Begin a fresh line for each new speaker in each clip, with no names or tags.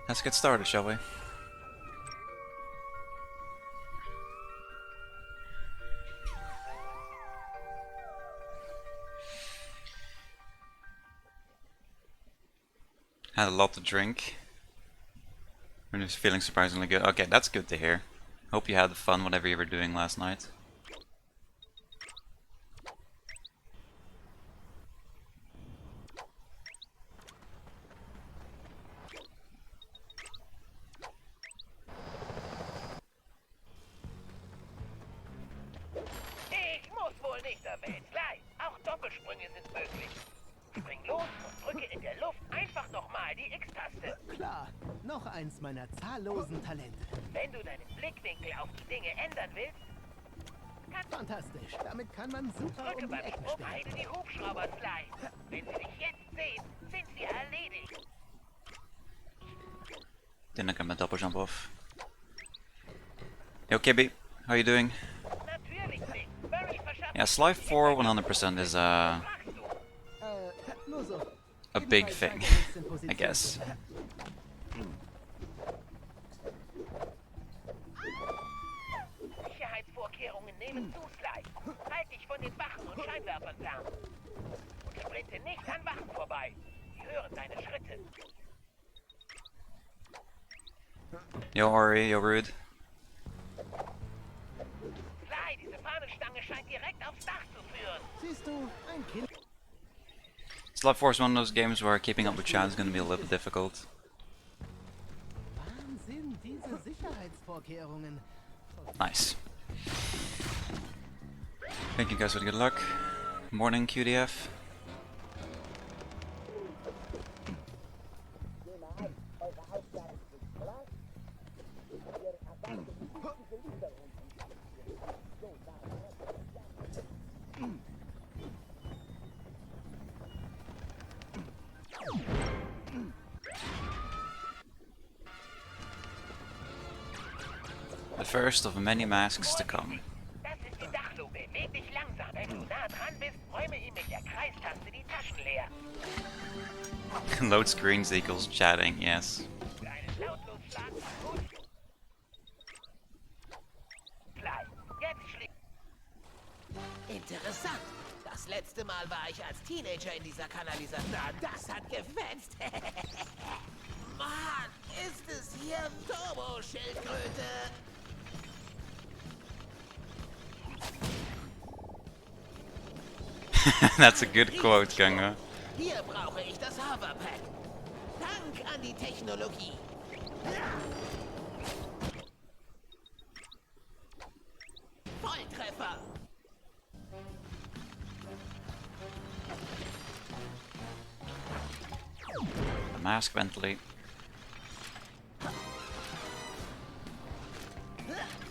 Let's get started, shall we? Had a lot to drink. I'm just feeling surprisingly good. Okay, that's good to hear. Hope you had fun whatever you were doing last night.
Ich muss wohl nicht erwähnt sein. Auch Doppelsprünge sind möglich. Spring los und drücke in der Luft einfach nochmal die X-Taste.
Klar, noch eins meiner zahllosen Talente.
Wenn du deinen Blickwinkel auf die Dinge ändern willst,
Fantastisch, damit kann man super
drücke
um die
beim
Ecken
Sprung
stellen.
eine die Hubschrauber-Slide. Wenn sie dich jetzt sehen, sind sie erledigt.
Then I can double jump off. Yo, Kibby, how you doing?
Natürlich nicht. Murray verschafft
Yeah, Slide 4 100% is
Nur so.
a big
Jedenfalls
thing,
scheint er jetzt in
I
Position
guess.
zu sein.
Sicherheitsvorkehrungen nehmen zu, Slide. Halt dich von den Wachen und Scheinwerfern fern. Und sprinte nicht an Wachen vorbei. Sie hören deine Schritte.
Yo, Ori, yo, Rude.
Slide, diese Fahnenstange scheint direkt aufs Dach zu führen.
Siehst du, ein Kind.
Slide 4 is one of those games where keeping up with chat is going to be a little bit difficult.
Wahnsinn, diese Sicherheitsvorkehrungen.
Nice. Thank you guys for the good luck. Morning, QDF. The first of many masks to come.
Das ist die Dachluke. Beweg dich langsam. Wenn du nah dran bist, räume ihm mit der Kreistaste die Taschen leer.
Load screens equals chatting, yes.
Für einen Lautlosschlag gut. Slide, jetzt schlägt.
Interessant. Das letzte Mal war ich als Teenager in dieser Kanalisation. Na, das hat gefetzt. Mann, ist es hier Turbo-Schildkröte?
That's a good quote, Ganga.
Hier brauche ich das Hoverpack. Dank an die Technologie. Volltreffer.
The mask ventilate.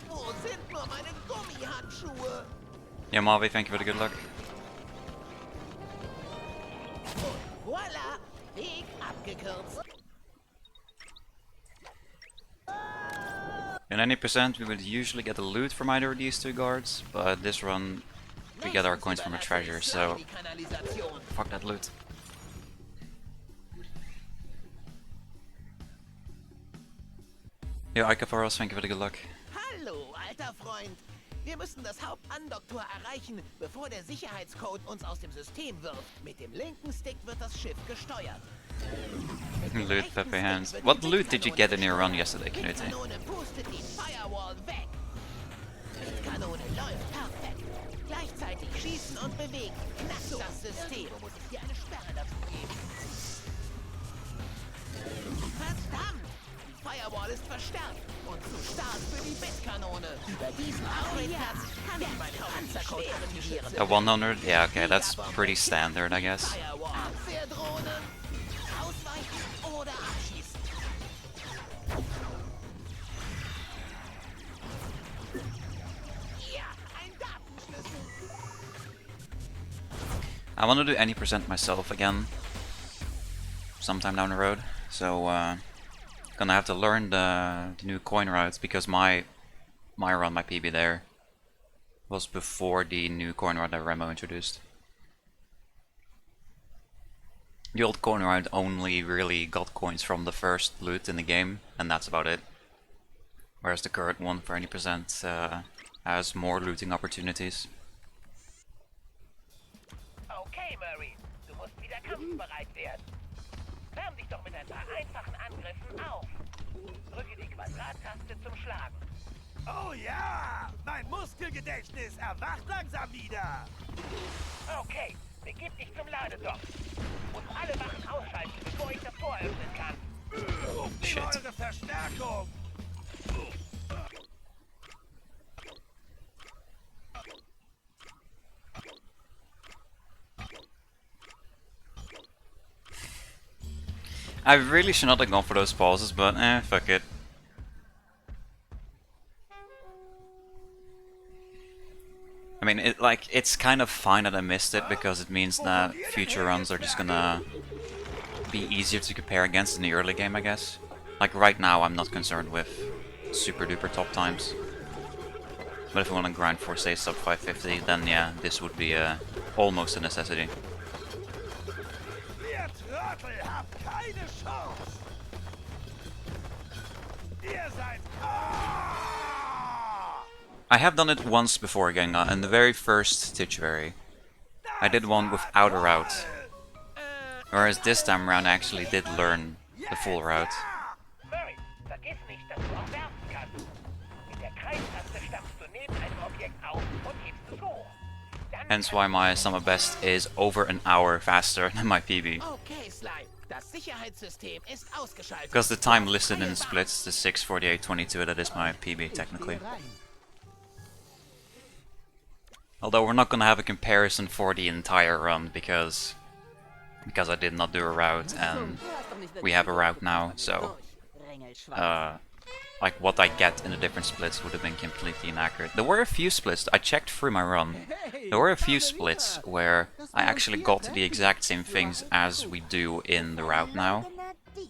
Wo sind nur meine Gummihandschuhe?
Yeah, Marvy, thank you for the good luck.
Und voila, Weg abgekürzt.
In any percent, we would usually get the loot from either of these two guards, but this run we get our coins from a treasure, so
Die Kanalisation.
fuck that loot. Yo, Ikeforos, thank you for the good luck.
Hallo, alter Freund. Wir müssen das Hauptandocktor erreichen, bevor der Sicherheitscode uns aus dem System wirft. Mit dem linken Stick wird das Schiff gesteuert. Mit dem
Loot,
rechten
Pepe
Stick
hands.
wird die
What loot did you get in your run
Blitzkanone
yesterday,
gesteuert.
Knute?
Blitzkanone pustet die Firewall weg. Blitzkanone läuft perfekt. Gleichzeitig schießen und bewegen. Knackt das System. Du musst dir eine Sperre dazu geben. Verdammt! Die Firewall ist verstärkt und zu stark für die Bitkanone. Über diesen Upgrade-Platz kann ich meinen Panzercode aktivieren.
A 100? Yeah, okay, that's pretty standard, I guess.
Firewall. Abwehrdrohnen. Ausweichen oder abschießen. Ja, ein Datenschlüssel.
I want to do any percent myself again, sometime down the road. So gonna have to learn the new coin routes because my run, my PB there, was before the new coin route that Remo introduced. The old coin round only really got coins from the first loot in the game, and that's about it. Whereas the current one for 20% has more looting opportunities.
Okay, Murray. Du musst wieder kampfbereit werden. Wärm dich doch mit ein paar einfachen Angriffen auf. Drücke die Quadrat-Taste zum Schlagen.
Oh ja, mein Muskelgedächtnis erwacht langsam wieder.
Okay, begib dich zum Ladedock. Und alle Wachen ausschalten, bevor ich das Tor öffnen kann.
Shit.
Eure Verstärkung.
I really should not have gone for those pauses, but fuck it. I mean, it's kind of fine that I missed it, because it means that future runs are just gonna be easier to compare against in the early game, I guess. Like right now, I'm not concerned with super duper top times. But if I want to grind for, say, sub 550, then yeah, this would be almost a necessity.
Ihr Trottel habt keine Chance. Ihr seid...
I have done it once before, Genga, in the very first Tituary. I did one without a route. Whereas this time around I actually did learn the full route.
Murray, vergiss nicht, dass du auch werfen kannst. Mit der Kreistaste stammst du neben einem Objekt auf und hebst es hoch. Dann
Hence why my summer best is over an hour faster than my PB.
Okay, Slime. Das Sicherheitssystem ist ausgeschaltet.
Because the time listed in the splits, the 6:48:22, that is my PB technically. Although we're not gonna have a comparison for the entire run, because I did not do a route and we have a route now, so like what I get in the different splits would have been completely inaccurate. There were a few splits, I checked through my run, there were a few splits where I actually got the exact same things as we do in the route now.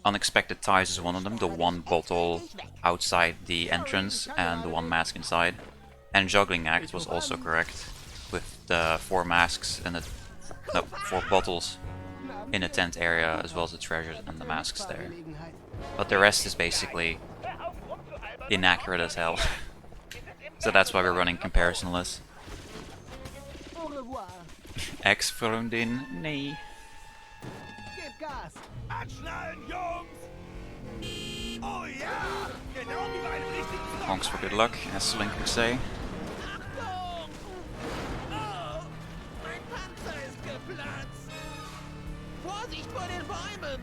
Unexpected Ties is one of them, the one bottle outside the entrance and the one mask inside. And Juggling Act was also correct, with the 4 masks and the 4 bottles in the tent area, as well as the treasures and the masks there. But the rest is basically inaccurate as hell. So that's why we're running comparisonless.
Au revoir.
Ex-Freundin, nee.
Gib Gas.
Anschnallen, Jungs! Oh ja, genau wie bei einem richtigen
Honks for good luck, as Link would say.
Achtung! Oh, mein Panzer ist geplatzt. Vorsicht vor den Bäumen!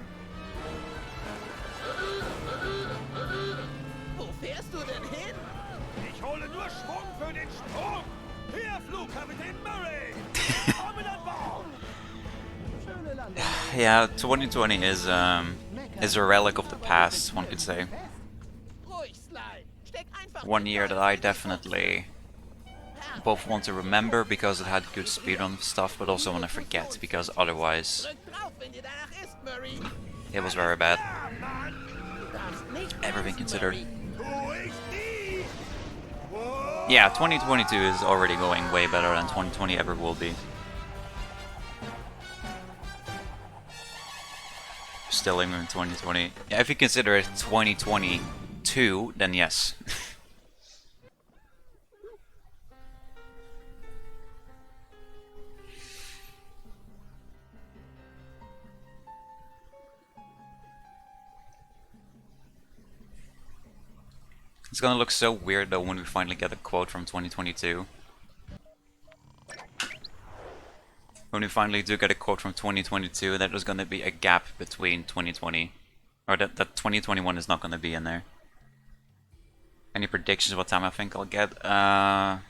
Wo fährst du denn hin?
Ich hole nur Schwung für den Sprung! Hier, Flugkapitän Murray! Kommen an Bord!
Schöne Landung.
Yeah, 2020 is a relic of the past, one could say.
Ruhig, Slime. Steck einfach
One
den
year that
Ball
I definitely both want to remember because it had good speedrun stuff, but also want to forget because otherwise
Drück drauf, wenn dir danach ist, Murray.
it was very bad.
Ja, Mann!
Du darfst nicht
Everything
bremsen,
considered.
Murray.
Tu ich nie! Whoa.
Yeah, 2022 is already going way better than 2020 ever will be. Still aiming in 2020. Yeah, if you consider it 2022, then yes. It's gonna look so weird though when we finally get a quote from 2022. When we finally do get a quote from 2022, that there's gonna be a gap between 2020. Or that 2021 is not gonna be in there. Any predictions what time I think I'll get? I'm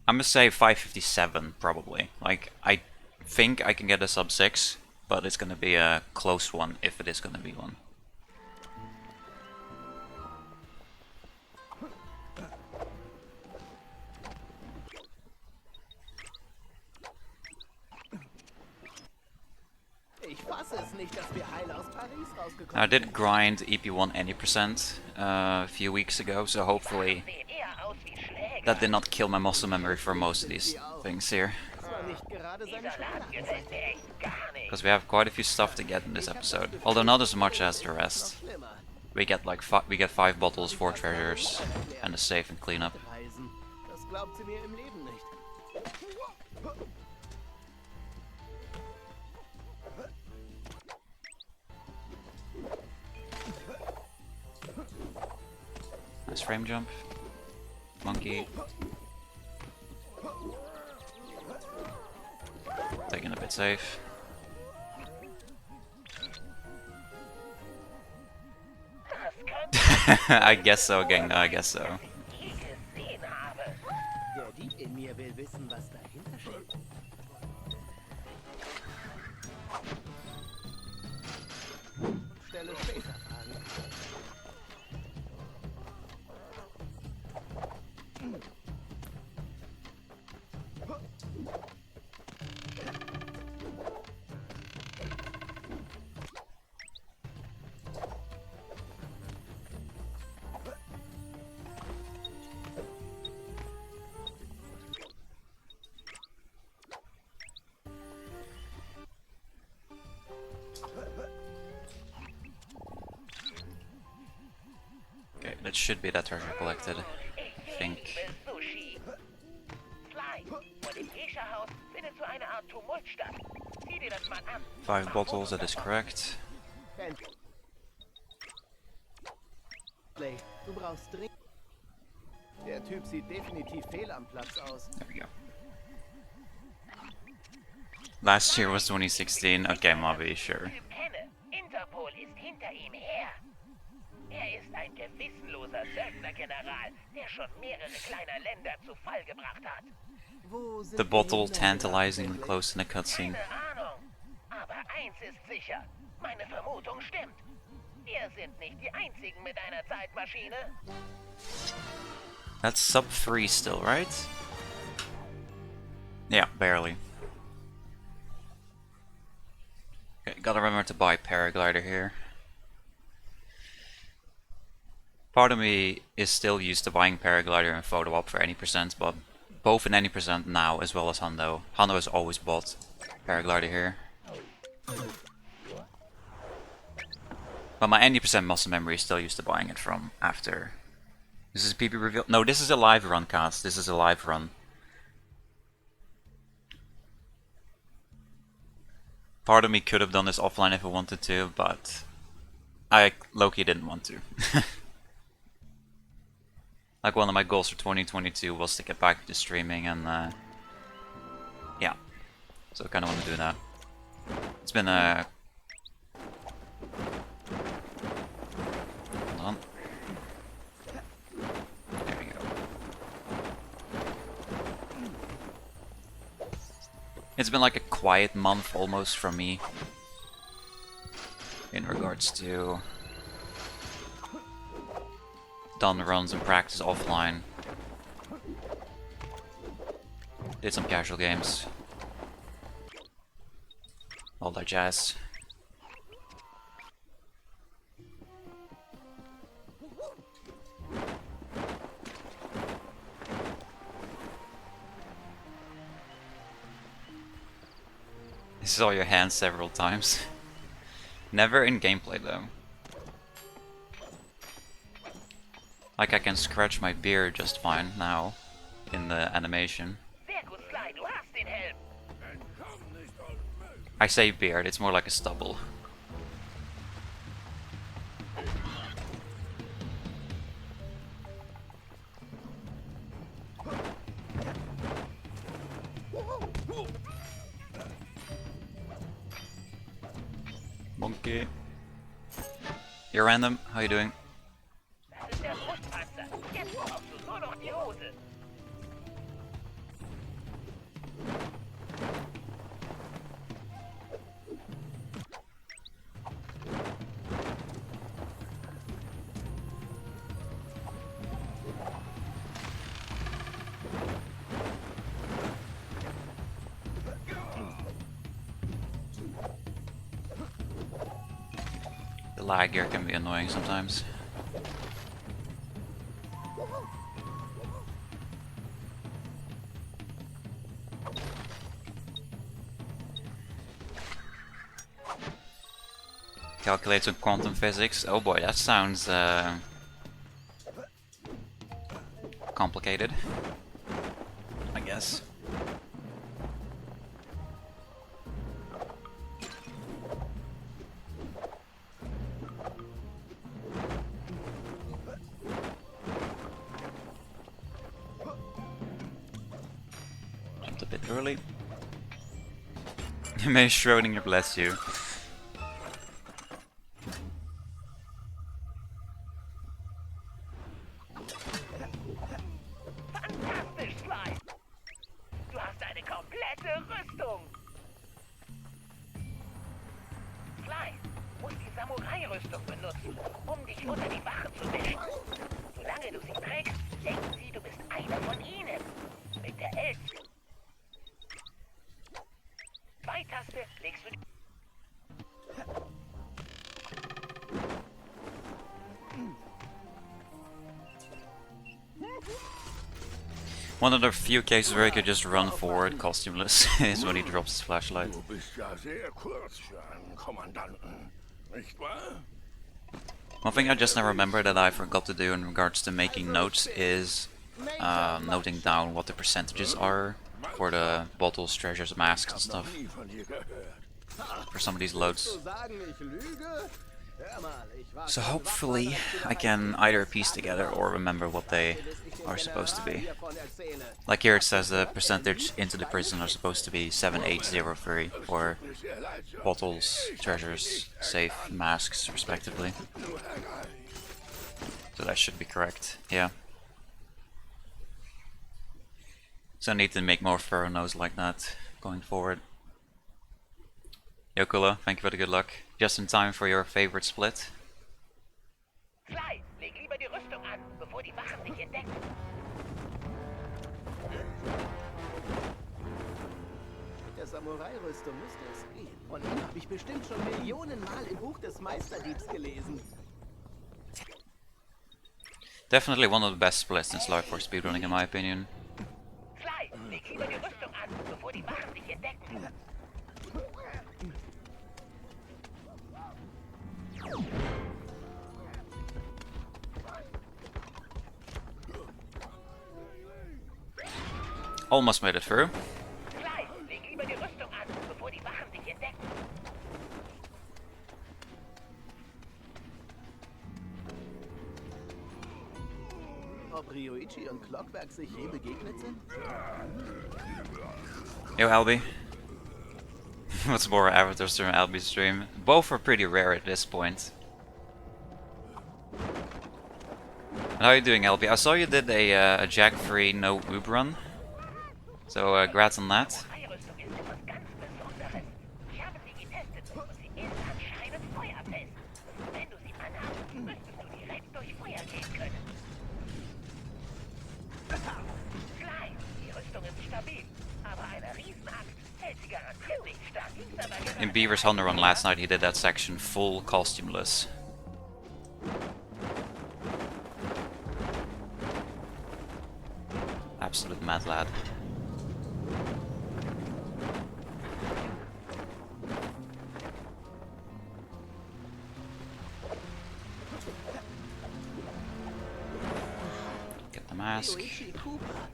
gonna say 557 probably. Like, I think I can get a sub 6, but it's gonna be a close one if it is gonna be one.
Ich fasse es nicht, dass wir heil aus Paris rausgekommen
I did grind EP1 any percent a few weeks ago, so hopefully
Sehen eher aus wie Schläger.
that did not kill my muscle memory for most of these things here.
sind. nicht gerade seine
Dieser
Stärke
Laden gefällt mir echt gar nicht.
Because we have quite a few stuff to get in this episode, although not as much as the rest.
Noch schlimmer.
We get like we get 5 bottles, 4 treasures, and a safe and cleanup.
Reisen. Das glaubt sie mir im Leben nicht.
Nice frame jump. Monkey. Taking a bit safe.
Das könnte
I guess so, gang. I guess so.
ich je gesehen habe.
Der Dieb in mir will wissen, was dahinter steckt. Stelle später Fragen.
Okay, that should be that treasure collected. I think.
liebe Sushi. Sly, vor dem Geisha-Haus findet so eine Art Tumult statt. Sieh dir das mal an.
5 bottles, that is correct.
Play, du brauchst dringend. Der Typ sieht definitiv fehl am Platz aus.
There we go. Last year was 2016. Okay, Mobby, sure.
Typ kenne. Interpol ist hinter ihm her. Er ist ein gewissenloser Söldnergeneral, der schon mehrere kleine Länder zu Fall gebracht hat.
Wo sind
The bottle
die Länder,
tantalizingly
Play?
close in the cutscene.
Keine Ahnung. Aber eins ist sicher. Meine Vermutung stimmt. Wir sind nicht die einzigen mit einer Zeitmaschine.
That's sub 3 still, right? Yeah, barely. Okay, gotta remember to buy paraglider here. Part of me is still used to buying paraglider and photo op for any percent, but both in any percent now as well as Hondo. Hondo has always bought paraglider here. But my 90% muscle memory is still used to buying it from after. This is a PP reveal. No, this is a live run cast. This is a live run. Part of me could have done this offline if I wanted to, but I low-key didn't want to. Like one of my goals for 2022 was to get back to streaming, and yeah, so I kind of want to do that. It's been a hold on. There we go. It's been like a quiet month almost from me in regards to done runs and practice offline. Did some casual games. All that jazz. I saw your hand several times. Never in gameplay though. Like I can scratch my beard just fine now in the animation.
Sehr gut, Sly, du hast den Helm.
I say beard, it's more like a stubble. Monkey. You're random, how you doing?
Das ist der Brustpanzer. Jetzt brauchst du nur noch die Hose.
The lag here can be annoying sometimes. Calculate some quantum physics. Oh boy, that sounds complicated, I guess. Jumped a bit early. May Schrödinger bless you.
Fantastisch, Sly! Du hast eine komplette Rüstung! Sly, du musst die Samurai-Rüstung benutzen, um dich unter die Wache zu mischen. Solange du sie trägst, denken sie, du bist einer von ihnen. Mit der L. Taste legst du die...
One of the few cases where he could just run forward costumeless is when he drops his flashlight.
Du bist ja sehr kurz für einen Kommandanten, nicht wahr?
One thing I just now remember that I forgot to do in regards to making notes is noting down what the percentages are for the bottles, treasures, masks and stuff
Nie von dir gehört.
for some of these loads.
Sagen, ich lüge? Hör mal, ich war
So hopefully I can either piece together or remember what they are supposed to be. Like here it says the percentage into the prison are supposed to be 7803 for bottles, treasures, safe, masks respectively. So that should be correct, yeah. So I need to make more thorough notes like that going forward. Yokula, thank you for the good luck. Just in time for your favorite split.
Sly, leg lieber die Rüstung an, bevor die Wachen dich entdecken.
Mit der Samurai-Rüstung müsste es gehen. Und ihn habe ich bestimmt schon Millionen Mal im Buch des Meisterdiebs gelesen.
Definitely one of the best splits in Life for speedrunning in my opinion.
Sly, leg lieber die Rüstung an, bevor die Wachen dich entdecken.
Almost made it through.
Sly, leg lieber die Rüstung an, bevor die Wachen dich entdecken.
Ob Ryoichi und Clockwerk sich je begegnet sind?
Yo Albie. What's more avatars during Albie's stream? Both are pretty rare at this point. And how are you doing, Albie? I saw you did a jack-free no oob run. So congrats on that.
Samurai-Rüstung ist etwas ganz Besonderes. Ich habe sie getestet und sie ist anscheinend feuerfest. Wenn du sie anhast, müsstest du direkt durch Feuer gehen können. Sly, die Rüstung ist stabil, aber eine Riesenaxt hält sie garantiert nicht stand.
In Beaver's Hunter run last night, he did that section full costumeless. Absolute mad lad. Get the mask.
Ryoichi Cooper.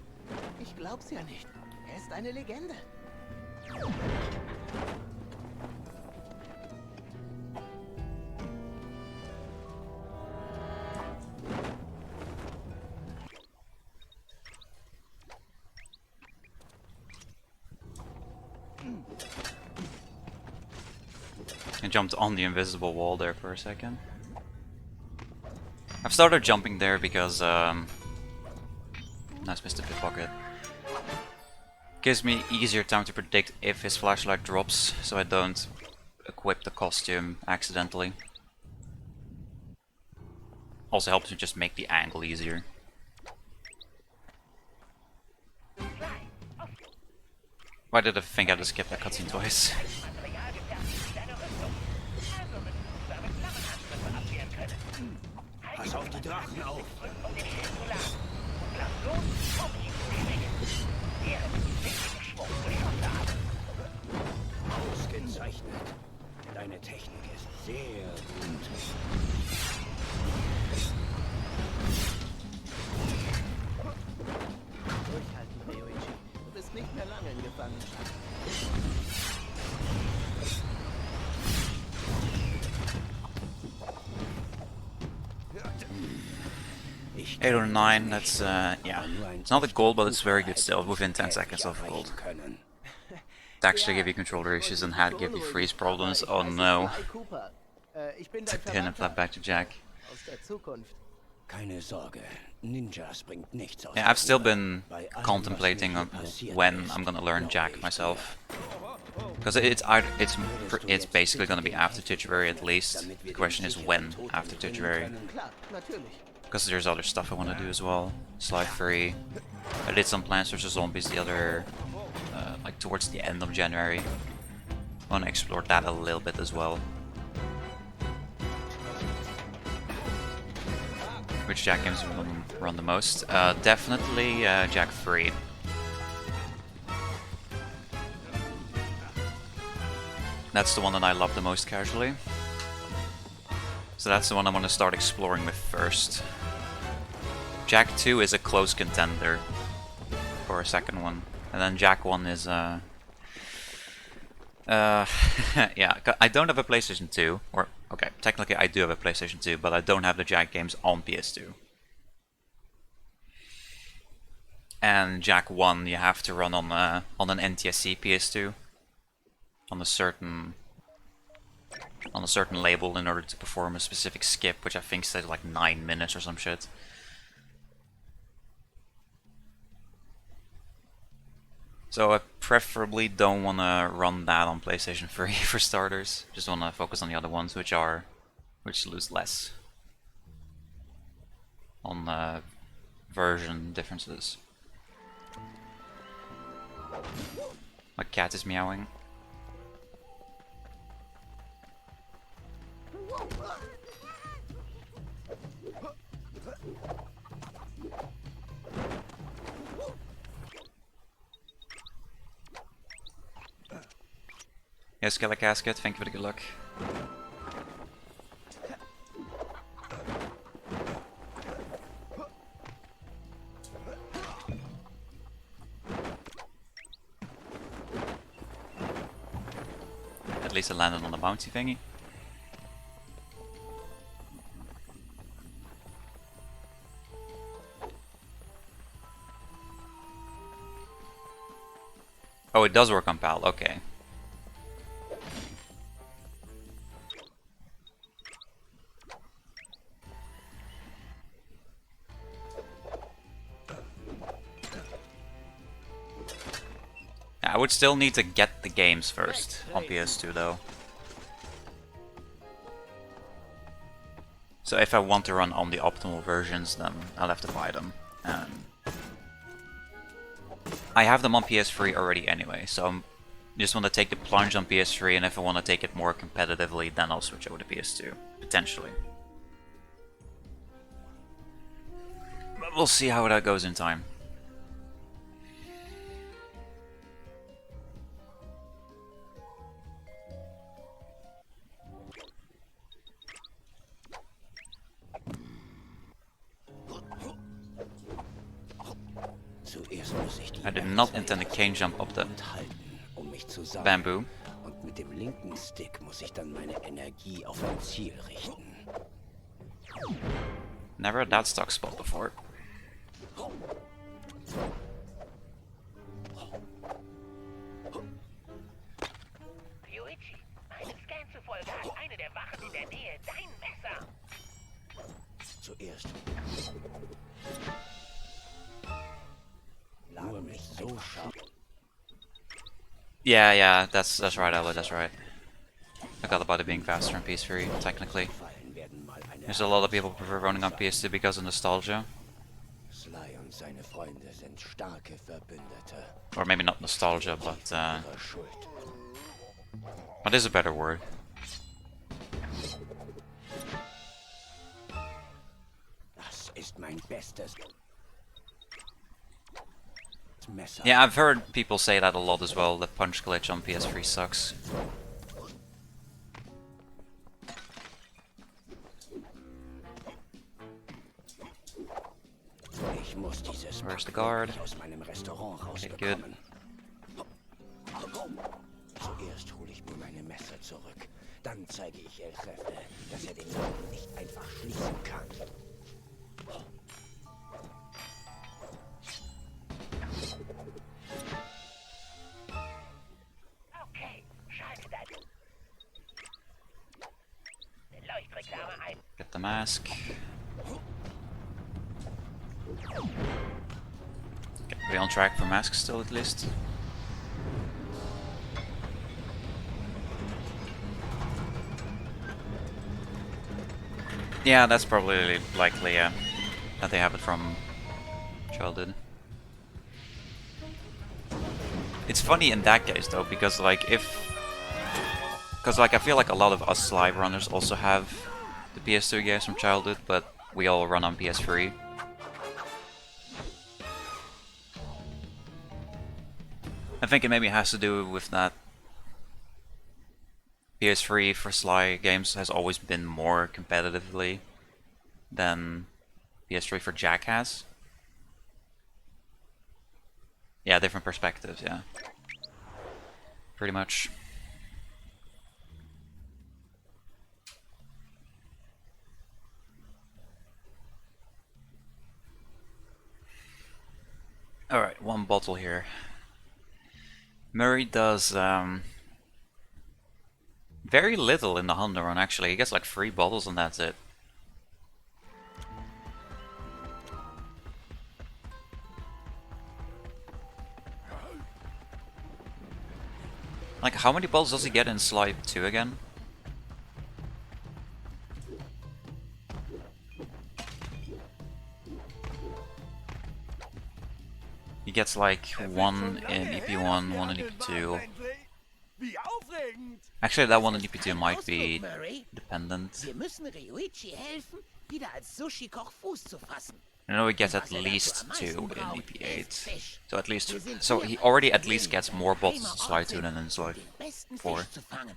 Ich glaub's ja nicht. Er ist eine Legende.
I jumped on the invisible wall there for a second. I've started jumping there because nice Mr. Pickpocket. Gives me easier time to predict if his flashlight drops, so I don't equip the costume accidentally. Also helps me just make the angle easier. Why did I think I had to skip that cutscene twice?
Pass auf die Drachen auf. Ausgezeichnet. Deine Technik ist
Durchhalten, Ryoichi. Du bist nicht mehr lange in Gefangenschaft.
8 or 9, that's, yeah. It's not a gold, but it's very good still, within 10 seconds of gold. To actually give you controller issues and had give you freeze problems, oh no.
Cooper. Ich bin dein
Took the hit and fled back to Jack.
aus der Zukunft.
Keine Sorge, Ninjas bringt nichts aus.
Yeah, I've still been contemplating on when I'm gonna learn Jack myself. Because it's basically gonna be after Tituary at least. The question is when after Tituary.
Klar, natürlich.
Because there's other stuff I want to do as well. Slide 3. I did some Plants vs Zombies the other, like towards the end of January. I want to explore that a little bit as well. Which Jack games run the most? Definitely Jack 3. That's the one that I love the most casually. So that's the one I want to start exploring with first. Jack 2 is a close contender for a second one. And then Jack 1 is, yeah, I don't have a PlayStation 2. Or, okay, technically I do have a PlayStation 2, but I don't have the Jack games on PS2. And Jack 1 you have to run on an NTSC PS2. On a certain label in order to perform a specific skip, which I think says like 9 minutes or some shit. So I preferably don't want to run that on PlayStation 3 for starters. Just want to focus on the other ones, which lose less on version differences. My cat is meowing. Yes, Skeleton Casket, thank you for the good luck. At least I landed on the bounty thingy. Oh, it does work on PAL, okay. I would still need to get the games first on PS2 though. So if I want to run on the optimal versions, then I'll have to buy them. I have them on PS3 already anyway, so I just want to take the plunge on PS3, and if I want to take it more competitively, then I'll switch over to PS2, potentially. But we'll see how that goes in time. I did not intend to cane jump up the bamboo.
Und mit dem linken Stick muss ich dann meine Energie auf ein Ziel richten.
Never had that stock spot before.
Ryoichi, einem Scan zufolge hat eine der Wachen in der Nähe dein Messer.
Zuerst. Nur mich so scharf.
Yeah, that's right, Ella, that's right. I forgot about it being faster on PS3, technically. There's a lot of people who prefer running on PS2 because of nostalgia.
Sly und seine Freunde sind starke Verbündete.
Or maybe not nostalgia, but what is a better word?
Das ist mein bestes Messer.
Yeah, I've heard people say that a lot as well, the punch glitch on PS3 sucks.
muss dieses
Where's the
Pack
guard?
wirklich aus meinem Restaurant
Okay, good.
rausbekommen. Zuerst hole ich mir meine Messer zurück. Dann zeige ich El Jefe, dass er den Laden nicht einfach schließen kann.
Okay, schalte deine Leuchtreklame ein.
Get the mask. Okay, are we on track for masks still at least? Yeah, that's probably likely, yeah. That they have it from childhood. It's funny in that case though, because like I feel like a lot of us live runners also have the PS2 games from childhood, but we all run on PS3. I think it maybe has to do with that PS3 for Sly games has always been more competitively than PS3 for Jack has. Yeah, different perspectives, yeah. Pretty much. Alright, one bottle here. Murray does very little in the Honda run actually. He gets like 3 bottles and that's it. Like, how many bottles does he get in Slide 2 again? He gets like 1 in EP1, 1 in EP2.
Wie aufregend!
Actually, that one in EP2 might
Ausdruck,
be
Murray.
dependent.
Wir müssen Ryuichi helfen, wieder als Sushi-Koch Fuß zu fassen.
I know he gets at least 2 in EP8. So at least, so he already at least gets more bottles in Slide 2 than in Slide 4.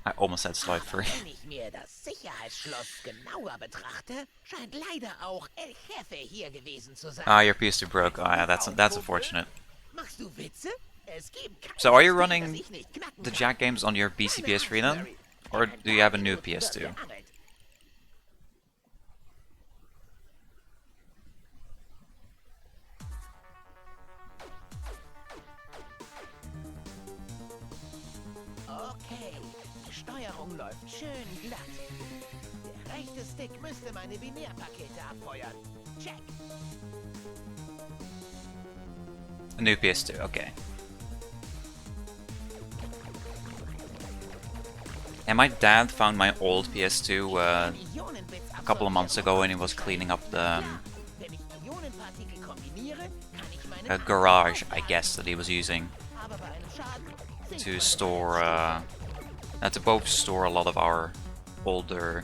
I almost said Slide 3.
Wenn ich mir das Sicherheitsschloss genauer betrachte, scheint leider auch El Jefe hier gewesen zu sein.
Ah, your PS2 broke. Ah, yeah, that's unfortunate.
Machst du Witze? Es gibt kein
So are you
System,
running
das ich nicht knacken
the
kann.
Jack games on your BC PS3 then? Or do you have a new PS2?
Okay, die Steuerung läuft schön glatt. Der rechte Stick müsste meine Binärpakete abfeuern. Check.
A new PS2, okay. And my dad found my old PS2 a couple of months ago when he was cleaning up the
Wenn ich Ionenpartikel kombiniere, kann ich meine
garage, I guess, that he was using
aber bei einem Schaden
to store, to both store a lot of our older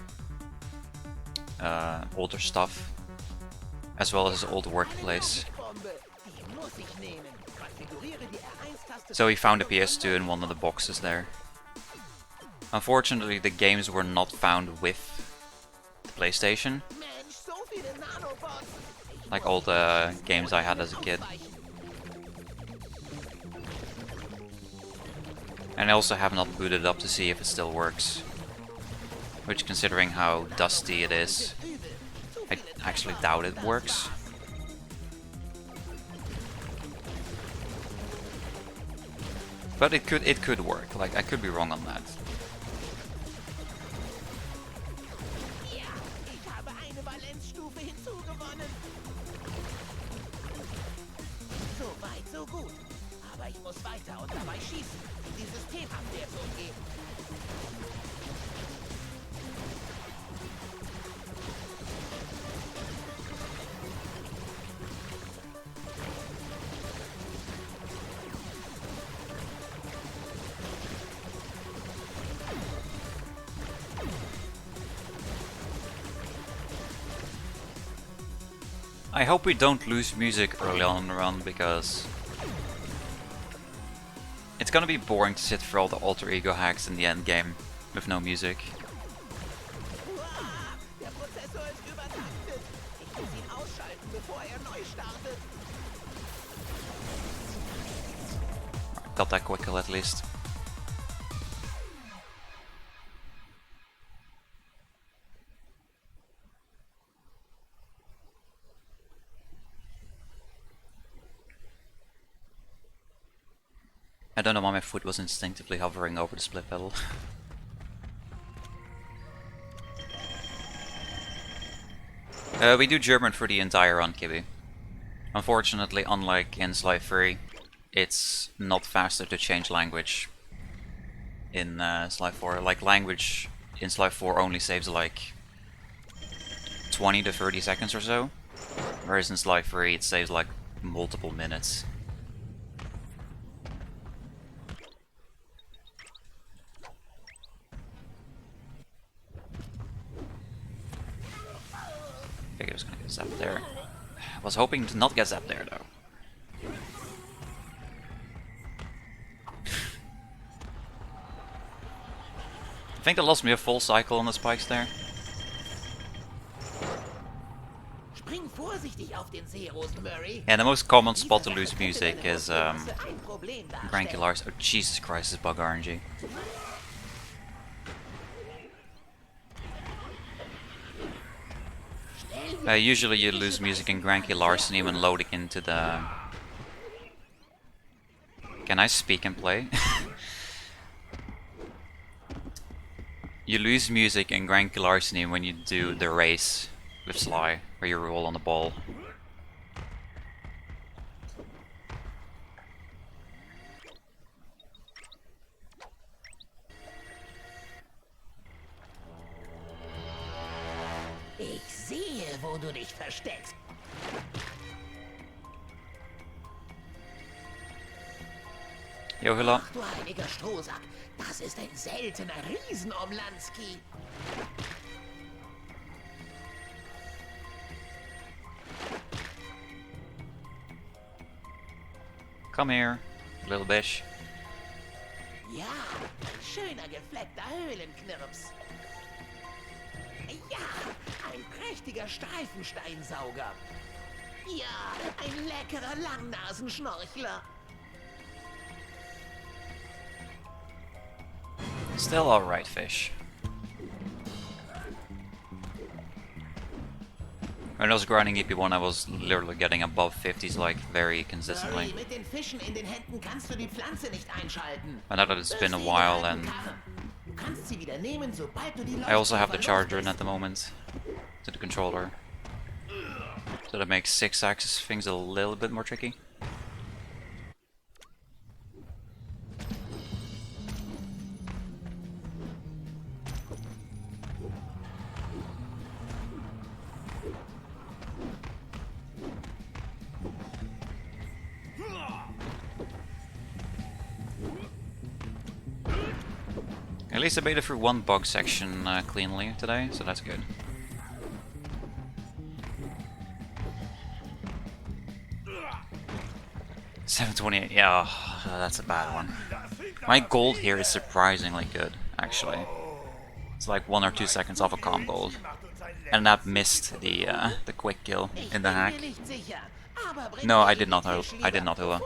stuff, as well as his old workplace.
Bombe. Die muss ich nehmen. Konfiguriere die R1-Taste.
So he found a PS2 in one of the boxes there. Unfortunately, the games were not found with the PlayStation,
Mensch, so viele Nanobots. Ich
like
muss
all the games I had as a kid.
ausweichen.
And I also have not booted it up to see if it still works. Which, considering how dusty it is, I actually doubt it works. But it could work. Like, I could be wrong on that.
Ja, ich habe eine Valenzstufe hinzugewonnen. So weit, so gut. Aber ich muss weiter und dabei schießen, um die Systemabwehr zu umgehen.
I hope we don't lose music early on in the run, because it's gonna be boring to sit through all the alter ego hacks in the end game with no music.
Uah, der Prozessor ist übertaktet. Ich muss ihn ausschalten, bevor er neu startet.
Got that quick kill at least. I don't know why my foot was instinctively hovering over the split pedal. We do German for the entire run, Kibby. Unfortunately, unlike in Sly 3, it's not faster to change language in Sly 4. Like, language in Sly 4 only saves like 20 to 30 seconds or so, whereas in Sly 3 it saves like multiple minutes. I think I was gonna get zapped there. I was hoping to not get zapped there though. I think they lost me a full cycle on the spikes there.
Spring vorsichtig auf den Seerosen, Murray.
Yeah, the most common spot to lose music is
Ein Problem darstellen.
Granculars. Oh Jesus Christ, this bug RNG. Usually you lose music in Grancularceny when loading into the... Can I speak and play? You lose music in Grancularceny when you do the race with Sly, where you roll on the ball.
Ich sehe, wo du dich versteckst.
Yo, Hilla.
Ach du heiliger Strohsack, das ist ein seltener Riesenomlanski.
Come here, little bitch.
Ja, ein schöner gefleckter Höhlenknirps. Ja, ein prächtiger Streifensteinsauger. Ja, ein leckerer Langnasenschnorchler.
Still alright, fish. When I was grinding EP1, I was literally getting above 50s like very consistently.
Murray, mit den Fischen in den Händen kannst du die Pflanze nicht einschalten.
I know that it's been a while, and
Du kannst sie wieder nehmen, sobald du die
I also have the
Leuchtkäfer
charger
los
in at the moment to the controller, so that makes 6-axis things a little bit more tricky. At least I made it through one bug section cleanly today, so that's good. $728, yeah, that's a bad one. My gold here is surprisingly good, actually. It's like 1 or 2 seconds off a calm gold. And that missed the quick kill in the hack. No, I did not. I did not, Hilla.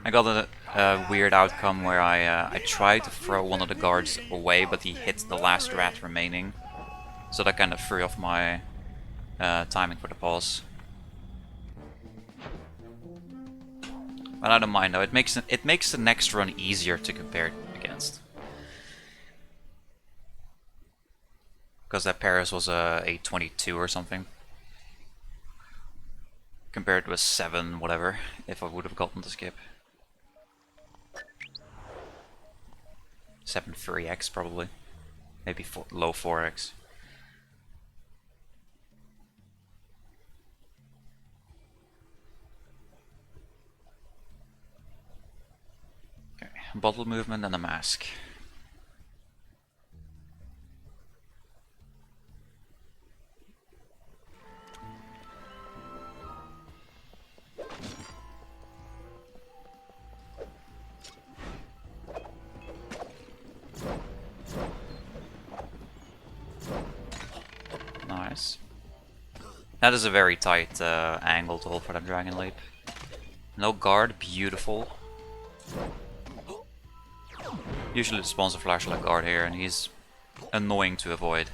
I got a weird outcome where I tried to throw one of the guards away, but he hit the last rat remaining, so that kind of threw off my timing for the pause. But I don't mind though. It makes the next run easier to compare against. Because that Paris was a 22 or something. Compared to a 7, whatever, if I would have gotten the skip. 7.3x probably. Maybe low 4x. Okay, bottle movement and a mask. Nice. That is a very tight angle to hold for that Dragon Leap. No guard, beautiful. Usually it spawns a flashlight guard here and he's annoying to avoid.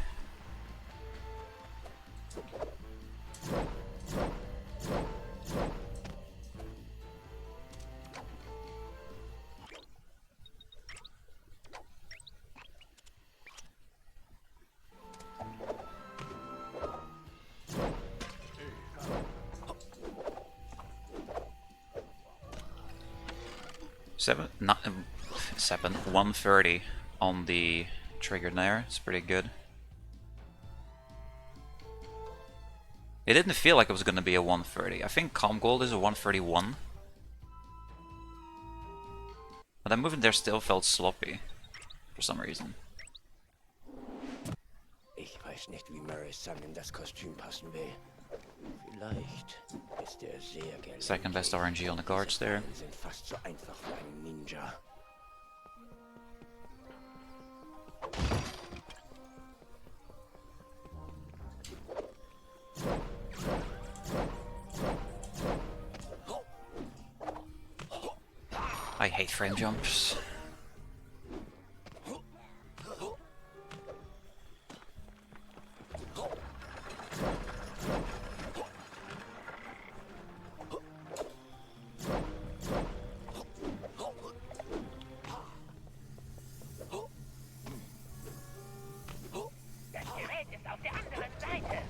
Seven, 130 on the trigger there. It's pretty good. It didn't feel like it was gonna be a 130. I think Calm Gold is a 131. But that movement there still felt sloppy for some reason.
Ich weiß nicht, wie Murray's Son in das Kostüm passen will. Vielleicht ist er sehr gelenkt.
Second best RNG on the guards there.
Sind fast so einfach für einen Ninja.
I hate frame jumps.
Das Gerät ist auf der anderen Seite.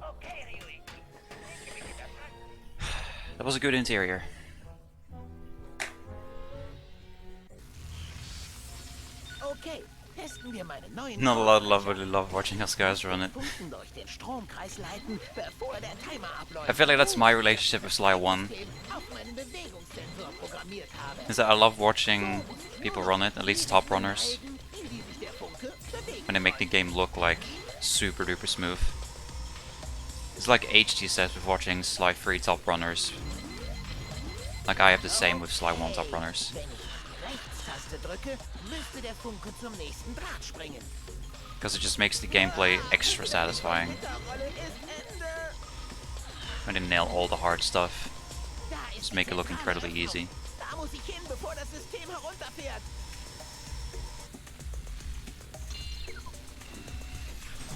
Okay, Ryui.
That was a good interior.
Okay, testen wir meine neuen
Not a lot of really love watching us guys run it.
Funken durch den Stromkreis leiten, bevor der Timer abläuft.
I feel like that's my relationship with Sly 1.
Auf meinen Bewegungssensor programmiert habe.
Is that I love watching people run it, at least top runners,
Wie sich der Funke bewegt.
when they make the game look like super duper smooth. It's like HT says with watching Sly 3 top runners. Like I have the same with Sly 1 top runners.
Wenn ich die Rechtstaste drücke, müsste der Funke zum nächsten Draht springen.
Because it just makes the gameplay extra satisfying
Rolle ist Ende.
when they nail all the hard stuff.
Da ist
Just make it look incredibly easy.
Da muss ich hin, bevor das System herunterfährt.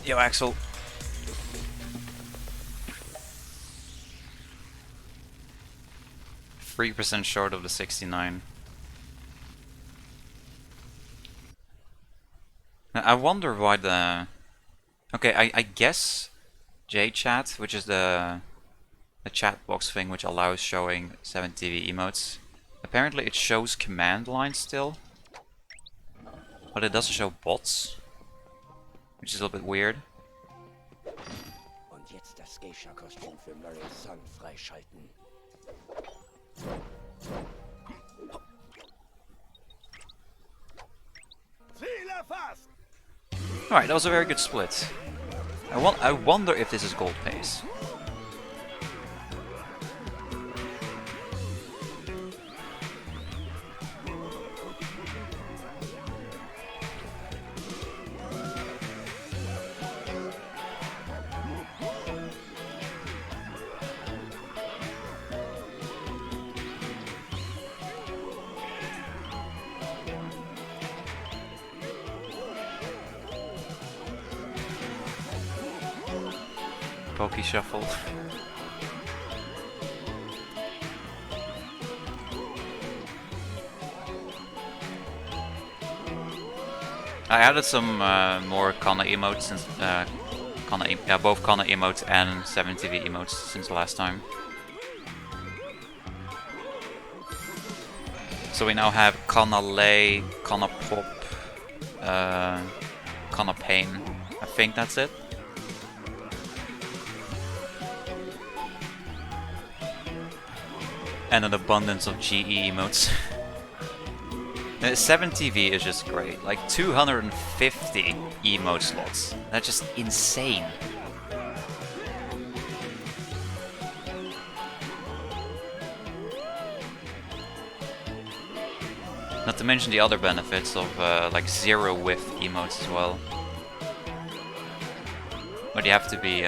Yo, Axel. %3 short of the 69. I wonder why the... Okay, I guess JChat, which is the chat box thing which allows showing 7TV emotes. Apparently it shows command lines still, but it doesn't show bots, which is a little bit weird.
Und jetzt das Geisha-Kostüm für Murray's Son freischalten.
Ziel erfasst!
Alright, that was a very good split. I wonder if this is gold pace. Pokey shuffle. I added some more Kana emotes since both Kana emotes and 7TV emotes since last time. So we now have Kana Lay, Kana Pop, Kana Pain. I think that's it. And an abundance of GE emotes. 7TV is just great. Like 250 emote slots. That's just insane. Not to mention the other benefits of like zero whiff emotes as well. But you have to be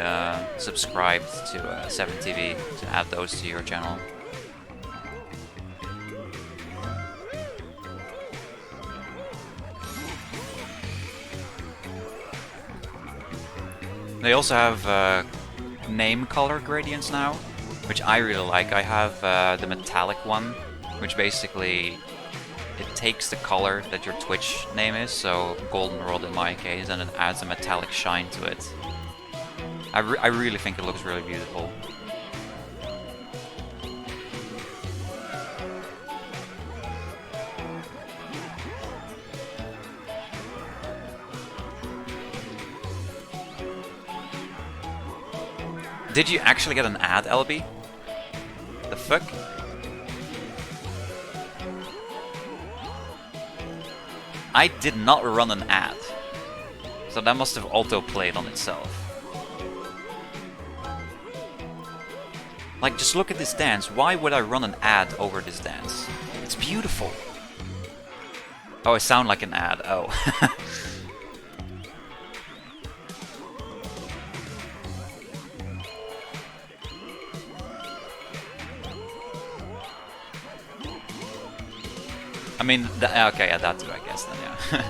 subscribed to 7TV to add those to your channel. They also have name color gradients now, which I really like. I have the metallic one, which basically it takes the color that your Twitch name is, so goldenrod in my case, and it adds a metallic shine to it. I really think it looks really beautiful. Did you actually get an ad, LB? The fuck? I did not run an ad. So that must have auto-played on itself. Like, just look at this dance. Why would I run an ad over this dance? It's beautiful. Oh, I sound like an ad. Oh. I mean, okay, yeah, that too, I guess, then, yeah.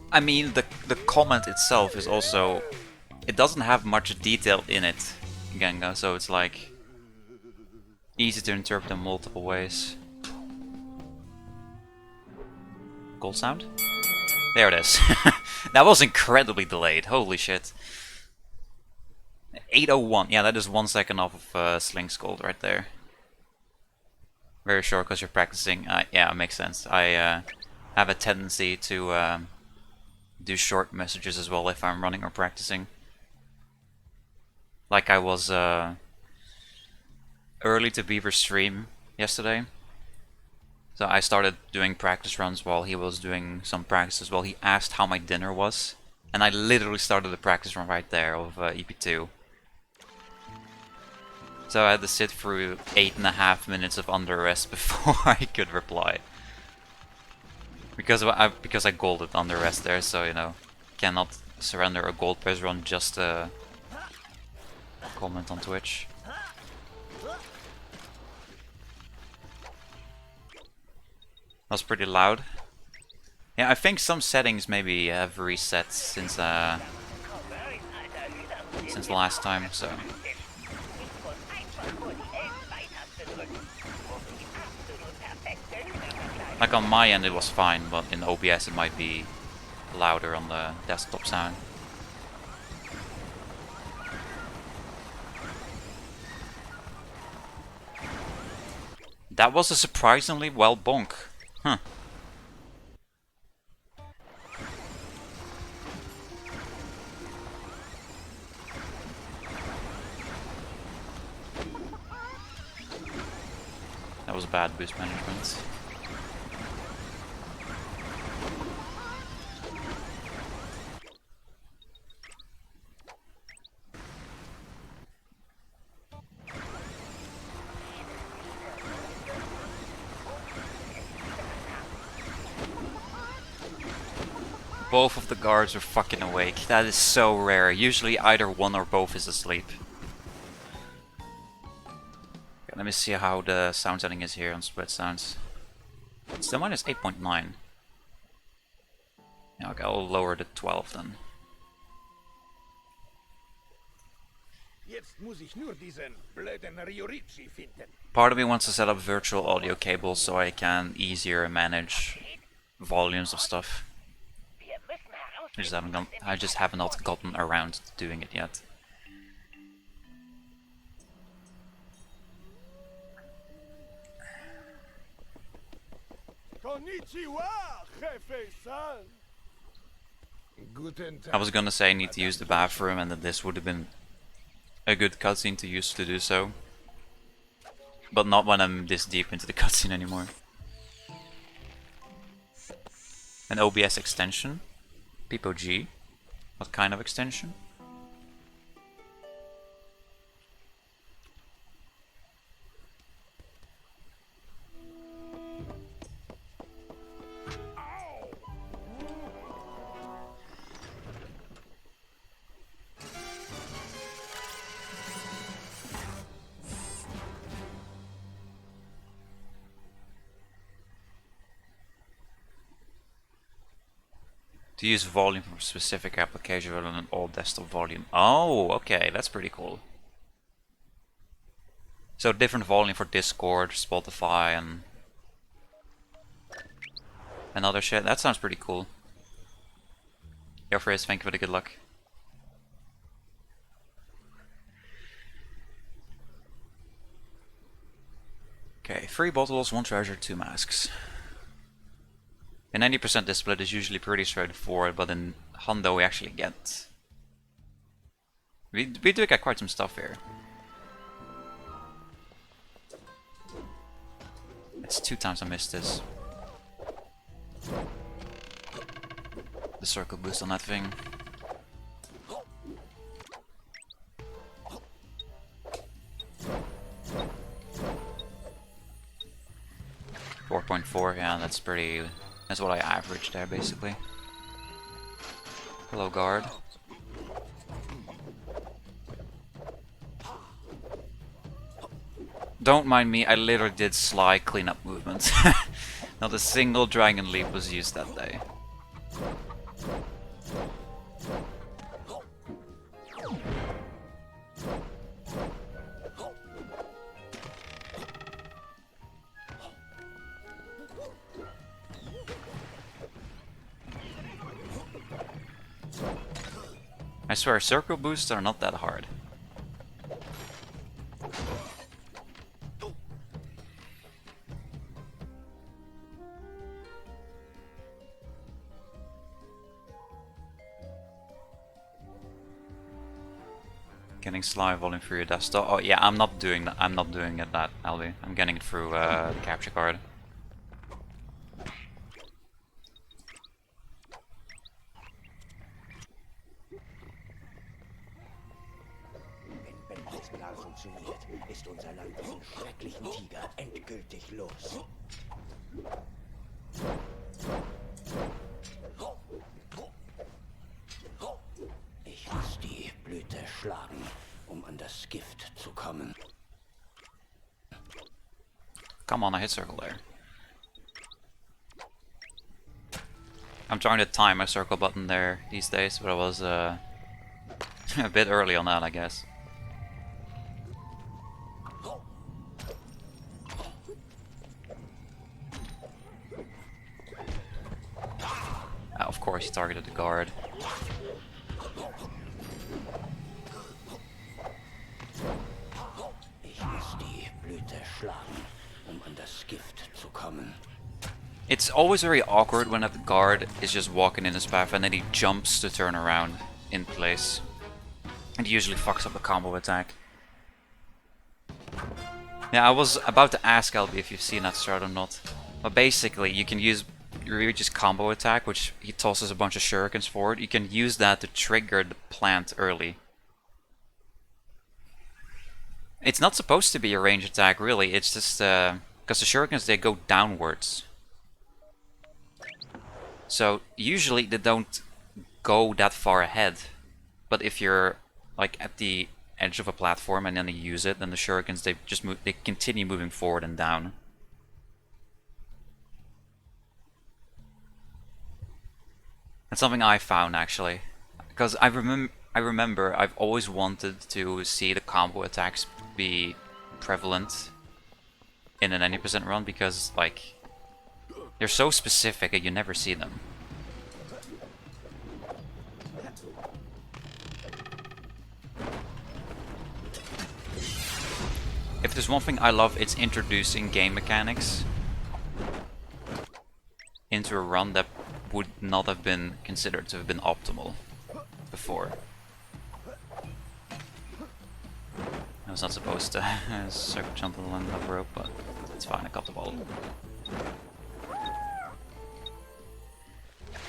I mean, the comment itself is also... It doesn't have much detail in it, Genga, so it's like... easy to interpret in multiple ways. Gold sound? There it is. That was incredibly delayed, holy shit. 8:01, yeah, that is 1 second off of Slink's gold right there. Very short because you're practicing. Yeah, it makes sense. I have a tendency to do short messages as well if I'm running or practicing. Like I was early to Beaver's stream yesterday. So I started doing practice runs while he was doing some practices. Well, he asked how my dinner was, and I literally started the practice run right there of EP2. So I had to sit through 8.5 minutes of under rest before I could reply. Because I golded under rest there, so you know, cannot surrender a gold press run just to comment on Twitch. That was pretty loud. Yeah, I think some settings maybe have reset since last time, so. Like on my end it was fine, but in OBS it might be louder on the desktop sound. That was a surprisingly well bonk. Huh. That was bad boost management. Both of the guards are fucking awake. That is so rare. Usually either one or both is asleep. Okay, let me see how the sound setting is here on split sounds. It's still minus 8.9. Yeah, okay, I'll lower the 12 then.
Jetzt muss ich nur diesen blöden Ryorichi finden.
Part of me wants to set up virtual audio cables so I can easier manage volumes of stuff. I just have not gotten around to doing it yet.
Konnichiwa, Jefe-san. Guten
I
Tag.
was gonna say I need to use the bathroom and that this would have been a good cutscene to use to do so. But not when I'm this deep into the cutscene anymore. An OBS extension? PPG? What kind of extension? To use volume for a specific application rather than an all desktop volume. Oh, okay, that's pretty cool. So different volume for Discord, Spotify, and other shit. That sounds pretty cool. Yo, Frizz, thank you for the good luck. Okay, 3 bottles, 1 treasure, 2 masks. In 90% this split is usually pretty straightforward, but in Hundo we actually get... We do get quite some stuff here. It's 2 times I missed this. The circle boost on that thing. .4, yeah, that's pretty... That's what I averaged there, basically. Hello, guard. Don't mind me, I literally did sly cleanup movements. Not a single dragon leap was used that day. I swear, circle boosts are not that hard. Getting sly volume through your desktop. Oh yeah, I'm not doing that. I'm not doing it that, Albi. I'm getting it through the capture card.
Wenn Bens Plan funktioniert, ist unser Land diesen schrecklichen Tiger endgültig los. Ich muss die Blüte schlagen, um an das Gift zu kommen.
Come on, I hit circle there. I'm trying to time my circle button there these days, but I was a bit early on that, I guess. Of course, he targeted the guard.
Ich muss die Blüte schlagen, um an das Gift zu kommen.
It's always very awkward when a guard is just walking in his path and then he jumps to turn around in place. And he usually fucks up a combo attack. Yeah, I was about to ask Albi if you've seen that strat or not. But basically, you can use Ryuji's combo attack, which he tosses a bunch of shurikens forward. You can use that to trigger the plant early. It's not supposed to be a range attack, really. It's just because the shurikens, they go downwards. So usually they don't go that far ahead. But if you're like at the edge of a platform and then you use it, then the shurikens, they just move, they continue moving forward and down. That's something I found actually, because I remember I've always wanted to see the combo attacks be prevalent in an 90% run, because like they're so specific and you never see them. If there's one thing I love, it's introducing game mechanics into a run that would not have been considered to have been optimal before. I was not supposed to circle jump along that rope, but it's fine, I got the ball.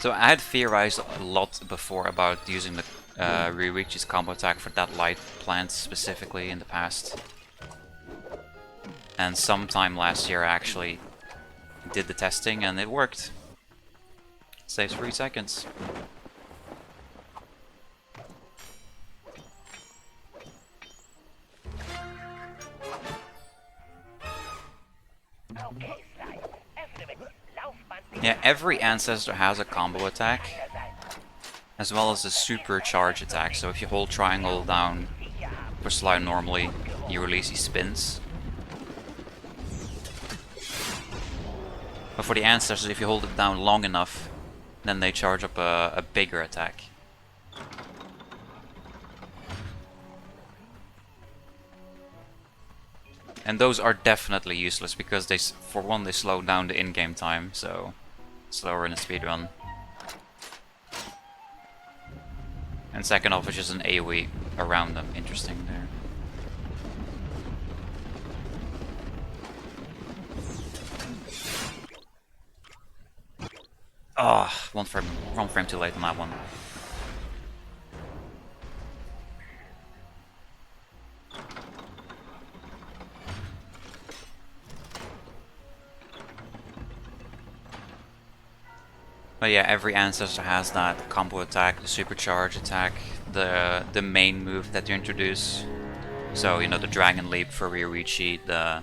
So I had theorized a lot before about using the Rereach's combo attack for that light plant specifically in the past. And sometime last year I actually did the testing and it worked. Saves 3 seconds.
Okay, Sly. Öffne mit diesem Laufband.
Yeah, every ancestor has a combo attack, as well as a supercharge attack. So if you hold triangle down for Sly normally, you release these spins. But for the ancestors, if you hold it down long enough, then they charge up a bigger attack. And those are definitely useless because they, for one, they slow down the in-game time, so slower in a speedrun. And second off, it's just an AoE around them. Interesting there. Ah, oh, one frame too late on that one. But yeah, every ancestor has that combo attack, the supercharge attack, the main move that you introduce. So, you know, the Dragon Leap for Ryuichi, the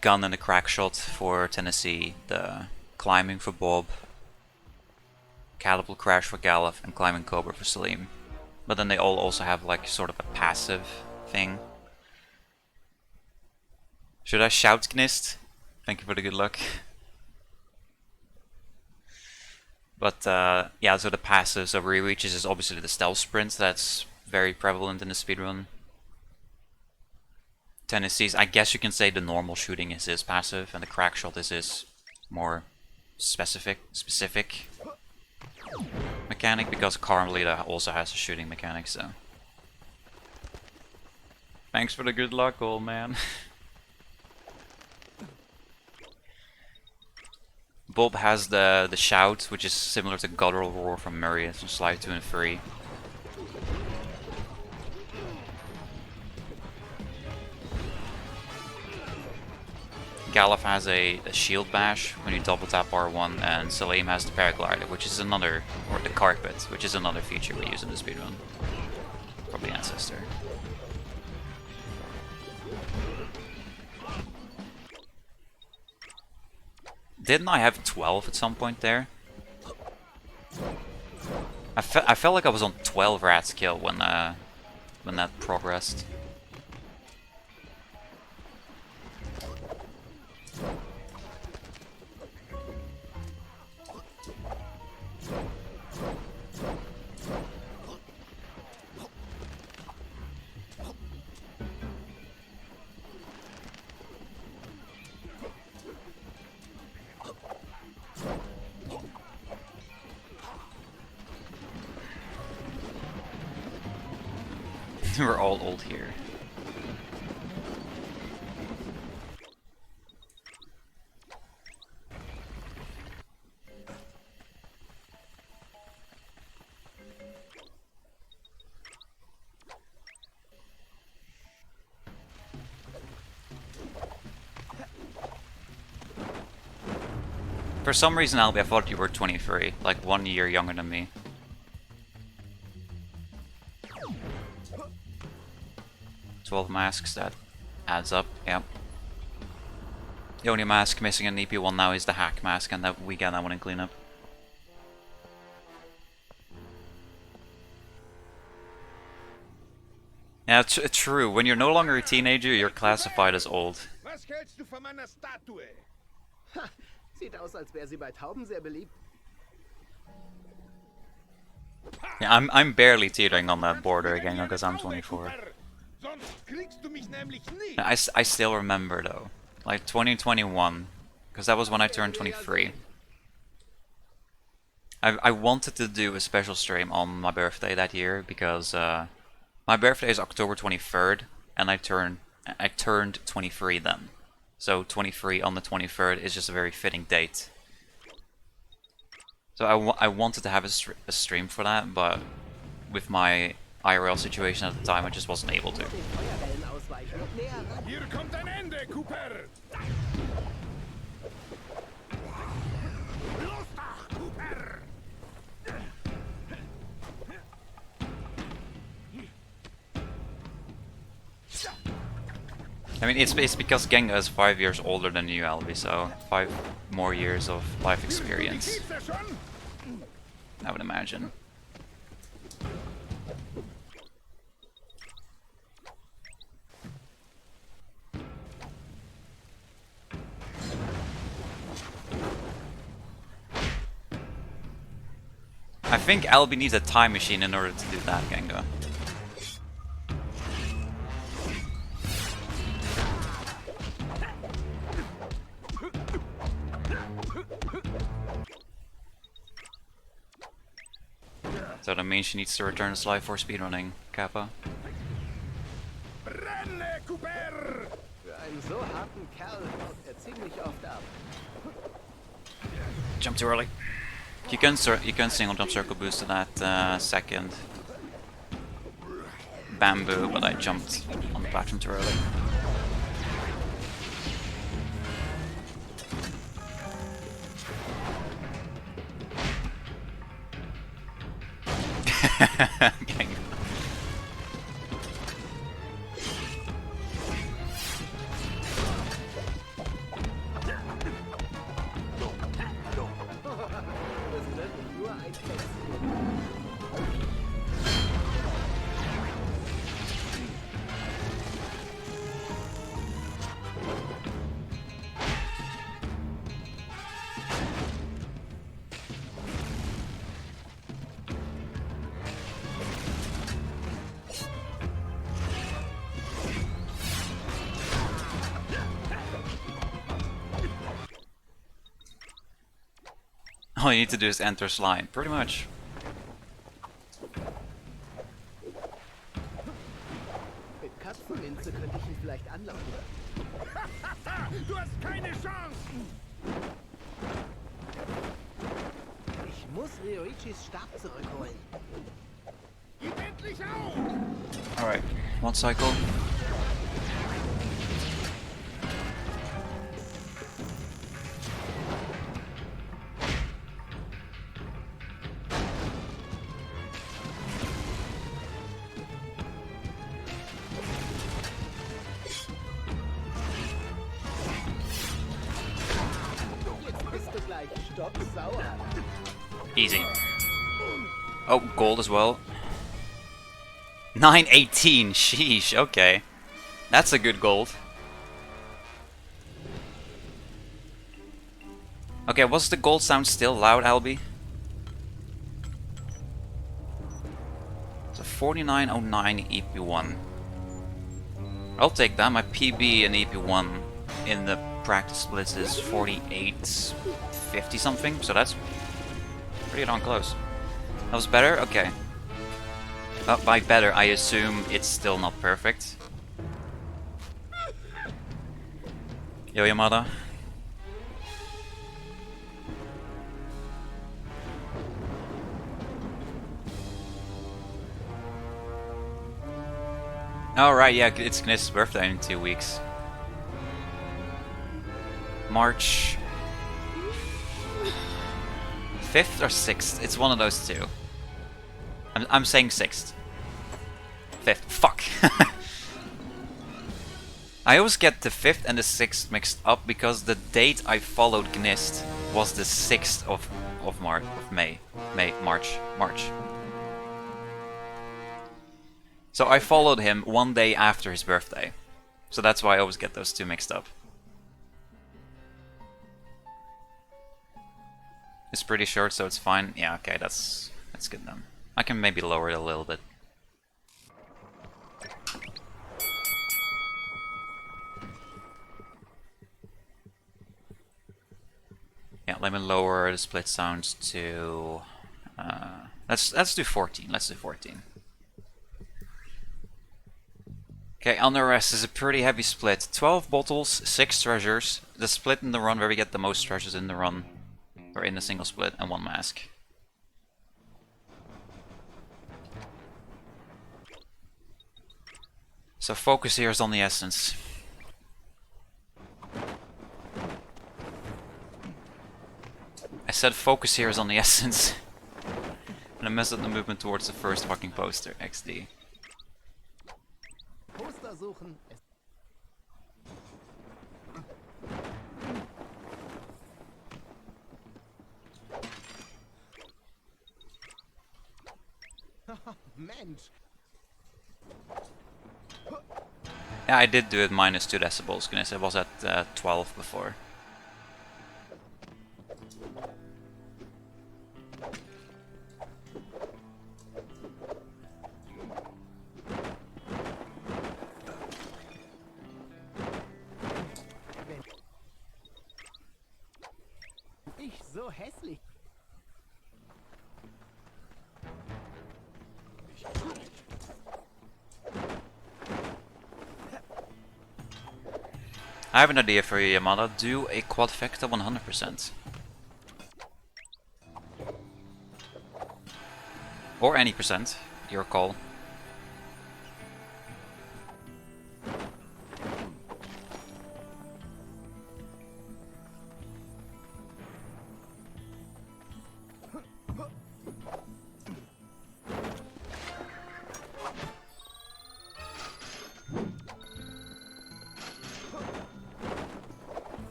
gun and the crack shot for Tennessee, the climbing for Bob, Catapult Crash for Galuf, and Climbing Cobra for Salim. But then they all also have like sort of a passive thing. Should I shout Gnist? Thank you for the good luck. But yeah, so the passives of Rereaches is obviously the stealth sprint, that's very prevalent in the speedrun. Tennessee's, I guess you can say the normal shooting is his passive, and the crack shot is his more specific mechanic, because Carmelita also has a shooting mechanic, so. Thanks for the good luck, old man. Bob has the shout, which is similar to Guttural Roar from Murray, it's on slide 2 and 3. Galuf has a shield bash when you double tap R1, and Salim has the paraglider, which is another, or the carpet, which is another feature we use in the speedrun from the ancestor. Didn't I have 12 at some point there? I felt like I was on 12 rats kill when that progressed. We're all old here. For some reason, Albie, I thought you were 23, like 1 year younger than me. "12 masks, that adds up, yep. The only mask missing in EP1 now is the hack mask, and that we get that one in cleanup. Yeah, true. When you're no longer a teenager, you're classified as old.
Was hältst du von meiner Statue?
Ha, sieht aus, als wäre sie bei Tauben sehr beliebt.
Yeah, I'm barely teetering on that border again because I'm 24.
Sonst kriegst du mich nämlich nie.
I still remember though, like 2021, because that was when I turned 23. I wanted to do a special stream on my birthday that year because my birthday is October 23rd, and I turned 23 then. So 23 on the 23rd is just a very fitting date. So I wanted to have a stream for that, but with my IRL situation at the time, I just wasn't able to.
Den Feuerwellen ausweichen und näher ran.
Hier kommt ein Ende, Cooper! Los doch, Cooper!
I mean, it's because Genga is 5 years older than you, Albi, so 5 more years of life experience,
Gibt's ja schon?
I would imagine. I think Albi needs a time machine in order to do that, Genga. So that means she needs to return to Sly for speedrunning, Kappa.
Brenne, Cooper!
Für einen so harten Kerl haut er ziemlich oft ab.
Jump too early. You can single jump circle boost to that second bamboo, but I jumped on the platform too early. Okay.
Das könnte nur ein Text.
All you need to do is enter slime, pretty much.
Mit Katzenminze könnte ich ihn vielleicht anlocken.
Du hast keine Chance!
Ich muss Ryoichis Stab zurückholen.
Gib endlich auf!
Alright, one cycle.
Jetzt bist du gleich stocksauer.
Easy. Oh, gold as well. 918, sheesh, okay. That's a good gold. Okay, was the gold sound still loud, Albi? So 4909 EP1. I'll take that. My PB in EP1 in the practice splits is 4850 something, so that's pretty darn close. That was better? Okay. By better, I assume it's still not perfect. Yo, Yamada. Oh, right, yeah, it's Knist's birthday in 2 weeks. March 5th or 6th? It's one of those two. I'm saying 6th. 5th. Fuck. I always get the 5th and the 6th mixed up because the date I followed Gnist was the 6th of March. So I followed him one day after his birthday. So that's why I always get those two mixed up. It's pretty short, so it's fine. Yeah, okay, that's good then. I can maybe lower it a little bit. Yeah, let me lower the split sounds to let's do 14. Let's do 14. Okay, under rest is a pretty heavy split. 12 bottles, 6 treasures. The split in the run where we get the most treasures in the run, or in a single split, and 1 mask. So focus here is on the essence. I said focus here is on the essence. And I messed up the movement towards the first fucking poster. XD.
Poster suchen. Mensch.
Yeah, I did do it minus 2 decibels, because I was at 12 before.
Ich so hässlich.
I have an idea for you, Yamada. Do a quadfecta 100%. Or any percent, your call.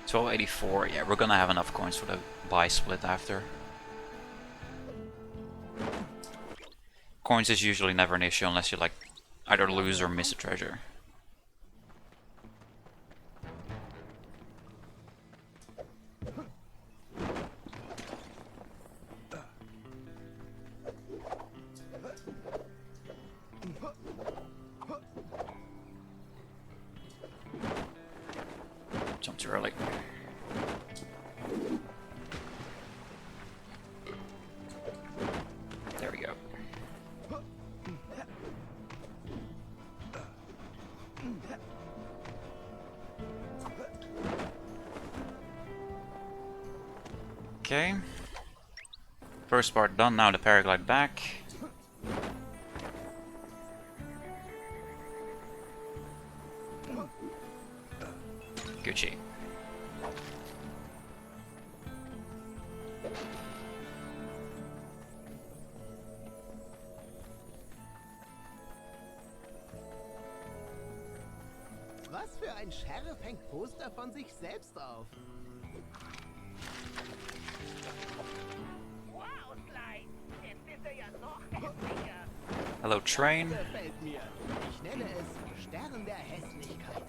$12.84, yeah, we're gonna have enough coins for the buy split after. Coins is usually never an issue unless you like either lose or miss a treasure. Jump too early. There we go. Okay. First part done, now the paraglide back. Gucci.
Was für ein Sheriff hängt Poster von sich selbst auf?
Wow, Sly. Jetzt ist er ja noch hässlicher.
Hello, train.
Gefällt mir. Ich nenne es Stern der Hässlichkeit.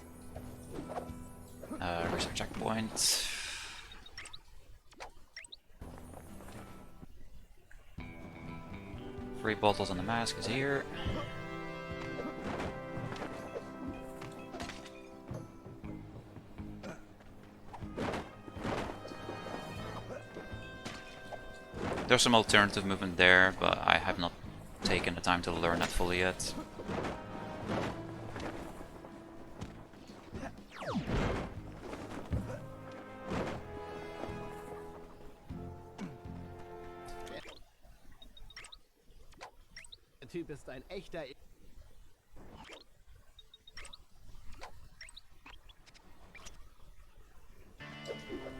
Research checkpoint. Three bottles and the mask is here. There's some alternative movement there, but I have not taken the time to learn that fully yet.
Der Typ ist ein echter...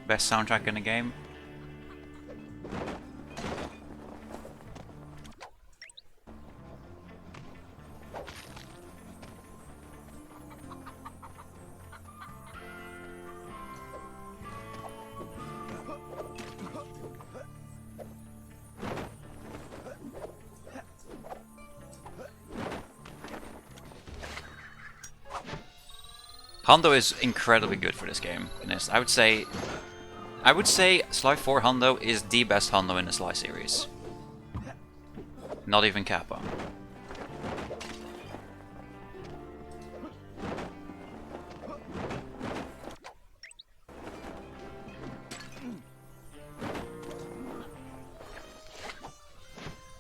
Best soundtrack in the game. Hondo is incredibly good for this game. Goodness, I would say Sly 4 Hondo is the best Hondo in the Sly series. Not even Kappa.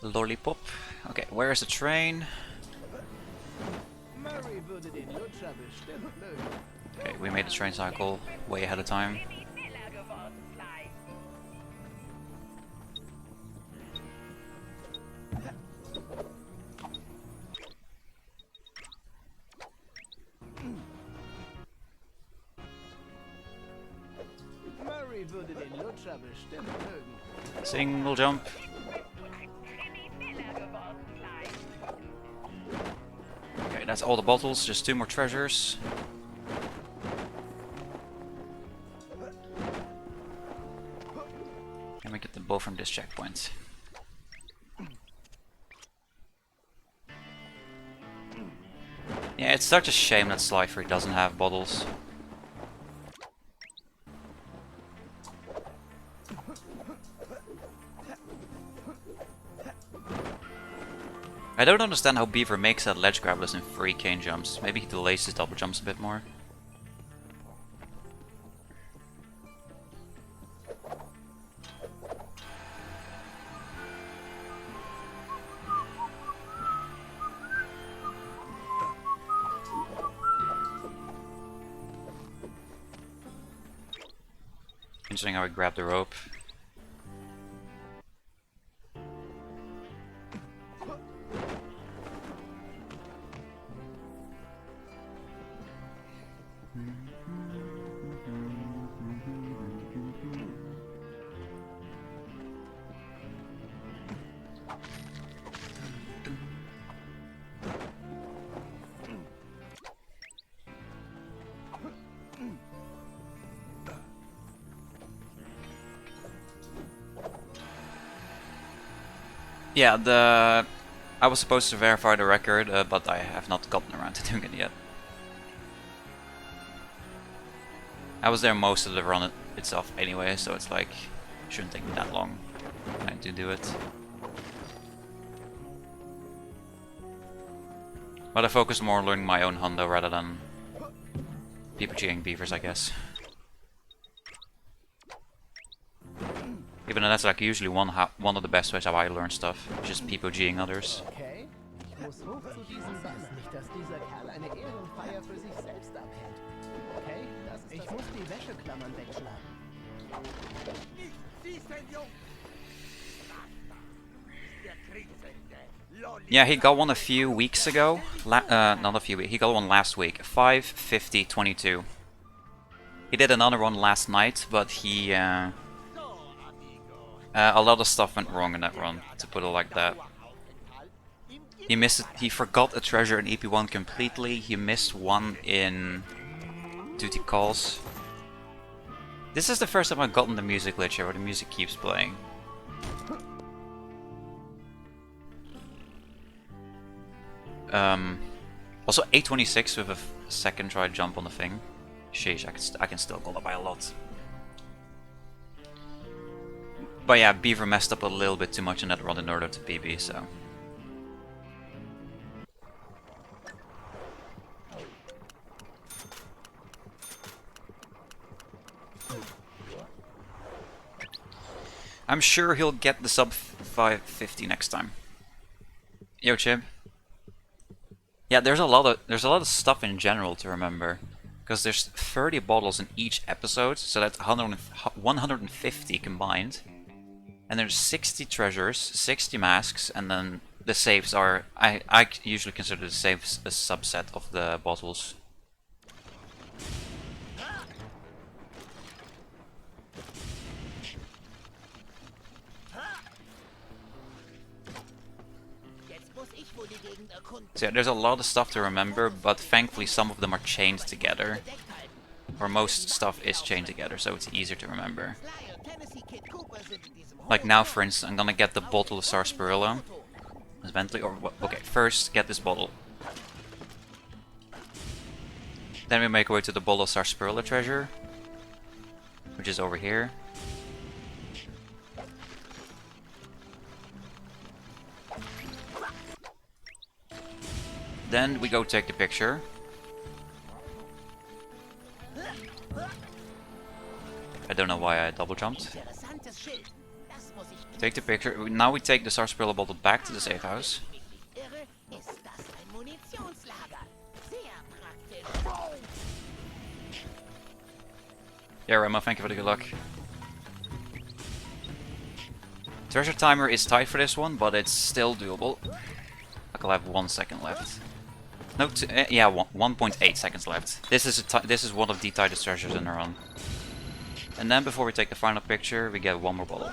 Lollipop. Okay, where is the train?
Murray würde den Lutscher bestimmt mögen.
Okay, we made the train cycle way ahead of time.
Krimineller geworden, Sly.
Murray würde den Lutscher bestimmt mögen.
Single jump.
Krimineller geworden, Sly.
Okay, that's all the bottles, just 2 more treasures. And we get them both from this checkpoint. Yeah, it's such a shame that Slifer doesn't have bottles. I don't understand how Beaver makes that ledge grabblers in 3 cane jumps. Maybe he delays his double jumps a bit more. Interesting how he grabbed the rope. Yeah, I was supposed to verify the record, but I have not gotten around to doing it yet. I was there most of the run itself anyway, so it's like, shouldn't take me that long to do it. But I focused more on learning my own hundo rather than PPGing beavers, I guess. Even though that's like usually one of the best ways how I learn stuff, just PPGing others.
Okay, ich muss hoch zu diesem Banner. Nicht, dass dieser Kerl eine Ehrenfeier für sich selbst abhält. Okay, das ist ich muss die Wäscheklammern wegschlagen.
Nicht Sie, Senor! Der Kriegshelde.
Yeah, he got one a few weeks ago. Not a few weeks. He got one last week. 5:50:22. He did another one last night, but he a lot of stuff went wrong in that run, to put it like that. He missed it. He forgot a treasure in EP1 completely. He missed one in Duty Calls. This is the first time I've gotten the music glitch here, where the music keeps playing. Also 826 with a second try jump on the thing. Sheesh, I can still go up by a lot. But yeah, Beaver messed up a little bit too much in that run in order to PB, so. I'm sure he'll get the sub 550 next time. Yo, Chib. Yeah, there's a lot of stuff in general to remember, because there's 30 bottles in each episode, so that's 150 combined. And there's 60 treasures, 60 masks, and then the saves are... I usually consider the saves a subset of the bottles. So yeah, there's a lot of stuff to remember, but thankfully some of them are chained together. Or most stuff is chained together, so it's easier to remember. Like now, for instance, I'm gonna get the bottle of sarsaparilla. Eventually, or okay, first get this bottle. Then we make our way to the bottle of sarsaparilla treasure, which is over here. Then we go take the picture. I don't know why I double jumped. Take the picture. Now we take the sarsaparilla bottle back to the safe house.
Irre, ist das ein Munitionslager. Sehr praktisch.
Yeah, Remo, thank you for the good luck. Treasure timer is tight for this one, but it's still doable. I will have 1 second left. No, yeah, 1.8 seconds left. This is one of the tightest treasures in the run. And then before we take the final picture, we get one more bottle.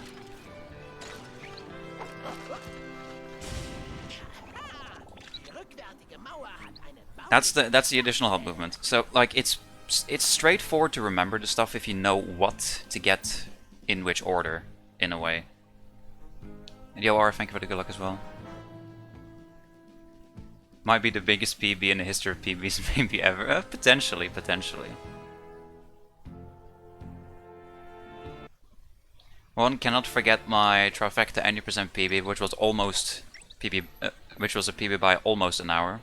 That's the additional hub movement. So like it's straightforward to remember the stuff if you know what to get in which order, in a way. And Yo R, thank you for the good luck as well. Might be the biggest PB in the history of PBs maybe ever. Potentially. One cannot forget my trifecta any percent PB, which was almost PB, which was a PB by almost an hour.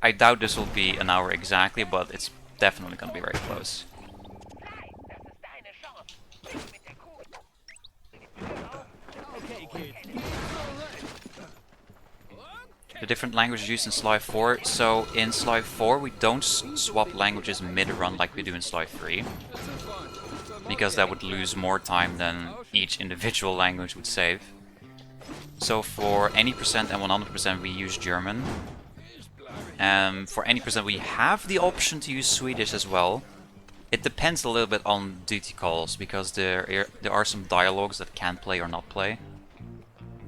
I doubt this will be an hour exactly, but it's definitely gonna be very close. The different languages used in Slide 4. So in Slide 4 we don't swap languages mid-run like we do in Slide 3. Because that would lose more time than each individual language would save. So for any percent and 100% we use German. For any percent we have the option to use Swedish as well. It depends a little bit on duty calls, because there are some dialogues that can play or not play.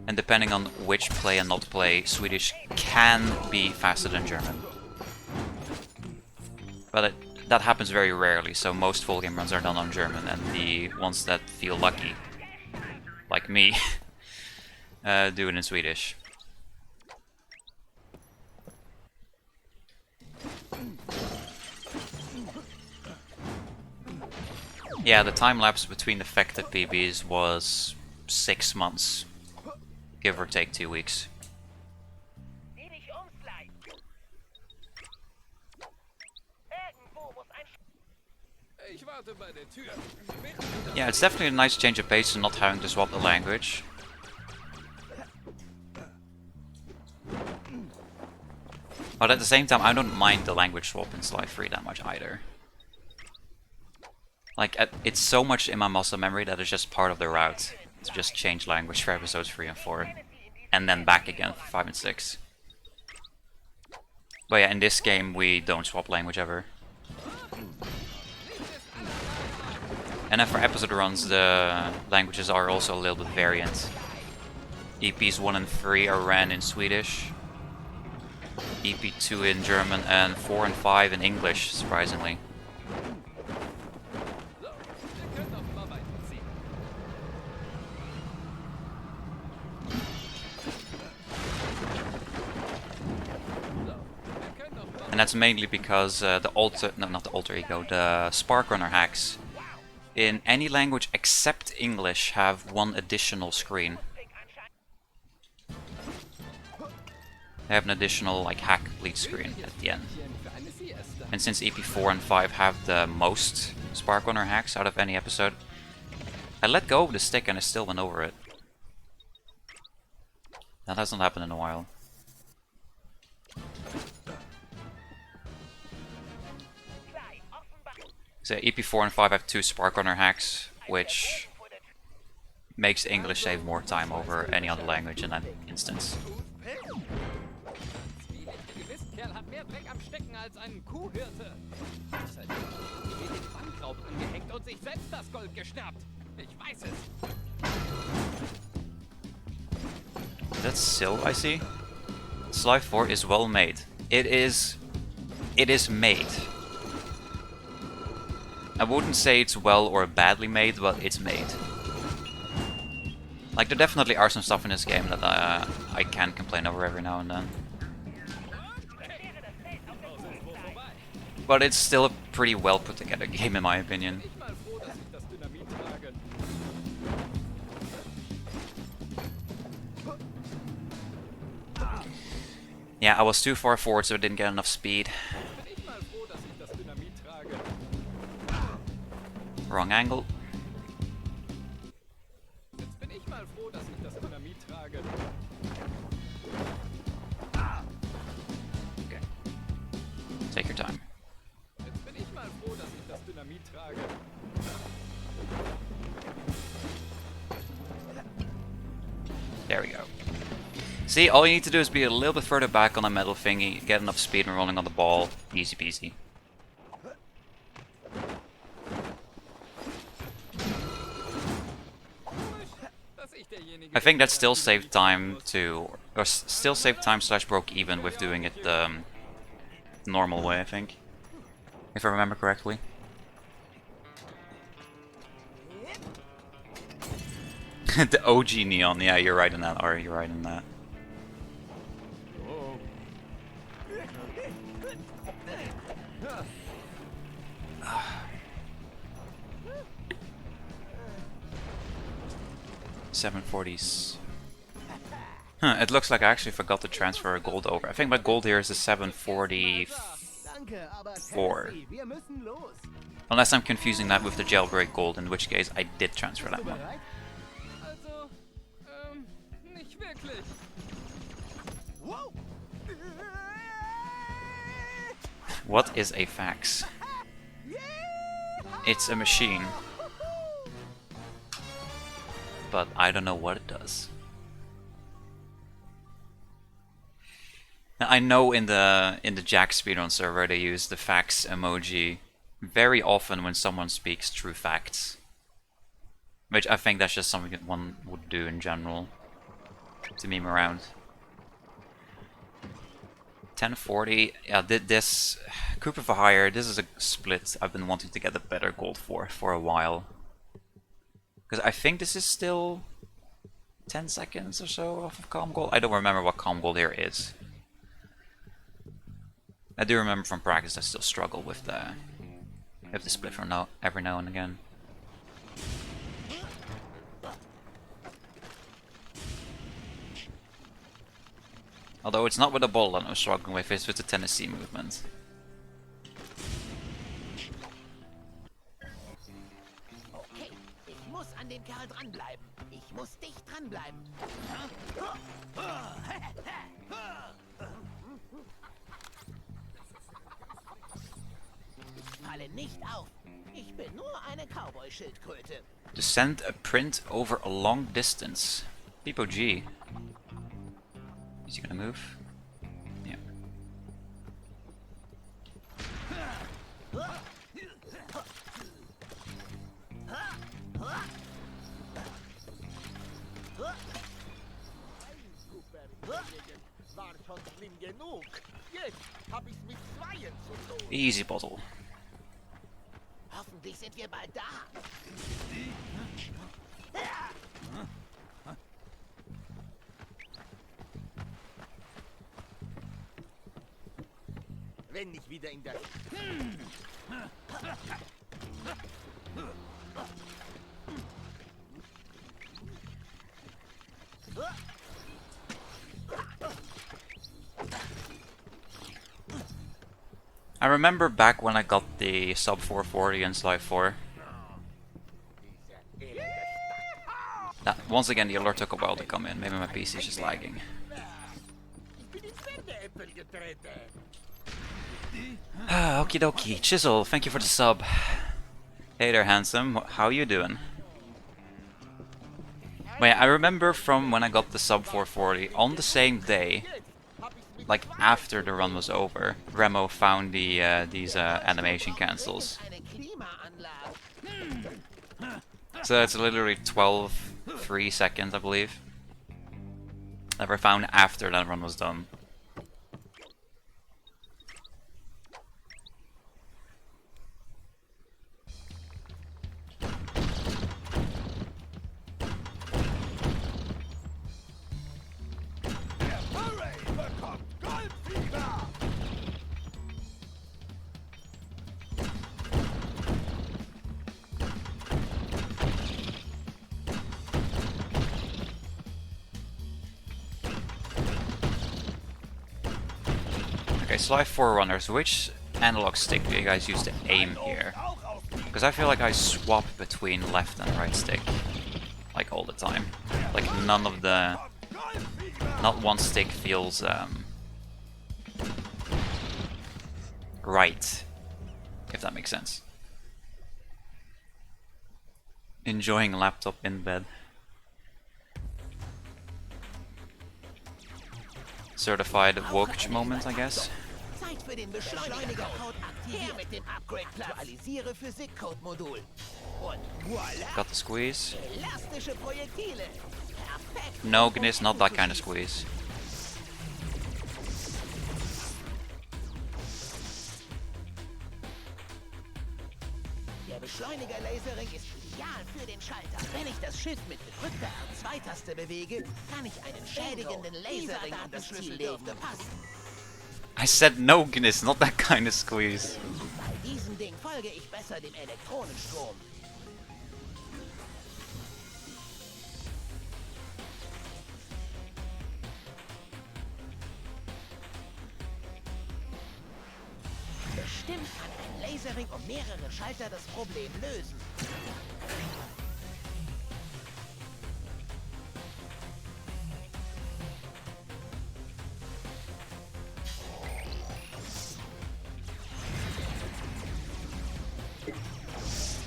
And depending on which play and not play, Swedish can be faster than German. But that happens very rarely, so most full game runs are done on German, and the ones that feel lucky, like me, do it in Swedish. Yeah, the time lapse between affected PBs was 6 months. Give or take 2 weeks. Yeah, it's definitely a nice change of pace and not having to swap the language. But at the same time, I don't mind the language swap in Slide 3 that much either. Like, it's so much in my muscle memory that it's just part of the route to just change language for episodes 3 and 4. And then back again for 5 and 6. But yeah, in this game we don't swap language ever. And then for episode runs, the languages are also a little bit variant. EPs 1 and 3 are ran in Swedish. EP 2 in German, and 4 and 5 in English, surprisingly. And that's mainly because the Spark Runner hacks in any language except English have one additional screen. They have an additional like hack complete screen at the end. And since EP4 and 5 have the most Spark Runner hacks out of any episode, I let go of the stick and I still went over it. That hasn't happened in a while. So EP4 and 5 have 2 Spark Runner hacks, which makes English save more time over any other language in that instance. That's Sil, I see. Slide 4 is well made. It is made. I wouldn't say it's well or badly made, but it's made. Like, there definitely are some stuff in this game that I can complain over every now and then. But it's still a pretty well put together game in my opinion. Yeah, I was too far forward, so I didn't get enough speed. Wrong angle.
mal froh, dass ich das Dynamit trage.
Okay. Take your time.
Jetzt bin ich mal froh, dass ich das Dynamit trage.
There we go. See, all you need to do is be a little bit further back on the metal thingy, get enough speed and rolling on the ball. Easy peasy. I think that still saved time to, or still saved time / broke even with doing it the normal way, I think, if I remember correctly. The OG neon, yeah, you're right in that, Ari, you're right in that. 740s. Huh, it looks like I actually forgot to transfer a gold over. I think my gold here is a 744. Unless I'm confusing that with the jailbreak gold, in which case I did transfer that one.
Also, nicht wirklich.
What is a fax? It's a machine. But I don't know what it does. Now, I know in the Jack speedrun server they use the fax emoji very often when someone speaks true facts. Which I think that's just something that one would do in general to meme around. 1040, yeah, this Cooper for Hire, this is a split I've been wanting to get a better gold for a while. Because I think this is still 10 seconds or so off of calm gold. I don't remember what calm gold here is. I do remember from practice I still struggle with the split from every now and again. Although it's not with the ball that I'm struggling with, it's with the Tennessee movement.
Okay, ich muss an dem Kerl dranbleiben. Ich muss dicht dranbleiben. Ich falle nicht auf. Ich bin nur eine Cowboy-Schildkröte.
To send a print over a long distance. People G. Is he gonna move? Yeah.
War schon schlimm genug. Jetzt hab ich's mit Zweien zu tun.
Easy bottle.
Hoffentlich sind wir bald da.
Wenn ich wieder in der...
I remember back when I got the sub 440 in Slide 4. That, once again, the alert took a while to come in. Maybe my PC is just lagging. Okie dokie. Chisel, thank you for the sub. Hey there, handsome. How you doing? But yeah, I remember from when I got the sub 440, on the same day, like after the run was over, Remo found the these animation cancels. So it's literally 12.3 seconds, I believe, that were found after that run was done. Okay, Sly 4 runners, which analog stick do you guys use to aim here? Because I feel like I swap between left and right stick, like all the time. Like none of the, not one stick feels right, if that makes sense. Enjoying laptop in bed. Certified Wokch moment, I guess.
Zeit für den Beschleuniger-Code aktivieren. Her mit dem Upgrade-Platz. Aktualisiere Physik-Code-Modul. Und voilà.
Got the squeeze.
Elastische Projektile. Perfekt.
No, Gnis, not that kind of squeeze.
Der Beschleuniger-Lasering ist ideal für den Schalter. Wenn ich das Schiff mit gedrückter R2-Taste bewege, kann ich einen schädigenden Lasering an das Ziel legen.
I said no, Gnis, not that kind of squeeze.
Bei diesem Ding folge ich besser dem Elektronenstrom. Bestimmt kann ein Lasering um mehrere Schalter das Problem lösen.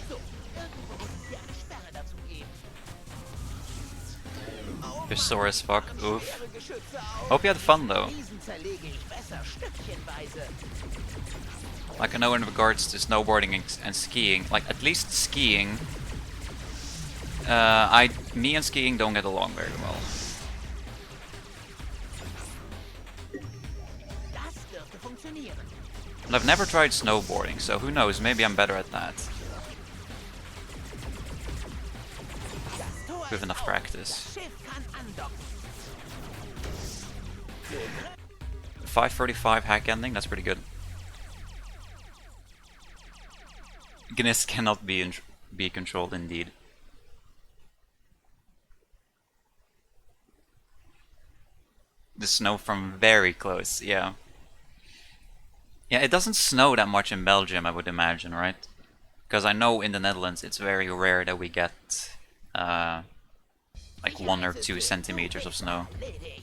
So, irgendwo muss es hier eine Sperre dazu geben.
You're sore as fuck, oof.
Ihre Geschütze auf.
Hope you had fun though.
Diesen zerlege ich besser stückchenweise.
Like I know in regards to snowboarding and skiing, like at least skiing, me and skiing don't get along very well.
Das dürfte funktionieren.
And I've never tried snowboarding, so who knows, maybe I'm better at that.
Das Tor
With
ist
enough
auf.
practice.
Das Schiff kann andocken.
535 hack ending, that's pretty good. Gnis cannot be controlled indeed. The snow from very close, yeah. Yeah, it doesn't snow that much in Belgium, I would imagine, right? Because I know in the Netherlands it's very rare that we get like 1 or 2 centimeters of snow.
Erledigt.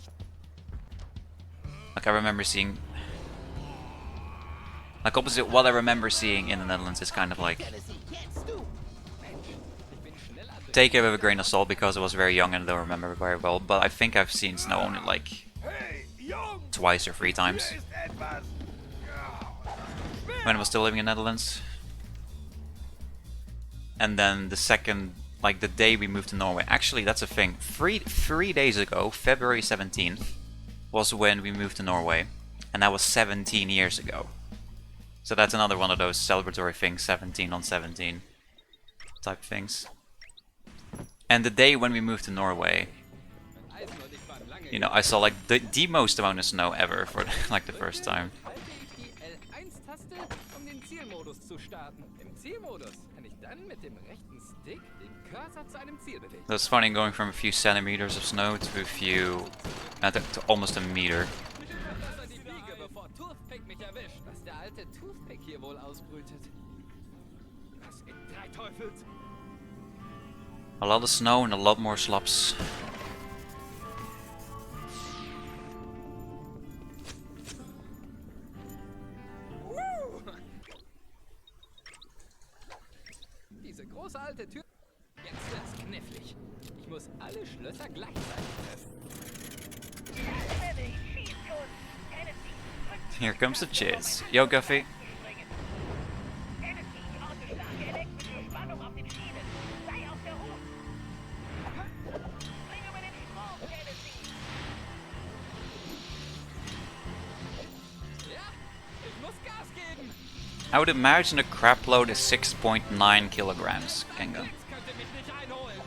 Like I remember seeing, like opposite what I remember seeing in the Netherlands is kind of like,
Stelle sie jetzt du.
take it with a grain of salt because I was very young and I don't remember very well, but I think I've seen snow only like
Hey, Jungs!
twice or 3 times
Hier ist etwas.
when I was still living in the Netherlands. And then the second, like the day we moved to Norway, actually that's a thing, 3 days ago, February 17th, was when we moved to Norway, and that was 17 years ago. So that's another one of those celebratory things, 17 on 17 type things. And the day when we moved to Norway, you know, I saw like the most amount of snow ever for like the first time.
Halte ich die L1-Taste, um den Zielmodus zu starten. Im Zielmodus kann ich dann mit dem rechten Stick den Cursor zu einem Ziel bewegen.
So it's funny going from a few centimeters of snow to a few, to almost a meter.
Das an die Biege, bevor Toothpick mich erwischt. Was der alte Toothpick hier wohl ausbrütet. Was in drei Teufels?
A lot of snow and a lot more slops.
Diese große alte Tür. Jetzt wird's knifflig. Ich muss alle Schlösser gleichzeitig treffen.
Here comes the cheers. Yo, Guffy.
Ja, ich muss Gas geben.
I would imagine a crap load is 6.9 kilograms, Kenga.
Jetzt könnt ihr mich nicht einholen.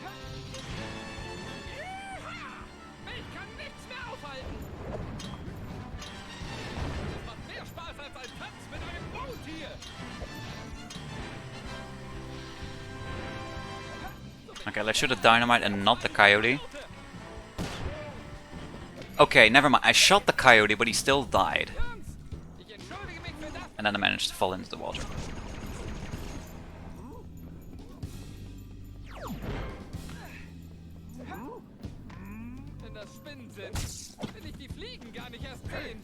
Ich kann nichts mehr aufhalten. Das macht mehr Spaß als ein Tanz mit einem Boot hier.
Okay, let's shoot the dynamite and not the coyote. Okay, never mind. I shot the coyote, but he still died.
Jungs, ich entschuldige mich für das.
And then I managed to fall into the water.
das Spinnen sind. Will ich die Fliegen gar nicht erst sehen.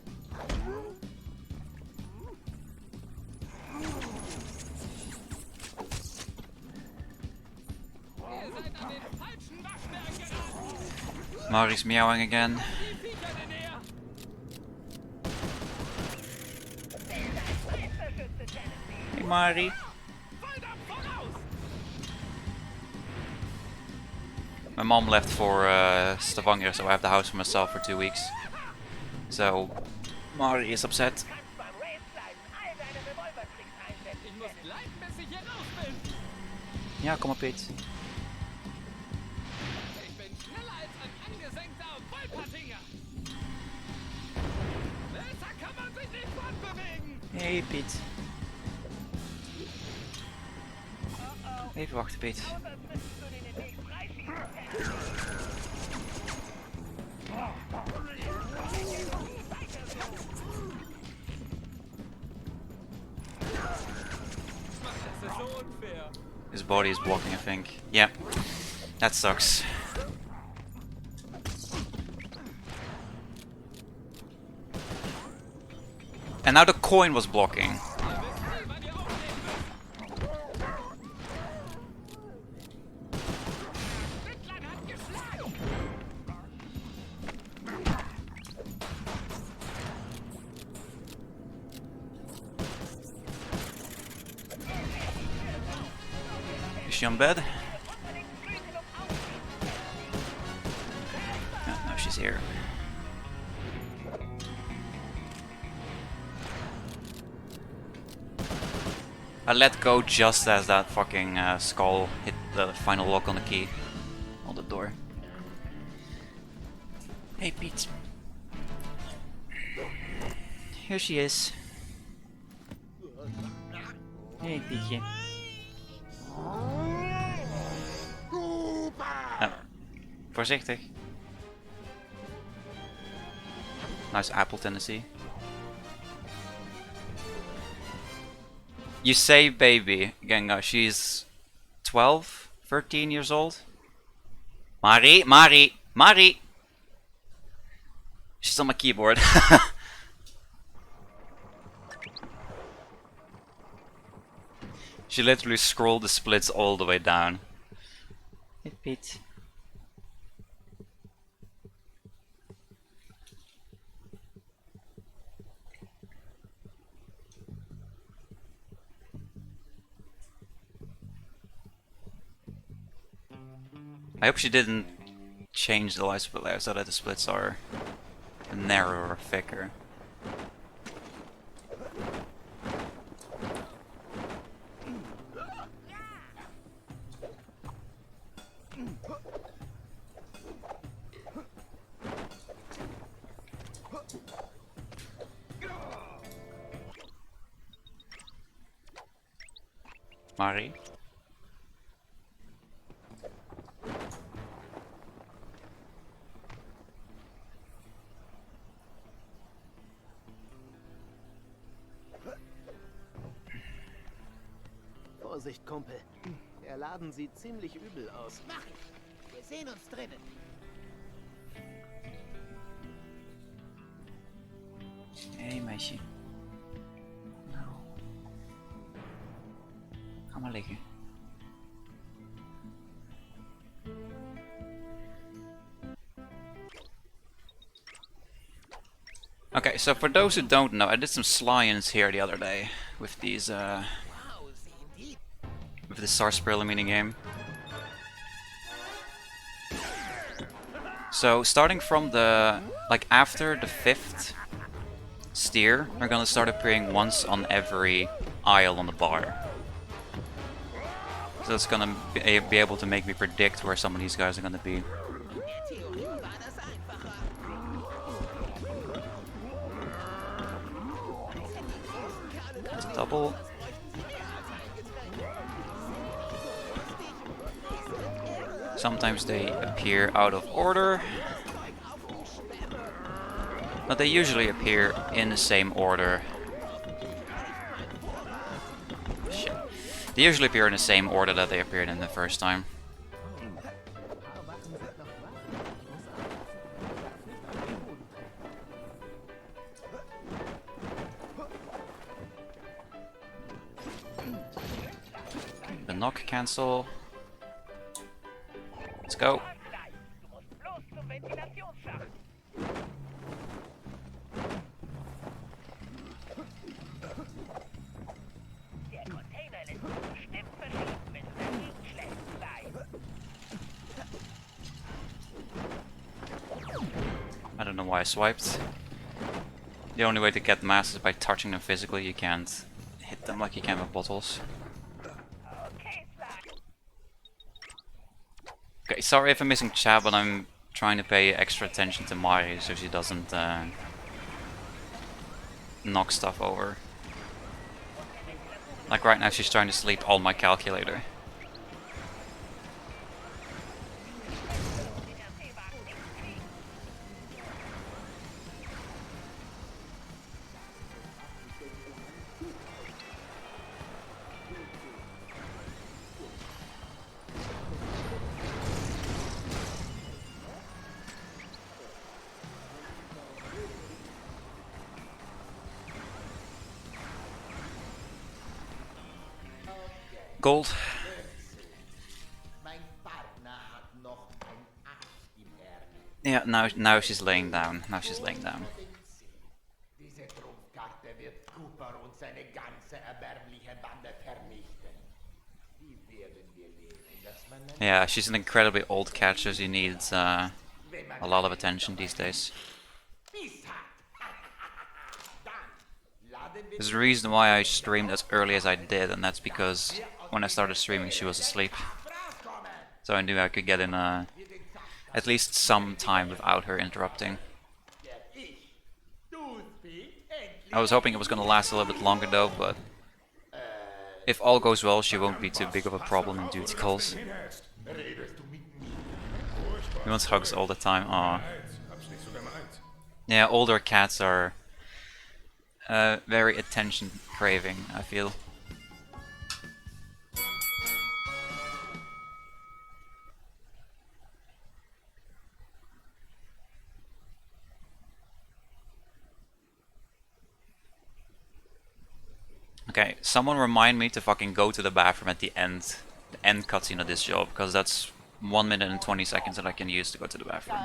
Ihr seid an den falschen Waschbären geraten.
Mari's meowing again.
Die Viecher in der Nähe.
Hey Mari.
Volldampf voraus.
My mom left for Stavanger, so I have the house for myself for 2 weeks. So Mari is upset.
Kannst beim Race bleiben, all deine Revolvertricks einsetzen.
Ich muss bleiben, bis ich hier raus bin.
Ja, kom op Piet.
Ich bin schneller als ein angesenkter Wolpertinger. Besser kann man sich nicht fortbewegen.
Hey Piet. Even wachten Piet.
Außer triffst du den Weg freischießen.
Das ist so unfair.
His body is blocking, I think. Yeah, that sucks. And now the coin was blocking.
Wittlein hat geschlagen.
Is she on bed? No, she's here. I let go just as that fucking skull hit the final lock on the key on the door. Hey Pete. Here she is. Hey Pietje. Voorzichtig. Nice apple Tennessee. You say baby, Genga, she's 12, 13 years old. Mari, Mari, Mari! She's on my keyboard. She literally scrolled the splits all the way down. Hey Pete. I hope she didn't change the light split layer so that the splits are narrower or thicker. Mari?
Vorsicht, Kumpel. Der Laden sieht ziemlich übel aus.
Mach ich. Wir sehen uns drinnen.
Hey meisje. Nou. Ga maar liggen. Okay, so for those who don't know, I did some slions here the other day with these
Wow, sehen die.
with the sarsaparilla minigame. So starting from the after the 5th steer, are gonna start appearing once on every aisle on the bar. So it's gonna be able to make me predict where some of these guys are gonna be.
In der Theorie war das einfacher. Sind die großen Kerle da drüben?
Double.
Was bräuchten sie mehr als ein Getränk?
Sometimes they appear out of order, but they usually appear in the same order. Shit. They usually appear in the same order that they appeared in the first time. knock cancel. Let's go.
Gleich. Du musst bloß zum Ventilationsschacht. Der Container lässt sich bestimmt verschieben, wenn du dagegen schlägst. Gleich.
I don't know why I swiped. The only way to get masks is by touching them physically. You can't hit them like you can with bottles.
Okay, Sag.
Okay, sorry if I'm missing chat, but I'm trying to pay extra attention to Mari so she doesn't knock stuff over. Like right now she's trying to sleep on my calculator. Gold.
Mein Partner hat noch ein Ass im Ärmel.
Yeah, now she's laying down. Now she's laying down.
Diese Trumpfkarte wird Cooper und seine ganze erbärmliche Bande vernichten. Wie werden wir leben, dass man
Yeah, she's an incredibly old cat, so she needs a lot of attention these days.
Biss hat? Dann laden wir
There's a reason why I streamed as early as I did, and that's because when I started streaming she was asleep.
rauskommen.
So I knew I could get in at least some time without her interrupting.
Der Ich, Toothpick, endlich
I was hoping it was gonna last a little bit longer though, but if all goes well she won't be too big of a problem in duty calls.
Hinhältst.
redest du mit mir.
He wants hugs all the time. Aw.
Hab's nicht so gemeint.
Yeah, older cats are very attention craving, I feel. Okay, someone remind me to fucking go to the bathroom at the end cutscene of this job, because that's 1 minute and 20 seconds that I can use to go to the bathroom.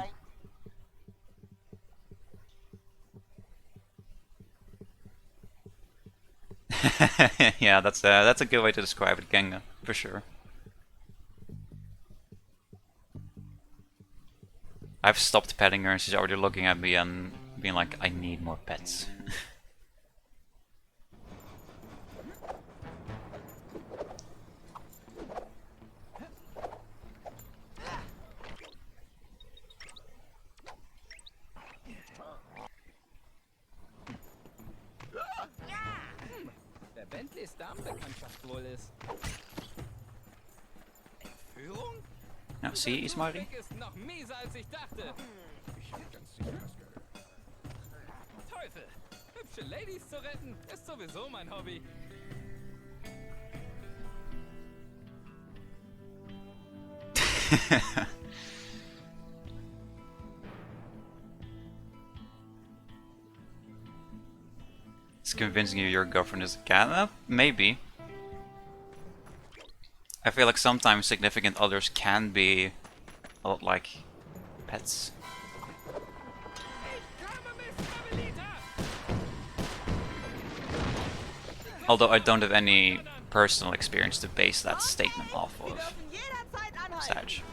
Yeah, that's a good way to describe it, Genga, for sure. I've stopped petting her and she's already looking at me and being like, I need more pets.
Wer Bentleys Damenbekanntschaft wohl ist. Entführung?
Now, see, Ismaili?
Trick ist noch mieser als ich dachte.
Ich bin ganz sicher, das Geld.
Teufel! Hübsche Ladies zu retten, ist sowieso mein Hobby.
It's convincing you your girlfriend is a cat? Maybe. I feel like sometimes significant others can be a lot like pets. Although I don't have any personal experience to base that statement off of.
Jederzeit anhalten.
Sag.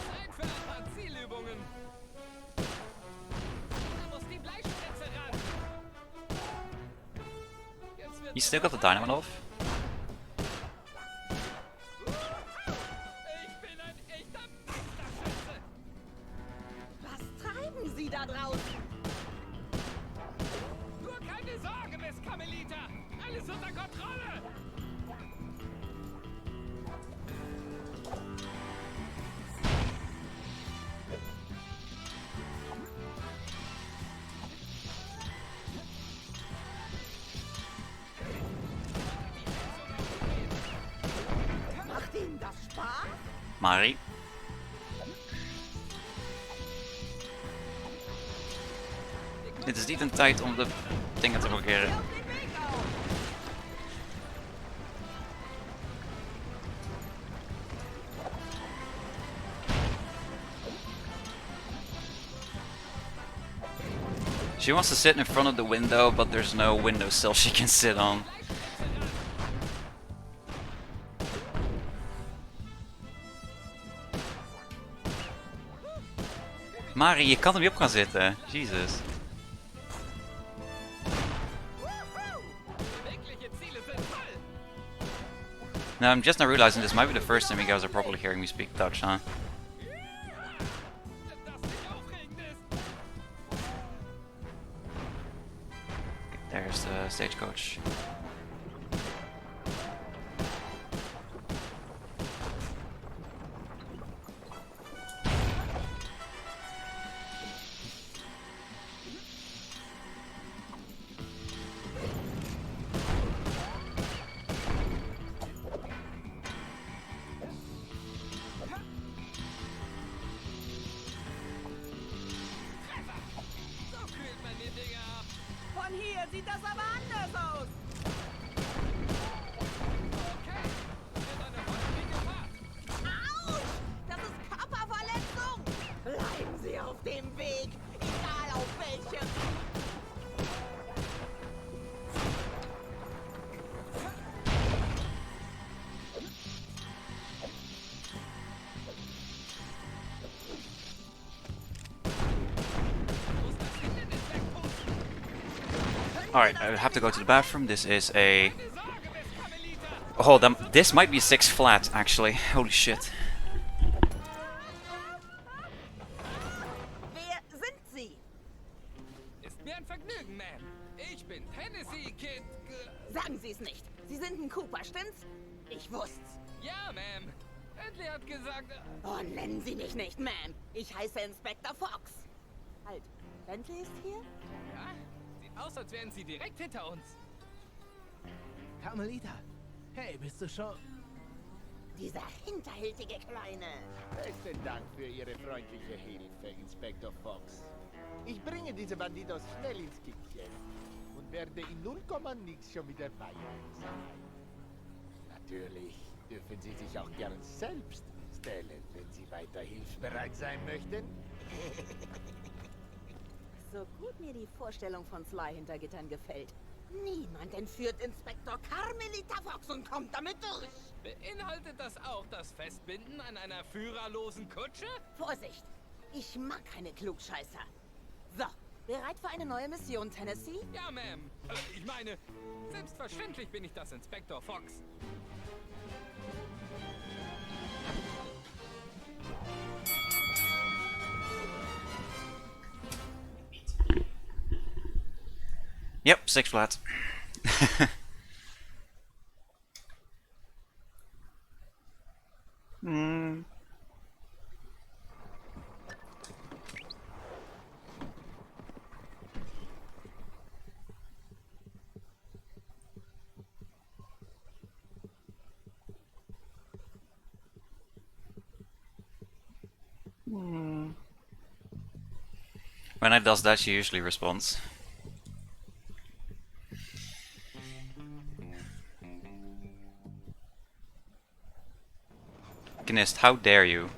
Zeit für ein paar Zielübungen. Da muss die Bleispritze ran. Jetzt wird
You still got the dynamite off?
Ich bin ein echter Meisterschütze.
Was treiben Sie da draußen?
Nur keine Sorge, Miss Carmelita. Alles unter Kontrolle.
Macht Ihnen das Spaß?
Mari? Dit is niet een tijd om de dingen te blokkeren. She wants to sit in front of the window, but there's no windowsill she can sit on. Mari, je kan er niet op gaan zitten. Jesus. Now I'm just now realizing this might be the first time you guys are probably hearing me speak Dutch, huh? There's the stagecoach.
Von hier sieht das aber anders aus. Autsch! Das ist Körperverletzung! Bleiben Sie auf dem Weg, egal auf welchem.
Alright, I have to go to the bathroom. This is a... Oh, this might be 6 flat, actually. Holy shit.
Wer sind Sie?
Ist mir ein Vergnügen, Ma'am. Ich bin Tennessee Kid.
Sagen Sie es nicht. Sie sind ein Cooper, stimmt's? Ich wusste's.
Ja, Ma'am. Bentley hat gesagt...
Oh, nennen Sie mich nicht, Ma'am. Ich heiße Inspector Fox. Halt, Bentley ist hier?
Ja? Sieht aus, als wären sie direkt hinter uns.
Carmelita, hey, bist du schon...
Dieser hinterhältige Kleine.
Besten Dank für Ihre freundliche Hilfe, Inspektor Fox. Ich bringe diese Bandidos schnell ins Kittchen und werde in 0, nix schon wieder bei Ihnen sein. Natürlich dürfen Sie sich auch gern selbst stellen, wenn Sie weiter hilfsbereit sein möchten.
So gut mir die Vorstellung von Sly hinter Gittern gefällt. Niemand entführt Inspektor Carmelita Fox und kommt damit durch.
Beinhaltet das auch das Festbinden an einer führerlosen Kutsche?
Vorsicht! Ich mag keine Klugscheißer. So, bereit für eine neue Mission, Tennessee?
Ja, Ma'am. Ich meine, selbstverständlich bin ich das Inspektor Fox.
Yep, 6 flat. When I does that, she usually responds. Gnist, how dare you?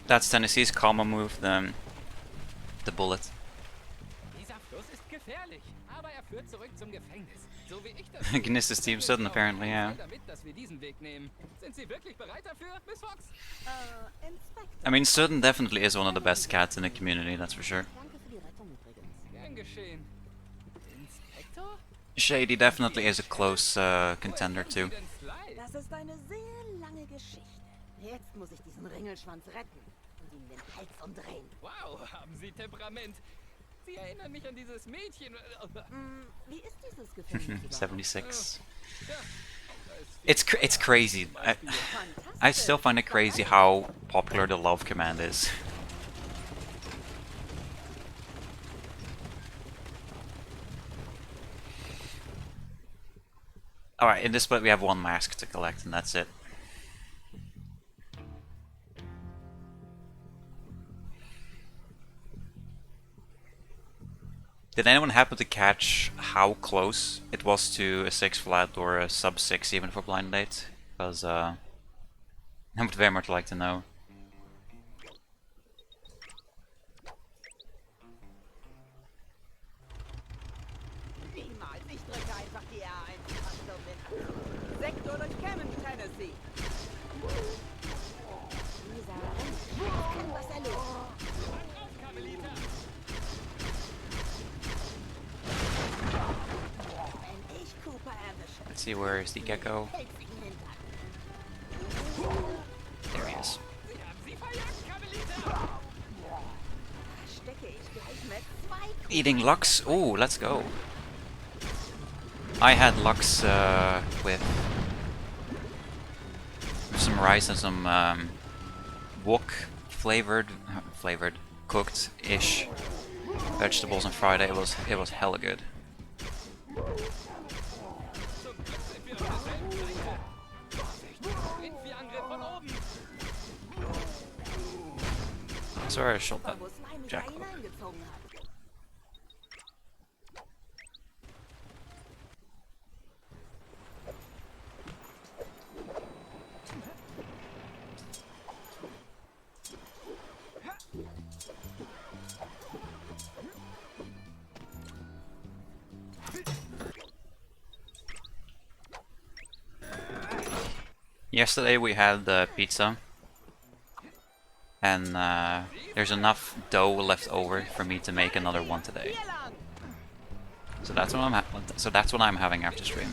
That's Tennessee's calmer move than the bullet.
Dieser Fluss ist gefährlich, aber er führt zurück zum Gefängnis. So wie ich das
Gnist's team sudden apparently, yeah.
damit, dass wir diesen Weg nehmen. Sind Sie wirklich bereit dafür, Miss Fox?
Inspektor.
I mean, Sudden definitely is one of the best cats in the community, that's for sure.
Danke für die Rettung übrigens.
Gern geschehen. Inspektor?
Shady definitely is a close contender too.
Denn Sly?
Das ist eine sehr lange Geschichte. Jetzt muss ich diesen Ringelschwanz retten und ihm den Hals umdrehen.
Wow, haben Sie Temperament. Sie erinnern mich an dieses Mädchen.
Wie ist dieses Gefängnis überhaupt?
76.
Ja, da ist
It's crazy. I still find it crazy how popular the love command is. Alright, in this split we have one mask to collect and that's it. Did anyone happen to catch how close it was to a 6 flat or a sub 6 even for blind date? Because I would very much like to know.
Niemals, ich drücke einfach die R1-Taste mit. Sektor durchkämmen, Tennessee. Dieser Renn, was erlebt. Wenn ich Cooper erwische,
Let's see, where is the gecko?
hält sich im Hintern.
There he is.
Da stecke ich gleich mit 2
Eating Lux? Ooh, let's go. I had Lux with some rice and some wok flavored, cooked-ish vegetables on Friday. It was hella good. Sorry, I shot that
wo Slime mich da
jackal.
hineingezogen hat.
Yesterday we had pizza, and there's enough dough left over for me to make another one today. So that's what I'm having after stream.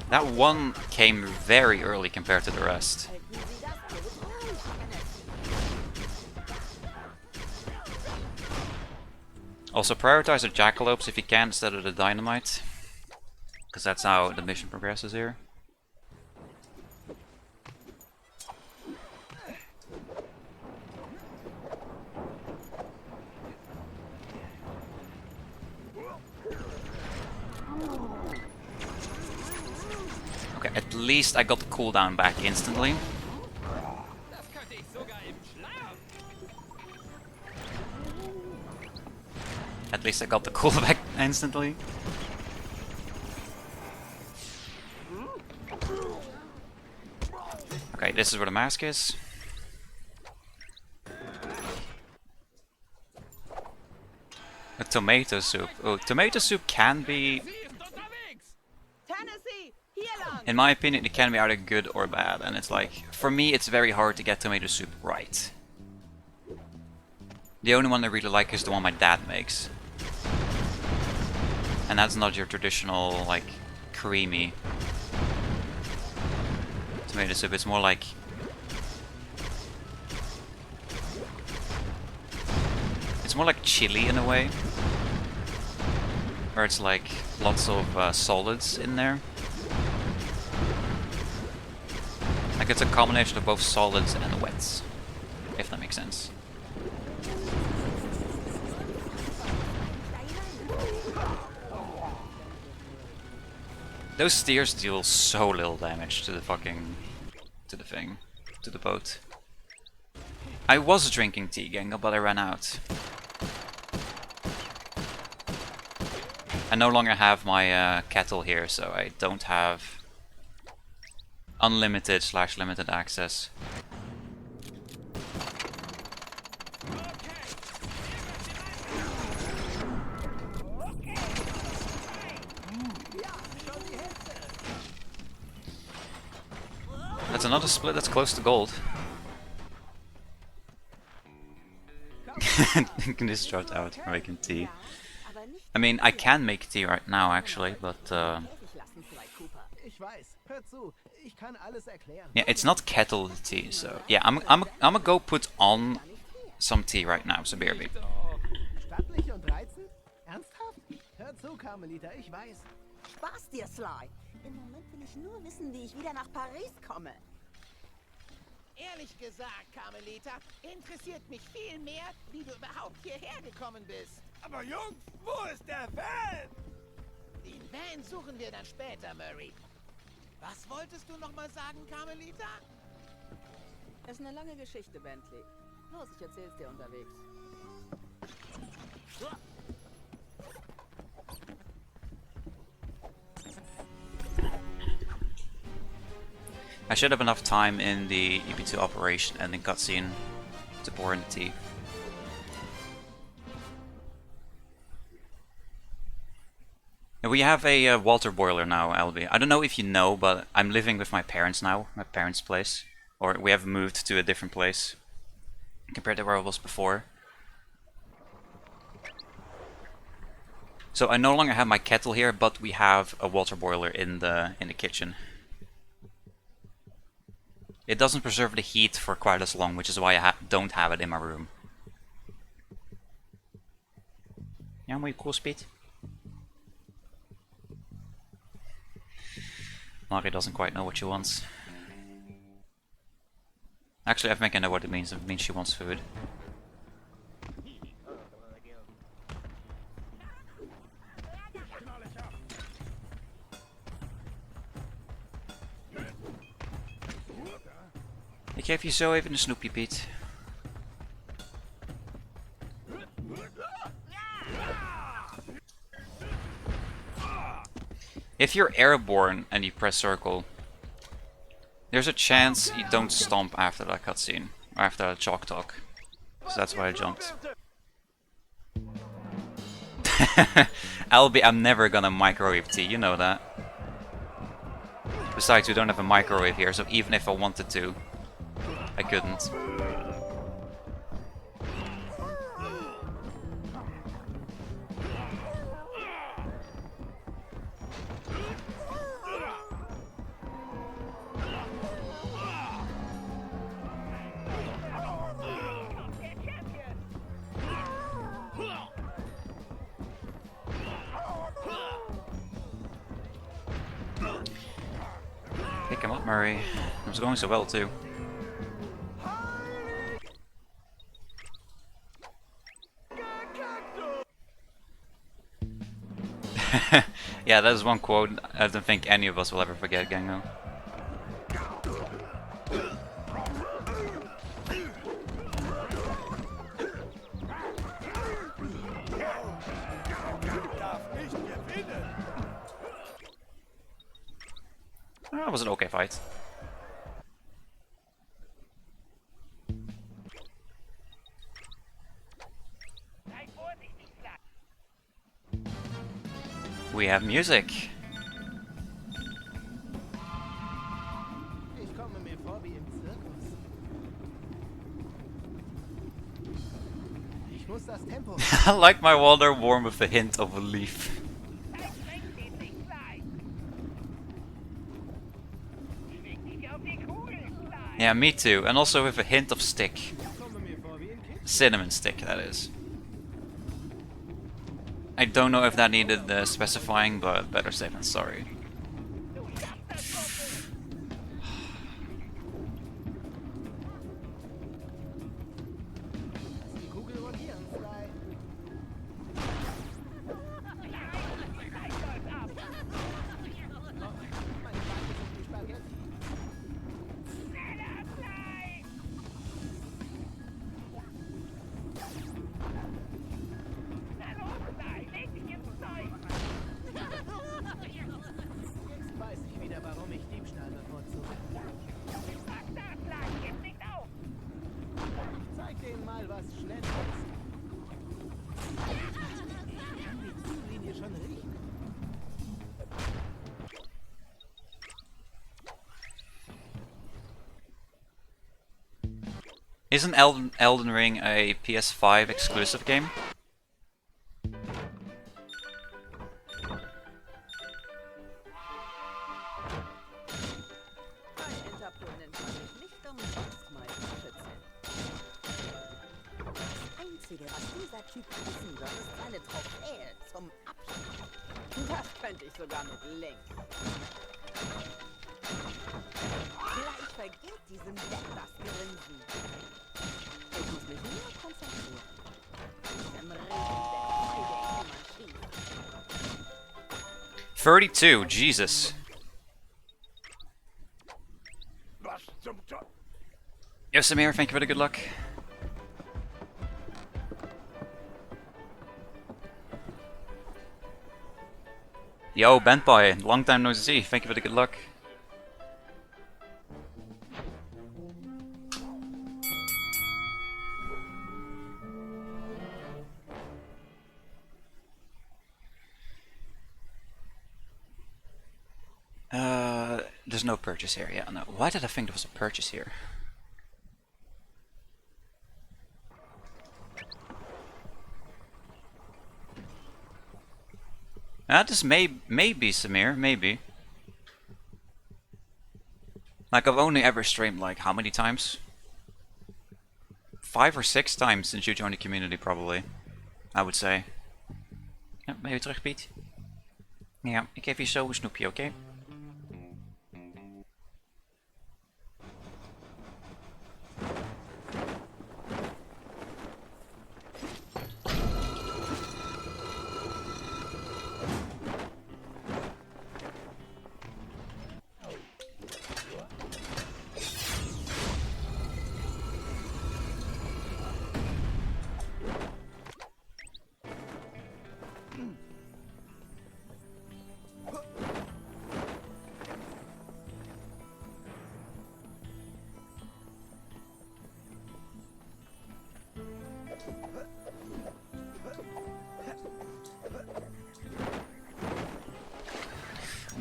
That one came very early compared to the rest. Also prioritize the jackalopes if you can instead of the dynamite, because that's how the mission progresses here. Okay, at least I got the cooldown back instantly. At least I got the cooldown back instantly. Okay, this is where the mask is. A tomato soup. Oh, tomato soup can be...
Tennessee, hier lang.
In my opinion, it can be either good or bad, and it's like, for me, it's very hard to get tomato soup right. The only one I really like is the one my dad makes. And that's not your traditional, like, creamy tomato soup, it's more like... It's more like chili in a way. Where it's like lots of solids in there. Like it's a combination of both solids and wets, if that makes sense. Those steers deal so little damage to the fucking... to the thing. To the boat. I was drinking tea, gang, but I ran out. I no longer have my kettle here, so I don't have unlimited / limited access. That's another split that's close to gold. This start out making tea.
Ja, aber nicht
I mean, I can make tea right now actually, but
täglich lassen, Sly Cooper.
Ich weiß. Hör zu. Ich kann alles erklären.
yeah, it's not kettle tea. So yeah, I'm gonna go put on some tea right now, some BRB.
Stattlich und reizend? Ernsthaft? Hör zu, Carmelita, ich weiß.
Spaß dir, Sly. Im Moment will ich nur wissen, wie ich wieder nach Paris komme.
Ehrlich gesagt, Carmelita, interessiert mich viel mehr, wie du überhaupt hierher gekommen bist.
Aber Jungs, wo ist der Van?
Den Van suchen wir dann später, Murray. Was wolltest du noch mal sagen, Carmelita?
Ist eine lange Geschichte, Bentley. Los, ich erzähl's dir unterwegs.
I should have enough time in the EP2 operation and in cutscene to pour in the tea. And we have a water boiler now, Albie. I don't know if you know, but I'm living with my parents now, my parents' place. Or we have moved to a different place compared to where I was before. So I no longer have my kettle here, but we have a water boiler in the kitchen. It doesn't preserve the heat for quite as long, which is why I don't have it in my room. Yeah, I'm cool speed. Mari doesn't quite know what she wants. Actually, I think I know what it means. It means she wants food. Ik geef je zo even een snoepje, Piet. If you're airborne and you press circle, there's a chance you don't stomp after that cutscene, or after that chalk talk. So that's why I jumped. I'm never gonna microwave tea, you know that. Besides, we don't have a microwave here, so even if I wanted to, I couldn't. Pick him up, Murray. It was going so well too. Yeah, that is one quote I don't think any of us will ever forget, Gango. That was an okay fight. We have music.
Ich komme mir vor wie im Zirkus. Ich muss das Tempo.
I like my water warm with a hint of a leaf. Yeah, me too, and also with a hint of stick. Cinnamon stick, that is. I don't know if that needed specifying, but better safe than sorry.
Die Kugel rotieren, Sly. Meine Beine sind wie Spaghetti. Jetzt weiß ich wieder, warum ich Diebstahl bevorzuge. Ich zeig denen mal, was schnell ist. Ich kann die Ziellinie schon riechen.
Isn't Elden Ring a PS5 exclusive game?
Ein Enterprunnen kann sich nicht umsonst mal schützen. Das Einzige, was dieser Typ essen wird, ist seine Trophäe zum Abschied. Das könnte ich sogar mit links. Gleich vergeht diesem Deck das Grinsen. Ich muss mich nur konzentrieren. Im Regen der Maschine.
32, Jesus. Yo, Samir, thank you for the good luck. Yo, Bent Boy, long time no see. Thank you for the good luck. There's no purchase here. Yeah, no. Why did I think there was a purchase here? This may be Samir, maybe. Like, I've only ever streamed, like, how many times? 5 or 6 times since you joined the community, probably. I would say. Ja, ben je terug, Piet? Ja, ik geef je zo een snoepje, oké?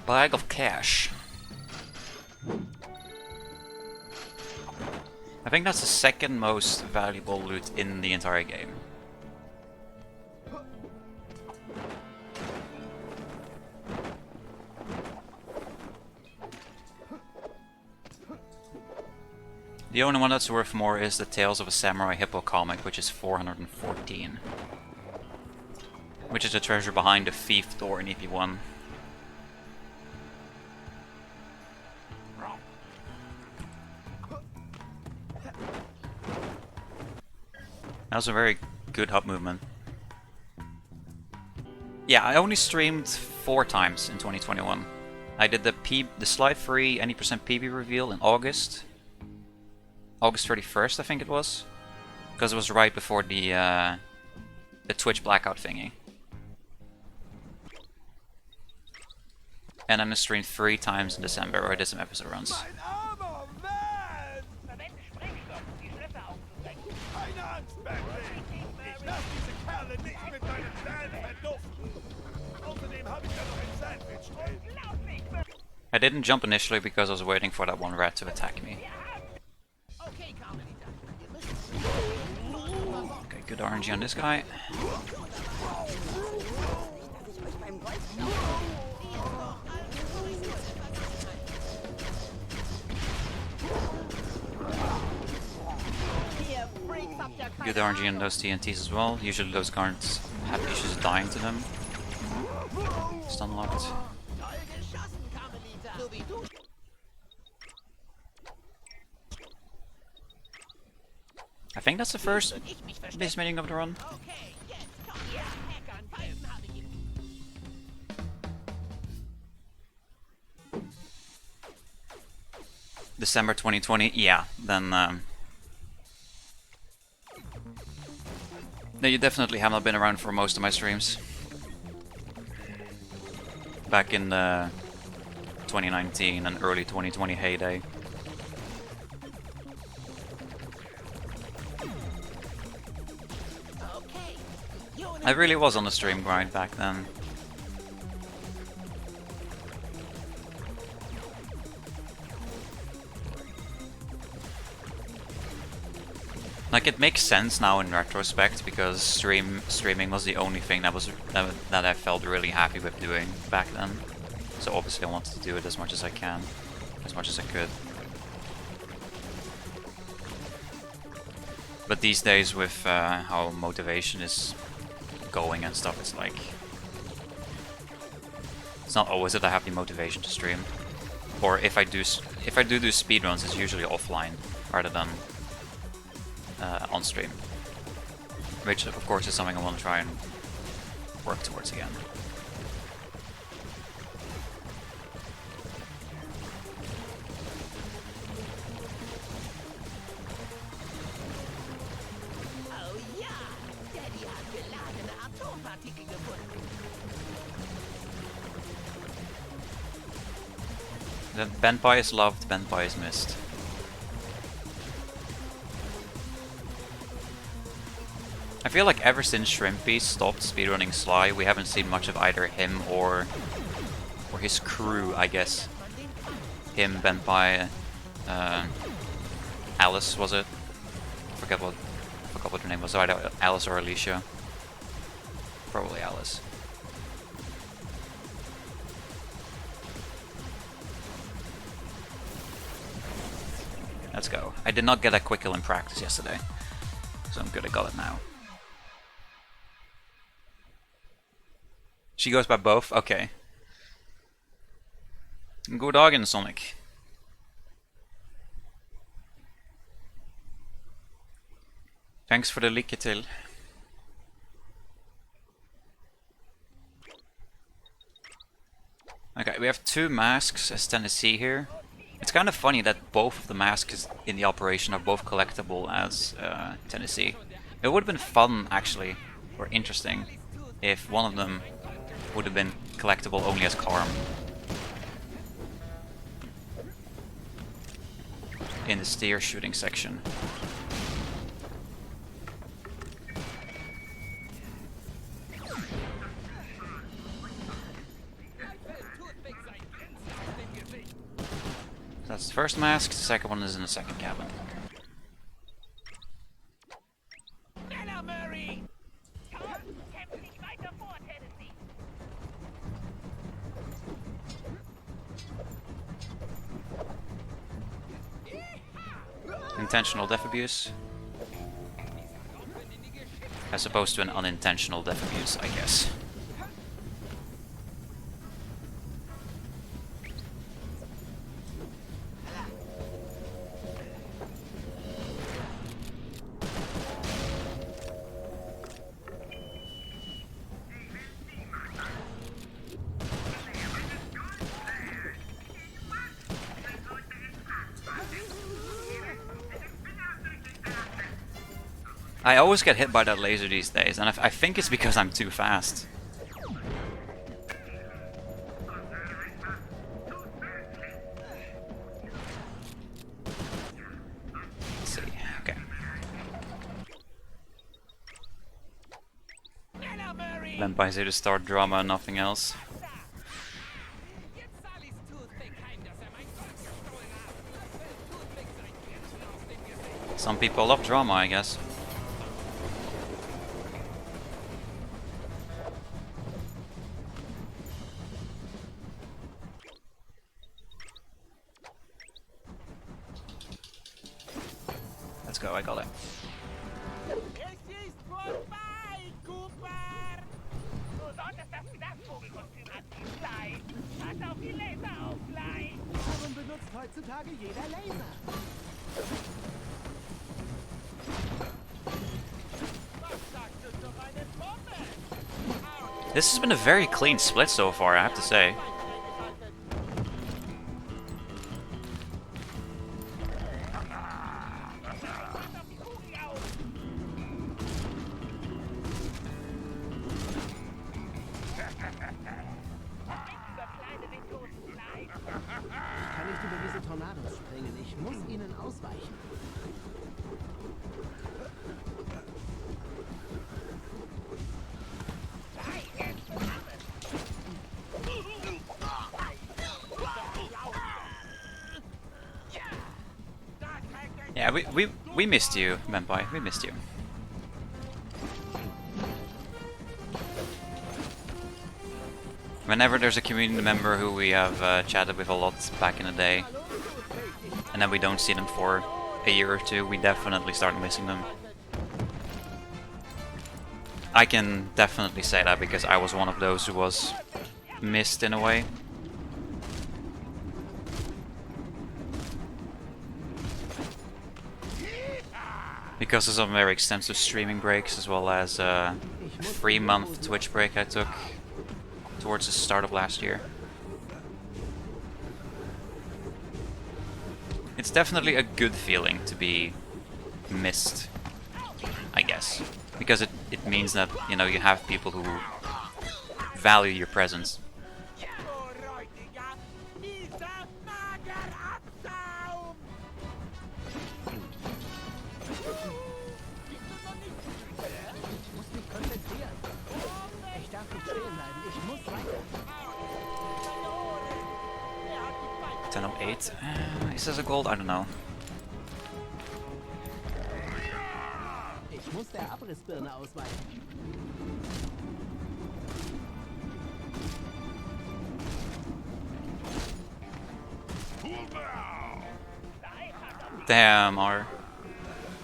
Bag of cash. I think that's the second most valuable loot in the entire game. The only one that's worth more is the Tales of a Samurai Hippo comic, which is 414. Which is the treasure behind the thief door in EP1. That was a very good hub movement. Yeah, I only streamed 4 times in 2021. I did the slide free any percent PB reveal in August. August 31st, I think it was. Because it was right before the Twitch blackout thingy. And then I streamed 3 times in December, where I did some episode runs.
Verwende Sprengstoff, um die Schlösser aufzubrechen.
Keine Angst, Bentley. Ich lass diese Kerle nicht mit meinen Zähnen verduften. Außerdem habe ich ja noch ein Sandwich drin.
Unglaublich!
I didn't jump initially because I was waiting for that one rat to attack me.
Okay, Carmelita. Wir müssen...
Okay, good RNG on this guy. Good RNG on those TNTs as well. Usually those guards have issues dying to them. Stun locked.
Toll geschossen, Carmelita. So wie du.
I think that's the first base meeting of the run.
Okay, jetzt komm her, Hackern. Pfeifen habe ich ihn.
December 2020, yeah, then no, you definitely have not been around for most of my streams. Back in the 2019 and early 2020 heyday.
Okay.
I really was on the stream grind back then. Like, it makes sense now in retrospect, because streaming was the only thing that I felt really happy with doing back then. So obviously I wanted to do it as much as I can, as much as I could. But these days, with how motivation is going and stuff, it's like it's not always that I have the motivation to stream. Or if I do speedruns, it's usually offline rather than on stream, which of course is something I want to try and work towards again.
Oh ja, Daddy hat geladene Atompartikel gefunden.
The Benpai is loved, Benpai is missed. I feel like ever since Shrimpy stopped speedrunning Sly, we haven't seen much of either him or his crew, I guess. Him, Benpai, Alice, was it? I forgot what her name was. Either Alice or Alicia. Probably Alice. Let's go. I did not get a quick kill in practice yesterday, so I'm good I got it now. She goes by both? Okay. God dagen, Sonic. Thanks for the lycka till. Okay, we have 2 masks as Tennessee here. It's kind of funny that both of the masks in the operation are both collectible as Tennessee. It would have been fun, actually, or interesting, if one of them would have been collectible only as Karm. In the steer shooting section. That's the first mask, the second one is in the second cabin.
Schneller, Murray!
Komm, kämpf dich weiter vor, Tennessee.
Intentional death abuse. As opposed to an unintentional death abuse, I guess. I always get hit by that laser these days, and I think it's because I'm too fast. Let's see, okay.
Schneller, Murray!
Benpai's here to start drama and nothing else.
Jetzt zahl ich's Toothpick heim, dass mein Gold gestohlen hat. Das will Toothpick sein Grinsen aus dem Gesicht.
Some people love drama, I guess. Let's go, I got it.
Es ist vorbei, Cooper!
Du solltest das Glasvogelkostüm anziehen, Sly. Pass auf die Laser auf, Sly.
Warum benutzt heutzutage jeder Laser?
Was sagst du zu einer Bombe?
This has been a very clean split so far, I have to say.
Ich kann nicht über diese Tornados springen. Ich muss ihnen ausweichen.
Yeah, We missed you, Vampire. We missed you. Whenever there's a community member who we have chatted with a lot back in the day, and then we don't see them for a year or two, we definitely start missing them. I can definitely say that because I was one of those who was missed in a way. Because of some very extensive streaming breaks, as well as a 3-month Twitch break I took towards the start of last year. It's definitely a good feeling to be missed, I guess. Because it means that, you know, you have people who value your presence. $10.08. Is this a gold? I don't know.
Ich muss der Abrissbirne ausweichen.
Damn, R.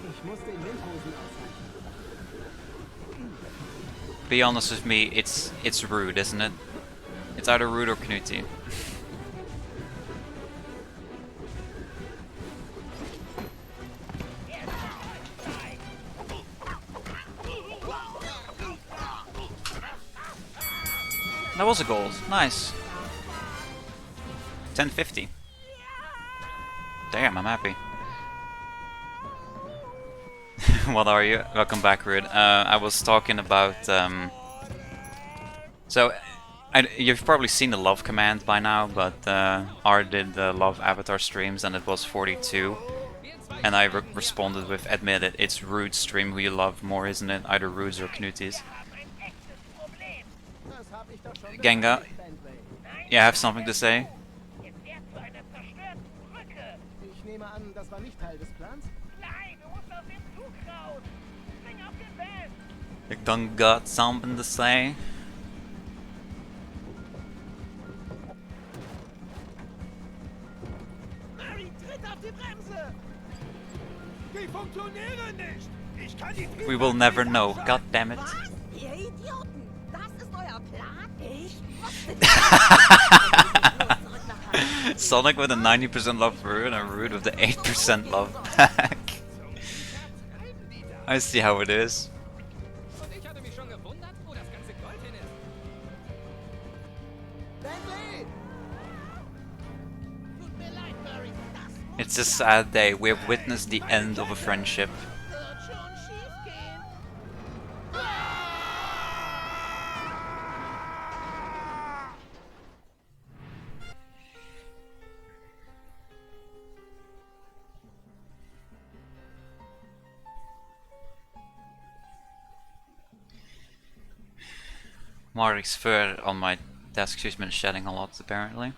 Ich muss den Windhosen ausweichen.
Be honest with me, it's rude, isn't it? It's either rude or Knuti. That was a gold. Nice. 1050. Damn, I'm happy. What are you? Welcome back, Rude. I was talking about... So, you've probably seen the love command by now, but R did the love avatar streams and it was 42. And I responded with, admit it, it's Rude's stream who you love more, isn't it? Either Rude's or Knuti's. Genga, you have something to say?
Ich nehme an, das war nicht Teil des Plans?
You done got something to say? We will never know, god damn it.
Was? Ihr Idioten! Das ist euer Plan? Ich wusste nicht.
Sonic with a 90% love for Rude and Rude with the 8% love back. I see how it is.
Und ich hatte mich schon gewundert, wo das ganze Gold hin ist.
Tut mir leid, Murray. Das
It's a sad day. We have witnessed the end of a friendship.
wird schon schief gehen.
Marik's fur on my desk, she's been shedding a lot apparently.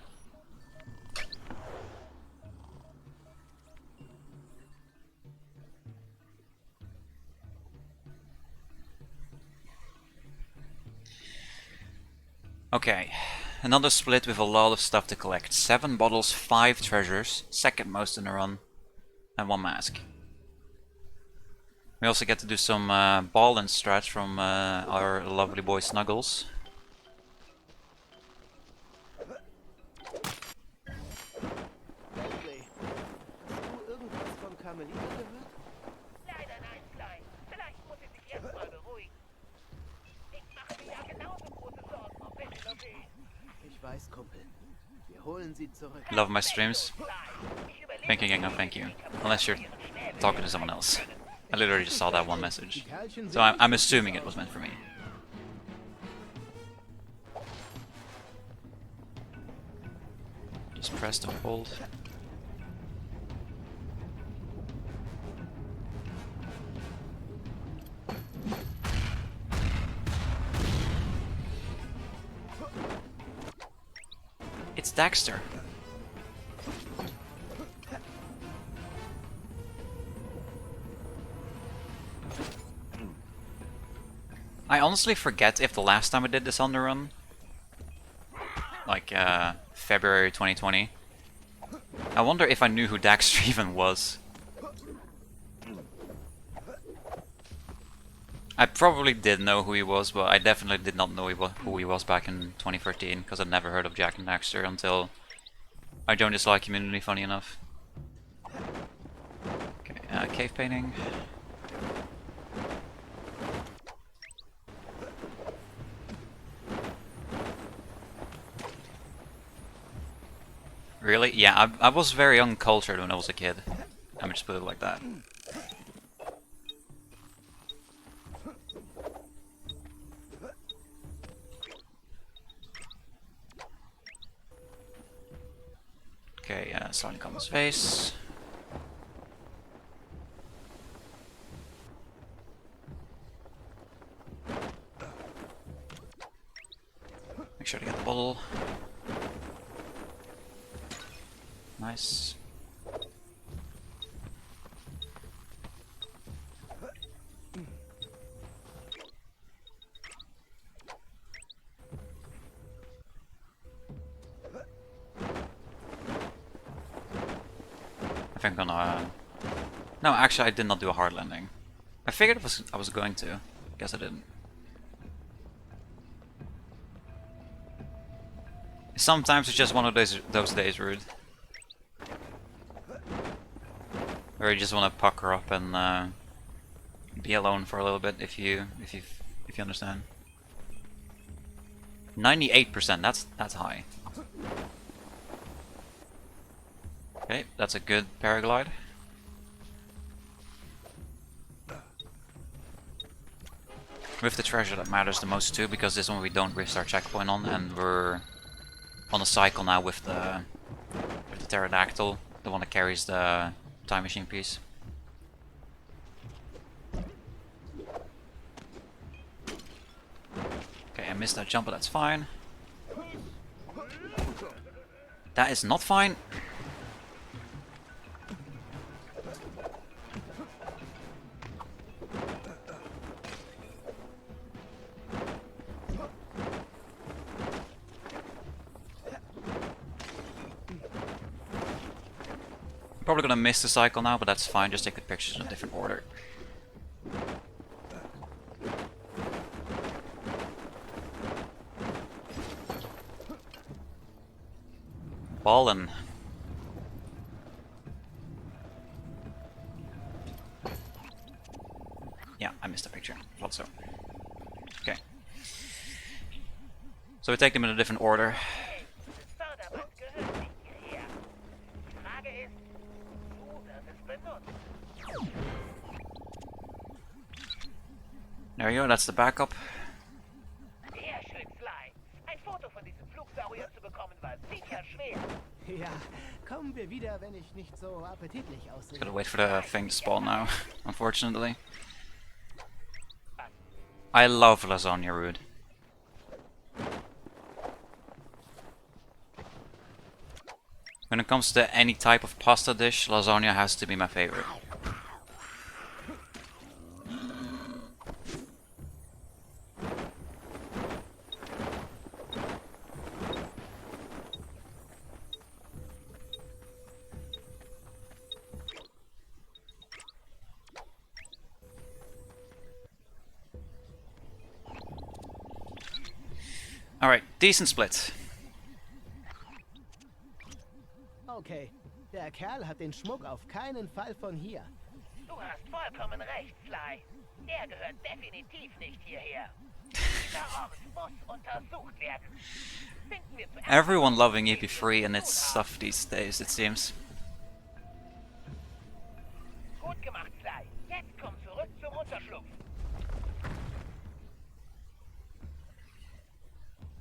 Okay, another split with a lot of stuff to collect. 7 bottles, 5 treasures, second most in the run, and 1 mask. We also get to do some ball and stretch from our lovely boy Snuggles.
Bentley, hast du irgendwas von Carmelita gehört?
Leider nein, Klein. Vielleicht muss sie sich erstmal beruhigen. Ich mache mir ja genauso große Sorgen um Penelope.
Ich weiß, Kumpel. Wir holen sie zurück.
Love my streams. Thank you, Genga, thank you. Unless you're talking to someone else. I literally just saw that one message. So I'm assuming it was meant for me. Just press to hold. It's Dexter. I honestly forget if the last time I did this on the run, like February 2020, I wonder if I knew who Daxter even was. I probably did know who he was, but I definitely did not know who he was back in 2013, because I'd never heard of Jack and Daxter until I joined this like community, funny enough. Okay, cave painting. Really? Yeah, I was very uncultured when I was a kid. Let me just put it like that. Okay, starting on his face. Make sure to get the bottle. Nice. I think I'm gonna... No, actually I did not do a hard landing. I figured I was going to. Guess I didn't. Sometimes it's just one of those days, Rude. Where you just want to pucker up and be alone for a little bit, if you understand. 98%, that's high. Okay, that's a good paraglide. With the treasure that matters the most too, because this one we don't risk our checkpoint on, and we're on a cycle now with the pterodactyl, the one that carries the time machine piece. Okay, I missed that jump, but that's fine. That is not fine. Probably gonna miss the cycle now, but that's fine. Just take the pictures in a different order. Ballin'. Yeah, I missed a picture. Thought so. Okay. So we take them in a different order.
Förderband gehört nicht hierher. Die Frage ist, wo wird es benutzt?
There you go, that's the backup.
Sehr schön, Sly. Ein Foto von diesem Flugsaurier zu bekommen war sicher schwer.
Ja, kommen wir wieder, wenn ich nicht so appetitlich aussehe.
Gotta wait for the thing to spawn now, unfortunately. I love lasagna, Rude. When it comes to any type of pasta dish, lasagna has to be my favorite. Alright, decent split.
Okay, der Kerl hat den Schmuck auf keinen Fall von hier.
Du hast vollkommen recht, Sly. Der gehört definitiv nicht hierher. Dieser Ort muss untersucht werden. Finden wir zuerst
Everyone loving EP3 and its stuff these days, it seems.
Gut gemacht, Sly. Jetzt komm zurück zum Unterschlupf.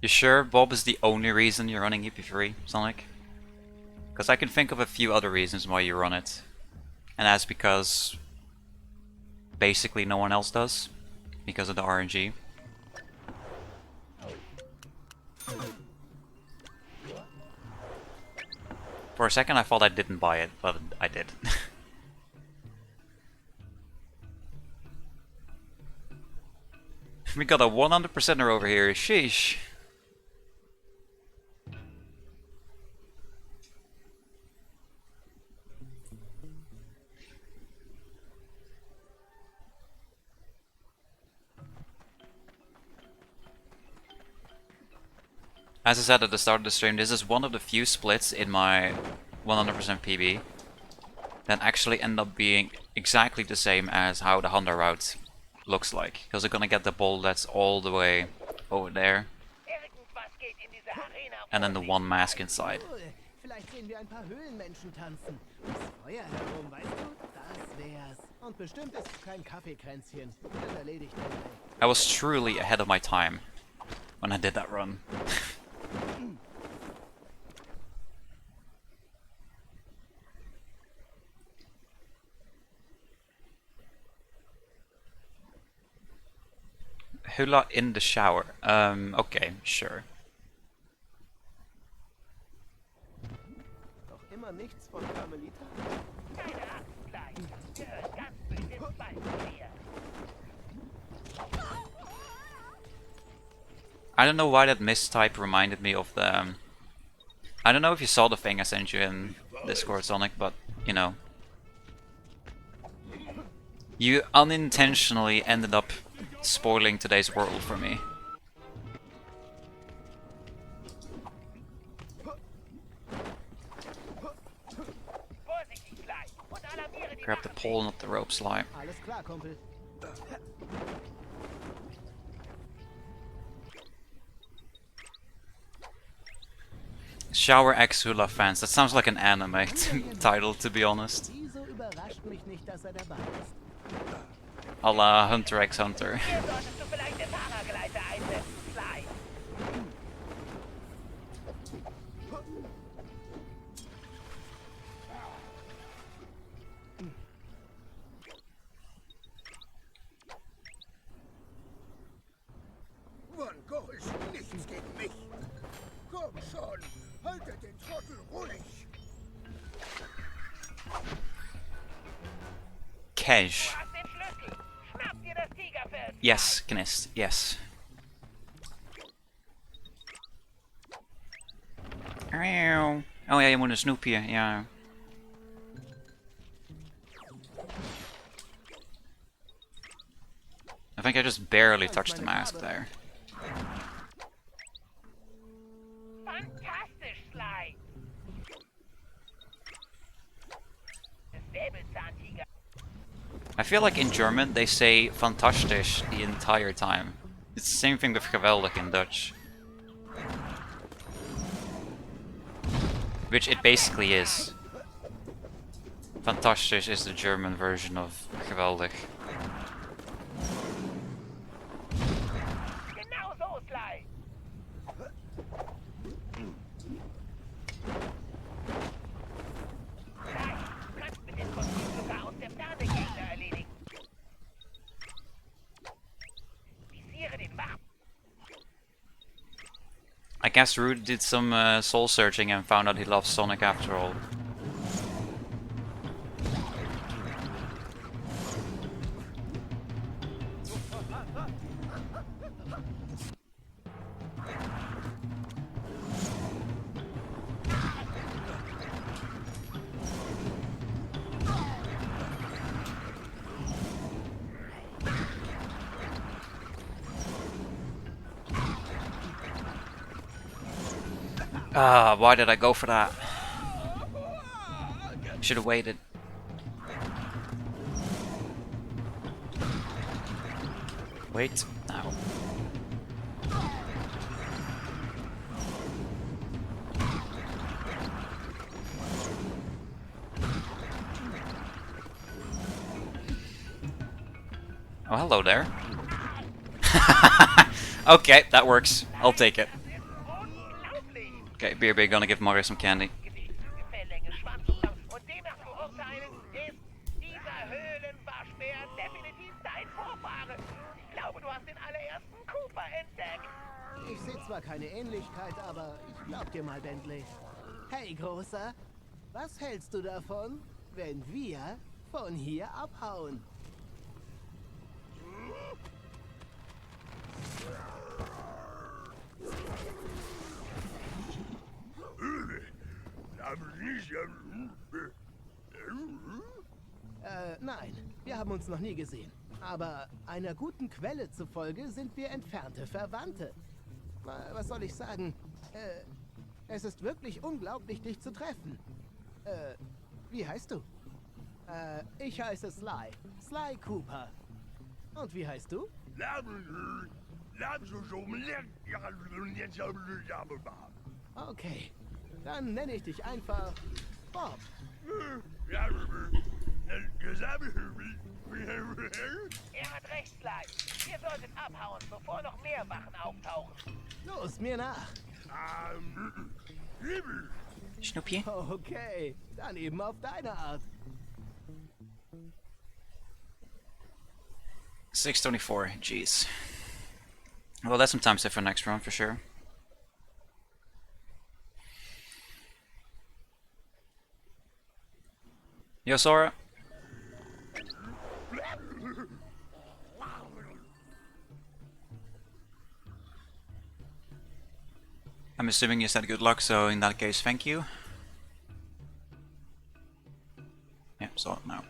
You sure Bob is the only reason you're running EP3, Sonic? Because I can think of a few other reasons why you run it. And that's because basically no one else does. Because of the RNG. For a second I thought I didn't buy it, but I did. We got a 100%er over here. Sheesh. As I said at the start of the stream, this is one of the few splits in my 100% PB that actually end up being exactly the same as how the Honda route looks like. Because I'm gonna get the ball that's all the way over there,
Irgendwas geht in dieser Arena
and then the one mask inside.
Cool. Vielleicht sehen wir ein paar Höhlenmenschen tanzen. Das Feuer herum, weißt du? Das wär's. Und bestimmt ist es kein Kaffeekränzchen. Das erledigt Bentley.
I was truly ahead of my time when I did that run. Hula in the shower. Okay, sure.
Noch immer nichts von Carmelita?
Keine Angst, Klein. Wir hören ganz bestimmt bald von dir.
I don't know why that mistype reminded me of the... I don't know if you saw the thing I sent you in Discord, Sonic, but, you know. You unintentionally ended up spoiling today's world for me.
Vorsichtig, Klein. Und alarmiere die
Grab the pole, not the rope slime.
Alles klar, Kumpel.
Shower X Hula fans. That sounds like an anime title, to be honest.
Wieso überrascht mich nicht, dass er dabei ist?
A la Hunter x Hunter.
Hier solltest du vielleicht den Paragleiter einsetzen, Klein.
Von Go ist nichts gegen mich. Komm schon, haltet den Trottel ruhig.
Cash.
Du hast den Schlüssel. Schnapp dir das Tigerfell.
Yes, Gnist, yes. Oh ja, je moet een snoepje, ja. I think I just barely touched the mask there.
Fantastisch, Sly. Der Säbelzahntiger.
I feel like in German they say fantastisch the entire time. It's the same thing with geweldig in Dutch. Which it basically is. Fantastisch is the German version of geweldig.
Genau so, Sly. Sly, du kannst mit dem Kostüm sogar aus der Ferne Gegner erledigen. Visiere den Wach.
I guess Rude did some soul searching and found out he loves Sonic after all. Ah, why did I go for that? Should have waited. Wait, now. Oh, hello there. Okay, that works. I'll take it.
Unglaublich.
Okay, BRB gonna give Mario some candy.
Gewichtszugefällige Schwanzumfang und demnach zu urteilen, ist dieser Höhlenwaschbär definitiv dein Vorfahre. Ich glaube, du hast den allerersten Cooper entdeckt.
Ich sehe zwar keine Ähnlichkeit, aber ich glaub dir mal, Bentley. Hey, Großer, was hältst du davon, wenn wir von hier abhauen? Nein, wir haben uns noch nie gesehen. Aber einer guten Quelle zufolge sind wir entfernte Verwandte. Was soll ich sagen? Es ist wirklich unglaublich, dich zu treffen. Wie heißt du? Ich heiße Sly. Sly Cooper. Und wie heißt du? Okay, dann nenne ich dich einfach Bob.
Er hat recht, Sly. Wir sollten abhauen, bevor noch mehr Wachen auftauchen.
Los, mir nach.
Schnuppi.
Okay, dann eben auf deine Art.
624, jeez. Well, that's some time set for next round for sure. Yo, Sora. I'm assuming you said good luck, so in that case, thank you. Yep, saw it now.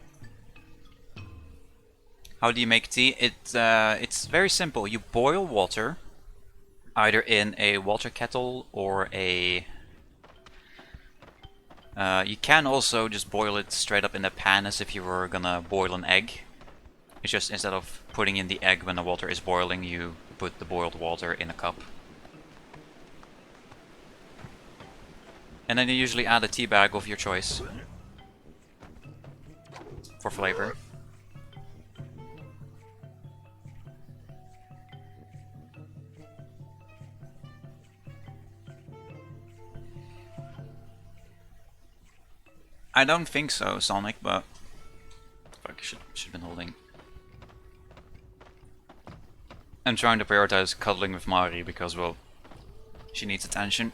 How do you make tea? It's very simple. You boil water, either in a water kettle or a... you can also just boil it straight up in a pan as if you were gonna boil an egg. It's just instead of putting in the egg when the water is boiling, you put the boiled water in a cup. And then you usually add a tea bag of your choice for flavor. I don't think so, Sonic, but fuck, should have been holding. I'm trying to prioritize cuddling with Mari because, well, she needs attention.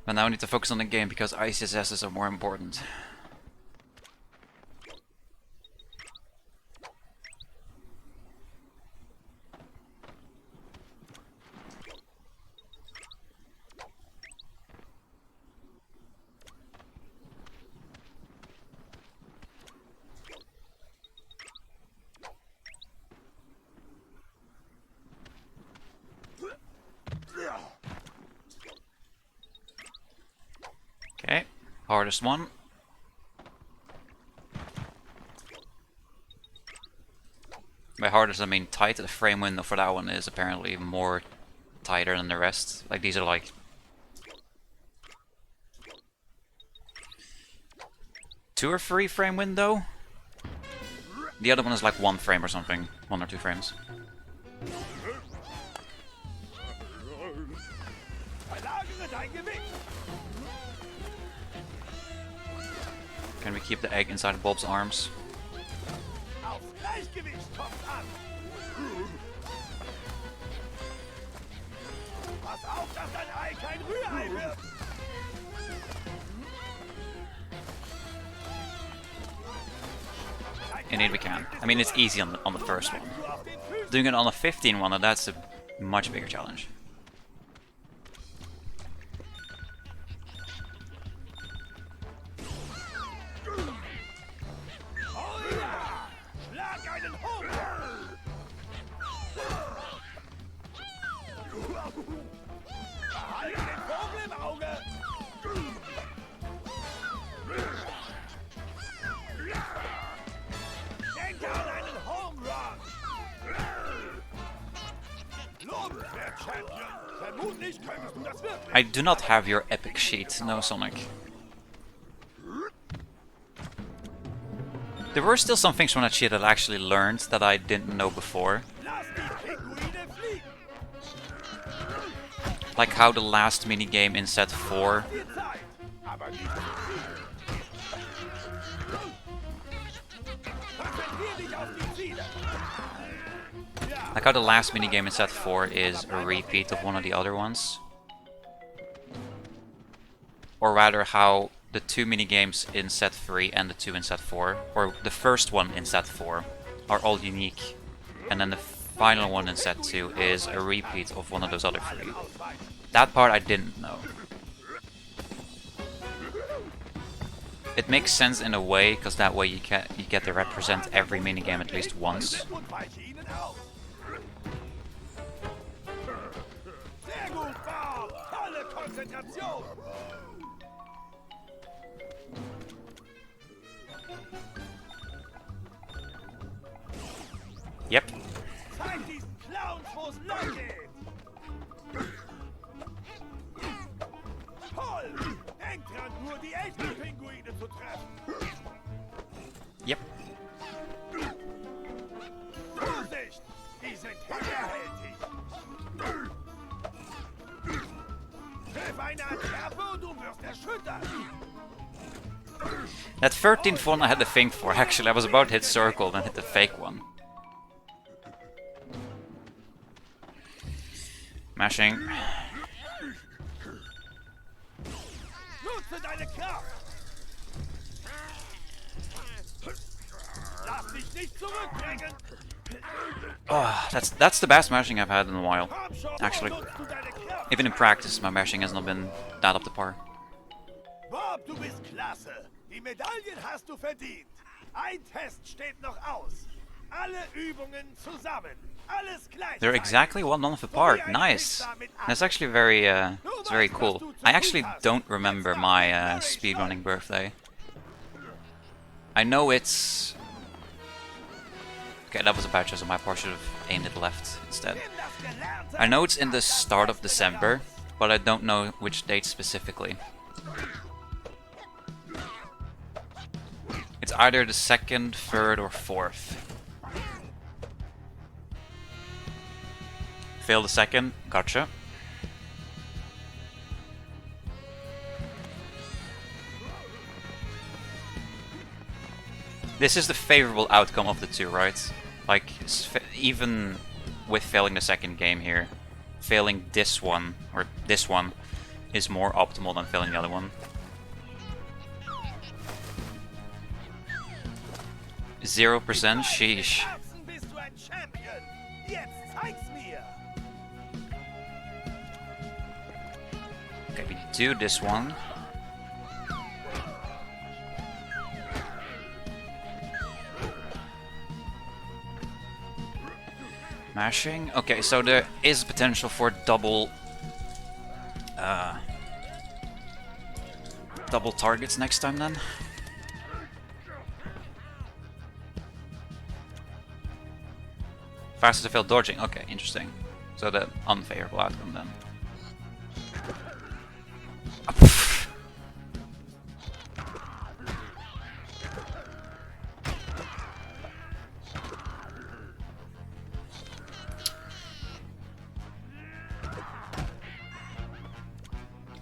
But now I need to focus on the game because ICSSs are more important. Okay, hardest one. By hardest I mean tight. The frame window for that one is apparently more tighter than the rest. Like these are like 2 or 3 frame window. The other one is like 1 frame or something. 1 or 2 frames. Can we keep the egg inside Bob's arms? Indeed we can. I mean, it's easy on the first one. Doing it on a 15 one, that's a much bigger challenge. I do not have your epic sheet, no Sonic. There were still some things from that sheet that I actually learned that I didn't know before. Like how the last minigame in set 4 like how the last minigame in set 4 is a repeat of one of the other ones. Or rather how the 2 minigames in set 3 and the 2 in set 4, or the first one in set 4, are all unique. And then the final one in set 2 is a repeat of one of those other 3. That part I didn't know. It makes sense in a way, because that way you get to represent every minigame at least once.
Und weiche ihnen aus. Sehr gut, Bob. Volle Konzentration.
Yep.
Zeig diesen Clowns, wo es lang geht. Toll. Denkt dran, nur die echten Pinguine zu treffen.
Yep.
Vorsicht! Die sind hinterhältig! Triff eine Kerbe und du wirst erschüttert!
That 13th one I had to think for, actually. I was about to hit circle, then hit the fake one. Mashing.
Nutze deine Kraft! Lass dich nicht zurückdrängen!
Oh, that's the best mashing I've had in a while,
Komm schon,
actually.
nutzt du deine Kraft!
Even in practice, my mashing has not been that up to par.
Bob, du bist klasse! Die Medaillen hast du verdient! Ein Test steht noch aus! Alle Übungen zusammen! Alles gleichzeitig!
They're exactly 1 month apart. Nice. That's actually very, it's very cool. I actually don't remember my speedrunning birthday. I know it's... Okay, that was a bad choice on my part. Should have aimed it left instead. I know it's in the start of December, but I don't know which date specifically. It's either the 2nd, 3rd, or 4th. Fail the 2nd, gotcha. This is the favorable outcome of the two, right? Like, even with failing the 2nd game here, failing this one, or this one, is more optimal than failing the other one. 0%, sheesh.
Bist du ein Champion? Jetzt zeig's mir!
Okay, we do this one. Mashing. Okay, so there is potential for double targets next time then. Faster to fail dodging. Okay, interesting. So the unfavorable outcome then.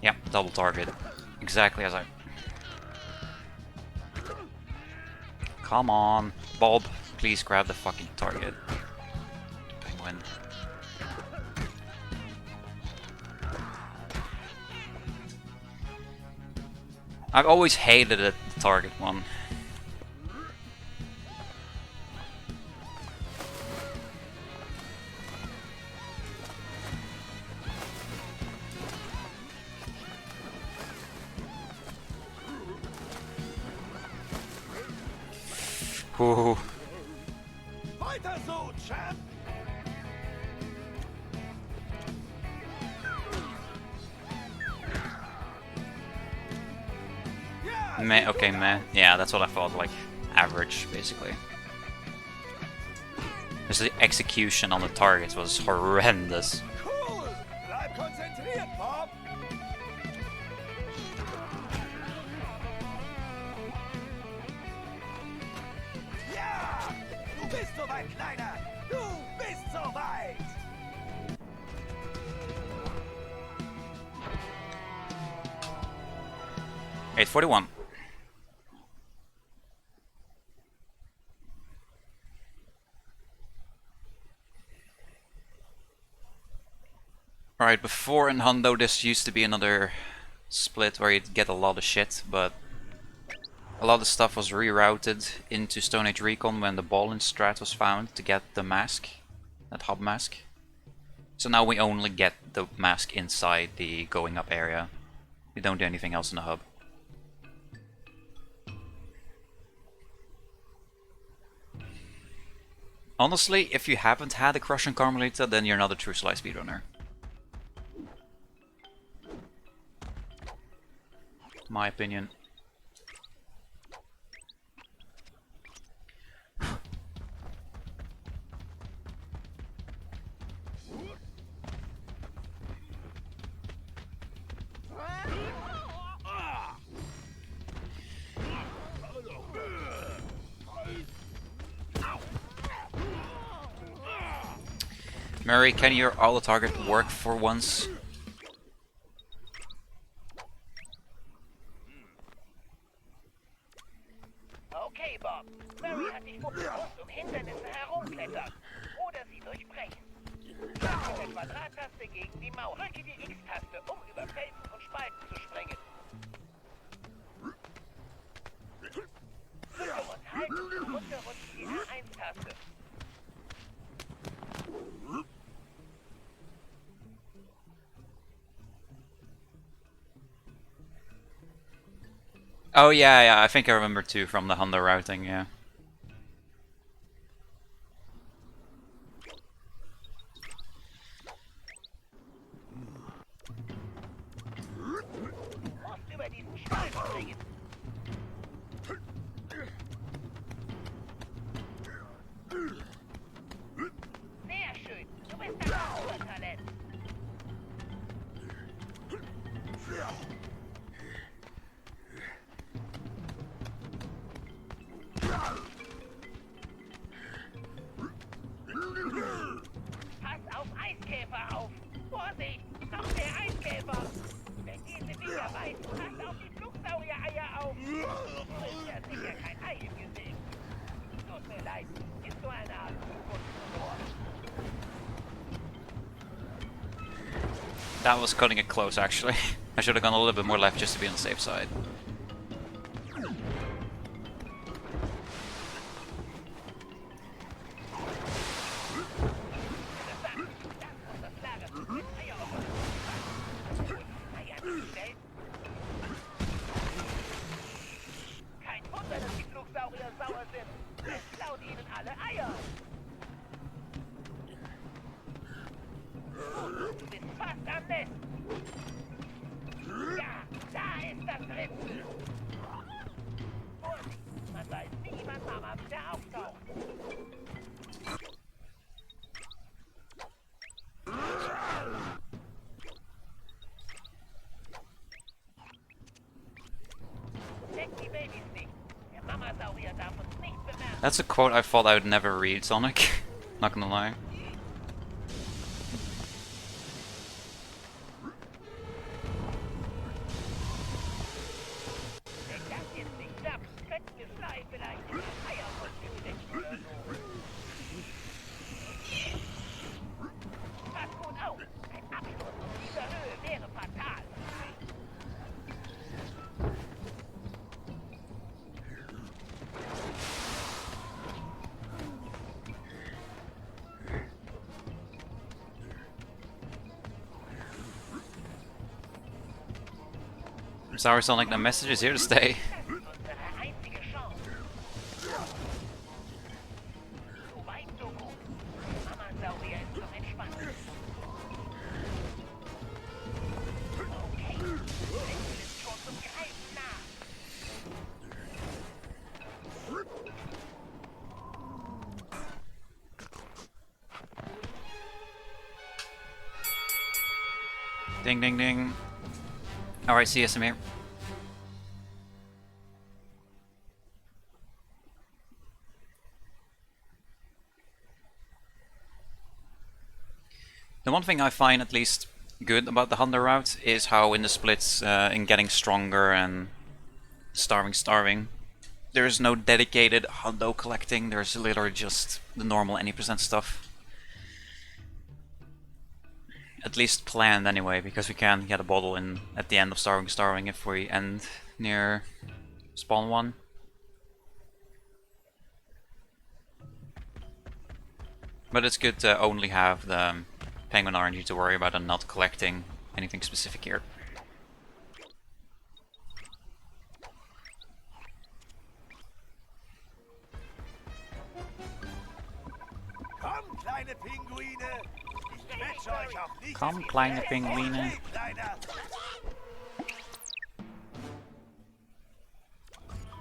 Yep, double target. Exactly as I... Come on, Bob, please grab the fucking target. Penguin. I've always hated the target one. Ooh.
Weiter so, Champ!
Meh, okay, meh. Yeah, that's what I thought, like, average, basically. Just the execution on the targets was horrendous.
Cool! Bleib konzentriert, Bob! Ja! Du bist so weit, Kleiner! Du bist so weit!
$841. Alright, before in Hundo this used to be another split where you'd get a lot of shit, but a lot of stuff was rerouted into Stone Age Recon when the ball-in strat was found to get the mask, that hub mask. So now we only get the mask inside the going up area. We don't do anything else in the hub. Honestly, if you haven't had a Crush and Carmelita, then you're not a true Slice speedrunner. My opinion. Mary, can your auto target work for once?
Okay, Bob. Murray hat dich muss Hindernisse herumklettern. Oder sie durchbrechen. Drücke mit der Quadrat-Taste gegen die Mauer. Drücke die X-Taste, um über Felsen und Spalten zu springen. Drücke und halte runterrutschen die R1-Taste.
Oh yeah, I think I remember too from the Honda routing, yeah.
Musst über diesen Spalt springen. Sehr schön. Du bist ein Naturtalent. Pass auf Eiskäfer auf. Vorsicht, noch der Eiskäfer. Wenn diese Viecher beißen, pass auf die Flugsaurier-Eier auf. Du hast ja sicher kein Ei im Gesicht. Tut mir leid, ist so eine Art Zukunftsmotor.
That was cutting it close actually. I should have gone a little bit more left just to be on the safe side.
Kein Wunder, dass die Flugsaurier sauer sind. Es klaut ihnen alle Eier. Du bist fast am Nest. Ja, da ist das Ritzen. Vorsicht, man weiß nie, wann Mama wieder auftaucht. Leck die Babys nicht. Der Mamasaurier darf uns nicht bemerken.
That's a quote I thought I would never read, Sonic. Not gonna lie.
Wenn das jetzt nicht klappt, könnten wir Fly vielleicht in die Eier stecken oder so. Pass gut auf. Ein Absturz aus dieser Höhe wäre fatal.
I'm sorry, Sonic, the message is here to stay.
Das ist unsere einzige Chance. So weit, so gut. Mamasaurier ist noch entspannt. Okay, Wechsel ist schon zum Greifen nah.
Ding ding ding. Alright, see you, Samir. The one thing I find at least good about the Honda route is how in the splits, in getting stronger and starving, there is no dedicated hundo collecting, there's literally just the normal any percent stuff. At least planned anyway, because we can get a bottle in at the end of starving if we end near spawn 1. But it's good to only have the penguin RNG to worry about and not collecting anything specific here.
Komm, kleine Pinguine. Ich quetsche euch auf nichts.
Komm, kleine Pinguine.
Okay, Kleiner.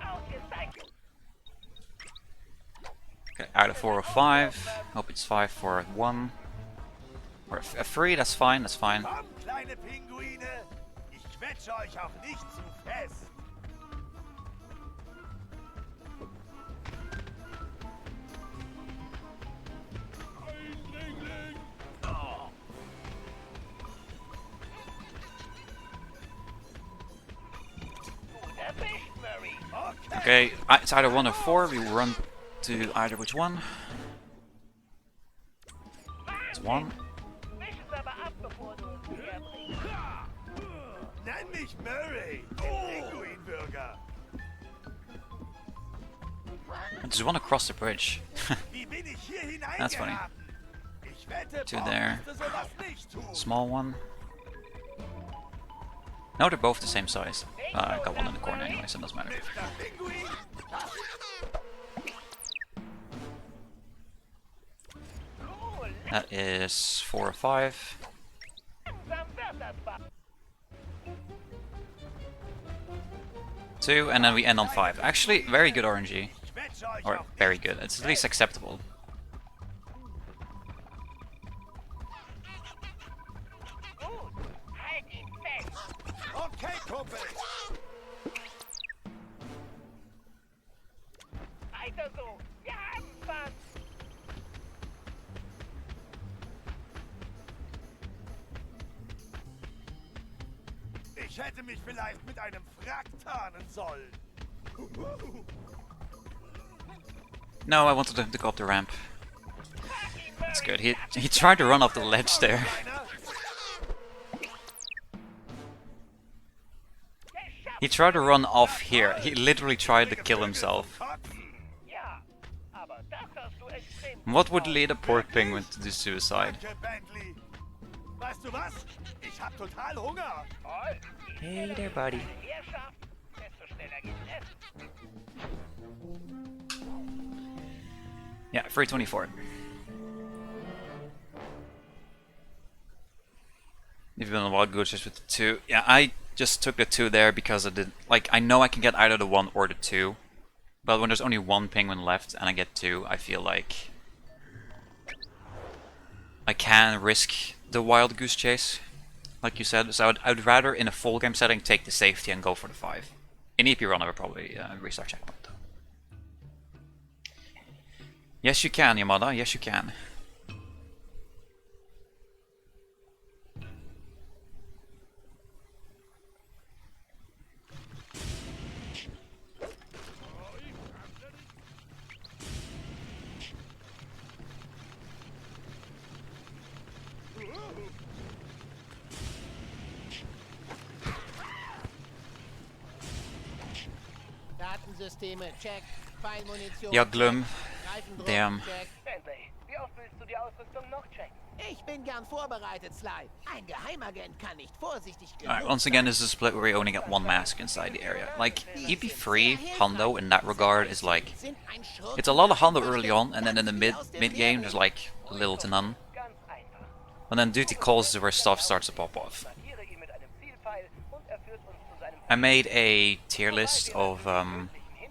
Ausgezeichnet.
Okay, out of 4 or 5. Hope it's 5 for 1. Or a 3, that's fine, that's fine.
Komm, kleine Pinguine. Ich quetsche euch auch nicht zu fest.
Guter Fisch, Murray.
Okay, it's either 1 or 4. We will run to either which one. It's 1.
Wisch es aber ab, bevor du uns herbringst.
Nenn mich Murray, den Pinguinbürger.
There's one across the bridge.
Wie bin ich hier
That's funny.
hineingeraten? Ich wette,
Two
Bob
there.
müsste sowas nicht tun.
Small one. No, they're both the same size. I got one in the corner anyway, so it doesn't matter.
Mr. Pinguin.
Cool.
That is 4 or 5.
Langsam wird das was.
2, and then we end on 5. Actually, very good RNG.
Ich quetsche euch
Or
auf
very good. It's at least acceptable.
Gut. Halt ihn fest.
Okay, Kumpel.
Weiter so. Wir haben was.
Ich hätte mich vielleicht mit einem Frack tarnen sollen.
No, I wanted him to go up the ramp. That's good. He tried to run off the ledge there.
Kleiner.
He tried to run off here. He literally tried to kill himself.
Ja, aber das hast du extrem.
What would lead a poor penguin to do suicide?
Danke, Bentley. Weißt du was? Ich hab total Hunger.
Toll.
Hey there, buddy.
Herrschaft, desto schneller geht es.
Yeah, 324. You've been on wild gooses with the 2. Yeah, I just took the 2 there because I did. Like, I know I can get either the 1 or the 2. But when there's only 1 penguin left and I get 2, I feel like I can risk the wild goose chase, like you said. So I'd rather, in a full game setting, take the safety and go for the 5. In EP run, I would probably restart checkpoint though. Yes, you can, Yamada. Yes, you can.
Datensysteme, check. Pfeilmunition,
Ja, Glum.
Reifendruck,
Damn.
check.
Bentley, wie oft willst du die Ausrüstung noch checken?
Ich bin gern vorbereitet, Sly. Ein Geheimagent kann nicht vorsichtig genug
Alright, once again, this is a split where we only get 1 mask inside the area. Like, EP3 Hondo in that regard is like,
sind ein Schurke.
it's a lot of Hondo early on, and then in the mid game there's like little to none.
Ganz einfach.
And then duty calls is where stuff starts to pop off.
Markiere ihn mit einem Zielpfeil und er führt uns zu seinem
I made a tier list of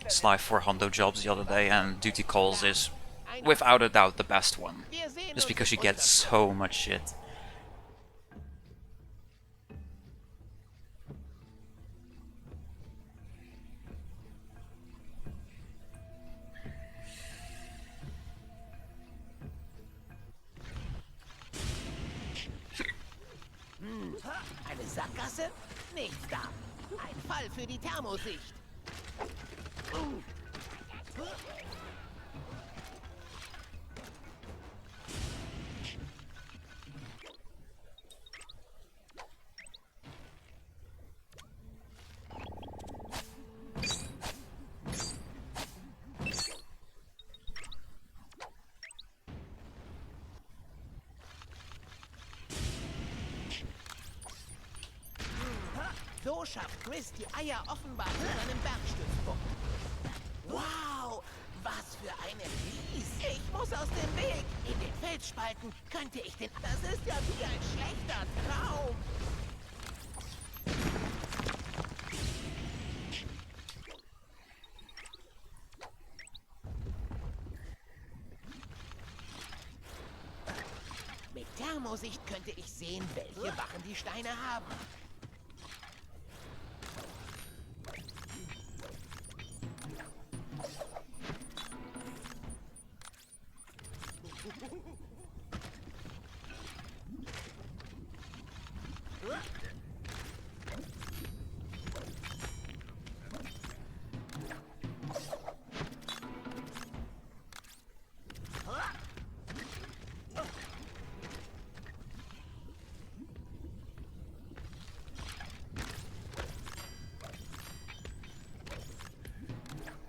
Sly 4 Hondo jobs the other day, and duty calls is without a doubt the best one.
Wir sehen
Just
uns
because you
in
get
unserem
so much shit.
Eine Sackgasse? Nichts da. Ein Fall für die Thermosicht. So schafft Chris die Eier offenbar zu seinem Bergstützpunkt. Wow! Was für eine Mies. Ich muss aus dem Weg. In den Felsspalten könnte ich den... Das ist ja wie ein schlechter Traum. Mit Thermosicht könnte ich sehen, welche Wachen die Steine haben.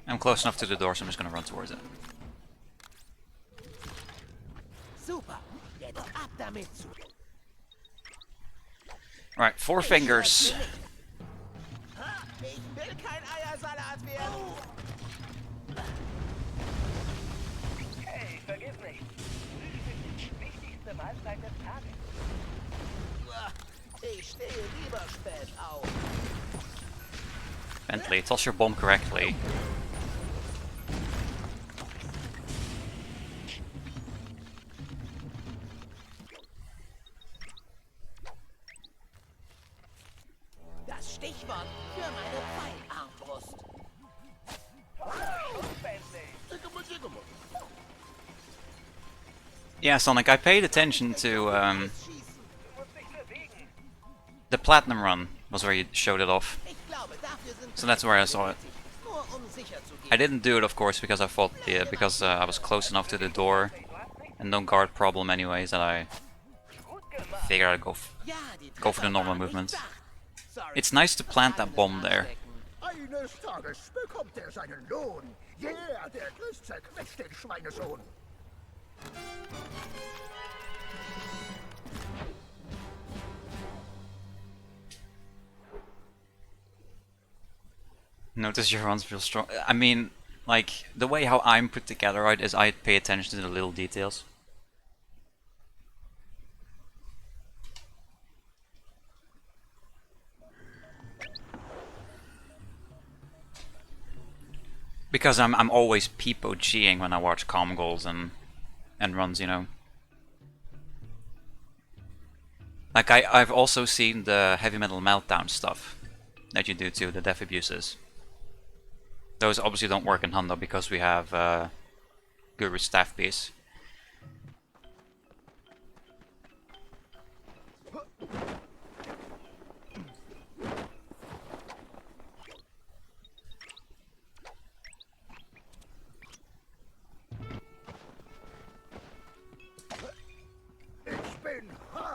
I'm close enough to the door, so I'm just gonna run towards it.
Super. Jetzt ab damit zu.
Alright, 4 fingers.
Ich will kein Eiersalat werden.
Hey, vergiss nicht. Frühstück ist die wichtigste Mahlzeit des Tages.
Ich stehe lieber spät auf.
Bentley, toss your bomb correctly.
Das Stichwort für meine Pfeilarmbrust.
Yeah, Sonic, I paid attention to
Du musst dich bewegen.
the platinum run was where you showed it off.
Ich glaube, dafür sind
So that's where I saw it.
nur um sicher zu
I
gehen.
didn't do it, of course, because I thought I was close enough to the door and no guard problem anyways that I
Gut gemacht.
figured I'd
Ja, die
go for the
Treffer
normal
waren nicht
movements.
da. Sorry.
It's nice to plant that bomb there.
Eines Tages bekommt er seinen Lohn. Yeah, der Christ zerquetscht den Schweinesohn.
Notice your runs feel strong. I mean, like, the way how I'm put together, right, is I pay attention to the little details. Because I'm always peepo-cheeing when I watch comm goals and runs, you know. Like I've also seen the heavy metal meltdown stuff that you do too, the death abuses. Those obviously don't work in Hundo because we have Guru's staff piece.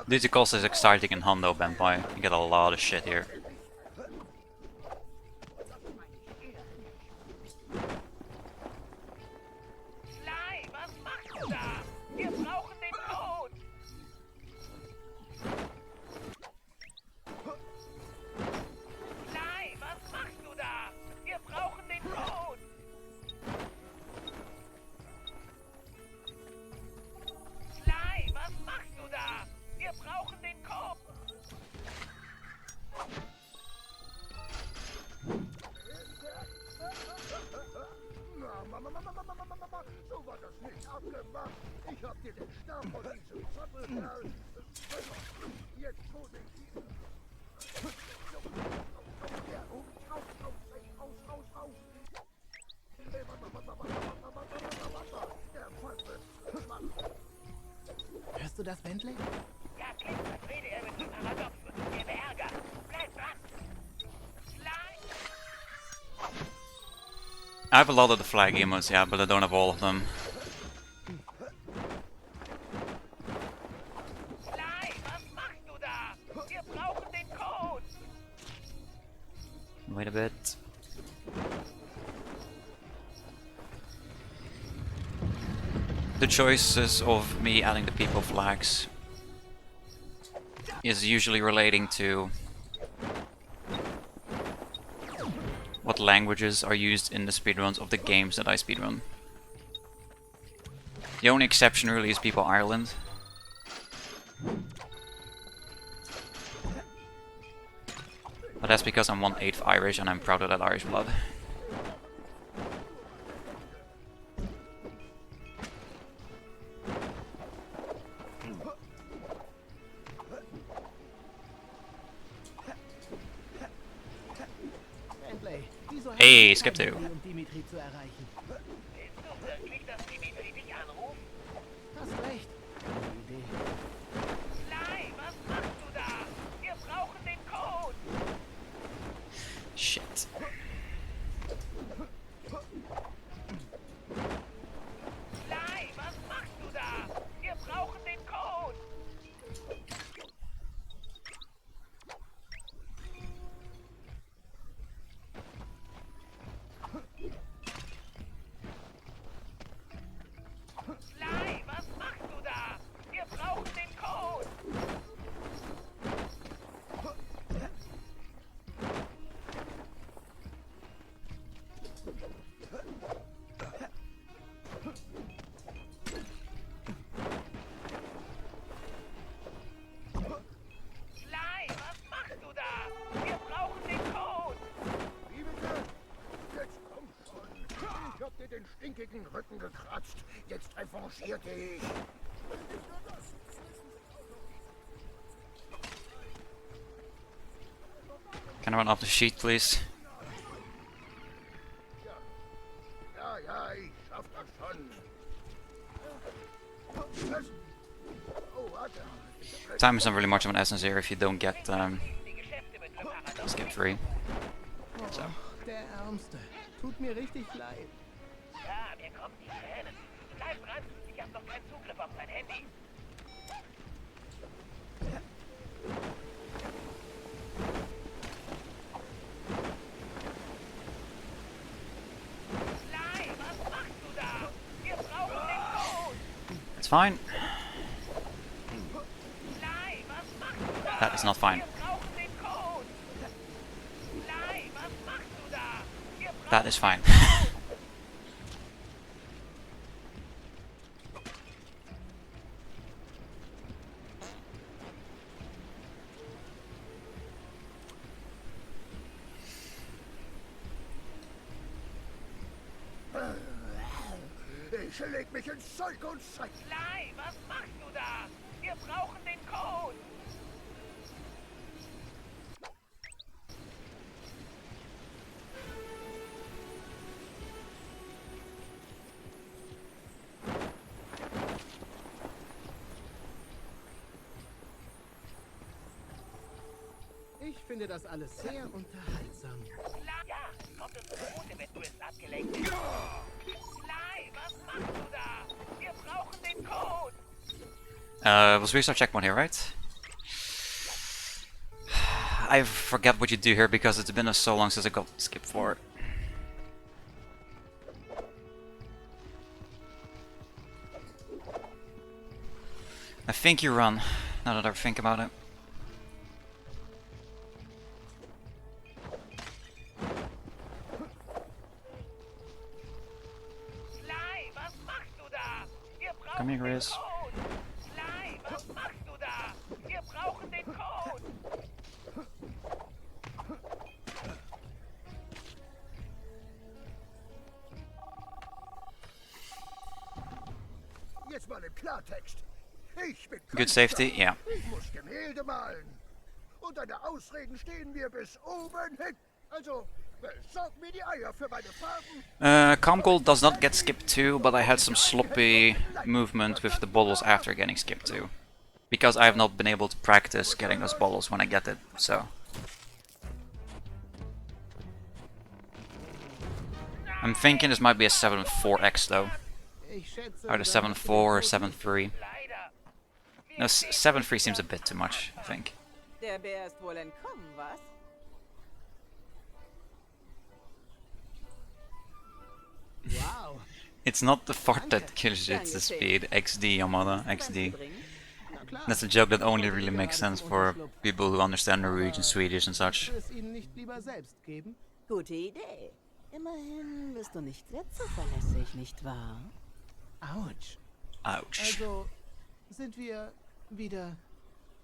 Digicals is exciting in Hundo, Benpai. You get a lot of shit here.
Sly, was machst du da? Wir brauchen den Code. Sly, was machst du da? Wir brauchen den Code. Sly, was machst du da? Wir brauchen den Code.
So war das nicht abgemacht. Ich hab dir den Stab von diesem Zappelkerl. Jetzt muss ich ihn.
Hörst du das, Bentley?
Ja, Kind, was rede er mit dem Paradox? Ich gebe Ärger. Bleib dran. Sly.
I have a lot of the flag emotes, yeah, but I don't have all of them.
Sly, was machst du da? Wir brauchen den Code.
Wait a bit. The choices of me adding the people flags is usually relating to what languages are used in the speedruns of the games that I speedrun. The only exception really is people Ireland. But that's because I'm 1/8 Irish and I'm proud of that Irish blood.
Bentley, wieso haben
Hey,
Sie
skip
kein
to.
Handy, um Dimitri zu erreichen?
Willst du wirklich, dass Dimitri dich anruft?
Hast recht. Gute Idee.
Sly, was machst du da? Wir brauchen den Code.
Shit.
Sly, was machst du da? Wir brauchen den Code. Sly, was machst du da? Wir brauchen den Code. Sly, was machst du da? Wir brauchen den Code.
Wie bitte? Jetzt komm schon. Ich hab dir den stinkigen Rücken gekratzt. Jetzt revanchier dich.
Can I run off the sheet, please?
Ja, ja, ich schaff das schon. Was? Oh, warte.
Time is not really much of an essence here if you don't get
Die Geschäfte mit Le Paradox.
skip 3. So.
Der Ärmste. Tut mir richtig leid.
Ja, mir kommen die Tränen. Bleib dran, ich hab noch keinen Zugriff auf dein Handy. Sly, was machst du da? Wir brauchen den Code.
It's fine.
Sly, was machst du da?
That is not fine.
Wir brauchen den Code. Sly, was machst du da? Wir brauchen
That is fine.
Ich leg mich ins Zeug und zeig.
Sly, was machst du da? Wir brauchen den Code.
Ich finde das alles sehr unterhaltsam.
Ja, kommt es zugute, wenn du es abgelenkt bist. Sly, was machst du da? Wir brauchen den Code.
Was restart checkpoint here, right? I forget what you do here because it's been so long since I got skip 4. I think you run, now that I think about it.
Sly, was machst du da? Wir brauchen
Come here,
den
Riz.
Code. Sly, was machst du da? Wir brauchen den Code.
Jetzt mal im Klartext. Ich bin
Good safety, yeah.
Ich muss Gemälde malen. Und deine Ausreden stehen mir bis oben hin. Also, besorg mir die Eier für meine Farben.
Calm Gold does not get skip 2, but I had some sloppy movement with the bottles after getting skip 2. Because I have not been able to practice getting those bottles when I get it, so. I'm thinking this might be a 7-4X though.
Ich schätze,
Either
das
7-4 or
ist
7-3.
Leider.
No, 7-3 seems a bit too much, I think.
Der Bär ist wohl entkommen, was?
Wow.
It's not the fart that kills you, it's the speed. XD, Yamada, XD.
Na klar.
That's a joke that only really makes sense for people who understand Norwegian, Swedish and such.
Willst du es ihnen nicht lieber selbst geben?
Gute Idee. Immerhin bist du nicht sehr zuverlässig, nicht wahr?
Autsch.
Ouch.
Also, sind wir wieder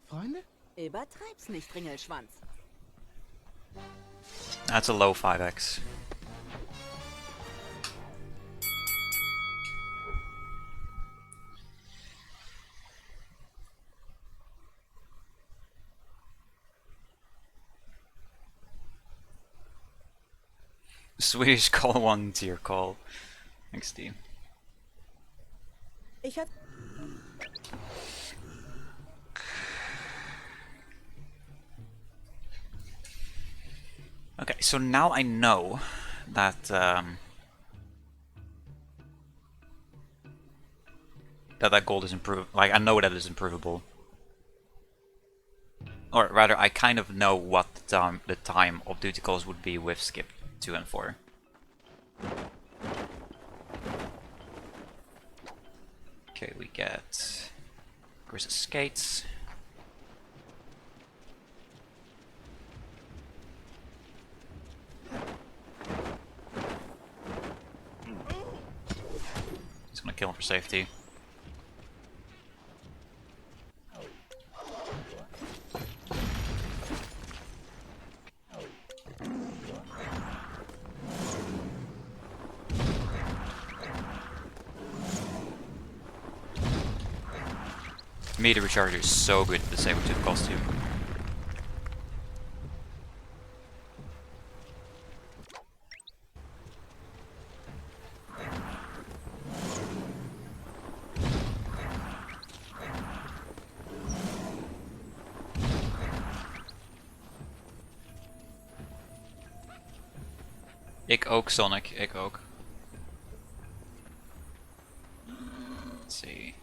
Freunde?
Übertreib's nicht, Ringelschwanz.
That's a low 5x. Swedish call one tier call. Thanks, Steve.
Ich hatte...
Okay, so now I know that that gold is improved. Like, I know that it's improvable. Or rather, I kind of know what the time of duty calls would be with skip 2 and 4. Okay, we get Chris's skates. He's gonna kill him for safety. Meter recharger is so good with the saber-tooth costume. Ik ook, Sonic. Ik ook. Let's see.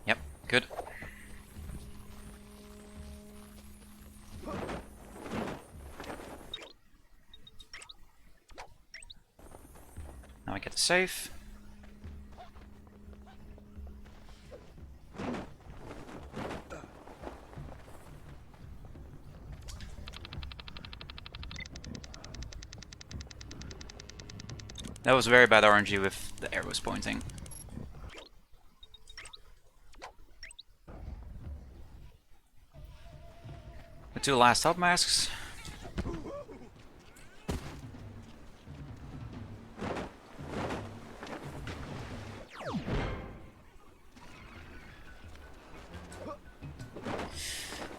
Yep, good. Now I get the safe. That was very bad RNG with the arrows pointing. The 2 last health masks.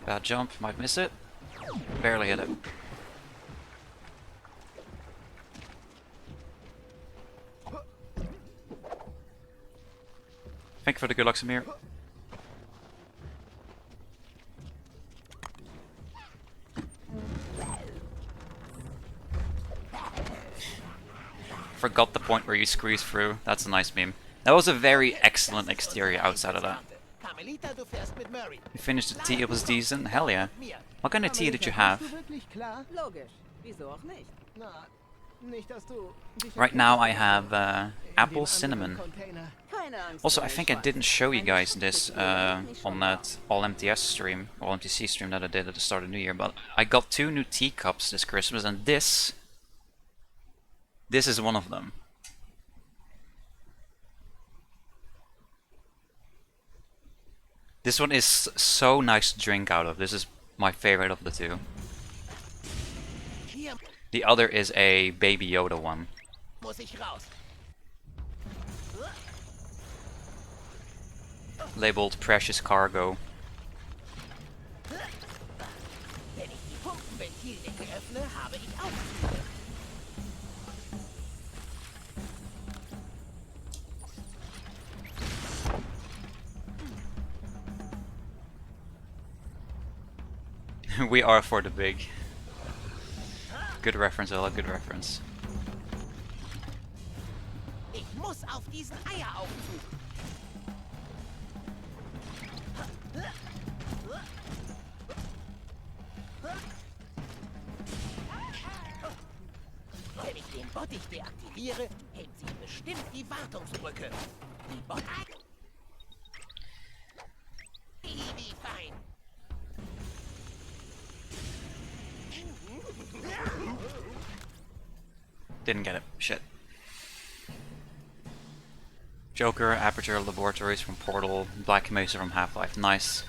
Bad jump, might miss it. Barely hit it. Thank you for the good luck, Samir. Forgot the point where you squeeze through. That's a nice meme. That was a very excellent exterior outside of that.
Carmelita, du fährst mit Murray.
You finished the tea, it was decent. Hell yeah. What kind of tea did you have?
Bist du wirklich klar?
Logisch. Wieso auch nicht?
Na, nicht, dass du dich
Right now I have apple cinnamon.
Container.
Keine Angst.
Also, I think I didn't show you guys this on that all MTS stream, all MTC stream that I did at the start of New Year, but I got 2 new teacups this Christmas, and this is one of them. This one is so nice to drink out of. This is my favorite of the 2.
Hier
The other is a Baby Yoda one.
muss ich raus.
Labeled Precious Cargo.
Wenn ich die Pumpenventildecke öffne, habe ich Aufzüge.
We are for the big. Good reference, Ella, good reference.
Ich muss auf diesen Eieraufzug. Wenn ich den Bottich deaktiviere, hebt sich bestimmt die Wartungsbrücke. Die Bottich... Wie fein.
Didn't get it. Shit. Joker, Aperture Laboratories from Portal, Black Mesa from Half-Life. Nice.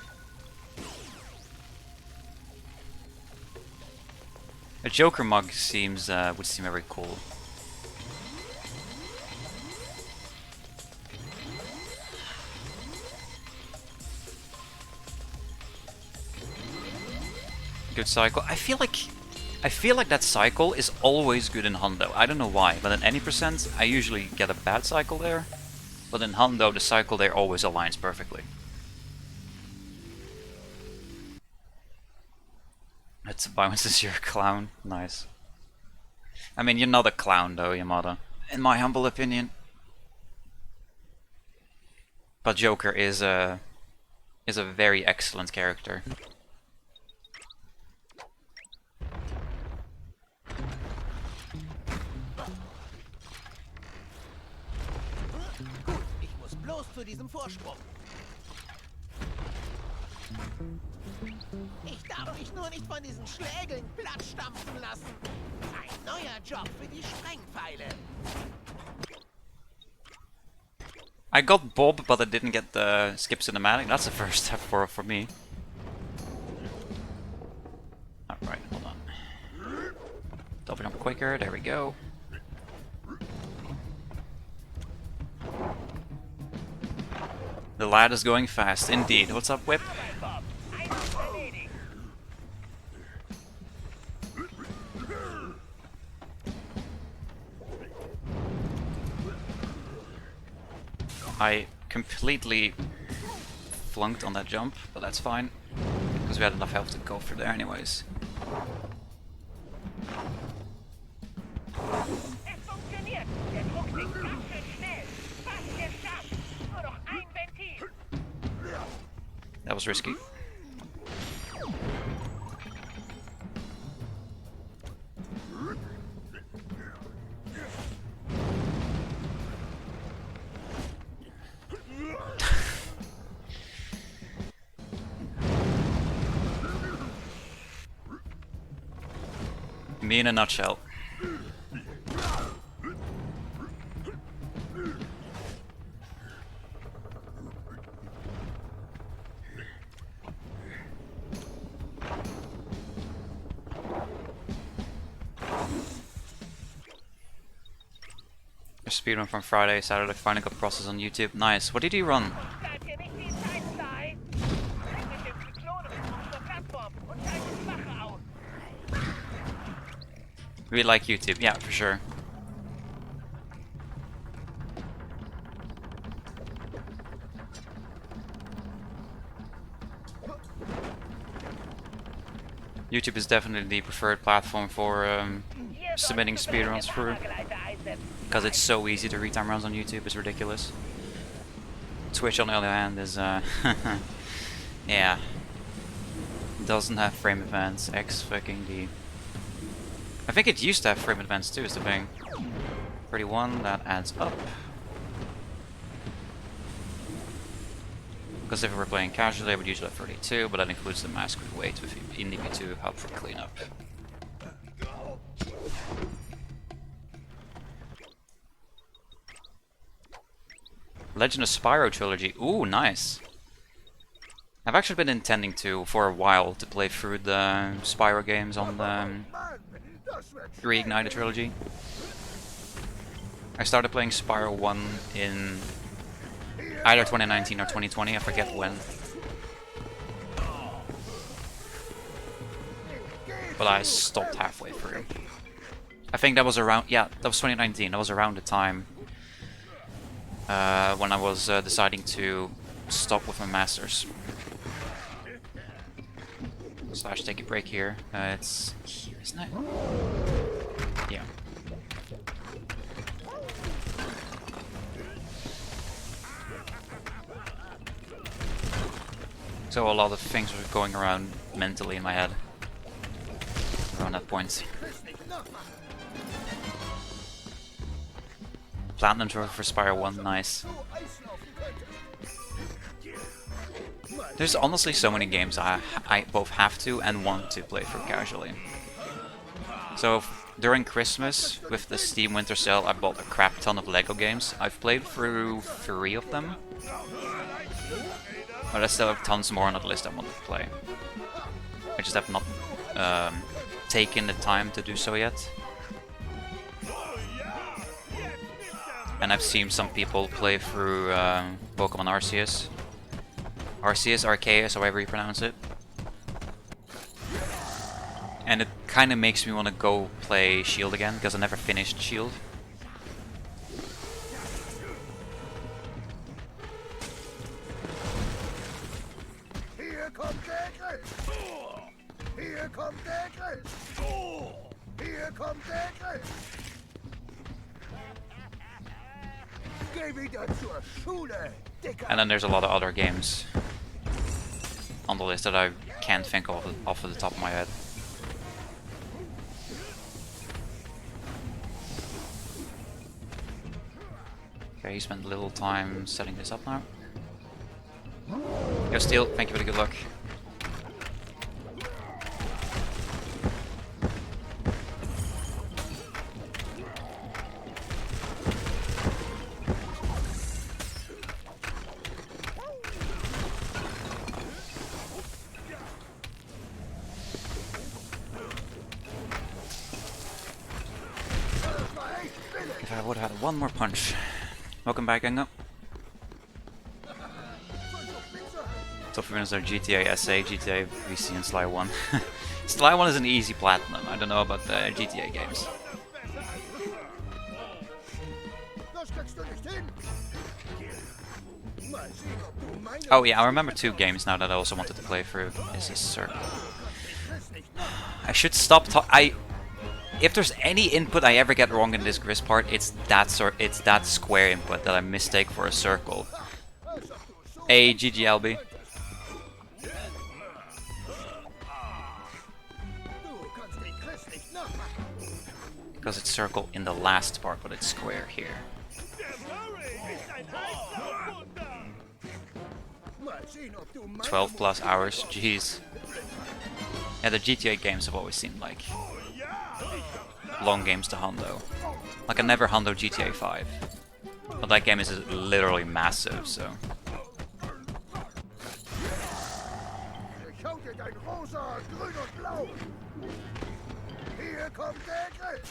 A Joker mug seems would seem very cool. Good cycle. I feel like that cycle is always good in Hundo. I don't know why, but in any percent, I usually get a bad cycle there. But in Hundo, the cycle there always aligns perfectly. It's a since you're a clown. Nice. I mean, you're not a clown though, Yamada. In my humble opinion. But Joker is a very excellent character.
Gut, ich muss bloß zu diesem Vorsprung. Ich darf mich nur nicht von diesen Schlägeln plattstampfen lassen. Ein neuer Job für die Sprengpfeile.
I got Bob, but I didn't get the skip cinematic. That's the first step for me. Alright, hold on. Double jump quicker, there we go. The lad is going fast, indeed. What's up, Whip? I completely flunked on that jump, but that's fine, because we had enough health to go through there anyways.
Es funktioniert. Der Druck sinkt ganz schön schnell. Fast geschafft. Nur noch ein Ventil.
That was risky. Me in a nutshell. A speedrun from Friday, Saturday, finally got process on YouTube. Nice. What did you run?
Bleibt hier nicht viel Zeit frei. Mit dem Zyklon zur Plattform und schaltet die Wache aus.
We like YouTube, yeah, for sure. YouTube is definitely the preferred platform for submitting speedruns through, because it's so easy to retime runs on YouTube. It's ridiculous. Twitch, on the other hand, is yeah, doesn't have frame advance. X fucking D. I think it used to have frame advance too, is the thing. 31, that adds up. Because if we were playing casually, I would usually have 32, but that includes the masquerade weight with in DB2 help for cleanup. Legend of Spyro trilogy. Ooh, nice. I've actually been intending to, for a while, to play through the Spyro games on the Reignited trilogy. I started playing Spyro 1 in either 2019 or 2020, I forget when. But I stopped halfway through. I think that was around, yeah, that was 2019, that was around the time when I was deciding to stop with my masters. Slash take a break here. It's here, isn't it? Yeah. So a lot of things were going around mentally in my head around that point. Platinum trophy for Spyro 1, nice. There's honestly so many games I both have to and want to play through casually. So during Christmas with the Steam Winter Sale, I bought a crap ton of Lego games. I've played through 3 of them, but I still have tons more on the list I want to play. I just have not taken the time to do so yet. And I've seen some people play through Pokemon Arceus. Arceus, Arceus, however you pronounce it. And it kind of makes me want to go play Shield again, because I never finished Shield.
Hier kommt der Griff! Hier kommt der Griff! Hier kommt der Griff! Geh wieder zur Schule, Dicker!
And then there's a lot of other games on the list that I can't think of off of the top of my head. Okay, he spent a little time setting this up now. Yo, Steel, thank you for the good luck. If I would have had one more punch. Welcome back, Genga. Tough winners are GTA SA, GTA VC, and Sly 1. Sly 1 is an easy platinum. I don't know about the GTA games. Oh yeah, I remember 2 games now that I also wanted to play through. Is this Circle? I should stop if there's any input I ever get wrong in this Gris part, it's that square input that I mistake for a circle. Hey, GGLB. Because it's circle in the last part, but it's square here. 12 plus hours, jeez. Yeah, the GTA games have always seemed like long games to hundo. Like I never hundo GTA 5. But that game is literally massive, so.
Hier kommt der Griff!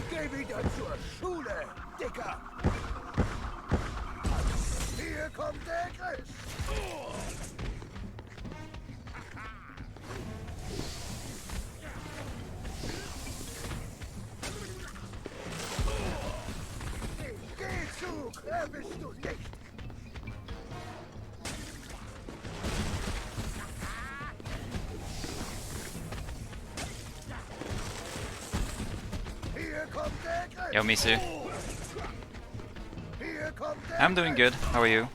Geh wieder zur Schule, Dicker! Hier kommt der Griff! Gehzug, bist du nicht!
Yo, Misu. I'm doing good. How are you?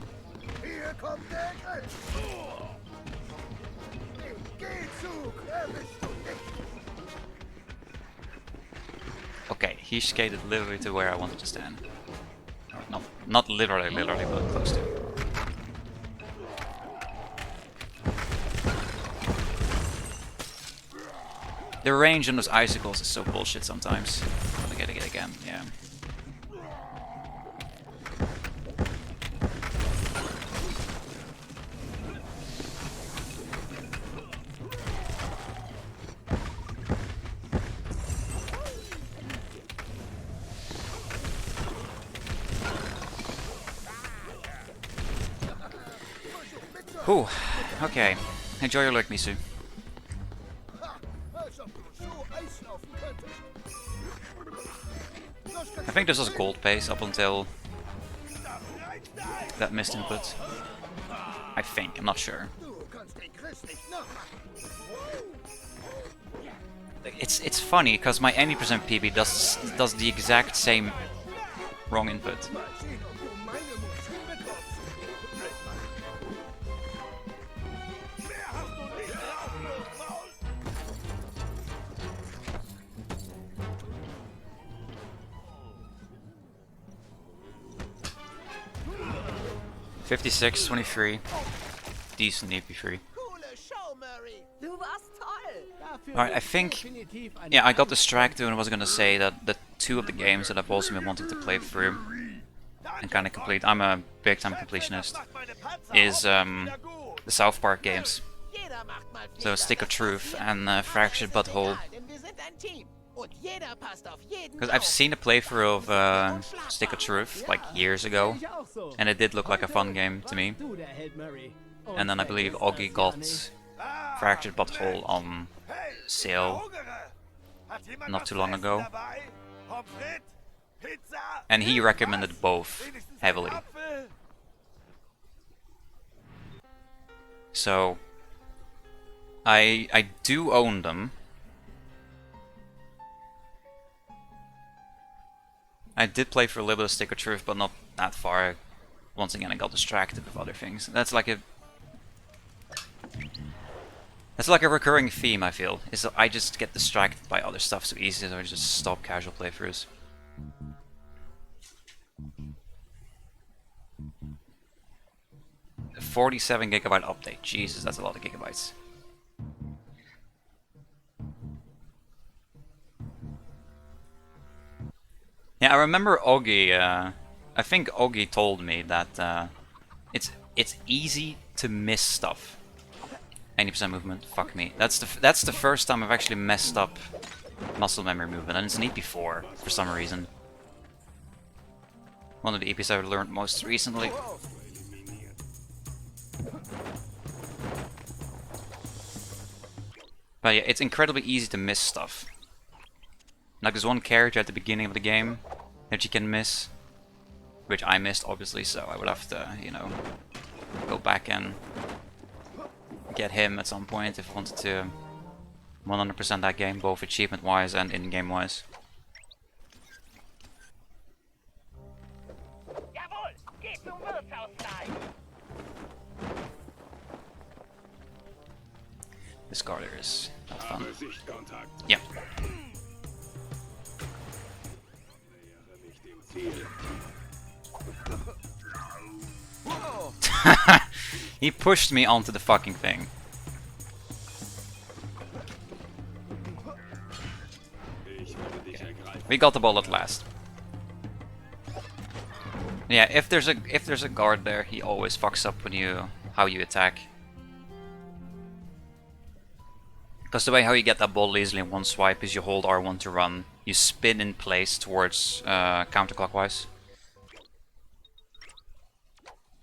Okay, he skated literally to where I wanted to stand. Or not literally, but close to. The range on those icicles is so bullshit sometimes. I'm gonna get it again, yeah. Whew, okay. Enjoy your lurk, Misu. I think this was gold pace up until that missed input. I think, I'm not sure. It's funny because my any percent PB does the exact same wrong input. $56.23. Decent EP3.
Coole Show, Murray.
Du warst toll.
Alright, I think... Yeah, I got distracted and was gonna say that the two of the games that I've also been wanting to play through and kind of complete, I'm a big time completionist, is the South Park games.
Jeder macht mal
So
Fehler,
Stick of
das
Truth
passiert.
and
Aber
Fractured
es ist
Butthole.
egal, denn wir sind ein Team. Und jeder passt auf jeden
Because I've
auf.
seen a playthrough of
Unschlagbar.
Stick of Truth like years ago,
Ich auch so.
and it did look like a fun
Heute
game to me.
warst du der Held, Murray.
And then I believe Augie got Fractured Butthole on sale not too long ago, and he recommended both heavily. So I do own them. I did play for a little bit of Stick of Truth, but not that far. Once again, I got distracted with other things. That's like a recurring theme, I feel. Is that I just get distracted by other stuff so easy, so I just stop casual playthroughs. A 47GB update. Jesus, that's a lot of gigabytes. Yeah, I remember Augie. I think Augie told me that it's easy to miss stuff. 80% movement. Fuck me. That's the first time I've actually messed up muscle memory movement, and it's neat before for some reason. One of the EPs I learned most recently. But yeah, it's incredibly easy to miss stuff. Like there's one character at the beginning of the game that you can miss, which I missed obviously, so I would have to, you know, go back and get him at some point if I wanted to 100% that game, both achievement wise and in-game wise.
Jawohl, geh zum Wirtshaus gleich.
This Garter is not fun. Yeah. He pushed me onto the fucking thing. We got the ball at last. Yeah, if there's a guard there, he always fucks up when how you attack. Because the way how you get that ball easily in one swipe is you hold R1 to run, you spin in place towards counterclockwise.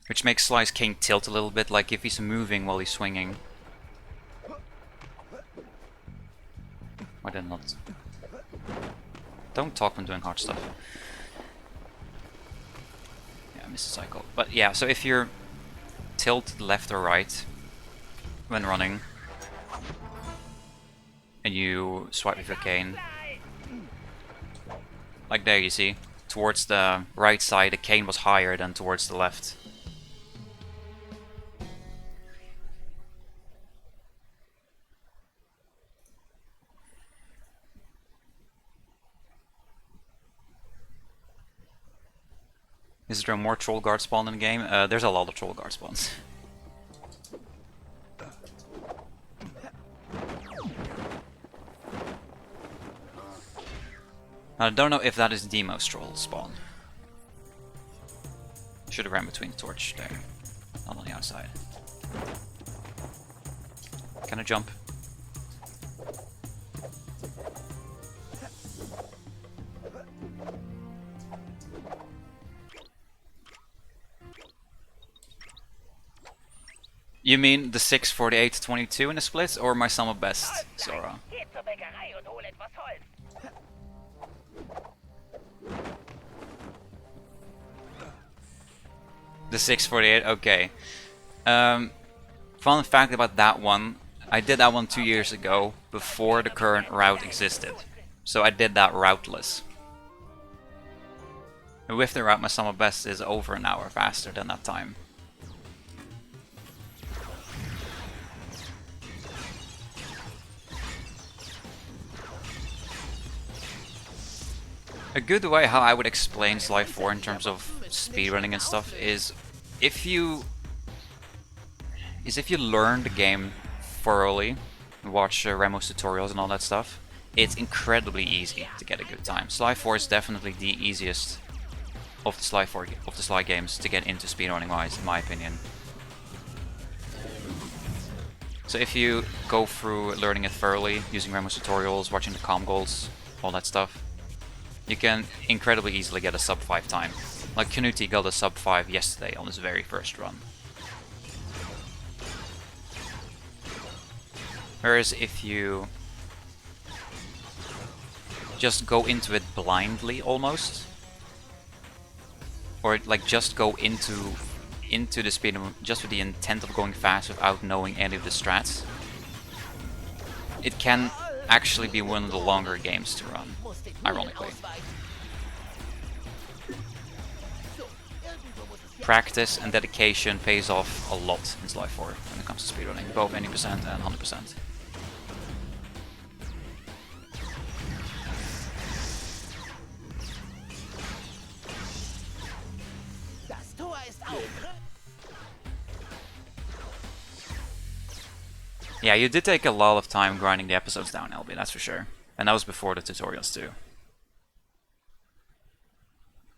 Which makes Slice King tilt a little bit, like if he's moving while he's swinging. Why did not? Don't talk when doing hard stuff. Yeah, I missed a cycle. But yeah, so if you're tilt left or right when running, and you swipe with your cane, like there you see, towards the right side the cane was higher than towards the left. Is there more troll guard spawn in the game? There's a lot of troll guard spawns. I don't know if that is the most troll spawn. Should have ran between the torch there, not on the outside. Can I jump? You mean the 648-22 in the splits, or my sum of best, Sora?
Geh zur Bäckerei und hol etwas Holz.
The 648, okay. Fun fact about that one, I did that one 2 years ago, before the current route existed. So I did that routeless. And with the route, my sum of best is over an hour faster than that time. A good way how I would explain Sly 4 in terms of speedrunning and stuff is if you learn the game thoroughly watch Remo's tutorials and all that stuff, it's incredibly easy to get a good time. Sly 4 is definitely the easiest of the Sly games to get into speedrunning wise, in my opinion. So if you go through learning it thoroughly, using Remo's tutorials, watching the comm goals, all that stuff, you can incredibly easily get a sub 5 time. Like Knuti got a sub 5 yesterday on his very first run. Whereas if you just go into it blindly almost, or like just go into the speed just with the intent of going fast without knowing any of the strats, it can actually be one of the longer games to run, ironically. Practice and dedication pays off a lot in Sly 4 when it comes to speedrunning, both 80% and 100%.
Das Tor ist auf.
Yeah, you did take a lot of time grinding the episodes down, LB, that's for sure. And that was before the tutorials too.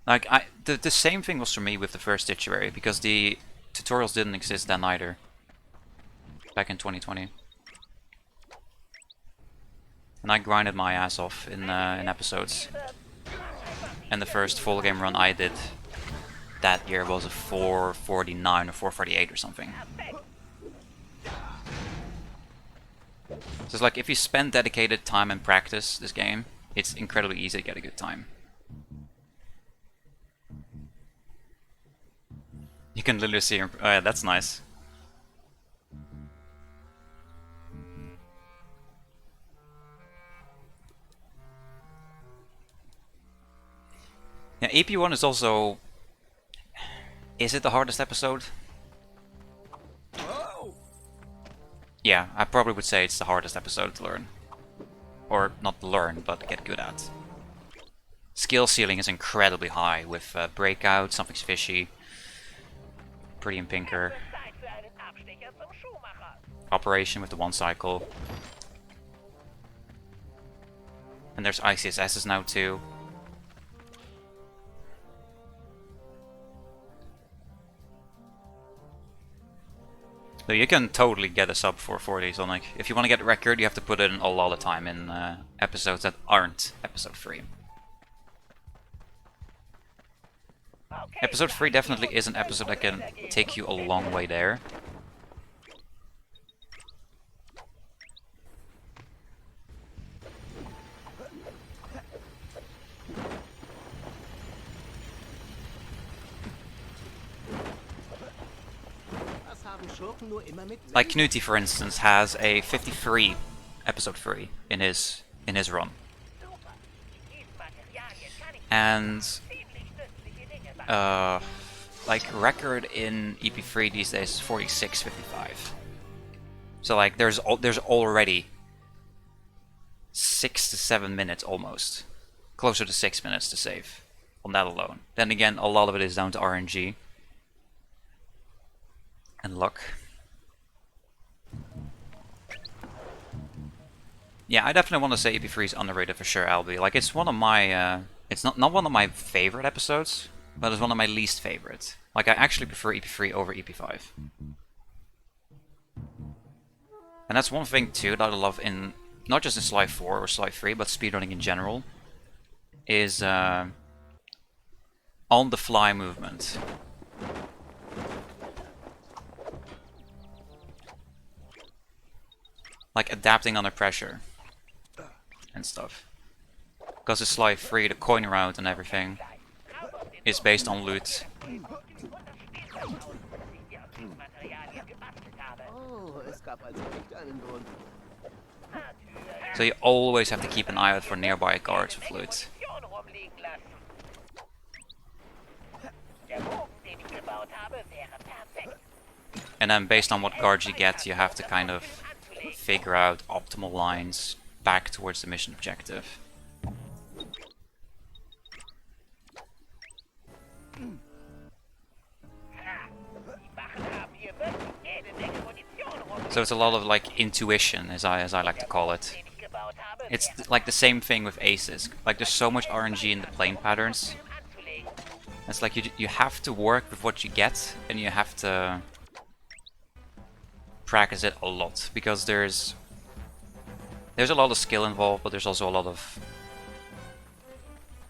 Like, the same thing was for me with the first Stitchuary, because the tutorials didn't exist then either. Back in 2020. And I grinded my ass off in episodes. And the first full game run I did that year was a 449 or 448 or something. So it's like, if you spend dedicated time and practice this game, it's incredibly easy to get a good time. You can literally see him. Oh yeah, that's nice. Yeah, EP1 is also... Is it the hardest episode? Yeah, I probably would say it's the hardest episode to learn. Or not learn, but get good at. Skill ceiling is incredibly high with Breakout, Something's Fishy, Pretty in Pinker, Operation with the one cycle. And there's ICSS's now too. So you can totally get a sub 440s on, like, if you want to get a record, you have to put in a lot of time in episodes that aren't episode 3. Episode 3 definitely is an episode that can take you a long way there. Like Knuti, for instance, has a 53 episode 3 in his run. And like record in EP3 these days is 46.55. So like there's already 6 to 7 minutes almost, closer to 6 minutes to save on that alone. Then again, a lot of it is down to RNG and luck. Yeah, I definitely want to say EP3 is underrated for sure, Albie. Like, it's one of my, it's not one of my favorite episodes, but it's one of my least favorite. Like, I actually prefer EP3 over EP5. And that's one thing too that I love in, not just in Sly 4 or Sly 3, but speedrunning in general, is on-the-fly movement. Like adapting under pressure and stuff. Because it's Sly 3, the coin route and everything is based on loot. So you always have to keep an eye out for nearby guards with loot. And then based on what guards you get, you have to kind of figure out optimal lines back towards the mission objective. So it's a lot of like intuition, as I like to call it.
Den ich gebaut habe,
It's
wäre
like the same thing with aces. Like there's so much RNG in the playing patterns.
Film anzulegen.
It's like you have to work with what you get, and you have to practice it a lot, because there's a lot of skill involved, but there's also a lot of,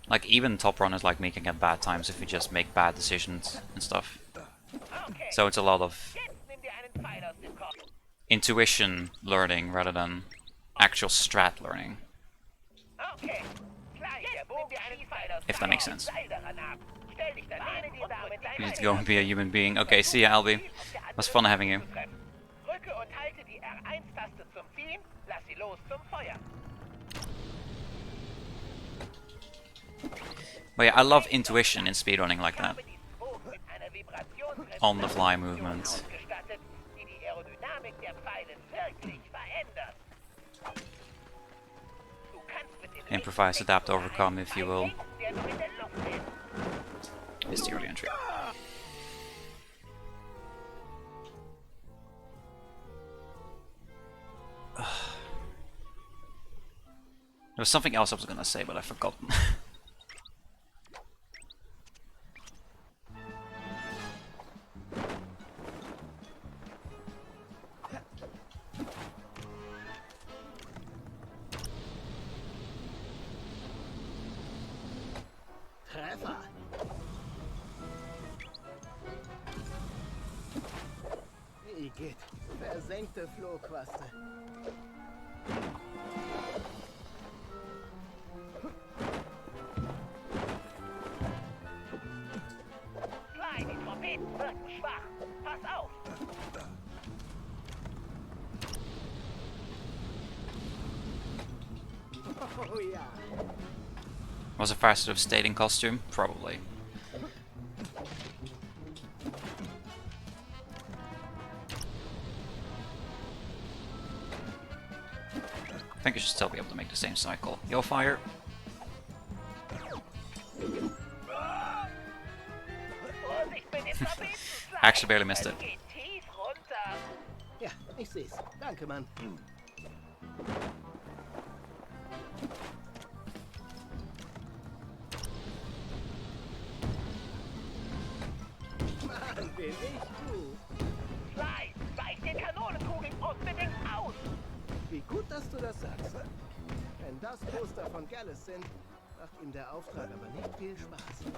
like, even top runners like me can get bad times if you just make bad decisions and stuff.
Okay,
So it's a lot of
jetzt nimm dir einen Pfeil aus dem Kopf.
intuition learning rather than actual strat learning,
Okay, gleich. Jetzt nimm dir einen Pfeil aus
if that makes sense.
Seil daran ab. Stell dich daneben und drücke
You need to
deine
go and be a human being. Okay, see ya, Albie. Was fun having you.
Drücke und halte die R1-Taste zum Ziehen, lass sie los zum Feuer.
But yeah, I love intuition in speedrunning like
Ich
that.
habe diesen Bogen mit einer Vibrationsresistance
On the fly movement.
ausgestattet, die die Aerodynamik der Pfeile wirklich verändert. Du kannst mit dem
Improvise, adapt, overcome, if you will.
Linken, der noch in der Luft ist.
Is the early entry. There was something else I was gonna say, but I've forgotten.
Treffer. Igitt, versenkte Flohquaste.
Klein, die Trompeten wirken schwach. Pass auf.
Oh ja.
Was it faster to have stayed in costume? Probably. I think I should still be able to make the same cycle. Yo, fire!
Vorsicht mit den Trompeten.
Actually barely missed it.
Geht tief runter.
Ja, ich seh's. Danke, Mann. Mann, bin ich gut.
Fly, weich den Kanonenkugeln unbedingt aus.
Wie gut, dass du das sagst. Wenn das Poster von Gallus sind, macht ihm der Auftrag aber nicht viel Spaß.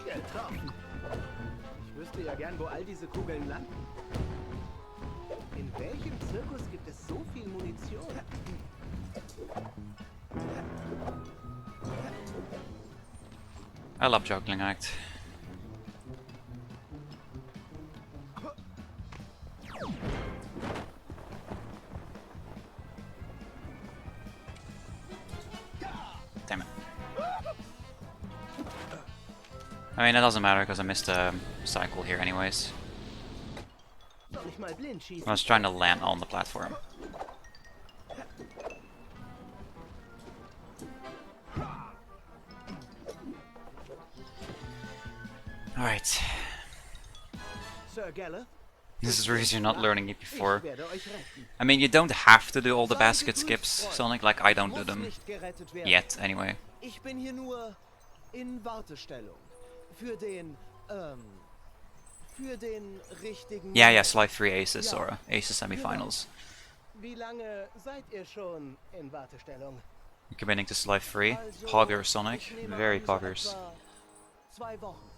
Getroffen. Ich wüsste ja gern, wo all diese Kugeln landen. In welchem Zirkus gibt es so viel Munition?
I love juggling act. Damn it. I mean, it doesn't matter because I missed a cycle here anyways.
Soll ich mal blind schießen?
I was trying to land on the platform. Alright.
Sir Gallus,
This is reason you're not learning it before.
ich werde euch retten.
I mean, you don't have to do all the basket skips, Sonic, like I don't do
Muss
them.
nicht gerettet werden.
Yet, anyway.
Ich bin hier nur in Wartestellung. Für den richtigen...
Yeah, yeah, slide 3 aces or aces semifinals.
Wie lange seid ihr schon in Wartestellung?
Committing to slide 3.
Also,
Pogger Sonic.
ich nehme
Very
an, so
poggers.
etwa 2 Wochen.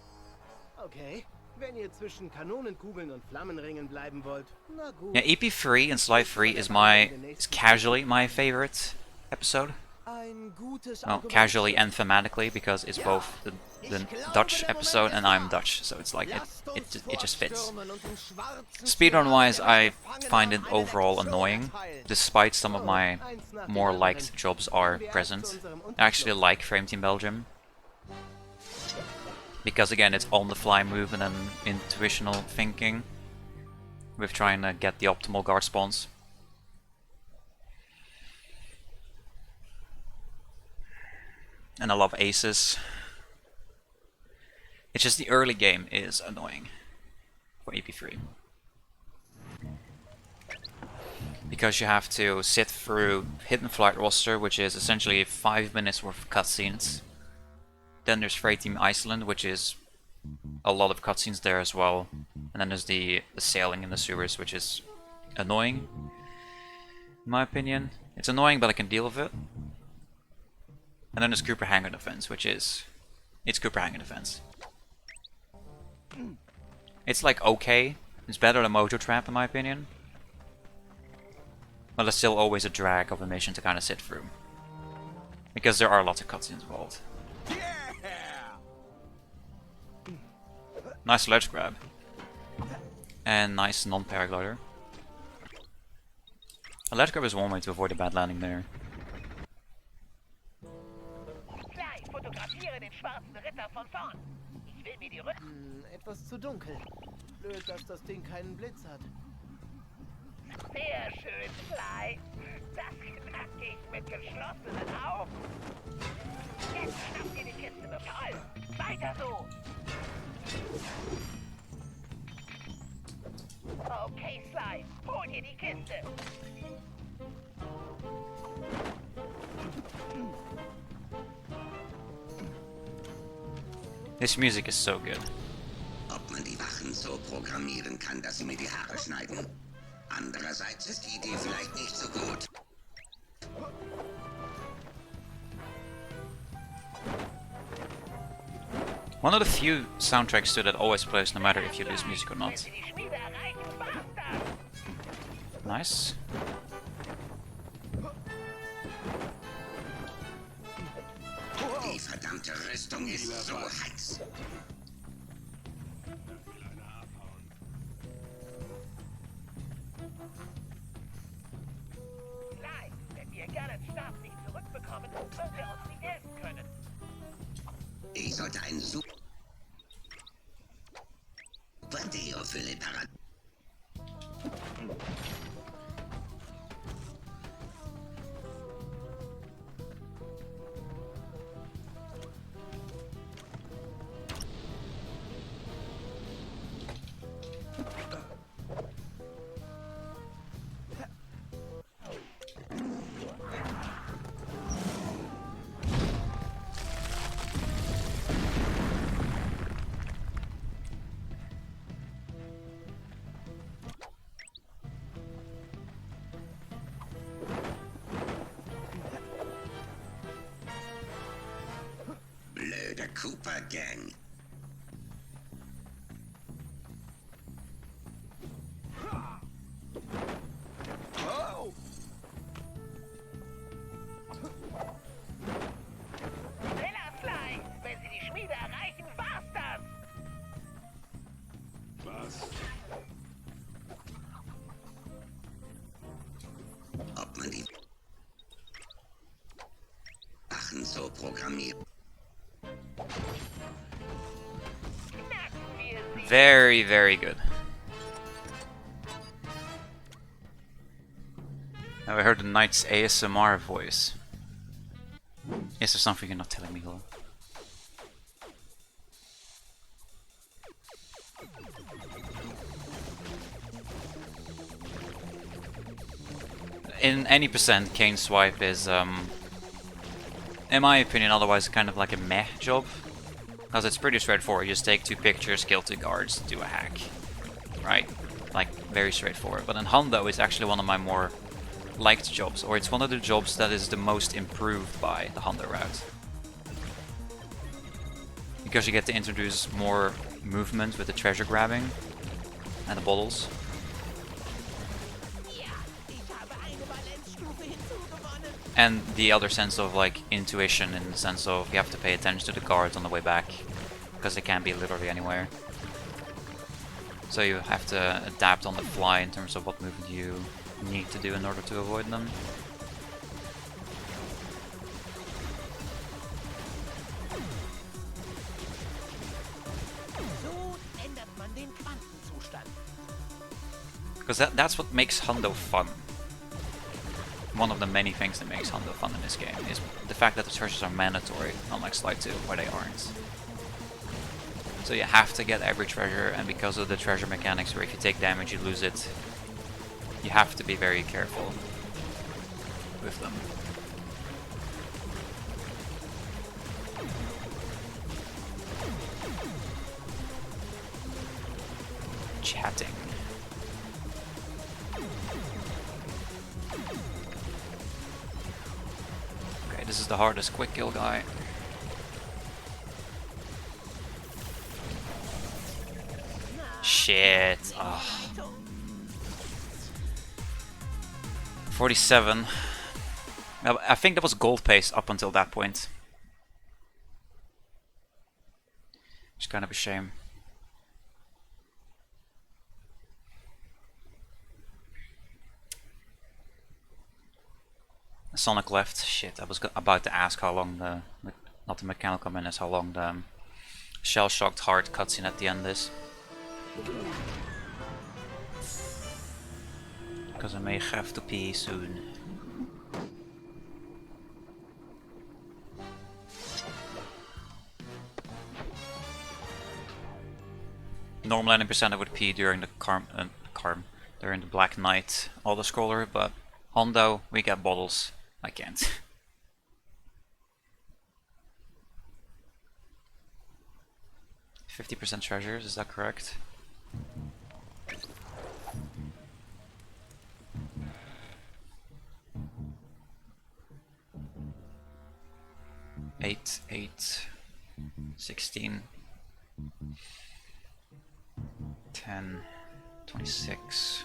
Okay. Wenn ihr zwischen Kanonenkugeln und Flammenringen bleiben wollt, na gut.
Yeah, EP3 and slide 3 is casually my favorite episode.
Ein gutes
Well,
Argument.
casually and thematically, because it's both the Dutch episode and I'm Dutch, so it's like it just fits. Speedrun wise, I find it overall annoying, despite some of my more liked jobs are present. I actually like Frame Team Belgium, because again it's on the fly movement and intuitional thinking with trying to get the optimal guard spawns. And I love aces. It's just the early game is annoying for EP3. Because you have to sit through Hidden Flight roster, which is essentially 5 minutes worth of cutscenes. Then there's Freight Team Iceland, which is a lot of cutscenes there as well. And then there's the sailing in the sewers, which is annoying, in my opinion. It's annoying, but I can deal with it. And then there's Cooper Hangar Defense, which is... It's Cooper Hangar Defense. It's like okay. It's better than Mojo Trap, in my opinion. But it's still always a drag of a mission to kind of sit through. Because there are lots of cutscenes involved. Nice ledge grab. And nice non-paraglider. A ledge grab is one way to avoid a bad landing there.
Gleich fotografiere den schwarzen Ritter von vorn. Ich will mir die
Etwas zu dunkel. Blöd, dass das Ding keinen Blitz hat.
Sehr schön, Fly. Das knack ich mit geschlossenen Augen. Jetzt schnappt ihr die Kiste mit voll. Weiter so. Okay, Sly, hol dir die Kiste.
This music is so good.
Ob man die Wachen so programmieren kann, dass sie mir die Haare schneiden. Andererseits ist die Idee vielleicht nicht so gut.
One of the few soundtracks too that always plays no matter if you lose music or
Wenn
not.
sie die Schmiede erreichen, war's das.
Nice.
Die verdammte Rüstung ist so heiß.
Sly, wenn wir Gallets Stab nicht zurückbekommen, wird er uns nicht helfen können.
Ich sollte ein Super Deo für den Parad. Blöde Cooper Gang.
Schneller, Sly! Wenn sie die Schmiede erreichen, war's das!
Ob man die Wachen so programmiert.
Knacken wir sie!
Very, very good. Now I heard the knight's ASMR voice. Is there something you're not telling me, Hula? In any percent, Kane's swipe is, in my opinion, otherwise kind of like a meh job. Because it's pretty straightforward. You just take 2 pictures, kill 2 guards, do a hack. Right? Like, very straightforward. But in Hundo, it's actually one of my more liked jobs, or it's one of the jobs that is the most improved by the Hundo route. Because you get to introduce more movement with the treasure grabbing and the bottles.
Ja, ich habe eine Valenzstufe hinzugewonnen.
And the other sense of like intuition, in the sense of you have to pay attention to the guards on the way back, because they can be literally anywhere. So you have to adapt on the fly in terms of what movement you need to do in order to avoid them.
So ändert man den Quantenzustand.
Because that's what makes Hundo fun. one of the many things that makes Hundo fun in this game, is the fact that the treasures are mandatory, unlike Slide 2, where they aren't. So you have to get every treasure, and because of the treasure mechanics where if you take damage you lose it, you have to be very careful with them. Chatting. Okay, this is the hardest quick kill guy. Shit. Oh. 47. I think that was gold pace up until that point. It's kind of a shame. Sonic left. Shit, I was about to ask how long the, not the mechanical menace, how long the shell-shocked heart cutscene at the end is. Because I may have to pee soon. Normally 90% I would pee during the during the Black Knight auto-scroller, but Hondo, we get bottles. I can't. %50 treasures, is that correct? Eight, 16, 10, 26,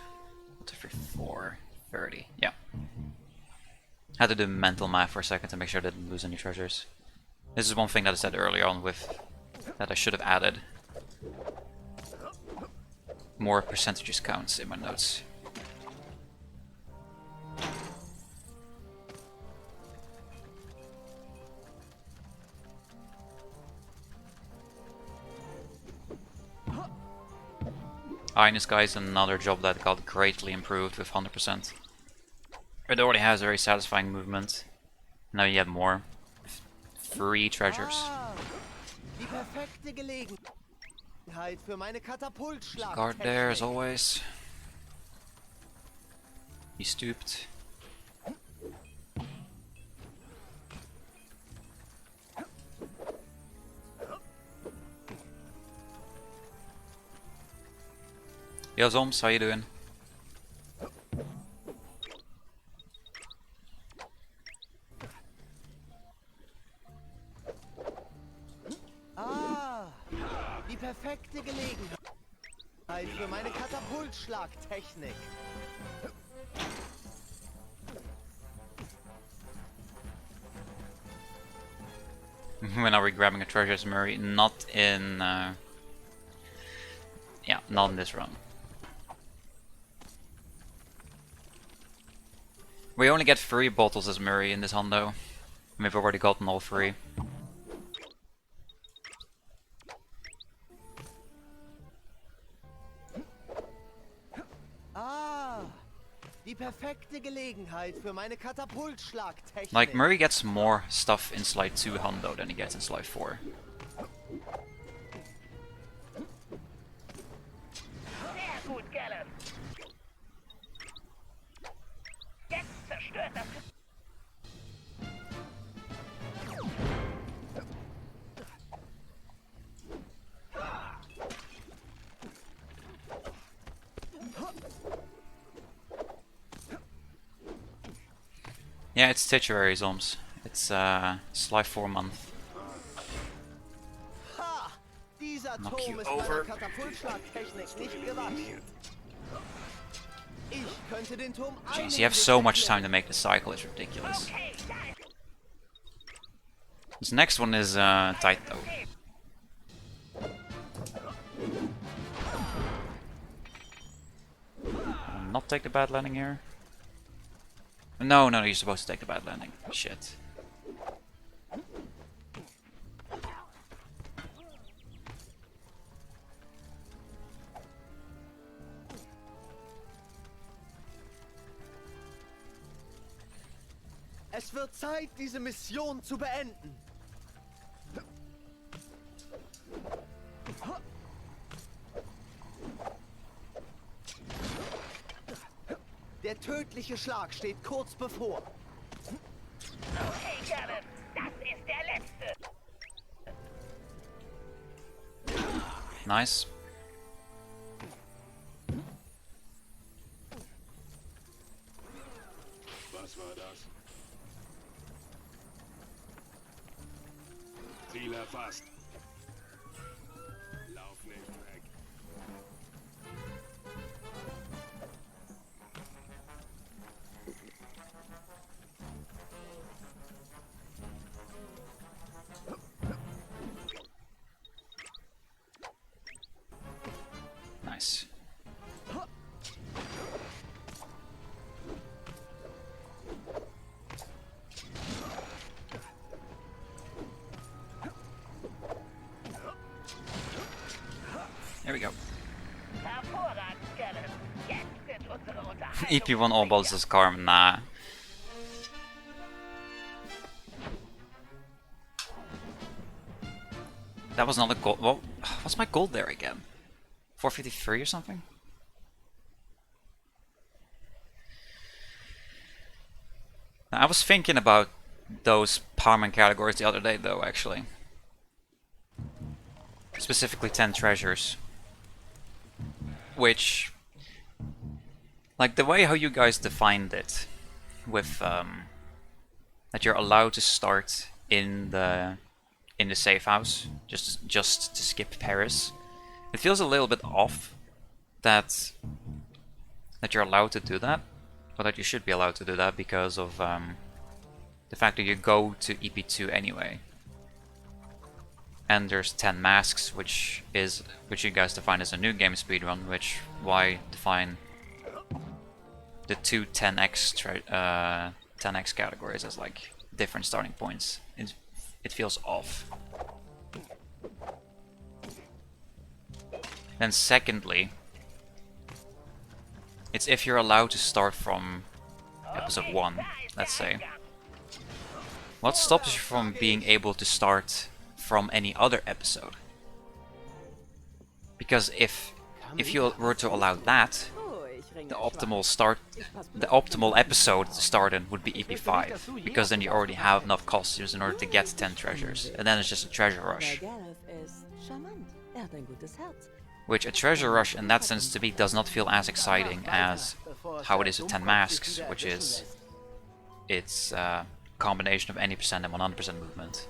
4, 30. Yeah. Had to do mental math for a second to make sure I didn't lose any treasures. This is one thing that I said earlier on with that I should have added more percentages counts in my notes. This guy is another job that got greatly improved with 100%. It already has a very satisfying movement. Now you have more. 3 treasures. Guard there as always. He stooped. Yo Zoms, how you doing?
Die perfekte Gelegenheit für meine Katapultschlagtechnik.
When are we grabbing a treasures, Murray? Not in... yeah, not in this run. We only get 3 bottles as Murray in this Hondo. We've already gotten all 3.
Die perfekte Gelegenheit für meine Katapultschlagtechnik.
Like, Murray gets more stuff in Slide 2 Hondo than he gets in Slide 4.
Sehr gut, Gallon. Jetzt zerstört das.
Yeah, it's Statuary Zoms. It's Slide 4 month.
Ha! Dieser
Knock
Turm
you
ist
over.
meiner Katapultschlagtechnik nicht gewachsen. Ich könnte den Turm
Jeez, you have so much time to make the cycle, it's ridiculous. This next one is tight though. Not take the bad landing here. No, you're supposed to take the bad landing. Shit.
Es wird Zeit, diese Mission zu beenden. Der tödliche Schlag steht kurz bevor.
Okay, Gallen, das ist der letzte.
Nice.
Was war das? Ziel erfasst. Lauf nicht weg.
Nice. There we go.
Hervorragend, Gallen. Jetzt wird unsere Unterhaltung
EP1 all balls is Karm, nah. That was not a gold. Well, what's my gold there again? 453 or something? I was thinking about those Parman categories the other day though, actually. Specifically 10 treasures. Which, like the way how you guys defined it, with that you're allowed to start in the safe house, just to skip Paris. It feels a little bit off that you're allowed to do that, or that you should be allowed to do that because of the fact that you go to EP2 anyway. And there's 10 masks, which you guys define as a new game speedrun, which why define the two 10x categories as like different starting points. It feels off. Then secondly, it's if you're allowed to start from episode 1, let's say. What stops you from being able to start from any other episode? Because if you were to allow that, the optimal episode to start in would be EP5, because then you already have enough costumes in order to get 10 treasures, and then it's just a treasure rush. Which a treasure rush in that sense to me does not feel as exciting as how it is with 10 masks, which is it's a combination of any percent and 100% movement.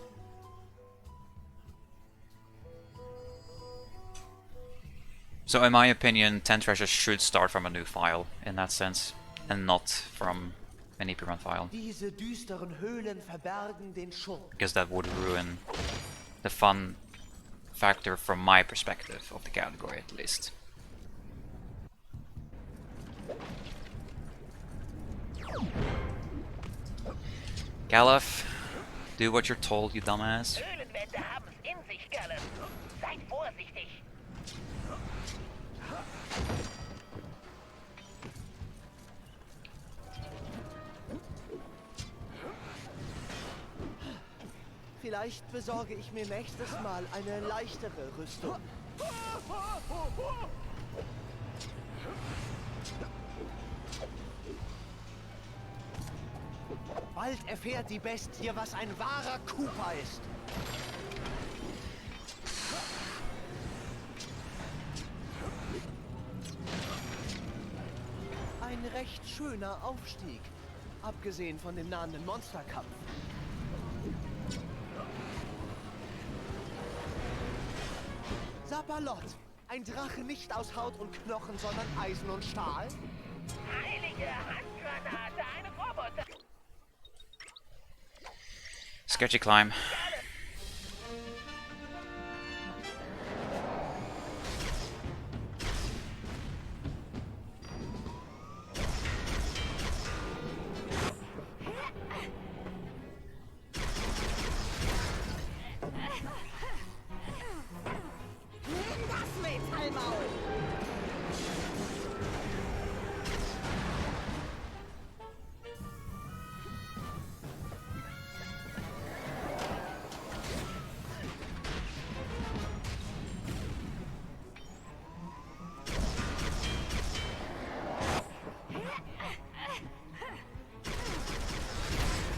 So in my opinion, 10 treasures should start from a new file in that sense, and not from an EP run file. Because that would ruin the fun factor from my perspective of the category at least. Galef, do what you're told, you dumbass.
Höhlenwände haben's in sich, Gallen. Seid vorsichtig.
Vielleicht besorge ich mir nächstes Mal eine leichtere Rüstung. Bald erfährt die Bestie, was ein wahrer Cooper ist. Ein recht schöner Aufstieg, abgesehen von dem nahenden Monsterkampf. Sapperlot, ein Drache nicht aus Haut und Knochen, sondern Eisen und Stahl?
Heilige Handgranate, ein Roboter.
Sketchy climb.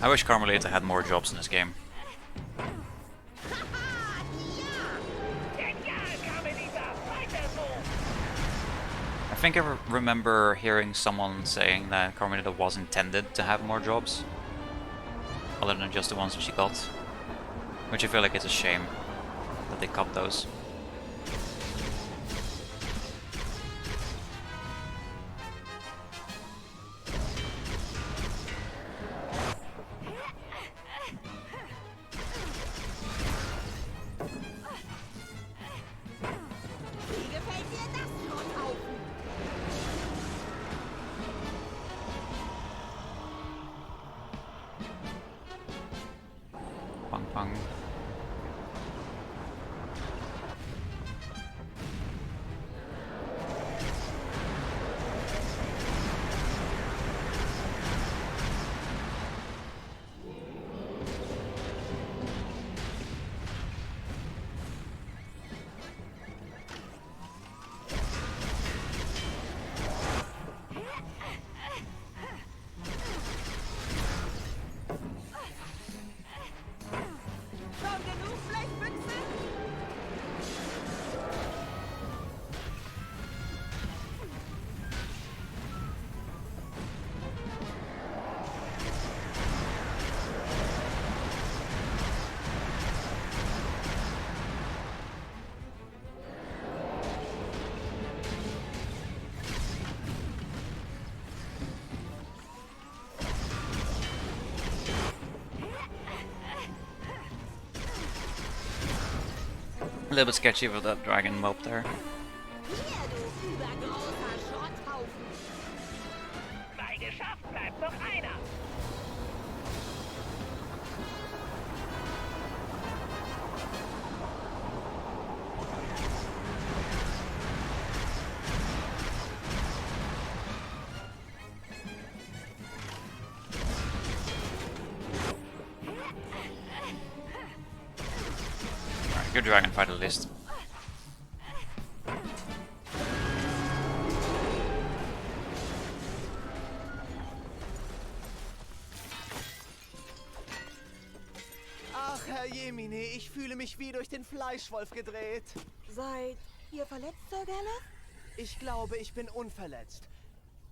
I wish Carmelita had more jobs in this game. I think I remember hearing someone saying that Carmelita was intended to have more jobs, other than just the ones that she got. Which I feel like it's a shame that they cut those.
Wie gefällt dir das, Schrotthaufen?
Pang pang.
Schon genug Blechbüchse?
A little bit sketchy with that dragon mob there.
Hier, du übergroßer Schrotthaufen.
2 geschafft, bleibt noch einer.
Alright, good dragon fight at least.
Ach, Herr Jemine, ich fühle mich wie durch den Fleischwolf gedreht.
Seid ihr verletzt, Sir Gelleth?
Ich glaube, ich bin unverletzt.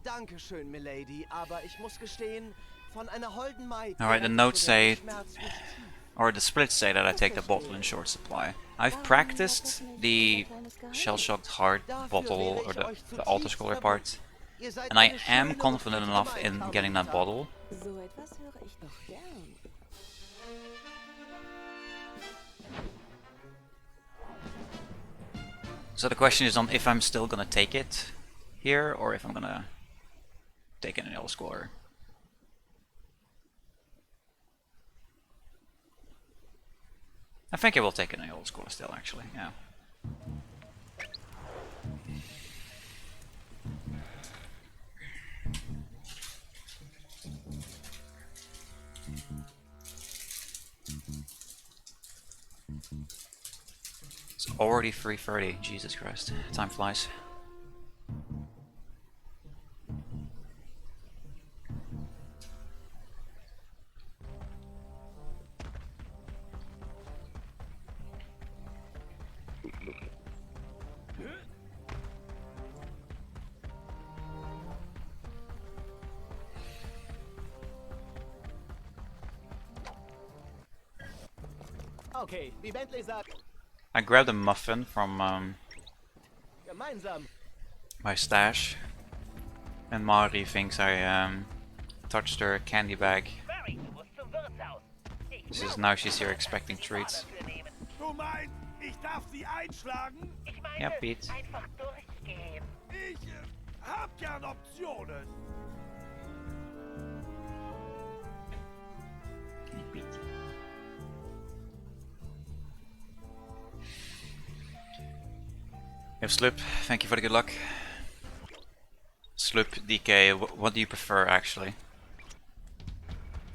Dankeschön, Milady, aber ich muss gestehen, von einer holden Maid...
Alright, the notes say, or the splits say that I take the bottle in short supply. I've practiced the shell-shocked heart bottle, or the altar scholar part, and I am confident enough in getting that bottle.
So etwas höre ich doch gern.
So the question is on if I'm still gonna take it here, or if I'm gonna take it in Yellow Squatter. I think I will take it in Yellow Squatter still, actually, yeah. It's already 3:30, Jesus Christ, time flies.
Okay, wie Bentley sagt,
I grabbed a muffin from
gemeinsam.
my stash, and Mari thinks I touched her candy bag.
Mary, du musst zum Wirtshaus. Ich
This is now she's here expecting treats.
für nehmen.
Du meinst, ich darf sie einschlagen?
Ich meine,
Ja, Pete.
einfach durchgehen.
Ich hab gern Optionen.
Yep, Sloop, thank you for the good luck. Sloop, DK, what do you prefer actually?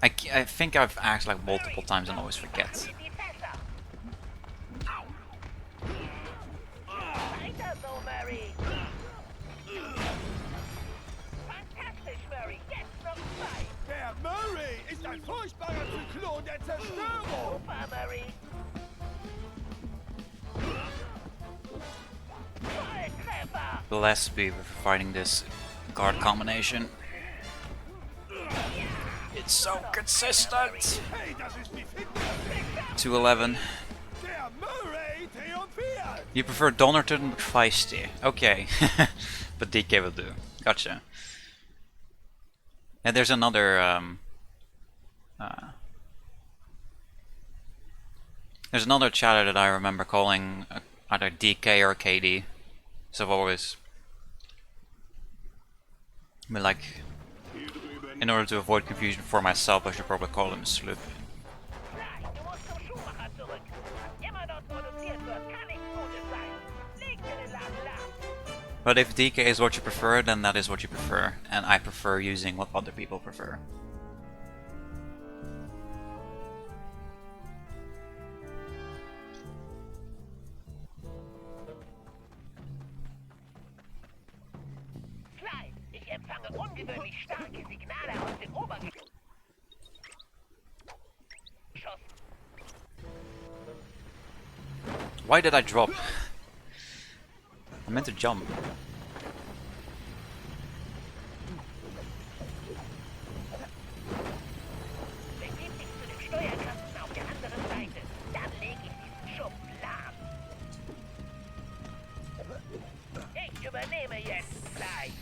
I think I've asked like multiple times and always forget.
Die Fässer. Weiter so, Mary. Fantastisch, Mary. Jetzt noch 2.
Der Murray ist ein furchtbar Tornado der Zerstörung!
Super, Murray. Volltreffer.
Bless be for finding this card combination. It's so consistent.
Hey, das ist wie Fitness!
211.
Der Murray triumphiert!
You prefer Donerton but feisty. Okay. But DK will do. Gotcha. And there's another there's another chatter that I remember calling either DK or KD. So I've always been like, in order to avoid confusion for myself, I should probably call him Sloop.
Nein, du musst zum Schuhmacher zurück. Was immer dort produziert wird, kann nichts Gutes sein. Leg dir den Laden lahm.
But if DK is what you prefer, then that is what you prefer, and I prefer using what other people prefer.
Klein, ich empfange ungewöhnlich starke Signale aus dem Obergeschoss.
Why did I drop? I meant to jump.
Begib dich zu dem Steuerkasten auf der anderen Seite. Dann leg ich diesen Schuft lahm. Ich übernehme jetzt, Klein.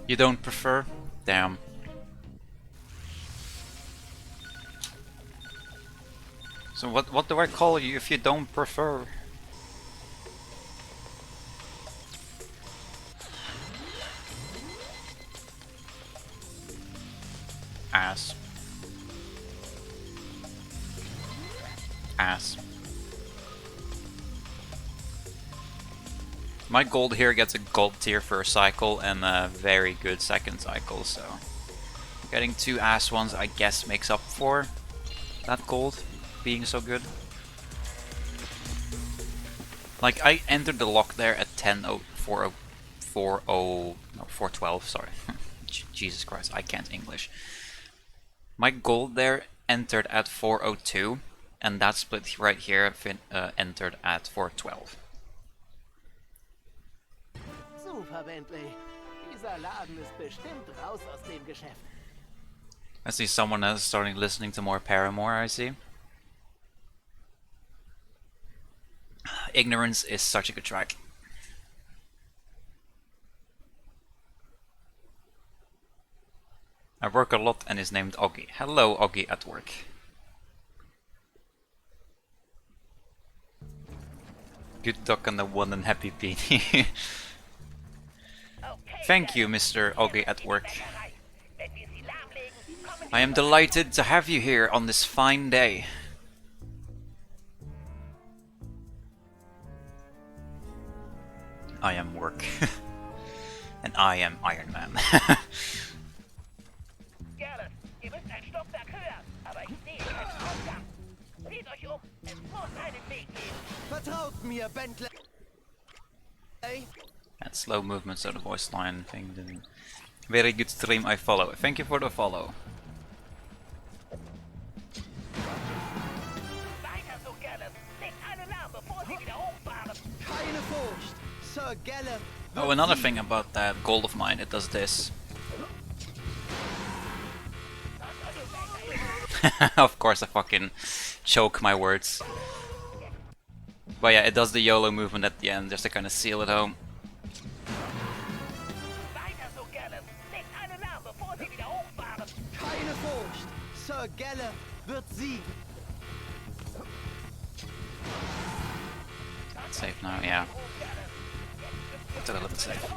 You don't prefer? Damn. So what do I call you if you don't prefer? Ass. Ass. My gold here gets a gold tier first cycle and a very good second cycle, so getting 2 ass ones I guess makes up for that gold being so good. Like, I entered the lock there at 412, sorry. Jesus Christ, I can't English. My gold there entered at 402, and that split right here entered at 412.
Super, Bentley. Dieser Laden ist bestimmt raus aus dem Geschäft.
I see someone else starting listening to more Paramore, I see. Ignorance is such a good track. I work a lot and is named Oggy. Hello, Oggy at work. Good duck on the one and happy Petey. Thank you, Mr. Oggy at work. I am delighted to have you here on this fine day. I am work. And I am Iron Man.
Gerne. Ihr müsst ein Stockwerk höher, aber ich sehe keinen Ausgang. Seht euch um, es muss einen Weg geben.
Vertraut mir, Bentley.
And slow movement, so the voice line thing didn't. Very good stream, I follow. Thank you for the follow.
Weiter so, Gallus. Legt alle lahm, bevor sie wieder hochfahren.
Keine Furcht. Sir Gallop.
Oh, another thing about that gold of mine, it does this. Of course I fucking choke my words. But yeah, it does the YOLO movement at the end just to kind of seal it home.
Weiter so, Gallus. Legt alle lahm, bevor sie wieder hochfahren.
Keine Furcht. Sir Gallop wird siegen.
It's safe now, yeah. It's a little bit safe.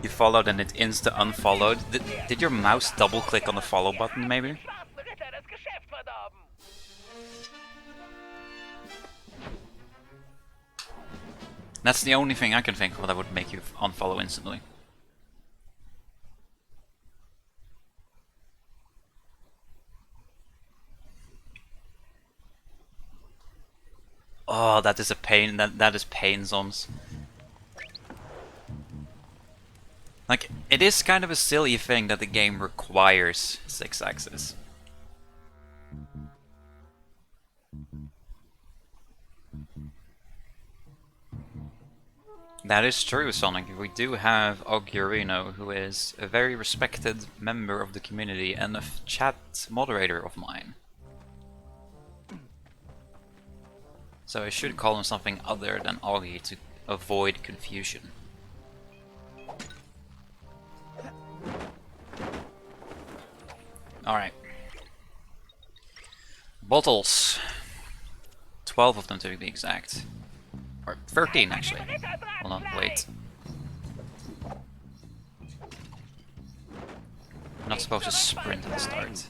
You followed and it insta-unfollowed. Did your mouse double click on the follow button maybe?
Schwarzen Ritter das Geschäft verdorben.
That's the only thing I can think of that would make you unfollow instantly. Oh, that is a pain. That is pain zones. Like, it is kind of a silly thing that the game requires 6 axes. That is true, Sonic. We do have Augurino, who is a very respected member of the community and a chat moderator of mine. So I should call him something other than Augie to avoid confusion. Alright. Bottles. 12 of them to be exact. Or 13 actually. Hold on, wait. I'm not supposed to sprint at the start.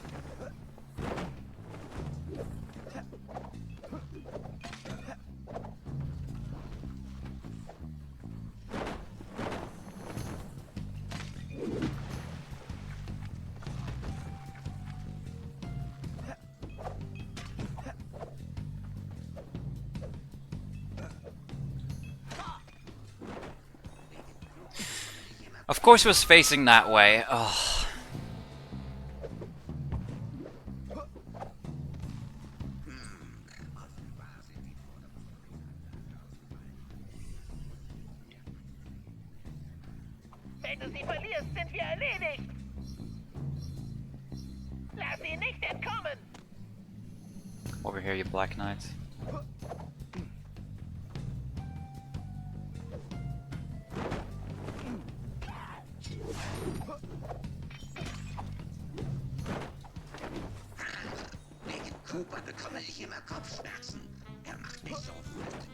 Of course it was facing that way. Oh.
Wenn du sie verlierst, sind wir erledigt. Lass sie nicht entkommen.
Over here, you Black Knight.
Wegen Cooper bekomme ich immer Kopfschmerzen. Macht mich so wütend.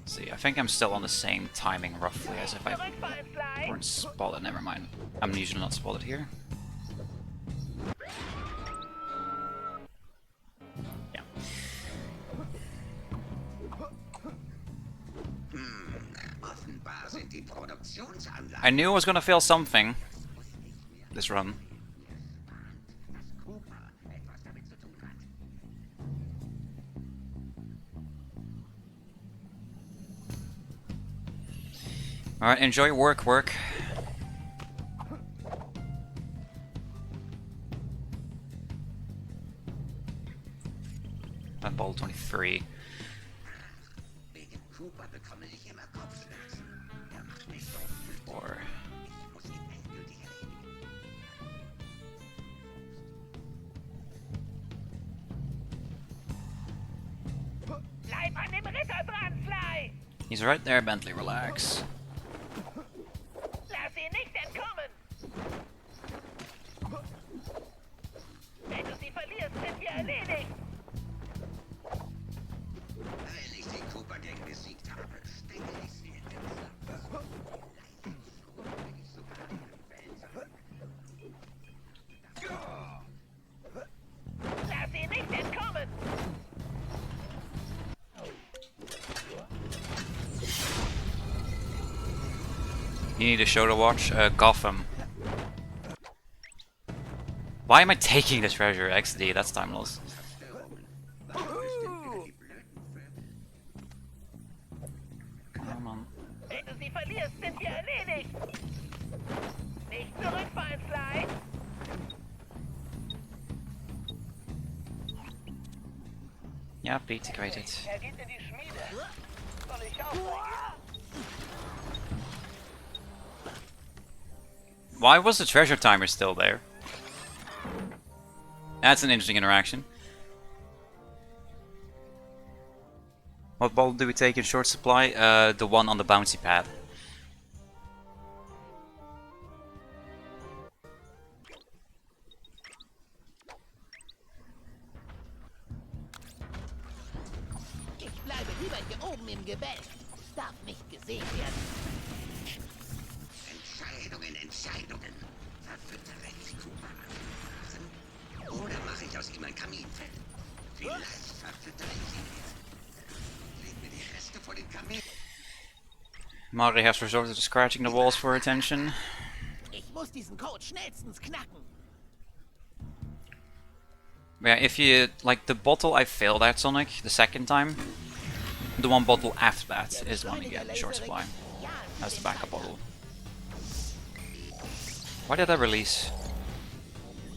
See, I think I'm still on the same timing roughly as if I weren't spotted. Never mind. I'm usually not spotted here. Yeah.
Offenbar sind die Produktionsanlagen.
I knew I was gonna fail something this run. Alright, enjoy work. That ball 23. Or
Bleib an dem Ritter dran, Sly.
he's right there, Bentley, relax.
Lass sie nicht entkommen. Wenn du sie verlierst, sind wir erledigt.
Wenn ich den Cooper-Gang besiegt habe, stecke ich sie in den Sack.
Lass sie nicht entkommen.
You need a show to watch? Gotham. Why am I taking the treasure? XD, that's timeless. Come on.
Wenn du sie verlierst, sind wir erledigt. Nicht zurückfallen, Sly.
Yeah, Pete, integrated.
Er geht in die Schmiede. Soll ich auch?
Why was the treasure timer still there? That's an interesting interaction. What ball do we take in short supply? The one on the bouncy pad.
Ich bleibe lieber hier oben im Gebälk. Darf nicht gesehen werden.
Entscheidungen. Verfüttere ich Cooper an Rasen? Oder mache ich aus ihm ein Kaminfeld? Vielleicht verfüttere ich ihn jetzt. Leg mir die Reste vor den Kamin.
Mari has resorted to scratching the walls for attention.
Ich muss diesen Code schnellstens knacken.
Yeah, if you like the bottle I failed at Sonic the second time, the one bottle after that is one you get in short supply. That's the backup bottle. Why did I release?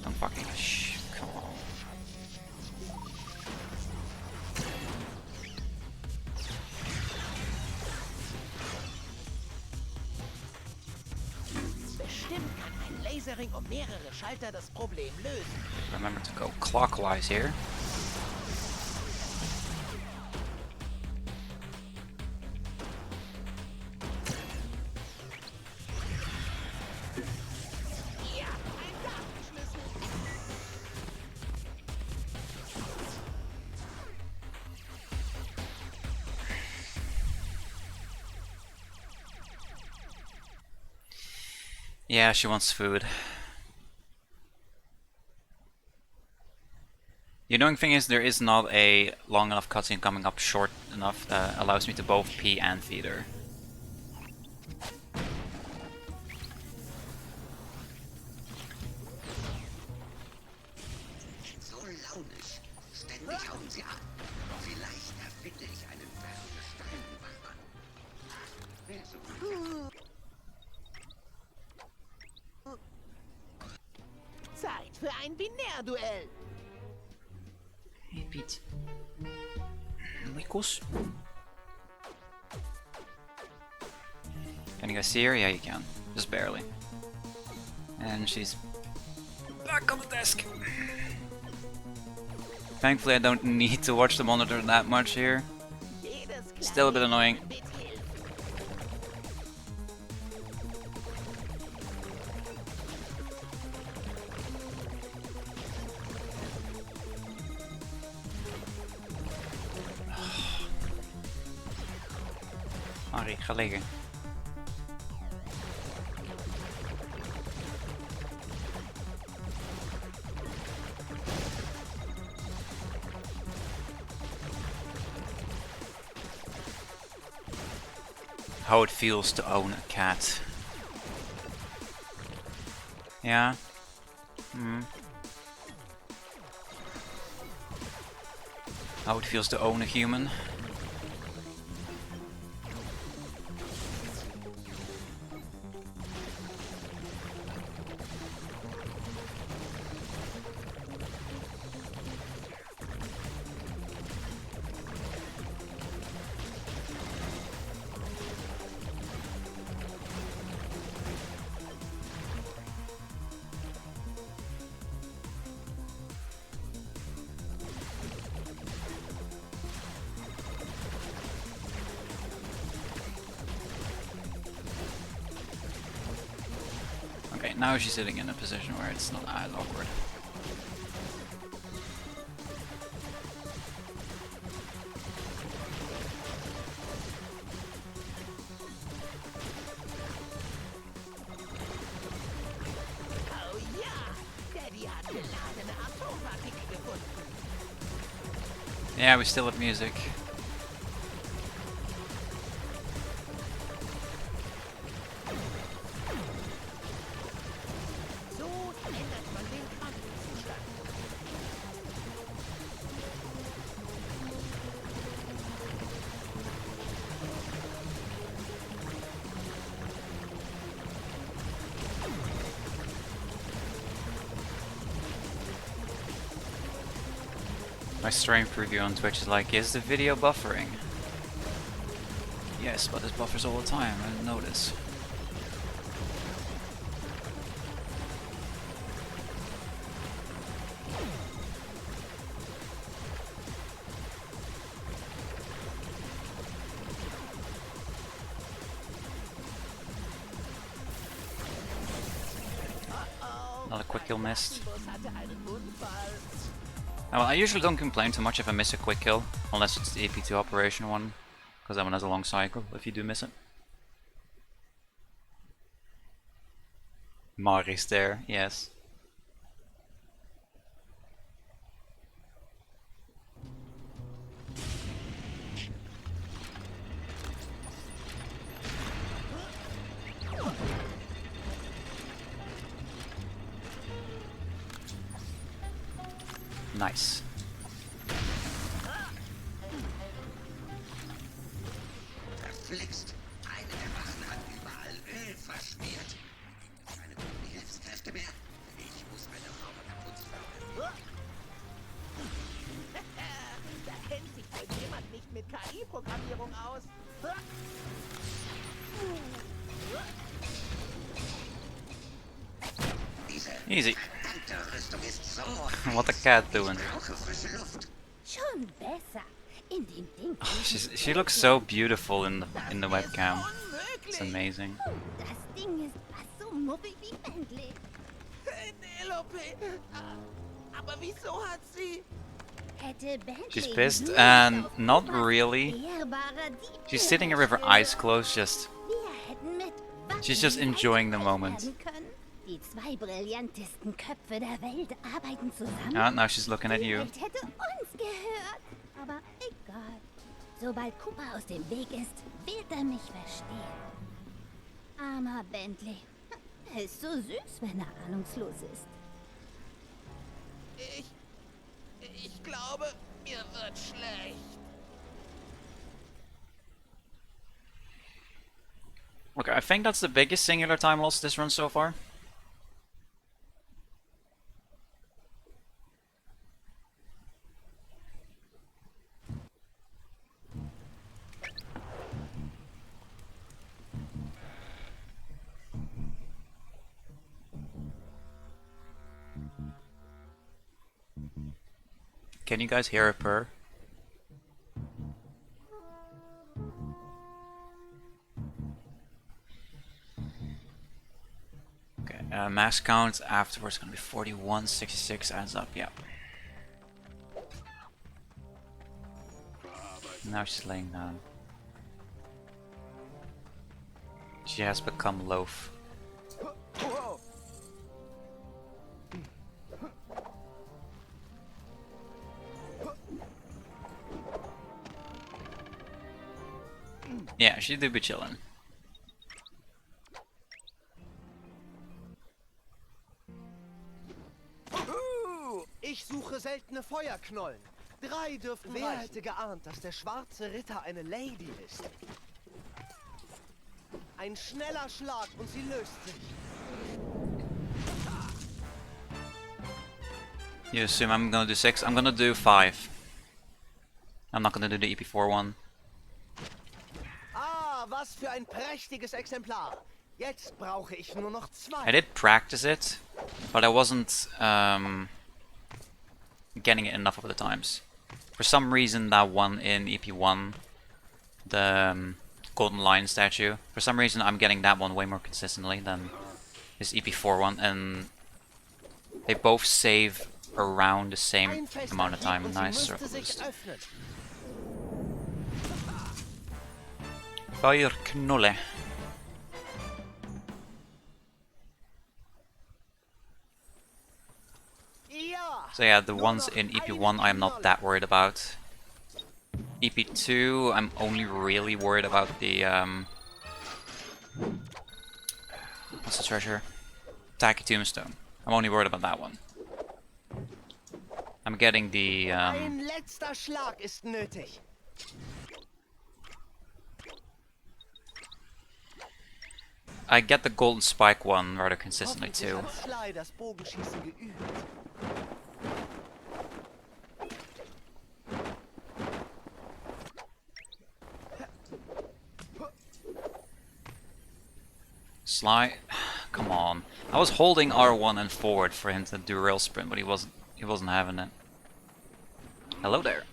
Don't fucking come on.
Bestimmt kann ein Laserring um mehrere Schalter das Problem lösen.
Remember to go clockwise here.
Ja, ein Datenschlüssel.
Yeah, she wants food. The annoying thing is there is not a long enough cutscene coming up short enough that allows me to both pee and feed her.
So launisch. Ständig hauen sie ab. Vielleicht erfinde ich einen Wärmesteinwachmann. Wer so gut.
Zeit für ein Binärduell.
Hey Pete. Wickles. Can you guys see her? Yeah, you can. Just barely. And she's back on the desk. Thankfully I don't need to watch the monitor that much here.
Jedes
Still a bit
kleine
annoying.
Bit hilft.
Harry, ga liggen. How it feels to own a cat. Yeah. How it feels to own a human. Okay, now she's sitting in a position where it's not as awkward.
Oh ja, Daddy hat geladene Atompartikel gefunden.
Yeah, we still have music.
So ändert man den Quantenzustand.
My stream preview on Twitch is like, is the video buffering? Yes, but it buffers all the time, I didn't notice. Another quick kill missed.
Bus hatte einen Unfall.
Well, I usually don't complain too much if I miss a quick kill, unless it's the AP2 operation one, because that one has a long cycle if you do miss it. Mari's there, yes. Nice.
Verflixt. Eine der Wachen hat überall Öl verschmiert. Eine gute Hilfskette. Kräfte mehr. Ich muss meine Roboter putzen.
Da kennt sich wohl jemand nicht mit KI-Programmierung aus.
Diese
Easy.
verdammte Rüstung ist so
What the cat doing?
Ich brauche frische Luft.
Schon besser. In dem Ding.
She looks so beautiful in the webcam. It's
Unmöglich.
amazing.
Das Ding ist fast so muffig wie Bentley.
Penelope. Aber wieso hat sie...
Hätte Bentley
She's pissed
nur
and
auf
not
etwas
really.
ehrbarer Dieb
She's sitting here with her eyes closed, just
Wir hätten mit
she's just enjoying the moment.
werden können. Die zwei brillantesten Köpfe der Welt arbeiten zusammen.
Ah, now she's looking at
Die
you.
Welt hätte uns gehört. Aber egal. Sobald Cooper aus dem Weg ist, wird er mich verstehen. Armer Bentley. Er ist so süß, wenn er ahnungslos ist.
Ich glaube, mir wird schlecht.
Okay, I think that's the biggest singular time loss this run so far. Can you guys hear a purr? Okay, max count afterwards gonna be 41, 66 adds up, yeah. Now she's laying down. She has become loaf. Yeah, she do be chilling.
Ich suche seltene Feuerknollen. 3 dürften Wer hätte geahnt, dass der schwarze Ritter eine Lady ist? Ein schneller Schlag und sie löst sich.
You assume I'm gonna do 6? I'm gonna do 5. I'm not gonna do the EP4 one.
Ah, was für ein prächtiges Exemplar. Jetzt brauche ich nur noch 2.
I did practice it, but I wasn't getting it enough of the times. For some reason that one in EP1, the Golden Lion statue, for some reason I'm getting that one way more consistently than this EP4 one, and they both save around the same amount of time. Nice circle boost. Feuerknolle. So yeah, the ones in EP1 I'm not that worried about. EP2 I'm only really worried about the what's the treasure? Tacky Tombstone. I'm only worried about that one. I'm getting the
Ein letzter Schlag ist nötig.
I get the golden spike one rather consistently too.
Hat Sly das Bogenschießen geübt.
Sly, come on. I was holding R1 and forward for him to do rail sprint, but he wasn't having it. Hello there.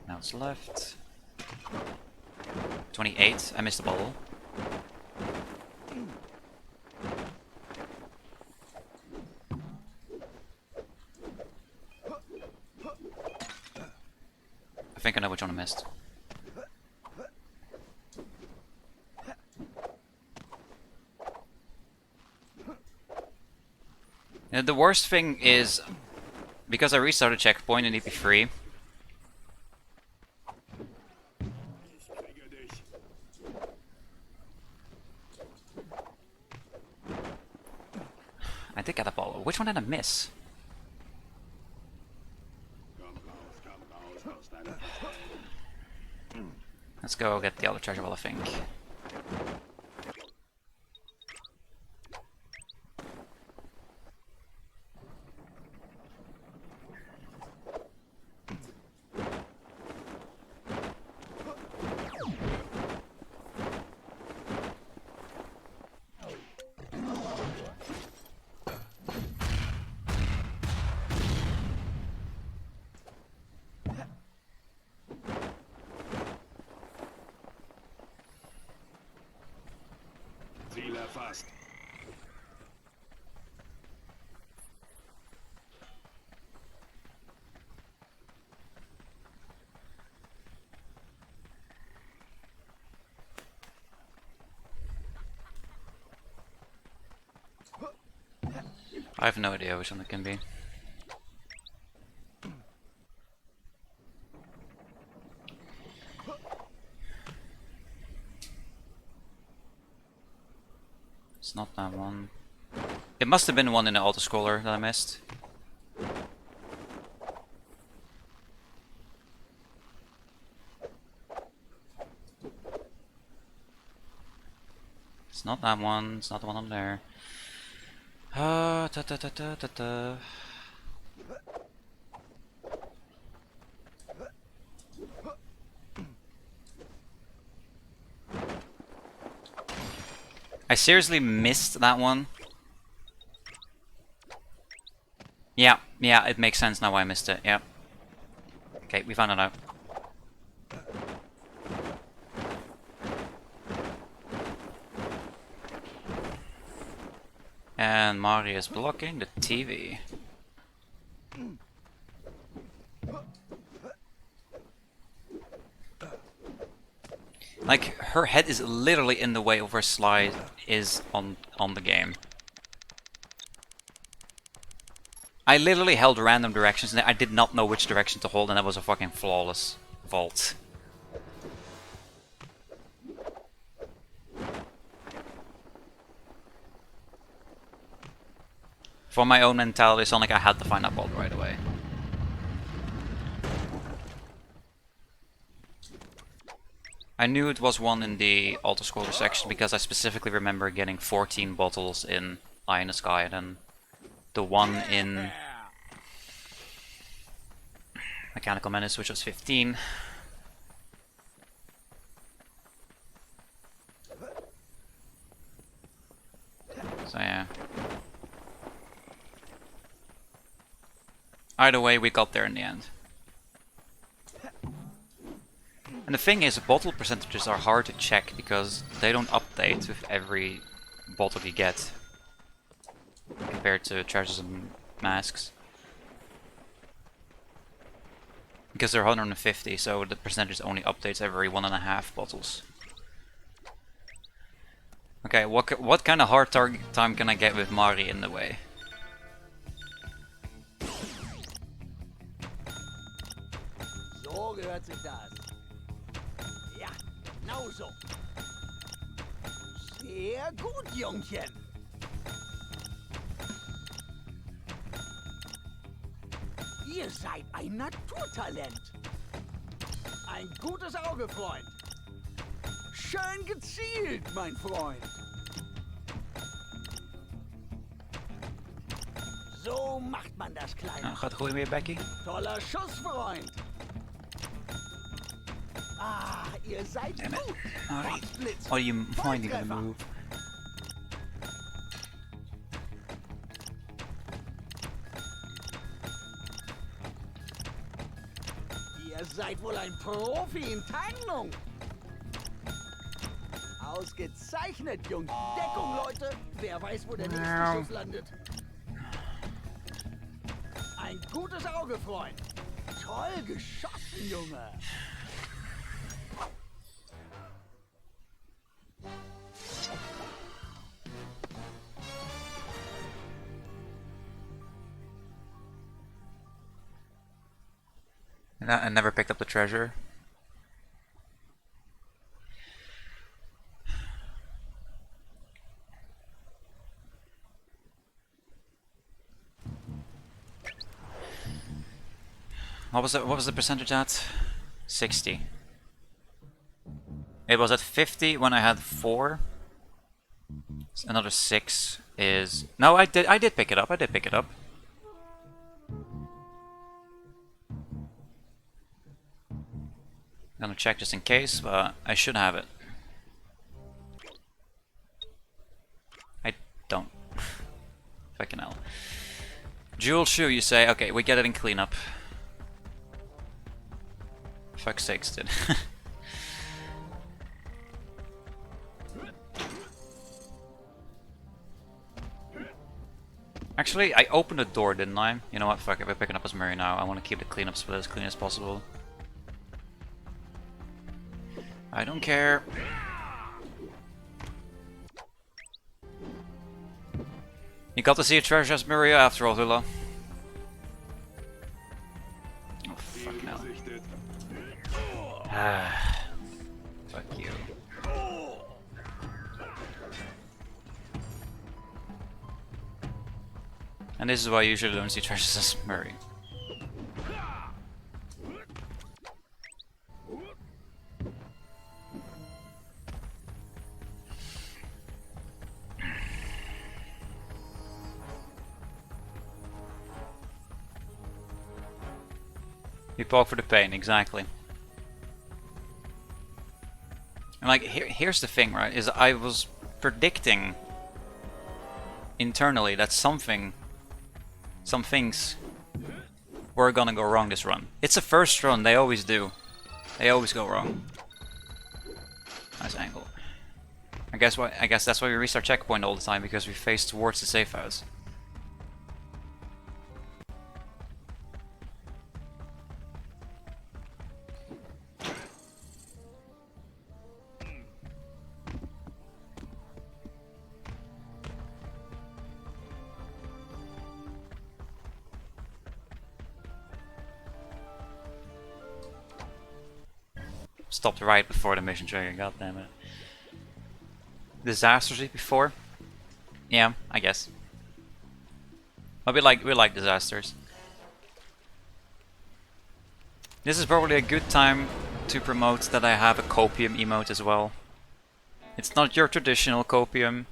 Now it's left. 28. I missed the bubble. I think I know which one I missed. The worst thing is, because I restarted checkpoint in EP3, which one did I miss? Let's go get the other treasure wall, I think.
Ziel erfasst.
I have no idea which one it can be. It's not that one. It must have been one in the auto-scroller that I missed. It's not that one, it's not the one on there. Ta ta ta ta ta ta. I seriously missed that one. Yeah, it makes sense now why I missed it, yeah. Okay, we found it out. And Mari is blocking the TV. Like, her head is literally in the way of where Sly is on the game. I literally held random directions and I did not know which direction to hold, and that was a fucking flawless vault. For my own mentality, Sonic, I had to find that vault right away. I knew it was one in the auto-scroller section because I specifically remember getting 14 bottles in Eye in the Sky, and then the one in Mechanical Menace, which was 15. So yeah. Either way, we got there in the end. And the thing is, bottle percentages are hard to check because they don't update with every bottle you get compared to treasures and masks. Because they're 150, so the percentage only updates every 1.5 bottles. Okay, what kind of hard time can I get with Mari in the way?
So gehört sich das. Ja, genau so. Sehr gut, Jungchen. Ihr seid ein Naturtalent. Ein gutes Auge, Freund. Schön gezielt, mein Freund. So macht man das, Kleine.
Nou, gaat gooien weer, Becky.
Toller Schuss, Freund. Ah, ihr seid
Damn it.
gut.
Mari,
Potzblitz.
what are you finding in the
Volltreffer.
move?
Ihr seid wohl ein Profi in Tarnung. Ausgezeichnet, Jungs. Deckung, Leute. Wer weiß, wo der nächste Schuss landet. Ein gutes Auge, Freund. Toll geschossen, Junge.
And I never picked up the treasure. What was it? What was the percentage at? 60. It was at 50 when I had 4. Another 6 is... No, I did pick it up. I did pick it up. Gonna check just in case, but I should have it. I don't. Fucking hell. Jewel shoe, you say? Okay, we get it in cleanup. Fuck's sakes, dude. Actually, I opened the door, didn't I? You know what? Fuck it, we're picking up as Murray now. I want to keep the cleanups as clean as possible. I don't care. You got to see a treasure as Maria after all, Hula. Oh, fuck no. Fuck you. And this is why I usually don't see treasures as Murray. You poke for the pain, exactly. And like, here's the thing, right? Is I was predicting internally that some things were gonna go wrong this run. It's a first run, they always do. They always go wrong. Nice angle. I guess that's why we restart checkpoint all the time, because we face towards the safe house. Stopped right before the mission trigger, god damn it. Disasters before? Yeah, I guess. But we like disasters. This is probably a good time to promote that I have a copium emote as well. It's not your traditional copium.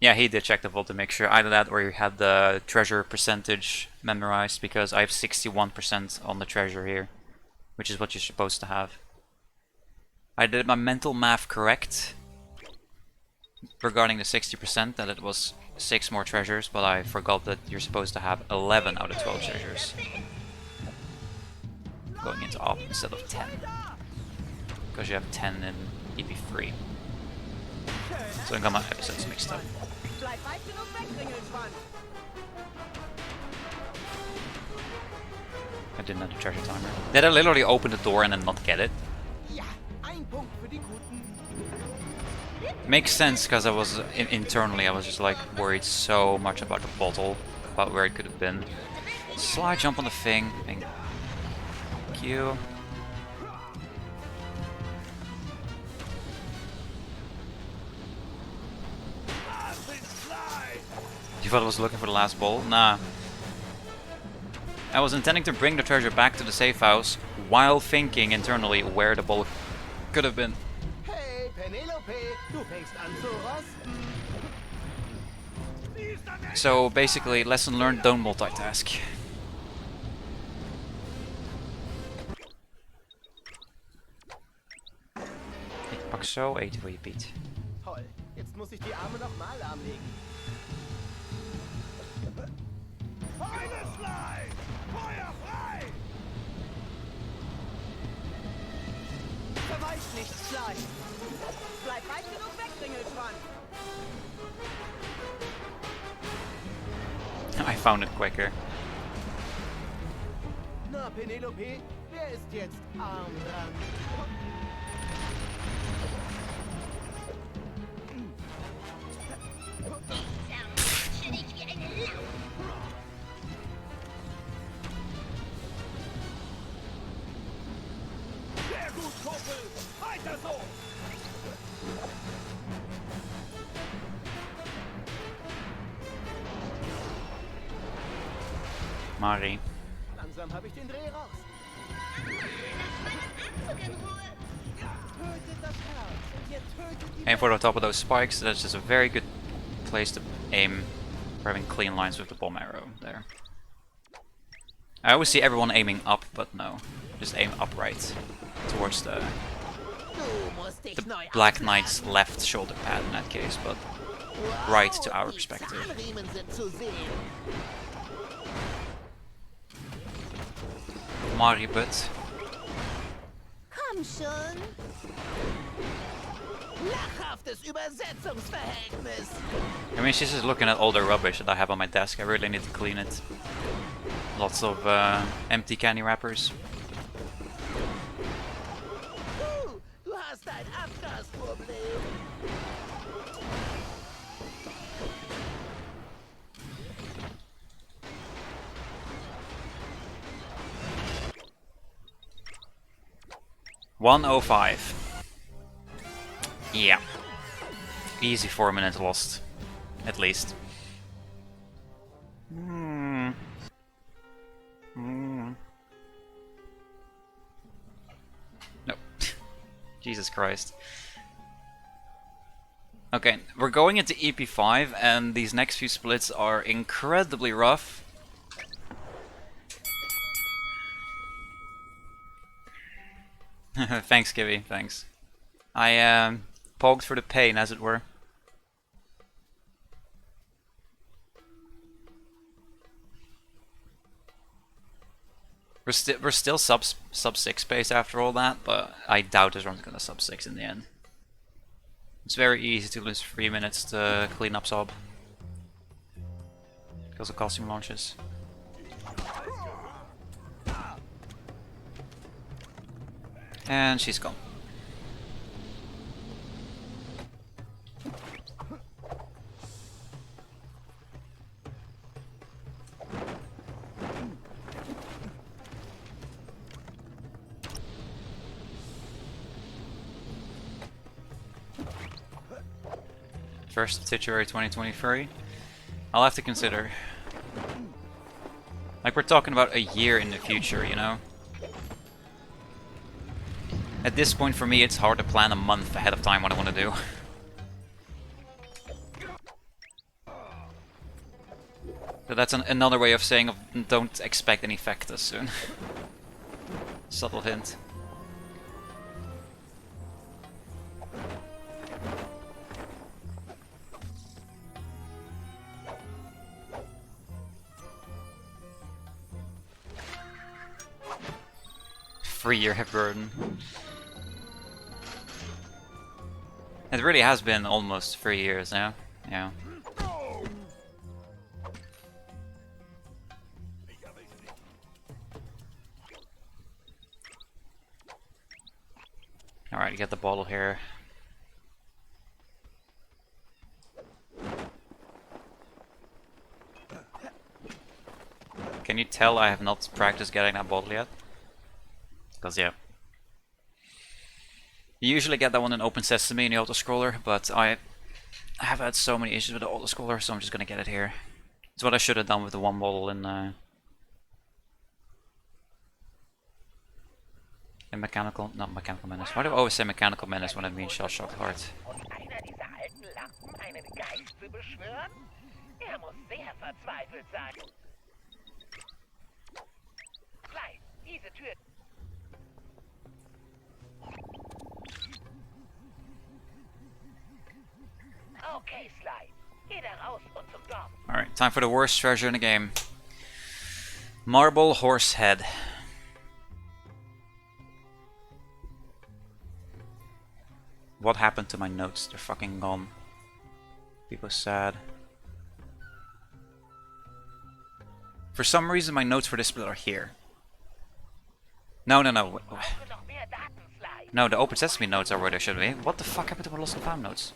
Yeah, he did check the vault to make sure either that or he had the treasure percentage memorized, because I have 61% on the treasure here, which is what you're supposed to have. I did my mental math correct regarding the 60%, that it was 6 more treasures, but I forgot that you're supposed to have 11 out of 12 treasures. Going into op instead of 10. Because you have 10 in EP3. So I got my episodes mixed up. I didn't have the treasure timer. Did I literally open the door and then not get it? Makes sense, because I was internally I was just like worried so much about the bottle, about where it could have been. Slide jump on the thing. Thank you. You thought I was looking for the last ball? Nah. I was intending to bring the treasure back to the safe house while thinking internally where the ball could have been.
Hey, Penelope, du fängst an zu rosten.
So basically, lesson learned, don't multitask. Ik pak zo eten voor je Piet.
Toll, jetzt muss ich die Arme noch mal lahmlegen.
Verweis nicht, Sly. Bleib weit genug weg, Ringelschwanz.
I found it quicker.
Na, Penelope, wer ist jetzt arm dran?
Sehr gut, Kumpel! Weiter so!
Mari.
langsam habe ich den Dreh raus. Tötet das Herz und ihr tötet die
Aim for the top of those spikes. That's just a very good place to aim for having clean lines with the bomb arrow there. I always see everyone aiming up, but no. Just aim upright towards the Black Knight's left shoulder pad in that case, but right to our perspective.
Zahnriemen sind zu sehen.
Maribut.
Komm schon.
Lachhaftes Übersetzungsverhältnis.
I mean, she's just looking at all the rubbish that I have on my desk. I really need to clean it. Lots of empty candy wrappers.
Du hast ein Abgasproblem.
$105. Yeah. Easy 4 minutes lost. At least. No. Jesus Christ. Okay, we're going into EP5 and these next few splits are incredibly rough. Thanks, Kivy, thanks. I pogged for the pain, as it were. We're still sub 6 pace after all that, but I doubt this run's gonna sub 6 in the end. It's very easy to lose 3 minutes to clean up sub because of costume launches. And she's gone. First obituary 2023. I'll have to consider. Like, we're talking about a year in the future, you know? At this point for me it's hard to plan a month ahead of time what I want to do. So that's another way of saying don't expect any factors soon. Subtle hint. Free-year burden. It really has been almost 3 years now. Yeah. Alright, get the bottle here. Can you tell I have not practiced getting that bottle yet? Because, yeah. You usually get that one in Open Sesame in the auto-scroller, but I have had so many issues with the auto-scroller, so I'm just gonna get it here. It's what I should have done with the one bottle in Mechanical... not Mechanical Menace. Why do I always say Mechanical Menace when I mean Shell Shocked Heart?
Und einer dieser alten Lampen einen Geist zu beschwören? Er muss sehr verzweifelt sein. Sly, diese Tür... Okay, Sly. Geh da raus und zum Dorf.
Alright, time for the worst treasure in the game. Marble Horse Head. What happened to my notes? They're fucking gone. People sad. For some reason my notes for this split are here. No.
Brauche noch mehr Daten, Sly.
No, the Open Sesame notes are where they should be. What the fuck happened to my Lost and Found notes?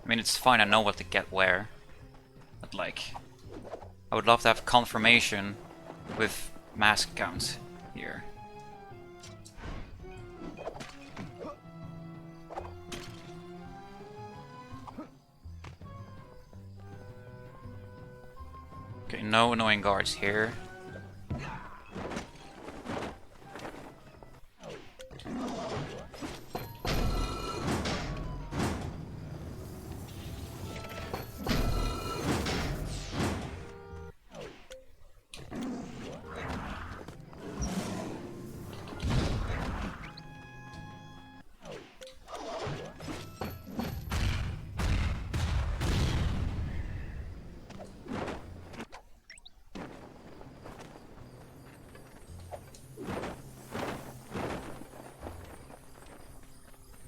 I mean, it's fine, I know what to get where. But like, I would love to have confirmation with mask count here. no annoying guards here.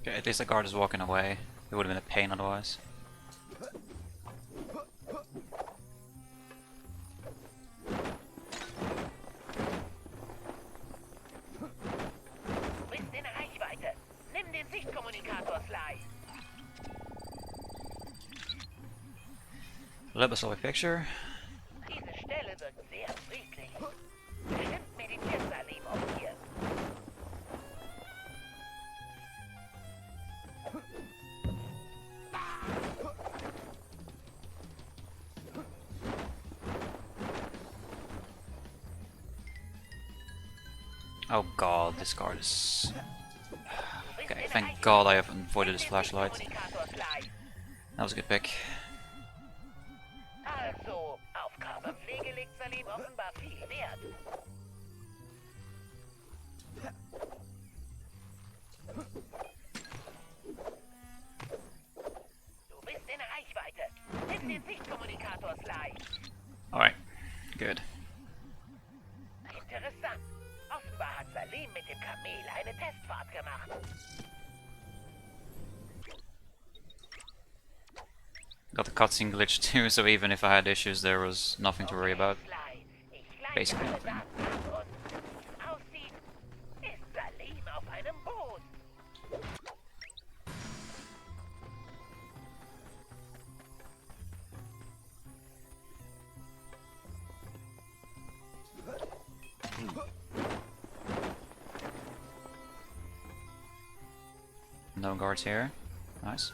Okay, at least the guard is walking away. It would have been a pain otherwise.
Du bist in Reichweite. Nimm den Sichtkommunikator-Slide.
Let us have a picture.
Diese Stelle wirkt sehr friedlich. Bestimmt meditiert Salim auf hier.
Oh god, this guard is... Okay, thank god I have avoided his flashlight. That was a good pick.
Also, auf Körperpflege legt Salim offenbar viel Wert. Du bist in Reichweite. Nimm den Sichtkommunikator-Slide.
Alright, good.
Interessant. Offenbar hat Salim mit dem Kamel eine Testfahrt gemacht.
Got the cutscene glitch too, so even if I had issues there was nothing to worry about.
Slide. Ich gleiche
Basically
alle
nothing.
Daten ab und wie es aussieht, ist Salim auf einem Boot.
No guards here. Nice.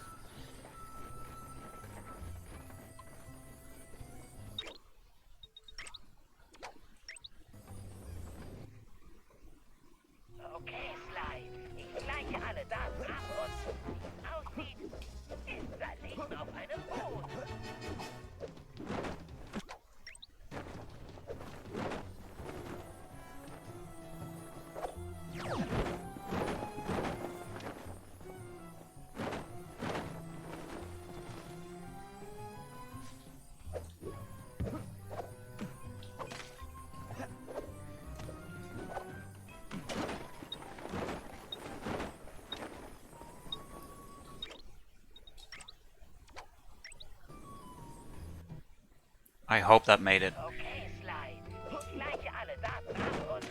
Okay, Slide. Ich gleiche alle Daten ab und wie es aussieht, ist Salim auf einem Boot.
I hope that made it.
Okay, Slide. Ich gleiche alle Daten ab und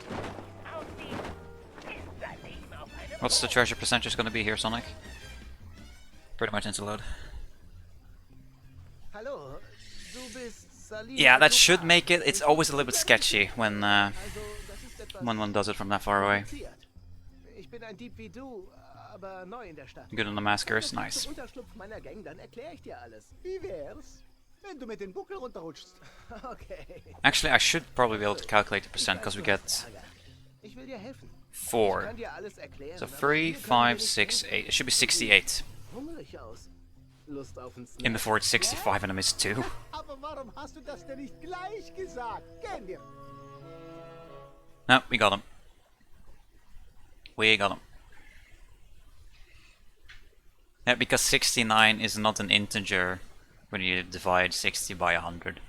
wie es aussieht, ist Salim auf einem
What's the treasure percentage gonna be here, Sonic? Pretty much interload.
Hallo, du bist Salim.
Yeah, that should make it. It's always a little bit sketchy when
Also, das ist etwas
one does it from that far away.
kompliziert. Ich bin ein Dieb wie du, aber neu in der Stadt.
Good on the maskers,
Komm
nice.
zum Unterschlupf meiner Gang, dann erkläre ich dir alles. Wie wär's, wenn du mit den Buckel runterrutschst? Okay.
Actually, I should probably be able to calculate the percent because we get
Ich will dir helfen. Ich
4.
kann dir alles erklären.
So
aber
3,
hier können wir
5,
nicht
6,
rumkommen.
8. It should be 68.
Hungrig aus. Lust auf einen Snack?
In before it's 65 and I missed 2.
Aber warum hast du das denn nicht gleich gesagt? Gehen wir.
No, we got him. We got him. Yeah, because 69 is not an integer when you divide 60 by 100.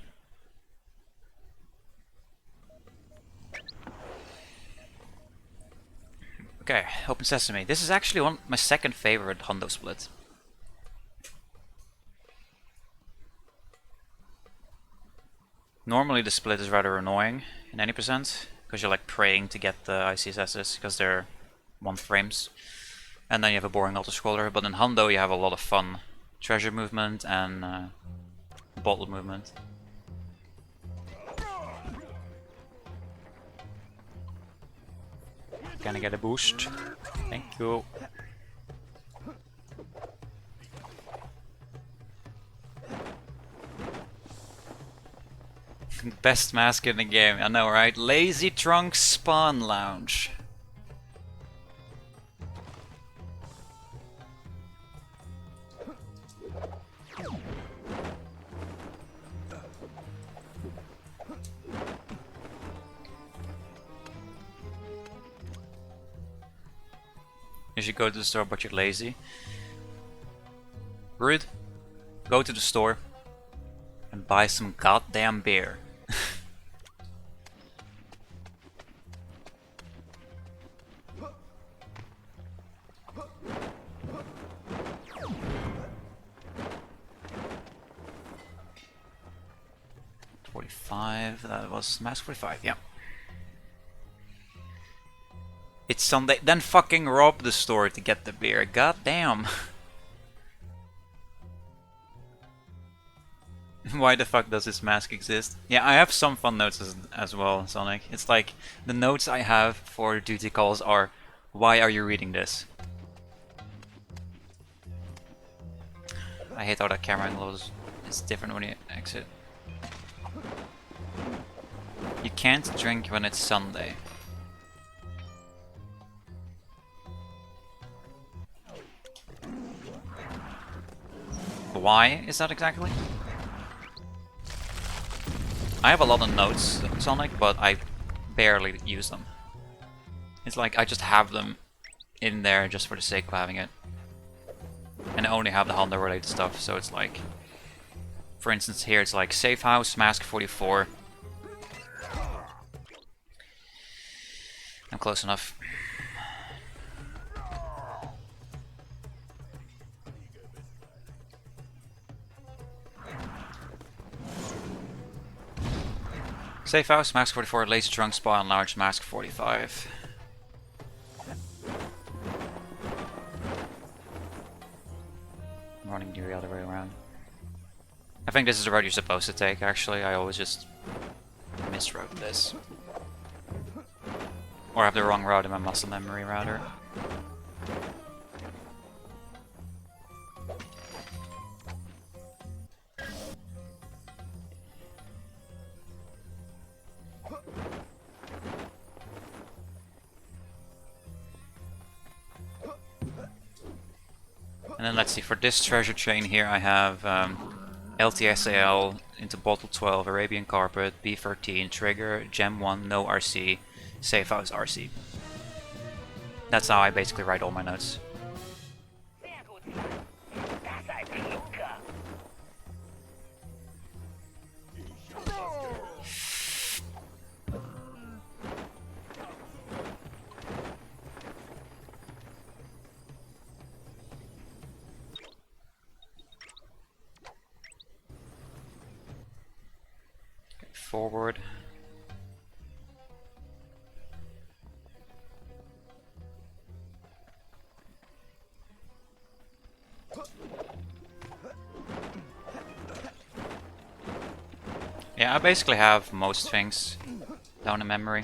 Okay, Open Sesame. This is actually my second favorite Hondo split. Normally the split is rather annoying in any percent, because you're like praying to get the ICSSs, because they're 1 frames. And then you have a boring auto-scroller, but in Hondo you have a lot of fun treasure movement and bottle movement. Can I get a boost? Thank you. fucking best mask in the game. I know, right? Lazy Trunk Spawn Lounge. You should go to the store, but you're lazy. Rude. Go to the store and buy some goddamn beer. That was mask 45, yeah. It's Sunday, then fucking rob the store to get the beer, god damn. Why the fuck does this mask exist? Yeah, I have some fun notes as well, Sonic. It's like, the notes I have for duty calls are, why are you reading this? I hate how that camera angle is different when you exit. You can't drink when it's Sunday. Why is that exactly? I have a lot of notes, Sonic, but I barely use them. It's like I just have them in there just for the sake of having it. And I only have the Honda related stuff, so it's like... For instance here it's like Safe House, Mask 44. I'm close enough. Safe House, Mask 44, Lazy Trunk, Spawn, Large, Mask 45. I'm running the other way around. I think this is the road you're supposed to take, actually. I always just misroad this. Or have the wrong route in my muscle memory, rather. And then let's see, for this treasure chain here I have LTSAL into Bottle 12, Arabian Carpet, B13, Trigger, Gem 1, No RC, Safe House RC. That's how I basically write all my notes. Forward. Yeah, I basically have most things down in memory.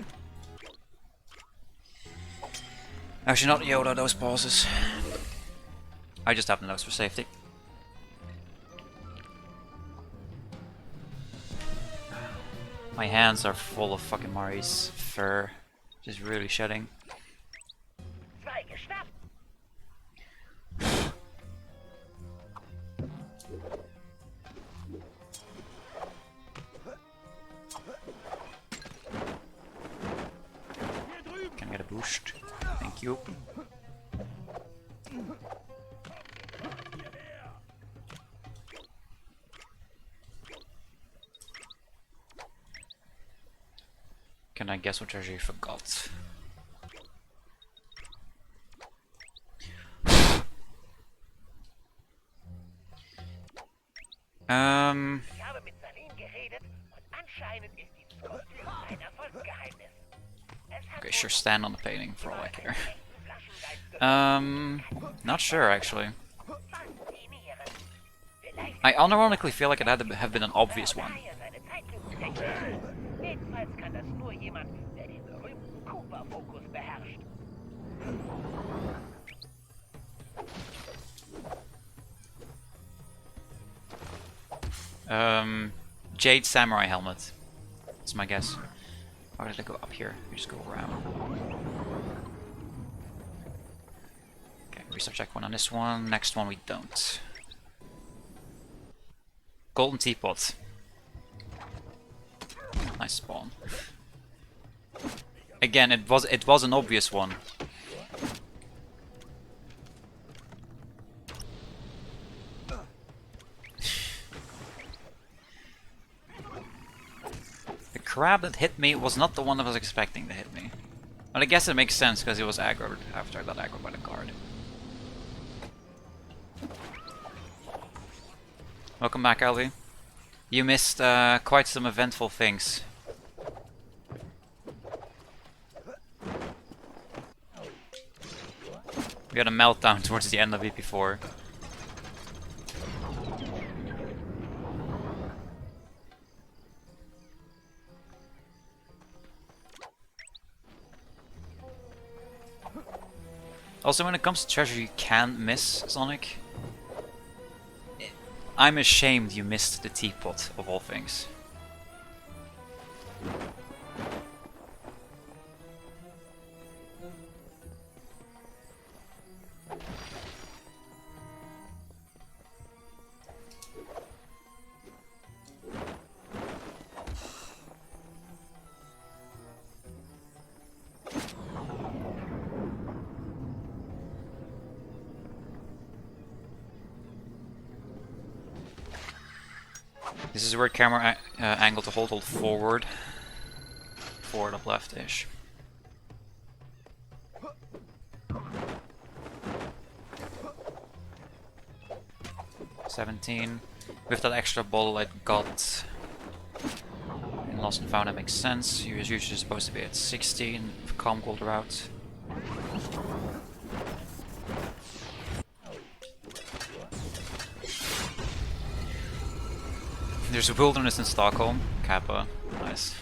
Actually, not Yoda, those pauses. I just have the notes for safety. My hands are full of fucking Mari's fur, just really shedding. Can I get a boost? Thank you. Can I guess what treasure you forgot?
Ich habe mit Salim geredet und anscheinend ist dieses Kostüm ein Erfolgsgeheimnis.
Okay, sure, stand on the painting for all I care. Not sure actually. I unironically feel like it had to have been an obvious one.
Jedenfalls kann das nur jemand, der den berühmten Cooper-Fokus beherrscht.
Jade Samurai Helmet. That's my guess. Or did I go up here? We just go around. Okay, research checkpoint on this one. Next one we don't. Golden teapot. Nice spawn. Again, it was an obvious one. The crab that hit me was not the one I was expecting to hit me. But I guess it makes sense because he was aggroed after I got aggroed by the guard. Welcome back, Alvi. You missed quite some eventful things. We had a meltdown towards the end of EP4. Also, when it comes to treasure you can miss, Sonic. I'm ashamed you missed the teapot, of all things. This is a weird camera angle to hold forward. Forward up left-ish. $17. With that extra bottle I got in Lost and Found, that makes sense. He was usually supposed to be at 16 for Calm Gold route. There's a wilderness in Stockholm. Kappa. Nice.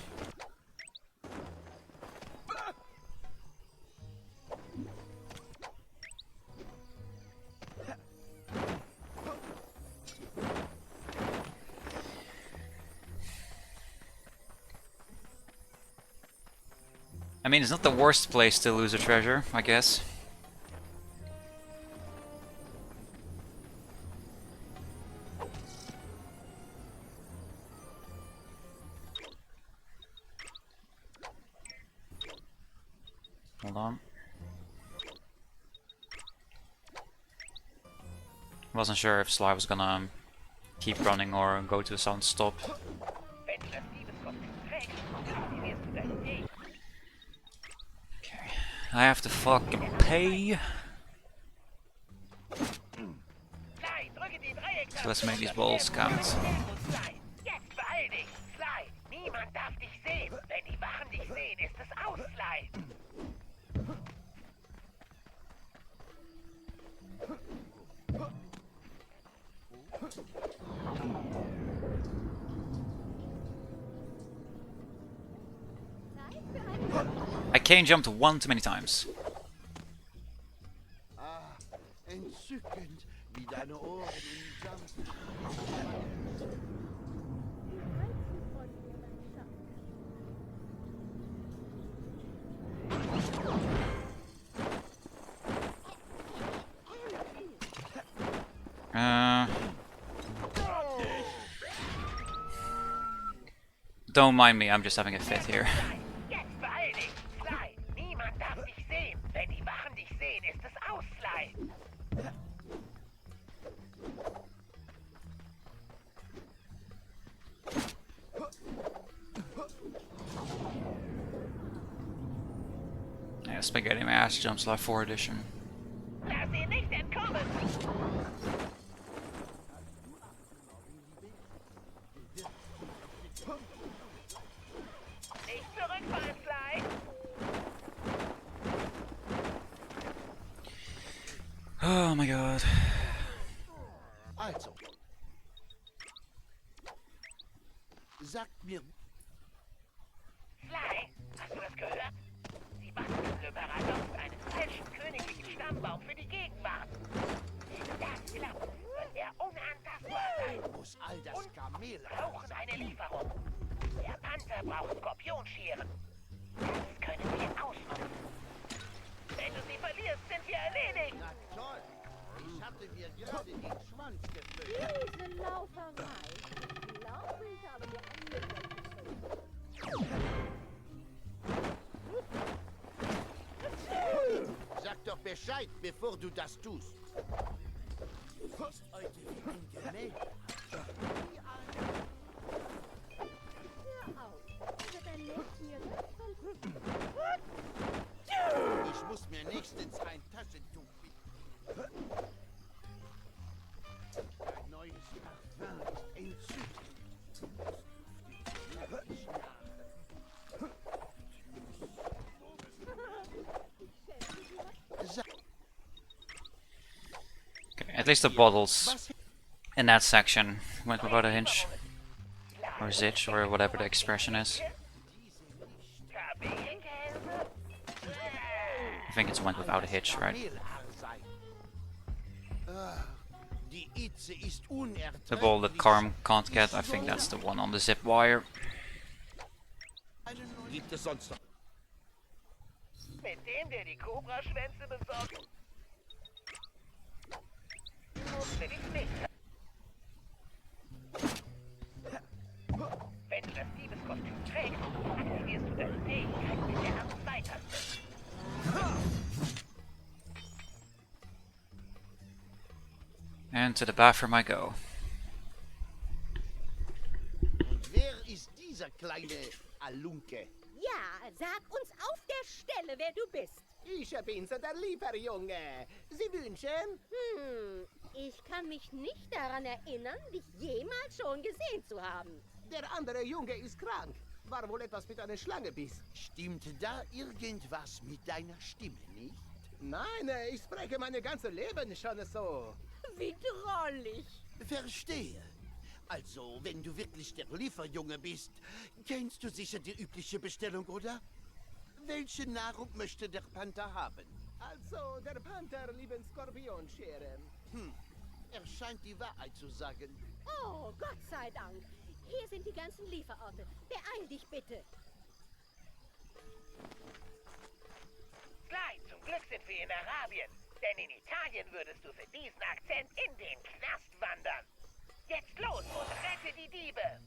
I mean, it's not the worst place to lose a treasure, I guess. Hold on. Wasn't sure if Sly was gonna keep running or go to a sound stop. Okay, I have to fucking pay. So let's make these balls count. I cane jumped one too many times.
Entzückend, wie deine Ohren im Jump.
Don't mind me, I'm just having a fit here. Yeah, spaghetti my ass jumps like 4 edition. Oh my god.
Also, sagt mir.
Sly, hast du das gehört? Sie basteln Le Paradox einen falschen königlichen Stammbaum für die Gegenwart. Wenn das klappt, wird er unantastbar sein.
Muss all das Kamel
Und brauchen eine Lieferung. Der Panther braucht Skorpionscheren. Das können wir ausnutzen. Wenn du sie verlierst, sind wir erledigt.
Na toll. Ich hatte mir gerade den Schwanz gefüllt.
Diese Lauferei. Ich glaube, ich habe mir
Sag doch Bescheid, bevor du das tust. Du siehst heute wie ein Gemälde. Ich muss mir nächstens ein Taschentuch bieten. Ein neues Parfum ist entzückend.
Okay, at least the bottles in that section went without a hinge. Or zitch, or whatever the expression is. I think it's went without a hitch, right? The ball that Carm can't get, I think that's the one on the zip wire.
Gibt es sonst noch?
Mit dem, der die Kobraschwänze besorgt. Musst du dich nicht. Wenn du das Diebeskostüm trägst, aktivierst du deine Fähigkeit mit der R2-Taste.
And to the bathroom I go.
Und wer ist dieser kleine Alunke?
Ja, sag uns auf der Stelle, wer du bist.
Ich bin's, der Lieferjunge. Sie wünschen?
Ich kann mich nicht daran erinnern, dich jemals schon gesehen zu haben.
Der andere Junge ist krank. War wohl etwas mit einer Schlangebiss.
Stimmt da irgendwas mit deiner Stimme nicht?
Nein, ich spreche mein ganzes Leben schon so.
Wie drollig.
Verstehe. Also, wenn du wirklich der Lieferjunge bist, kennst du sicher die übliche Bestellung, oder? Welche Nahrung möchte der Panther haben?
Also, der Panther liebt Skorpionscheren.
Er scheint die Wahrheit zu sagen.
Oh, Gott sei Dank. Hier sind die ganzen Lieferorte. Beeil dich bitte.
Klein, zum Glück sind wir in Arabien. Denn in Italien würdest du für diesen Akzent in den Knast wandern. Jetzt los und rette die Diebe!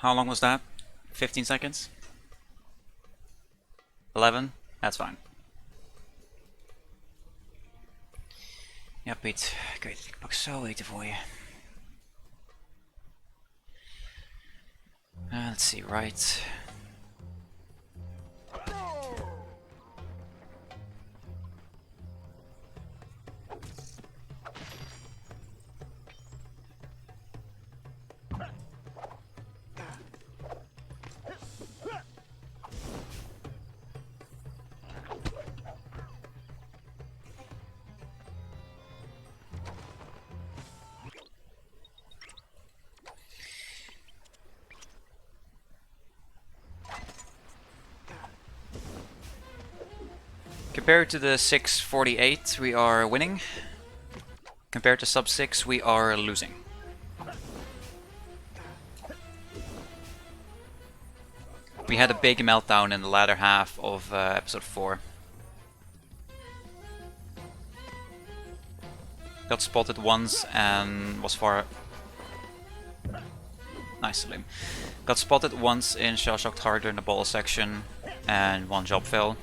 How long was that? 15 seconds? 11? That's fine. Ja, Piet. Ik weet het, ik pak zo eten voor je. Let's see, right. Compared to the 648, we are winning. Compared to sub 6, we are losing. We had a big meltdown in the latter half of episode 4. Got spotted once and was far... Nice, Salim. Got spotted once in Shell Shocked Harder in the ball section, and one job fail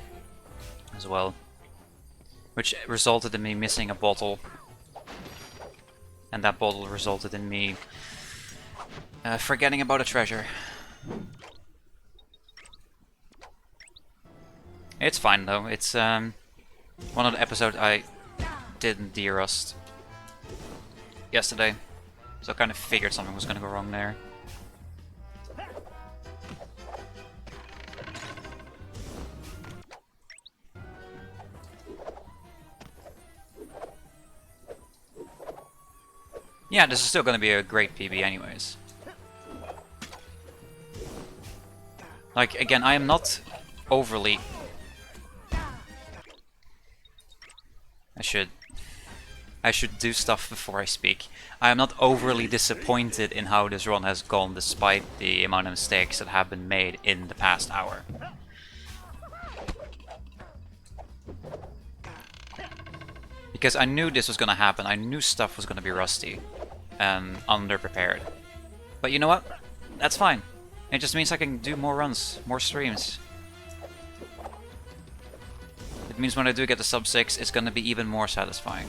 as well, which resulted in me missing a bottle, and that bottle resulted in me forgetting about a treasure. It's fine though. It's one of the episodes I didn't de-rust yesterday, so I kind of figured something was gonna go wrong there. Yeah, this is still gonna be a great PB anyways. Like, again, I am not overly... I should do stuff before I speak. I am not overly disappointed in how this run has gone despite the amount of mistakes that have been made in the past hour. Because I knew this was gonna happen, I knew stuff was gonna be rusty and underprepared. But you know what? That's fine. It just means I can do more runs, more streams. It means when I do get the sub 6, it's gonna be even more satisfying.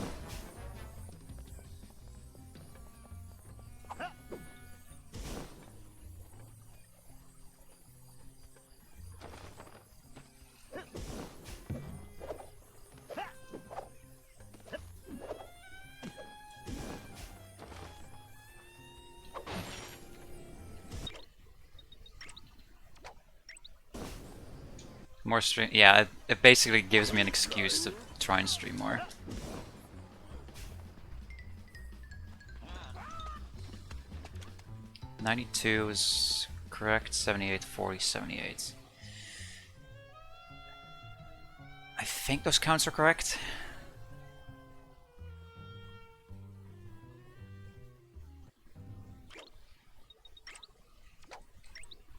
More stream, yeah, it basically gives me an excuse to try and stream more. $92 is correct, 78, 40, 78. I think those counts are correct.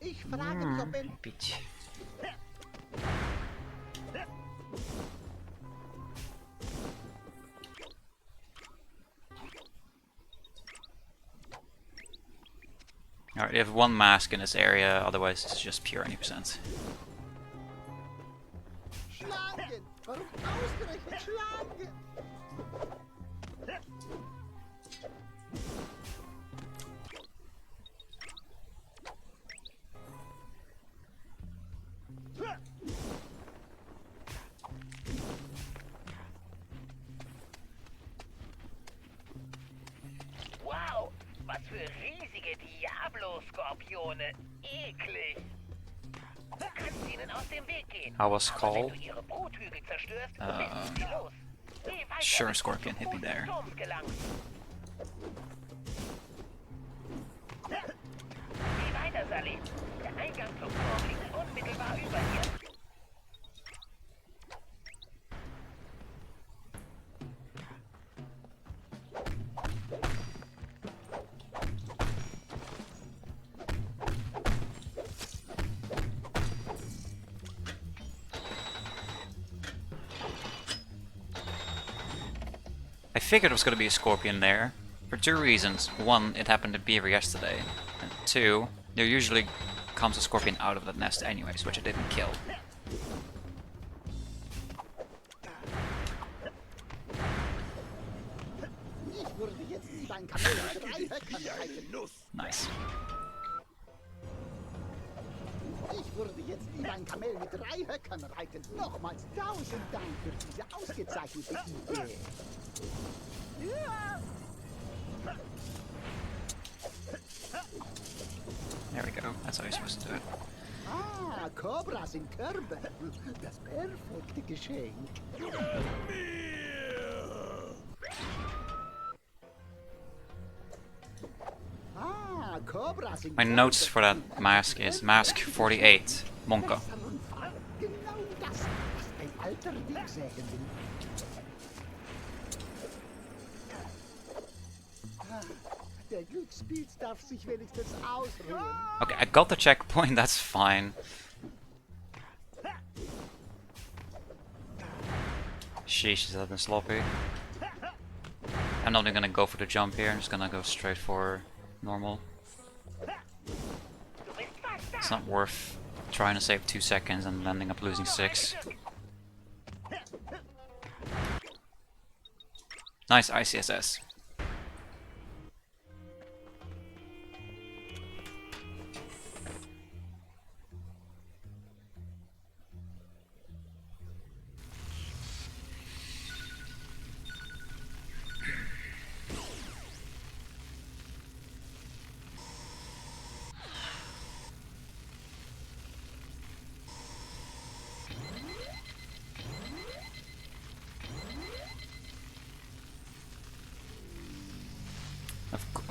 Ich frage mich, ob
Bitch. Alright, you have one mask in this area, otherwise it's just pure 90%.
Schlangen! Warum ausgerechnet Schlangen?
Wow, was für riesige Diablo-Skorpione. Eklig. Du kannst ihnen aus dem Weg gehen.
I was
Aber wenn
called.
du ihre Bruthügel zerstörst, sind sie los. Geh weiter,
Sure,
bis du
Scorpion
zum
hit me
Fuß des
there.
Turms gelangst. Geh weiter, Sally. Der Eingang zum Turm liegt unmittelbar über dir.
I figured it was going to be a scorpion there, for two reasons. One, it happened to be here yesterday. And two, there usually comes a scorpion out of that nest anyways, which I didn't kill.
Ich würde jetzt lieber ein Kamel mit 3 Höckern reiten.
Nice.
Ich würde jetzt lieber ein Kamel mit 3 Höckern reiten. Nochmals 1000 Dank für diese ausgezeichnete Idee.
There we go, that's how you're supposed to do it.
Ah, Cobras in Körben. Das perfekte Geschenk. Ah, Cobras in
My notes for that mask is Mask 48, Monka.
Genau das, was ein alter Dicksägen will. Der Glückspilz darf sich wenigstens ausruhen.
Okay, I got the checkpoint, that's fine. Sheesh, is that been sloppy? I'm not even gonna go for the jump here, I'm just gonna go straight for normal. It's not worth trying to save 2 seconds and ending up losing 6. Nice ICSS.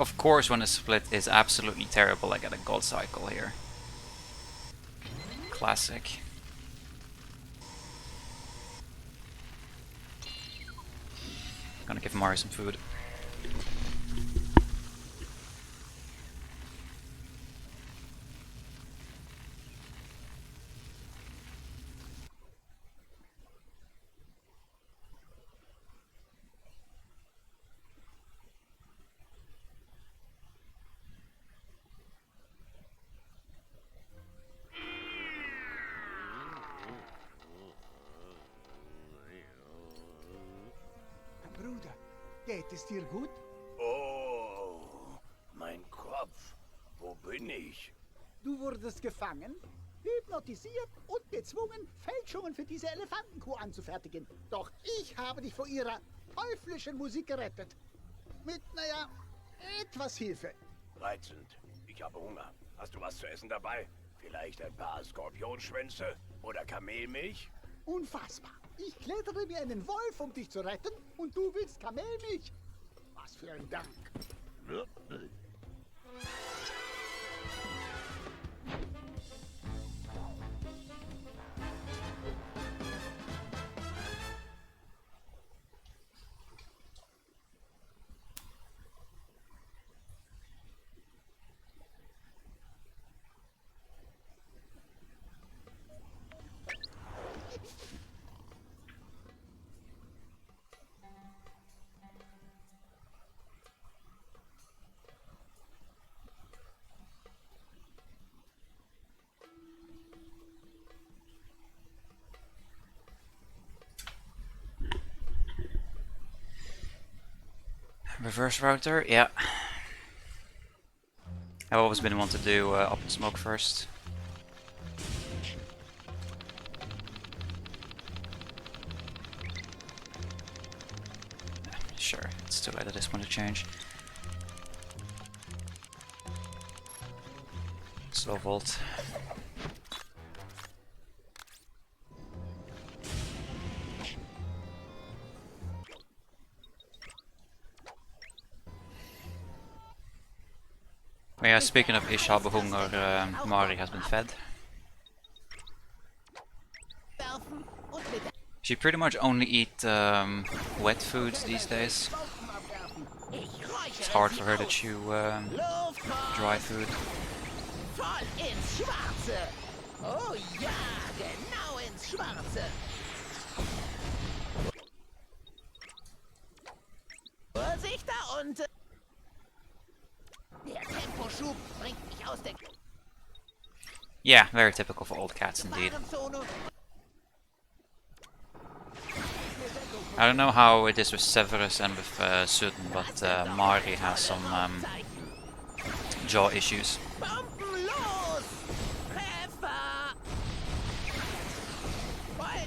Of course, when a split is absolutely terrible, I get a gold cycle here. Classic. Gonna give Mari some food.
Bruder, geht es dir gut?
Oh, mein Kopf. Wo bin ich?
Du wurdest gefangen, hypnotisiert und gezwungen, Fälschungen für diese Elefantenkuh anzufertigen. Doch ich habe dich vor ihrer teuflischen Musik gerettet. Mit, naja, etwas Hilfe.
Reizend. Ich habe Hunger. Hast du was zu essen dabei? Vielleicht ein paar Skorpionschwänze oder Kamelmilch?
Unfassbar. Ich klettere wie einen Wolf, um dich zu retten, und du willst Kamelmilch. Was für ein Dank.
Reverse router, yeah. I've always been one to do up and smoke first. Sure, it's too late at this point to change. Slow volt. Oh yeah, speaking of Ich habe Hunger, Mari has been fed. She pretty much only eat wet foods these days. It's hard for her to chew dry food.
Voll ins Schwarze. Oh ja, genau ins Schwarze. Vorsicht da unten. Der Temposchub bringt mich aus der
Yeah, very typical for old cats indeed.
Gefahrenzone.
I don't know how it is with Severus and with Sutton, but Mari has some jaw issues.
Bomben los! Treffer!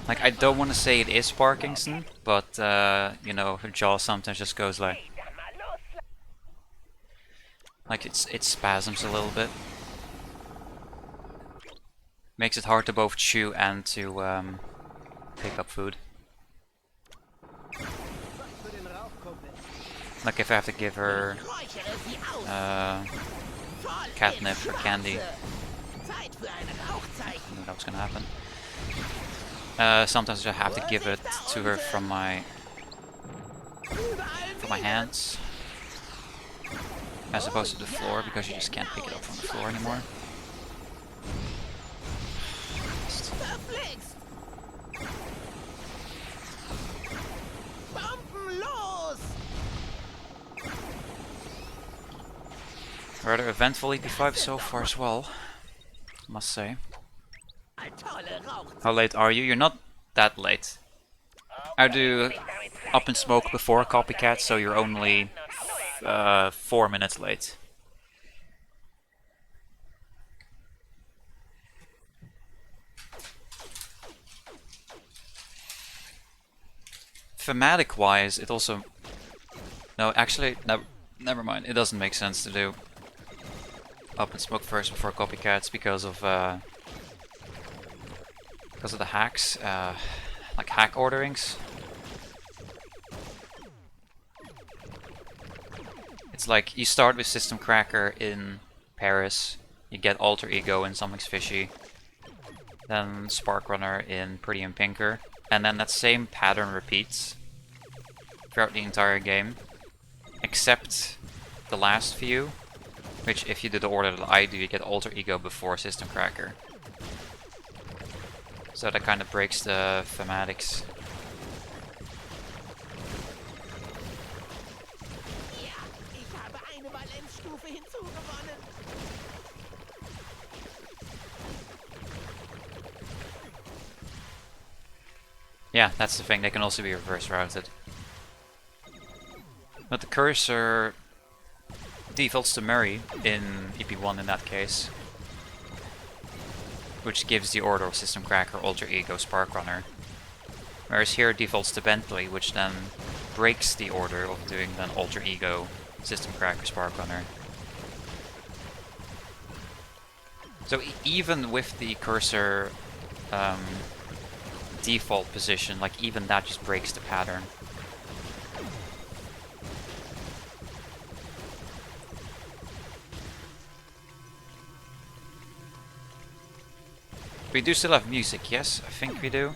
Like, I don't want to say it is Parkinson, but you know, her jaw sometimes just goes like it spasms a little bit. Makes it hard to both chew and to pick up food. Like if I have to give her catnip or candy, I knew that was gonna happen. Sometimes I have to give it to her from my hands, as opposed to the floor, because you just can't pick it up from the floor anymore. Rather eventful EP5 so far as well, I must say. How late are you? You're not that late. I do up and smoke before Copycat, so you're only 4 minutes late. Thematic wise, it also... No, actually, never mind. It doesn't make sense to do up and smoke first before Copycats because of the hacks, like hack orderings. It's like you start with System Cracker in Paris, you get Alter Ego in Something's Fishy, then Spark Runner in Pretty in Pinker, and then that same pattern repeats throughout the entire game, except the last few, which if you do the order that I do, you get Alter Ego before System Cracker. So that kind of breaks the thematics.
Ja, ich habe eine Valenzstufe hinzugewonnen.
Yeah, that's the thing, they can also be reverse routed. But the cursor defaults to Murray in EP1 in that case, which gives the order of System Cracker, Alter Ego, Spark Runner. Whereas here it defaults to Bentley, which then breaks the order of doing then Alter Ego, System Cracker, Spark Runner. So even with the cursor default position, like even that just breaks the pattern. We do still have music, yes? I think we do.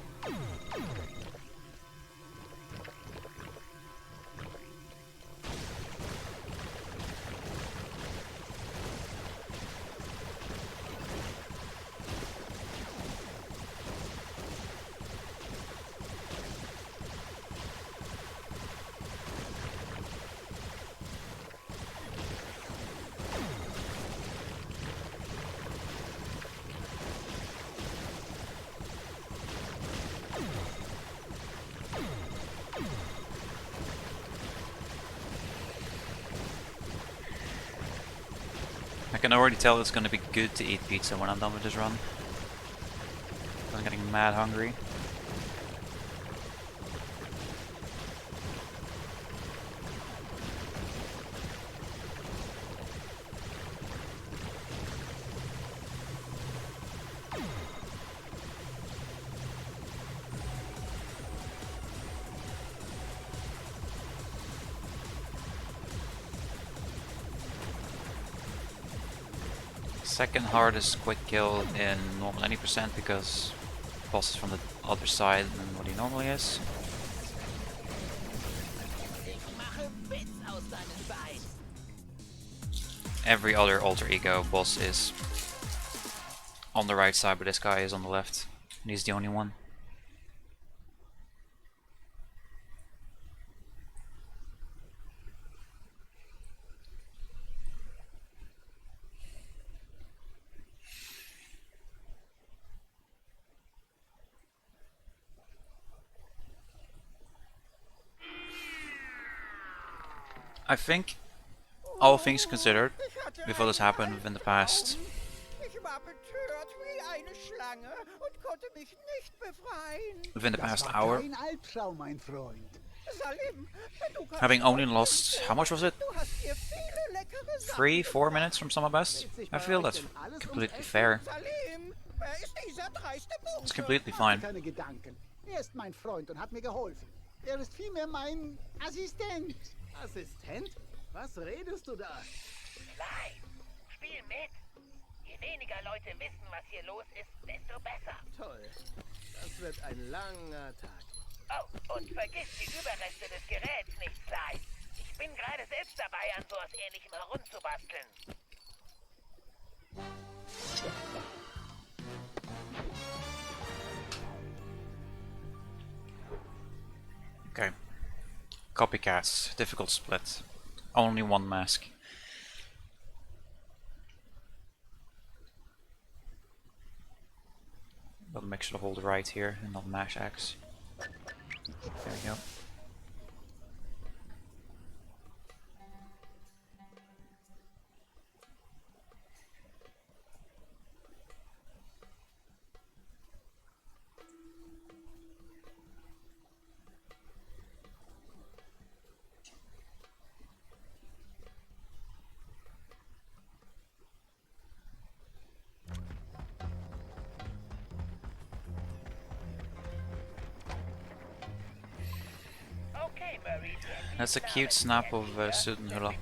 I can already tell it's gonna be good to eat pizza when I'm done with this run. I'm getting mad hungry. Second hardest quick kill in normal any percent because boss is from the other side than what he normally is. Every other Alter Ego boss is on the right side, but this guy is on the left. And he's the only one. I think, all things considered, with what has happened within the past hour,
Kein Albtraum, mein Freund.
having only lost, how much was it? 3-4 minutes from some best? I feel that's completely fair. It's completely fine.
Keine Gedanken. Ist mein Freund und hat mir geholfen. Ist vielmehr mein Assistent.
Assistent? Was redest du da?
Live, spiel mit. Je weniger Leute wissen, was hier los ist, desto besser.
Toll. Das wird ein langer Tag.
Oh, und vergiss die Überreste des Geräts nicht, Sly. Ich bin gerade selbst dabei, an sowas Ähnlichem herumzubasteln.
Okay. Copycats. Difficult split. Only one mask. Gotta make sure to hold right here and not mash X. There we go. That's a cute snap of Sudenhula.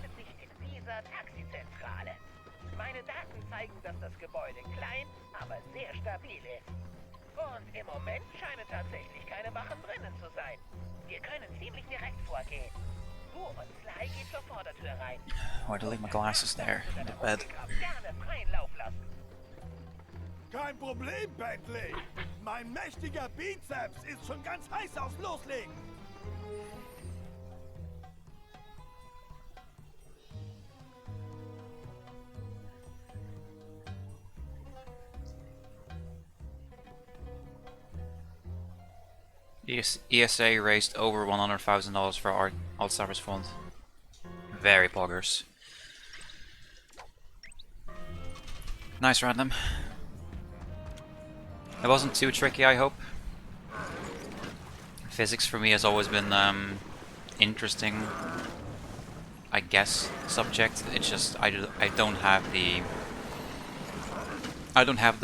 Gebäude klein, aber sehr stabil ist. Und im Moment scheinen tatsächlich keine Wachen drinnen zu sein. Wir können ziemlich direkt vorgehen. Du und Sly geht zur Vordertür rein.
Why did I leave my glasses there in the bed?
Gerne freien Lauf lassen.
Kein Problem, Bentley. Mein mächtiger Bizeps ist schon ganz heiß aufs Loslegen.
ESA raised over $100,000 for our Alzheimer's fund. Very poggers. Nice random. It wasn't too tricky, I hope. Physics for me has always been interesting, I guess, subject. It's just I don't have the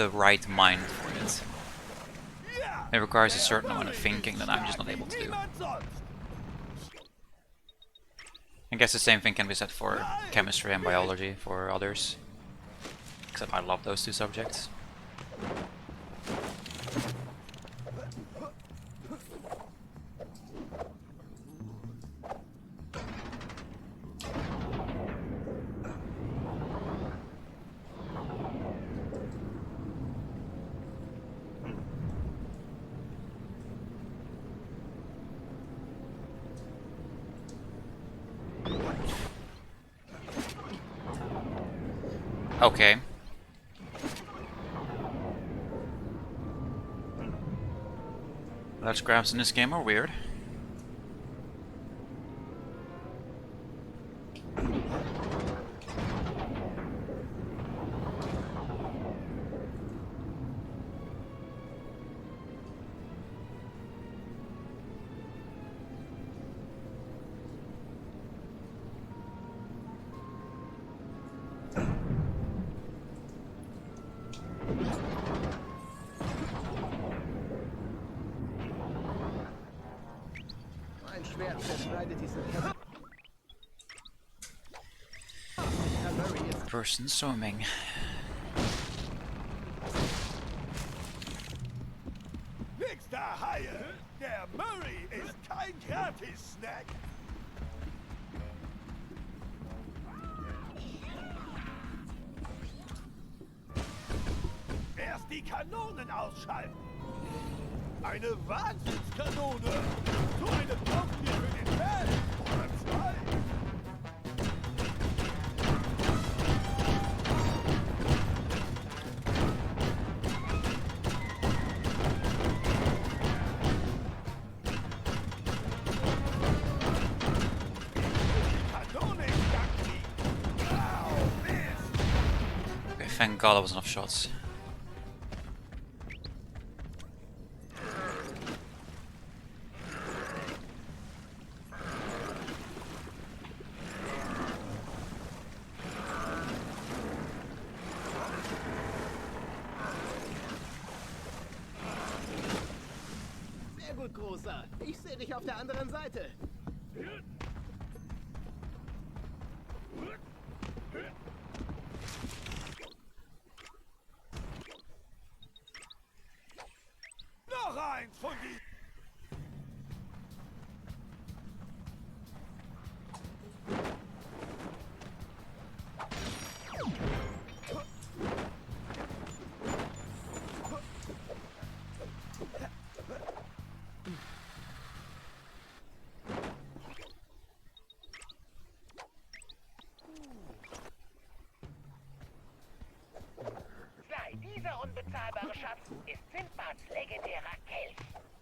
right mind for it. It requires a certain amount of thinking that I'm just not able to do. I guess the same thing can be said for chemistry and biology for others. Except I love those two subjects. Okay. Ledge grabs in this game are weird.
Mein Schwert zerschneidet diese
Person swimming.
Nix da, Haie! Der Murray ist kein Gratis-Snack! Erst die Kanonen ausschalten! Eine Wahnsinnskanone! So eine brauchen wir für den Fan! Oder zwei!
Okay, thank God that was enough shots.
Sehr gut, Großer. Ich sehe dich auf der anderen Seite.
Noch eins von die...
Sly, dieser unbezahlbare Schatz ist Sindbads legendärer Kelch.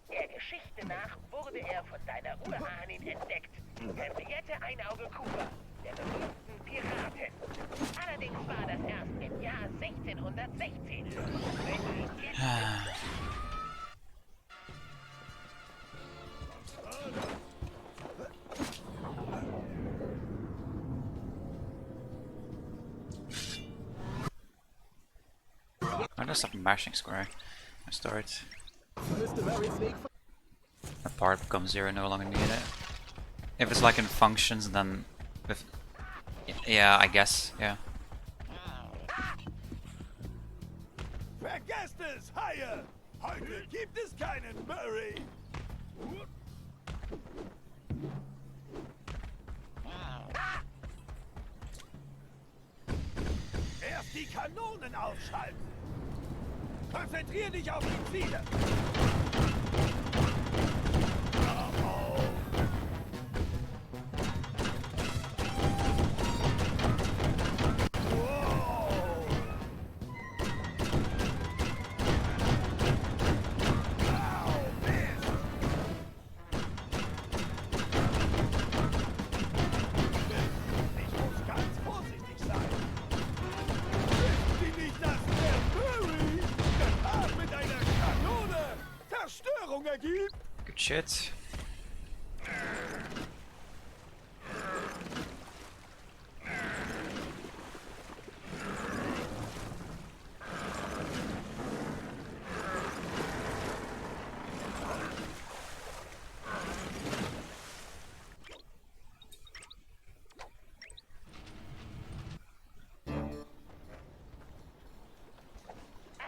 Der Geschichte nach wurde er von deiner Urahnin entdeckt, Henriette Einauge-Cooper, der berühmten Piratin. Allerdings war das erst im Jahr 1616. Wenn du ihn
I just stop mashing square. I start. That part becomes zero, no longer need it. If it's like in functions, then if yeah, I guess, yeah.
Vergesst es, Haie! Heute gibt es keinen Murray! Erst die Kanonen ausschalten! Konzentrier dich auf die Ziele!
Good shit.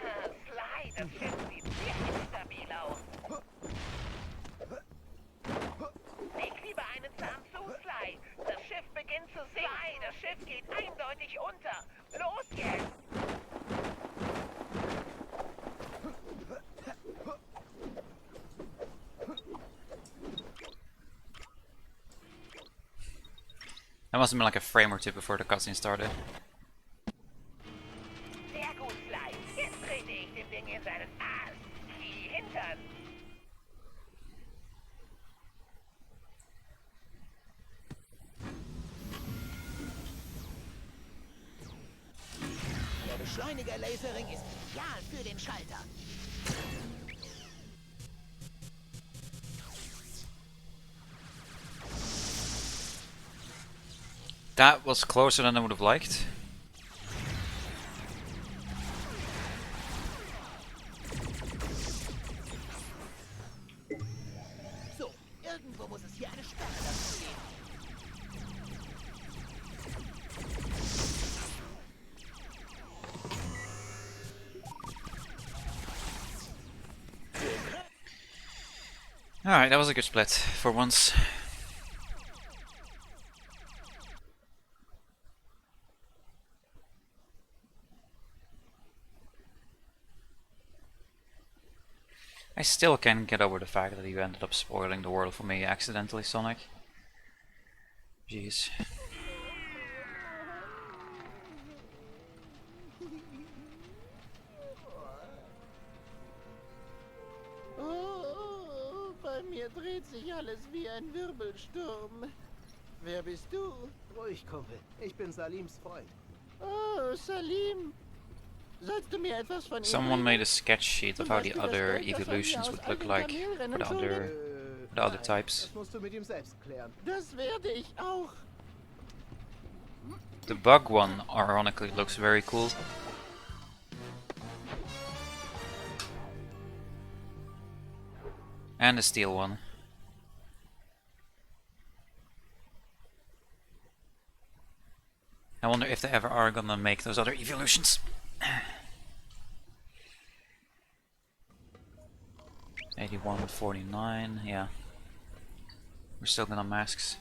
Sly, das Schiff sieht wirklich stabil aus. Leg lieber einen Zahn zu, Sly. Das Schiff beginnt zu sinken. Sly, das Schiff geht eindeutig unter. Los jetzt!
That must have been like a frame or two before the cutscene started.
Sehr gut, Sly. Jetzt trete ich dem Ding in seinen Arsch. Die Hintern.
Der Beschleuniger-Laserring ist ideal für den Schalter.
That was closer than I would have liked.
So, irgendwo muss es hier eine Sperre dazu geben.
Alright, that was a good split for once. I still can't get over the fact that you ended up spoiling the world for me accidentally, Sonic. Jeez.
Oh, bei mir dreht sich alles wie ein Wirbelsturm. Wer bist du?
Ruhig, Kumpel. Ich bin Salims Freund.
Oh, Salim. Sollst du mir etwas von ihm
Someone
bringen?
made a sketch sheet of
Zum
how the
Beispiel das
other
Geld, das er mir
evolutions
aus
would
all
look
den
like,
Kamelrennen
or the
schuldet?
other
Nein,
types.
das musst du mit ihm selbst klären.
Das werde ich auch.
The bug one, ironically, looks very cool. And the steel one. I wonder if they ever are gonna make those other evolutions. 81.49, yeah. We're still gonna masks.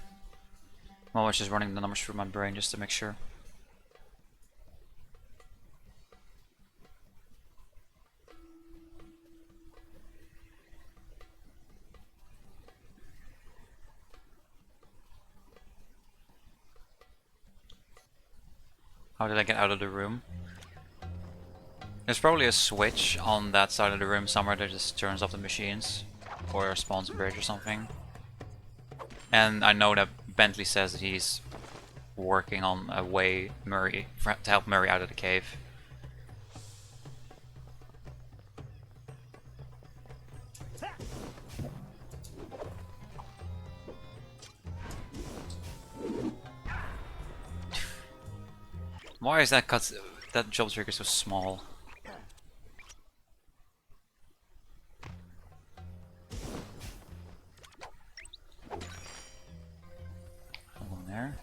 Well, I was just running the numbers through my brain just to make sure. How did I get out of the room? There's probably a switch on that side of the room somewhere that just turns off the machines. Or spawns a bridge or something. And I know that Bentley says that he's working on a way to help Murray out of the cave. Why is that jump trigger so small? Hold on there.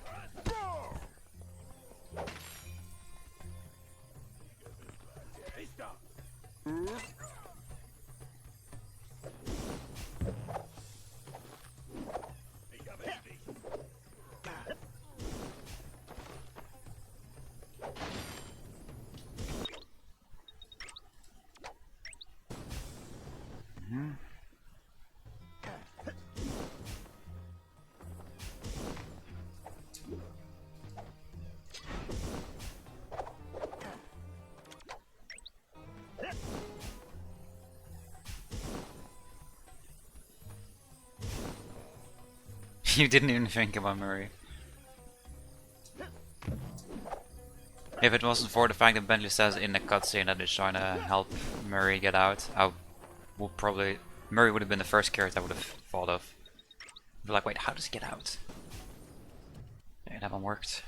Ich habe dich.
You didn't even think about Murray. If it wasn't for the fact that Bentley says in the cutscene that he's trying to help Murray get out, I would probably... Murray would have been the first character I would have thought of. I'd be like, wait, how does he get out? Yeah, that one worked.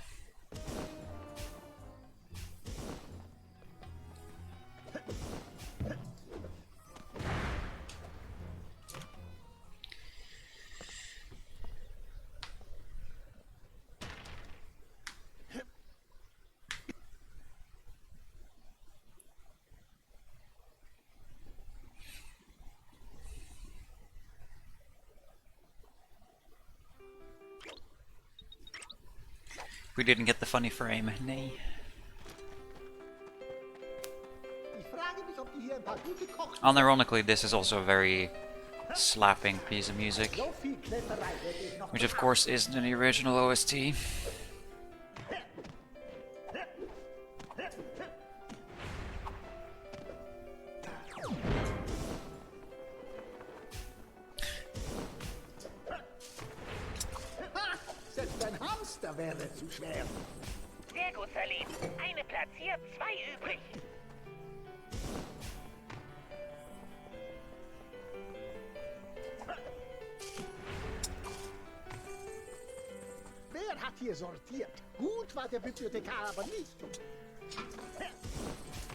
We didn't get the funny frame, nay.
Ich frage mich, ob die hier ein paar gute Koch...
Unironically, this is also a very slapping piece of music,
So viel Kletterei hätte ich noch...
which of course isn't in the original OST.
Selbst ein Hamster wäre zu schwer.
Sehr gut, Salim. Eine platziert, 2 übrig.
Wer hat hier sortiert? Gut war der Bibliothekar aber nicht.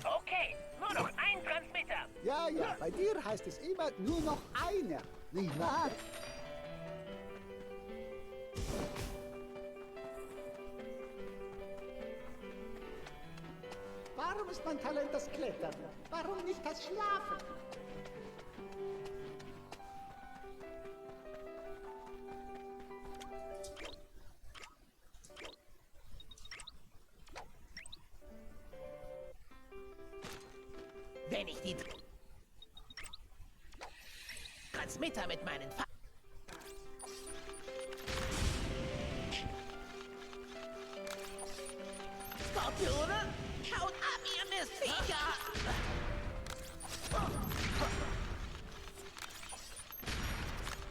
Okay, nur noch ein Transmitter.
Ja, ja, bei dir heißt es immer nur noch einer, nicht wahr? Warum ist mein Talent das Klettern? Warum nicht das Schlafen?
Wenn ich die Transmitter mit meinen Skorpione? Haut ab, ihr Mistviecher!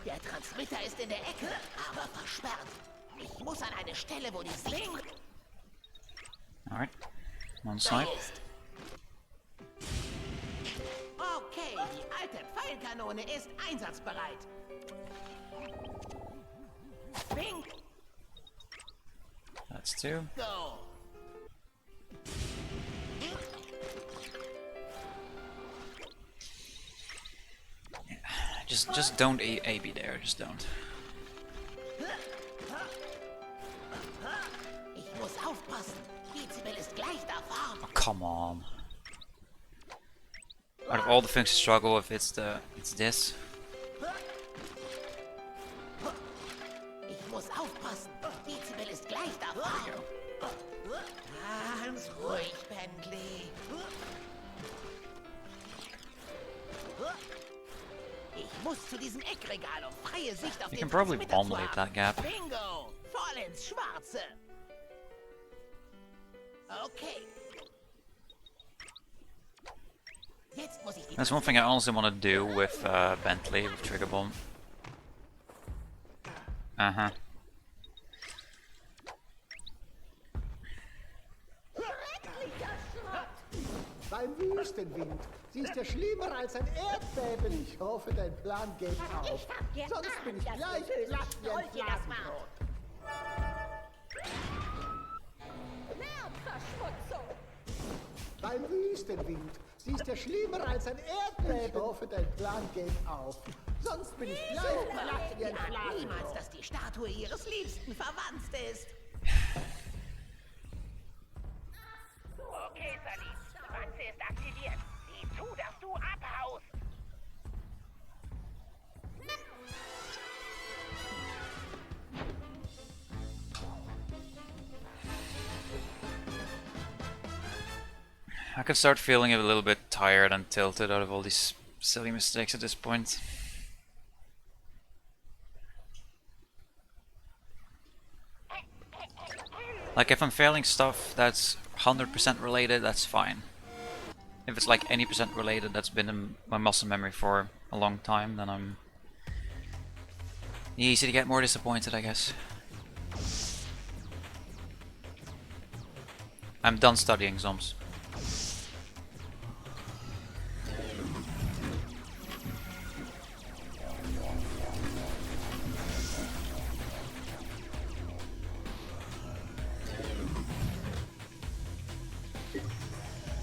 Der Transmitter ist in der Ecke, aber versperrt. Ich muss an eine Stelle, wo die Sling
Alright, one snipe.
ist. Okay, die alte Pfeilkanone ist einsatzbereit. Swing,
That's two.
go!
Just don't A-B there, just don't.
Ich muss aufpassen. Dezibel ist gleich da vorn.
Oh, come on. Out of all the things to struggle with, it's this.
Ich muss aufpassen. Dezibel ist gleich da vorn. Ganz ruhig, Bentley. Ich muss zu diesem Eckregal, um freie Sicht auf
You
den
can probably
Transmitter zu
bomb-lead
haben.
that gap.
Bingo! Voll ins Schwarze. Okay. Jetzt muss ich die
That's one thing I honestly want to do with Bentley, with Trigger Bomb. Uh-huh.
Beim Wüstenwind. Sie ist ja schlimmer als ein Erdbeben. Ich hoffe, dein Plan geht auf.
Ich hab dir
Sonst bin ich
gesagt,
gleich
dass du
platt wie ein
wollt ihr das mal?
Fladenbrot.
Verschmutzung.
Beim Wüstenwind. Sie ist ja schlimmer als ein Erdbeben. Ich hoffe, dein Plan geht auf. Sonst bin ich gleich platt wie ein
niemals,
Fladenbrot.
dass die Statue ihres Liebsten verwandt ist.
Okay, Salim. Wanze ist aktiviert. Sieh zu, dass du
I can start feeling a little bit tired and tilted out of all these silly mistakes at this point. Like, if I'm failing stuff that's 100% related, that's fine. If it's like any percent related that's been in my muscle memory for a long time, then I'm easy to get more disappointed, I guess. I'm done studying zombies.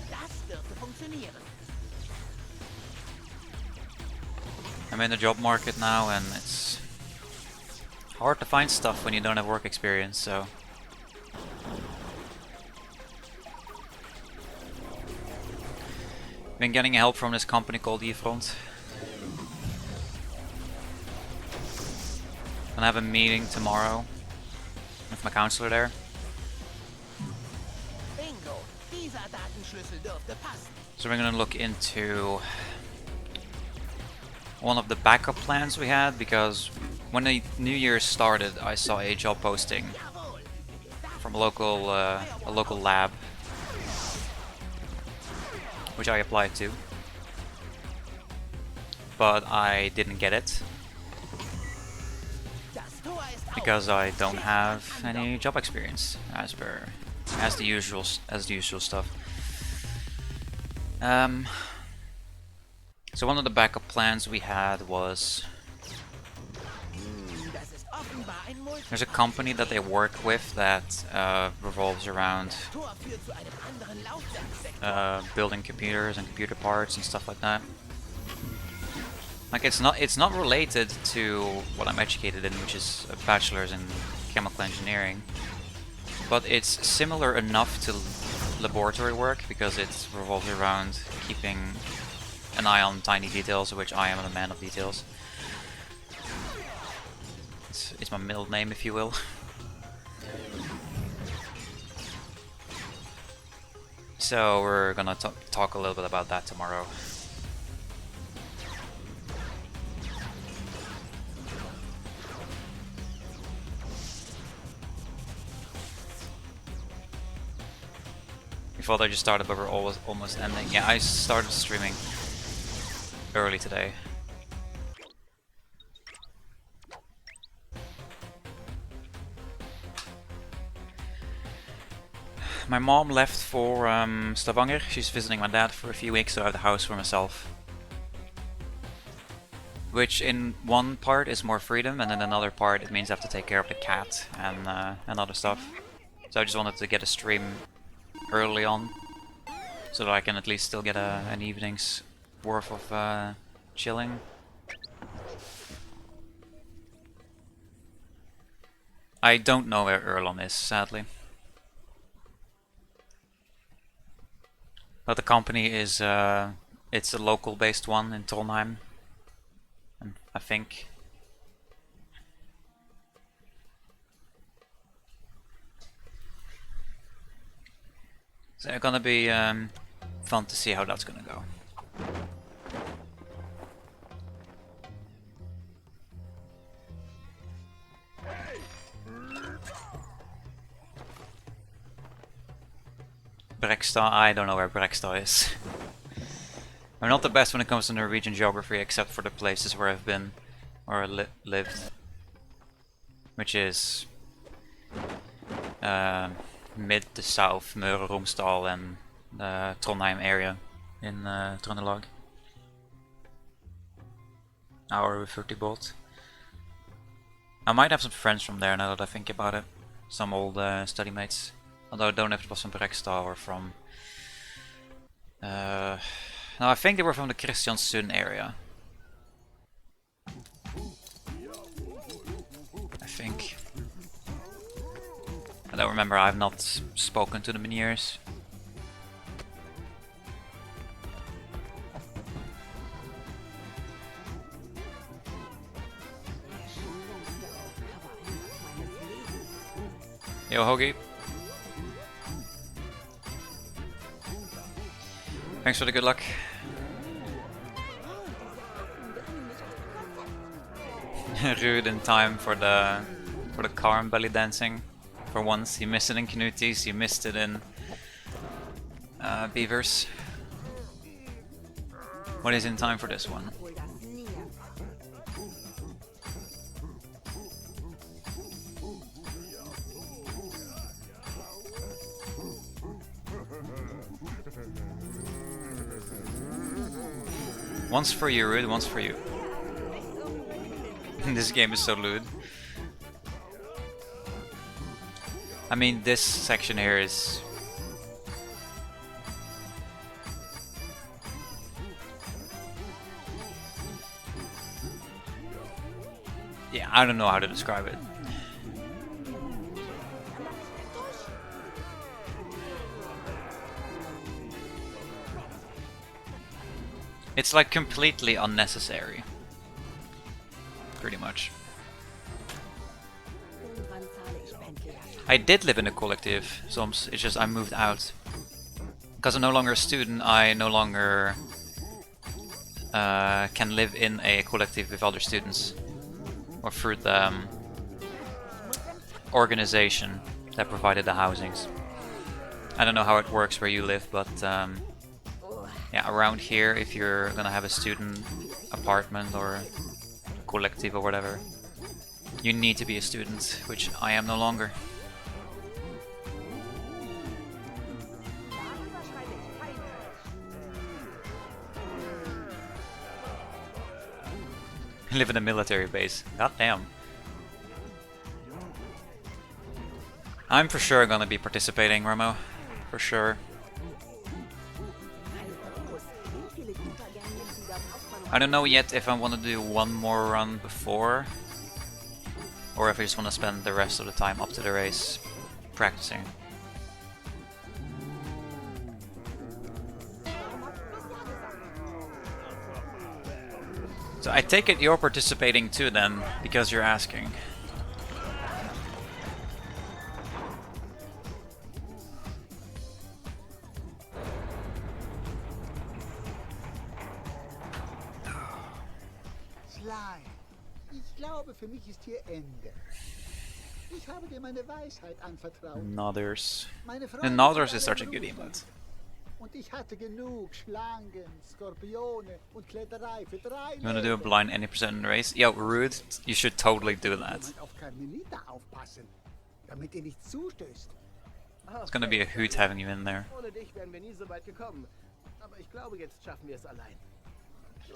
Das dürfte funktionieren.
I'm in the job market now, and it's hard to find stuff when you don't have work experience, so... Been getting help from this company called eFront. Gonna have a meeting tomorrow with my counselor there.
Bingo. Dieser Datenschlüssel dürfte passen.
So we're gonna look into one of the backup plans we had, because when the New Year started, I saw a job posting from a local lab, which I applied to, but I didn't get it because I don't have any job experience, as the usual stuff. So one of the backup plans we had was, there's a company that they work with that revolves around building computers and computer parts and stuff like that. Like, it's not related to what I'm educated in, which is a bachelor's in chemical engineering, but it's similar enough to laboratory work because it revolves around keeping an eye on tiny details, of which I am a man of details. It's my middle name, if you will. So we're gonna talk a little bit about that tomorrow. We thought I just started, but we're almost ending. Yeah, I started streaming early today. My mom left for Stavanger. She's visiting my dad for a few weeks, so I have the house for myself. Which in one part is more freedom, and in another part it means I have to take care of the cat and other stuff. So I just wanted to get a stream early on, so that I can at least still get an evening's worth of chilling. I don't know where Erlon is, sadly. But the company is, it's a local based one in Trondheim, I think. So it's gonna be fun to see how that's gonna go. Brekstad, I don't know where Brekstad is. I'm not the best when it comes to Norwegian geography, except for the places where I've been or lived, which is mid to south, Møre og Romsdal and the Trondheim area in Trøndelag. Hour with 30 boat. I might have some friends from there now that I think about it. Some old study mates. Although I don't know if it was from Brekstad or from... no, I think they were from the Kristiansund area. I think. I don't remember, I've not spoken to them in years. Yo, Hoagie. Thanks for the good luck. Rude in time for the car belly dancing. For once, he missed it in Knuti's, he missed it in Beavers. What is in time for this one? One's for you, Rude, one's for you. This game is so lewd. I mean, this section here is... yeah, I don't know how to describe it. It's like completely unnecessary. Pretty much. I did live in a collective, so it's just I moved out. Because I'm no longer a student, I no longer can live in a collective with other students. Or through the organization that provided the housings. I don't know how it works where you live, but yeah, around here, if you're gonna have a student apartment or collective or whatever, you need to be a student, which I am no longer. Live in a military base. God damn. I'm for sure gonna be participating, Ramo. For sure. I don't know yet if I want to do one more run before, or if I just want to spend the rest of the time up to the race practicing. So I take it you're participating too then, because you're asking.
Ich glaube, für mich ist hier Ende. Ich habe dir meine Weisheit anvertraut.
Nothers.
Meine
And Nothers is such a good emote.
Und ich hatte genug Schlangen, Skorpione und Kletterei für 3
You wanna do a blind any percent in the race? Yo, Rude, you should totally do that.
Auf Carmelita aufpassen, damit ihr nicht zustößt.
It's gonna be a hoot having you in there.
Ohne dich wären wir nie so weit gekommen. Aber ich glaube, jetzt schaffen wir es allein.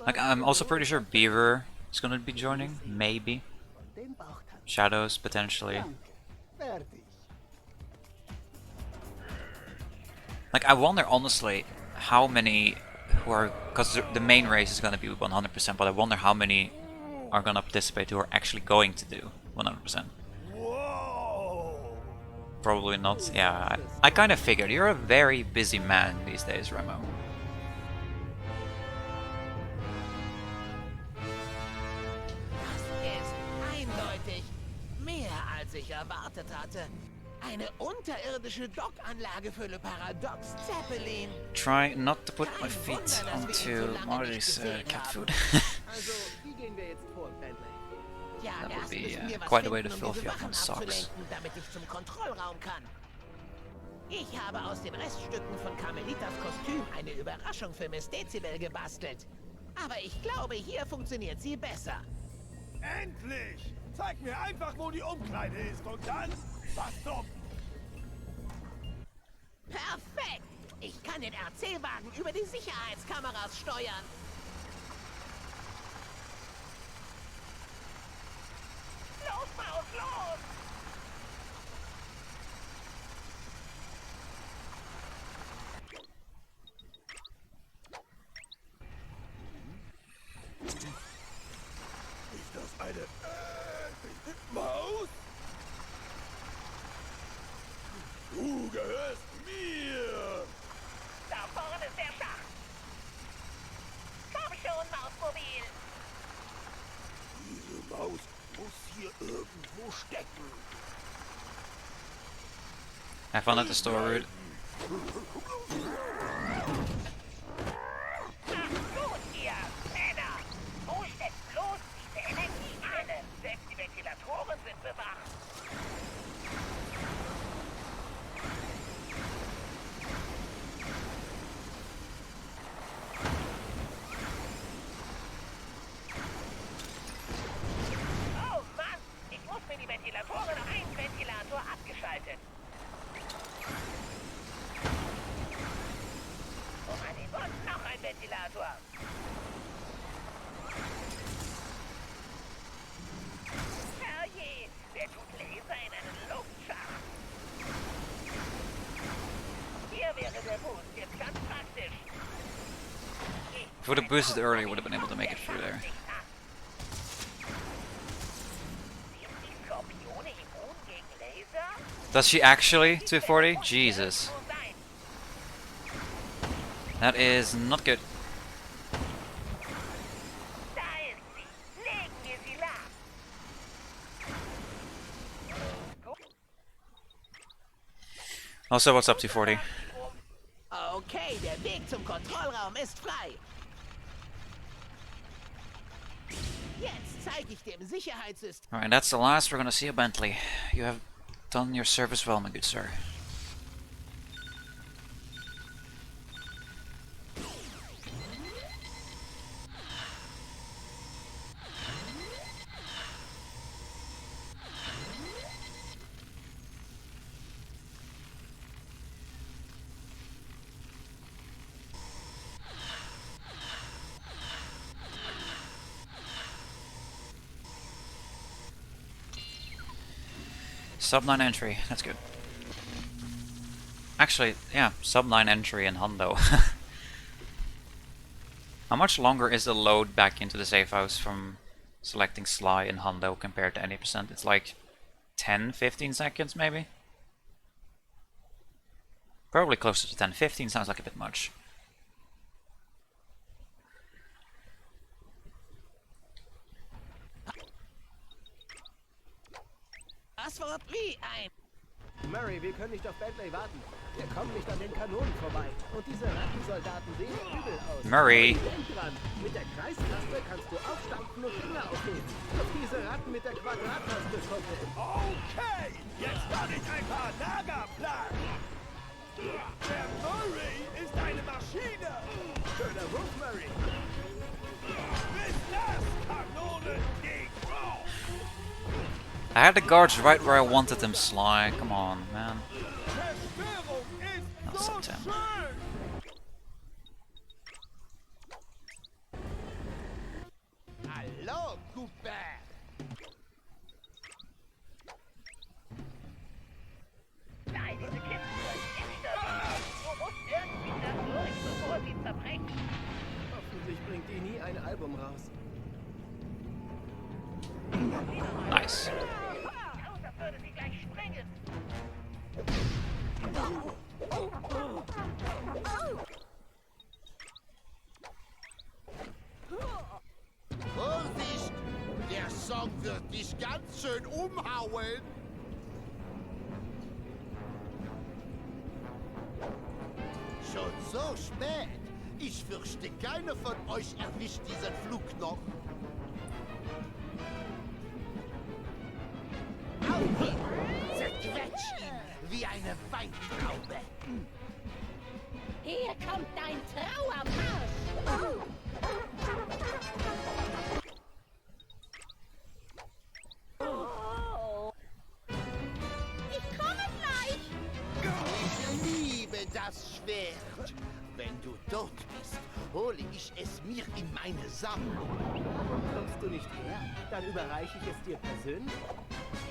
Like, I'm also pretty sure Beaver is gonna be joining, maybe. Shadows, potentially. Like, I wonder honestly how many who are, because the main race is gonna be 100%, but I wonder how many are gonna participate who are actually going to do 100%. Probably not. Yeah, I kind of figured. You're a very busy man these days, Ramo.
Mehr als ich erwartet hatte. Eine unterirdische Dockanlage für Le Paradox Zeppelin.
Try not to put my feet onto Marty's cat food. That would be quite a way to fill off your socks.
Damit ich zum Kontrollraum kann. Ich habe aus den Reststücken von Carmelitas Kostüm eine Überraschung für Miss Dezibel gebastelt. Aber ich glaube, hier funktioniert sie besser.
Endlich! Zeig mir einfach, wo die Umkleide ist und dann... Was zum...
Perfekt! Ich kann den RC-Wagen über die Sicherheitskameras steuern.
Los, Maus, los!
Ist das eine... Maus? Du gehörst mir!
Da vorne ist der Schacht! Komm schon, Mausmobil!
Diese Maus muss hier irgendwo stecken.
Have fun at the store, Rude. If I would have boosted earlier, would have been able to make it through there. Does she actually? 240? Jesus. That is not good. Also, what's up, 240?
Okay, der Weg zum Kontrollraum ist frei. Jetzt zeige ich dem Sicherheitssystem.
Alright, that's the last we're gonna see of Bentley. You have done your service well, my good sir. Sub 9 entry, that's good. Actually, yeah, sub 9 entry in Hundo. How much longer is the load back into the safe house from selecting Sly in Hundo compared to any percent? It's like 10-15 seconds maybe? Probably closer to 10. 15 sounds like a bit much.
Das wird wie ein...
Murray, wir können nicht auf Bentley warten. Wir kommen nicht an den Kanonen vorbei. Und diese Rattensoldaten sehen übel aus.
Murray.
Denk dran, mit der Kreistaste kannst du aufstampfen und Finger aufheben. Auf diese Ratten mit der Quadrattaste koppeln.
Okay, jetzt kann ich ein paar Lager planen. Der Murray ist eine Maschine.
Schöner Wurf, Murray.
Bis das Kanonending.
I had the guards right where I wanted them, Sly. Come on, man.
Zerstörung ist
Not
so
September.
schön.
Hallo, Cooper.
Nein, diese Kisten sind instabil. Du musst irgendwie da durch, bevor sie zerbrechen.
Hoffentlich bringt die nie ein Album raus.
Nice.
Außer würde sie gleich sprengen.
Vorsicht! Der Song wird dich ganz schön umhauen. Schon so spät. Ich fürchte, keiner von euch erwischt diesen Flug noch. Auf ihn! Zerquetsch ihn wie eine Weintraube.
Hier kommt dein Trauermarsch. Ich komme gleich.
Ich liebe das Schwert. Wenn du dort bist, hole ich es mir in meine Sammlung.
Kommst du nicht her? Dann überreiche ich es dir persönlich.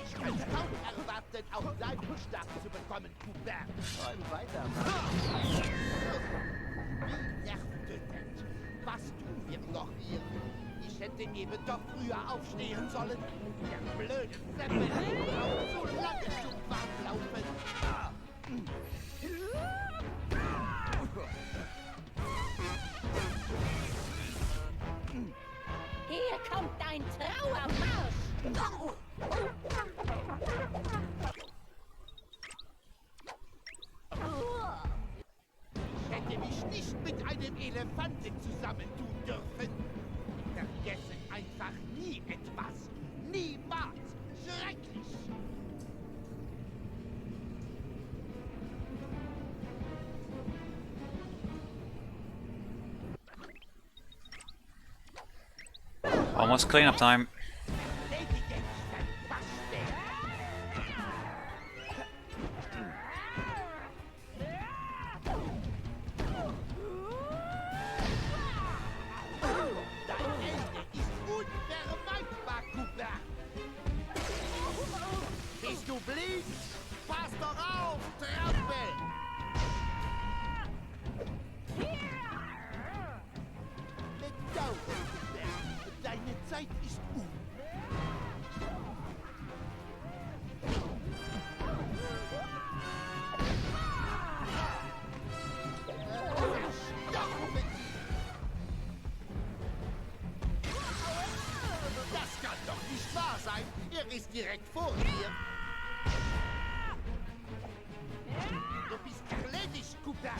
Ich kann kaum erwarten, auch deinen Buchstaben zu bekommen, Cooper.
Träum weiter.
Wie nervtötend. Was tun wir noch hier? Ich hätte eben doch früher aufstehen sollen. Der blöde Zeppelin braucht so lange zum Warmlaufen.
Hier kommt dein Trauermarsch.
Ich hätte mich nicht mit einem Elefanten zusammentun dürfen. Vergessen einfach nie etwas. Niemals. Schrecklich.
Almost cleanup time.
Bist du blind? Pass doch auf, Trampel!
Zeit ist
Das kann doch nicht wahr sein. Er ist direkt vor dir. Du bist erledigt, Cooper.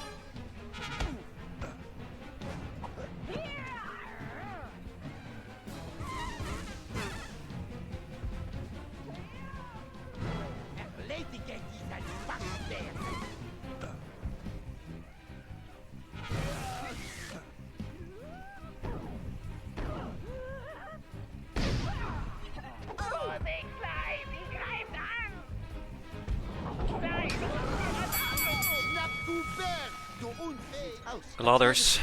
Erledige diesen Waschbär.
Vorsicht, Klein, sie greift an! Nein,
Schnapp, Cooper. Du unfähig aus.
Ladders.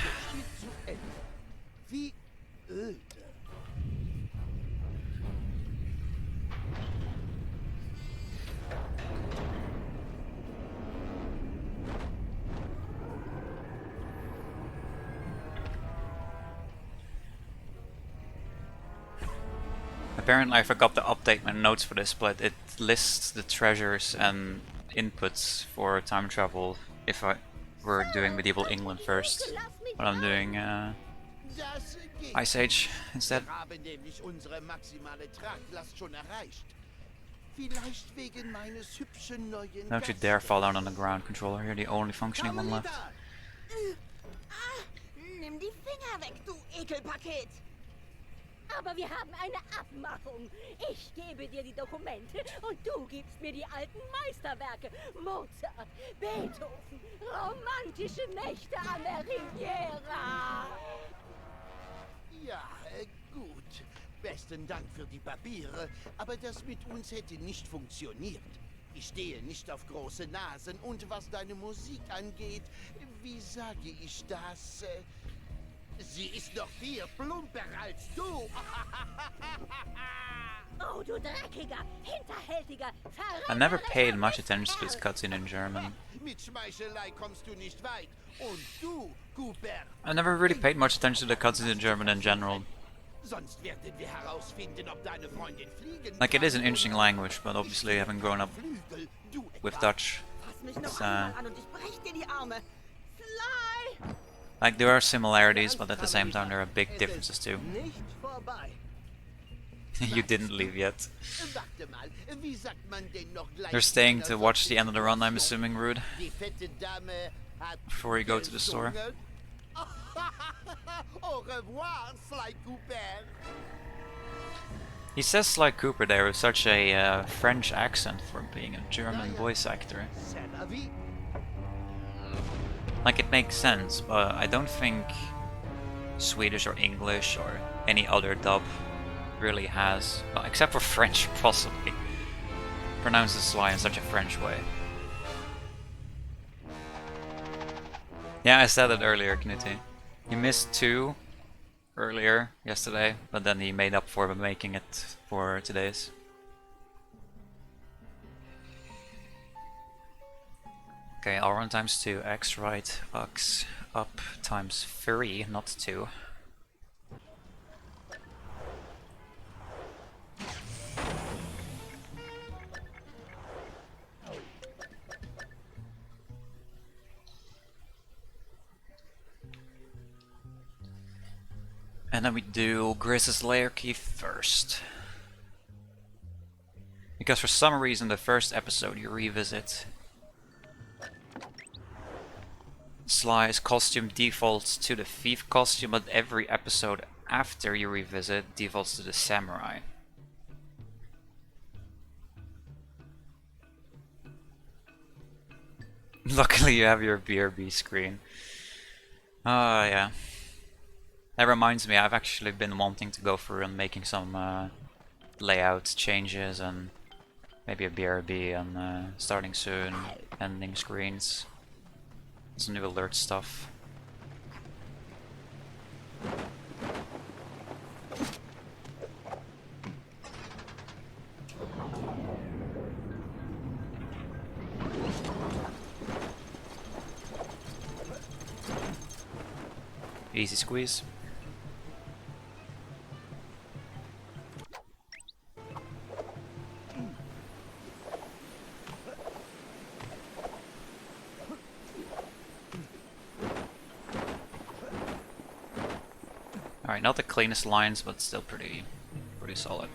Wie öde.
Apparently I forgot to update my notes for this, but it lists the treasures and inputs for time travel if I were doing medieval England first. But I'm doing
Das geht.
Ice Age instead.
Wir haben nämlich unsere maximale Traglast schon erreicht. Vielleicht wegen meines hübschen neuen
Don't you dare fall down on the ground, controller. You're the only functioning one left.
Nimm die Finger weg, du Ekelpaket!
Aber wir haben eine Abmachung. Ich gebe dir die Dokumente und du gibst mir die alten Meisterwerke. Mozart, Beethoven, romantische Nächte an der Riviera.
Ja, gut. Besten Dank für die Papiere, aber das mit uns hätte nicht funktioniert. Ich stehe nicht auf große Nasen und was deine Musik angeht, wie sage ich das? Sie ist noch viel plumper als du.
Oh, du dreckiger, hinterhältiger,
I never paid much attention to this cutscene in German.
Mit Schmeichelei kommst du nicht weit. Und du, Cooper.
I never really paid much attention to the cutscenes in German in general.
Sonst werden wir herausfinden, ob deine Freundin fliegen
Like, it is an
kann
interesting language, but obviously having grown up
Flügel, du
with
etwa.
Dutch,
Fass mich noch
it's,
einmal an und ich brech dir die Arme. Fly!
like, there are similarities, but at the same time there are big differences too.
Nicht vorbei.
You didn't leave yet.
Warte mal, wie sagt man denn noch gleich?
You're staying to watch the end of the run, I'm assuming, Rude,
Die fette Dame hat
before you go to the store.
gesungen. Au revoir, Sly Cooper.
He says Sly Cooper there with such a French accent for being a German voice actor.
C'est la vie.
Like, it makes sense, but I don't think Swedish or English or any other dub really has, well, except for French possibly, pronounces Sly in such a French way. Yeah, I said it earlier, Knuti. He missed 2 earlier yesterday, but then he made up for by making it for today's. Okay, L run times 2, X right, X up times 3, not 2. And then we do Grizz's lair key first. Because for some reason the first episode you revisit, Sly's costume defaults to the thief costume, but every episode after you revisit defaults to the samurai. Luckily you have your BRB screen. Yeah. That reminds me, I've actually been wanting to go through and making some layout changes and maybe a BRB and starting soon, ending screens. Some new alert stuff. Easy squeeze. Alright, not the cleanest lines, but still pretty solid.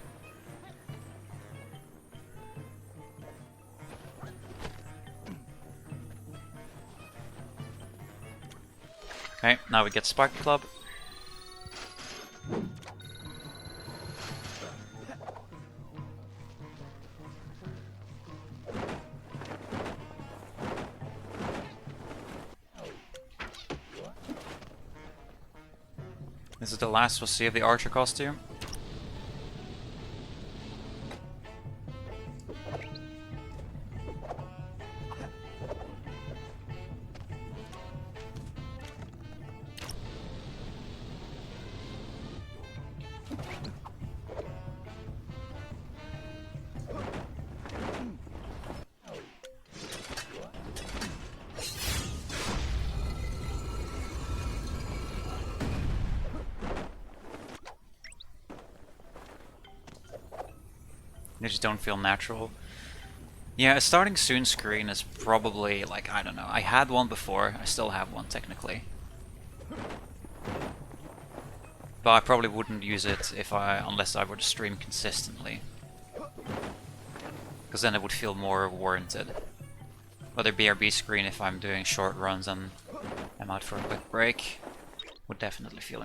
Okay, now we get Spark Club. This is the last we'll see of the Archer costume. They just don't feel natural. Yeah, a starting soon screen is probably like, I don't know, I had one before, I still have one technically. But I probably wouldn't use it unless I were to stream consistently. Because then it would feel more warranted. Whether BRB screen if I'm doing short runs and I'm out for a quick break, would definitely feel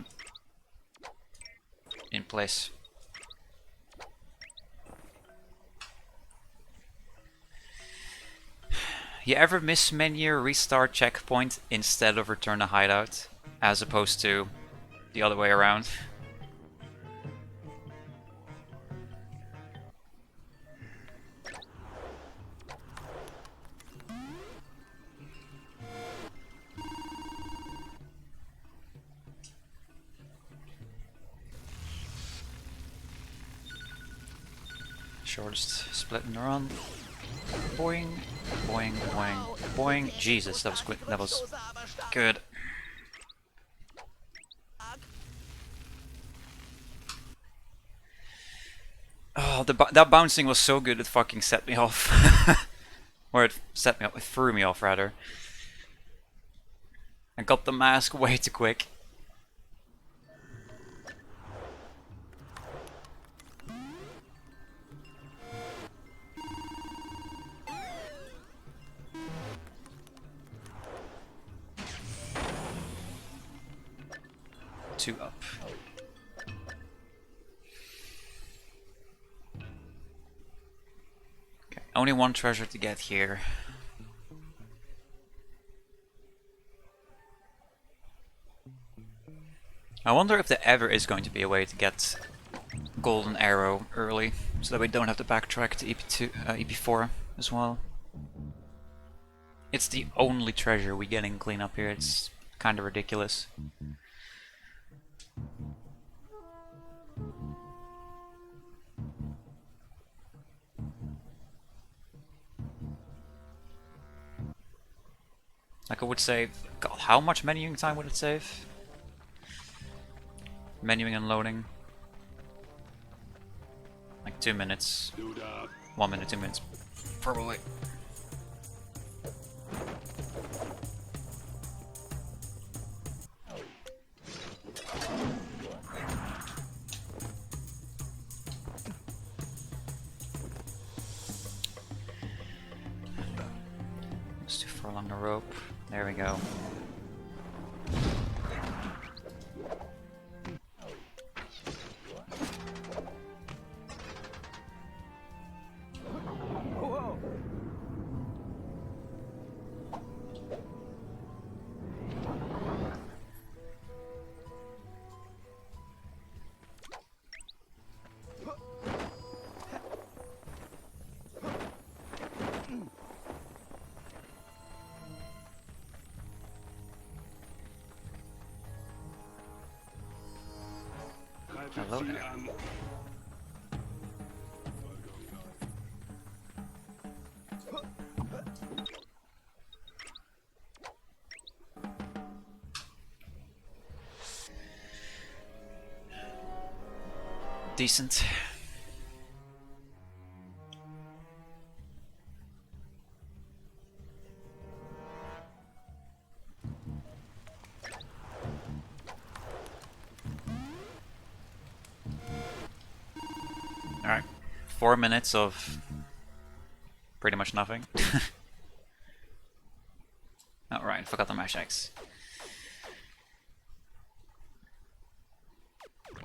in place. You ever miss menu restart checkpoint instead of return to hideout, as opposed to the other way around? Shortest split in the run. Boing, boing, boing, boing. Jesus, that was quick. That was good. Oh, that bouncing was so good it fucking set me off. Or it set me off, it threw me off rather. I got the mask way too quick. Two up. Okay, only one treasure to get here. I wonder if there ever is going to be a way to get Golden Arrow early, so that we don't have to backtrack to EP4 as well. It's the only treasure we get in cleanup here, it's kind of ridiculous. Like it would save, God, how much menuing time would it save? Menuing and loading. Like 2 minutes. 1 minute, 2 minutes. Probably. It's too far along the rope. There we go. Hello there. Decent. Alright. 4 minutes of pretty much nothing. Alright, forgot the mash X.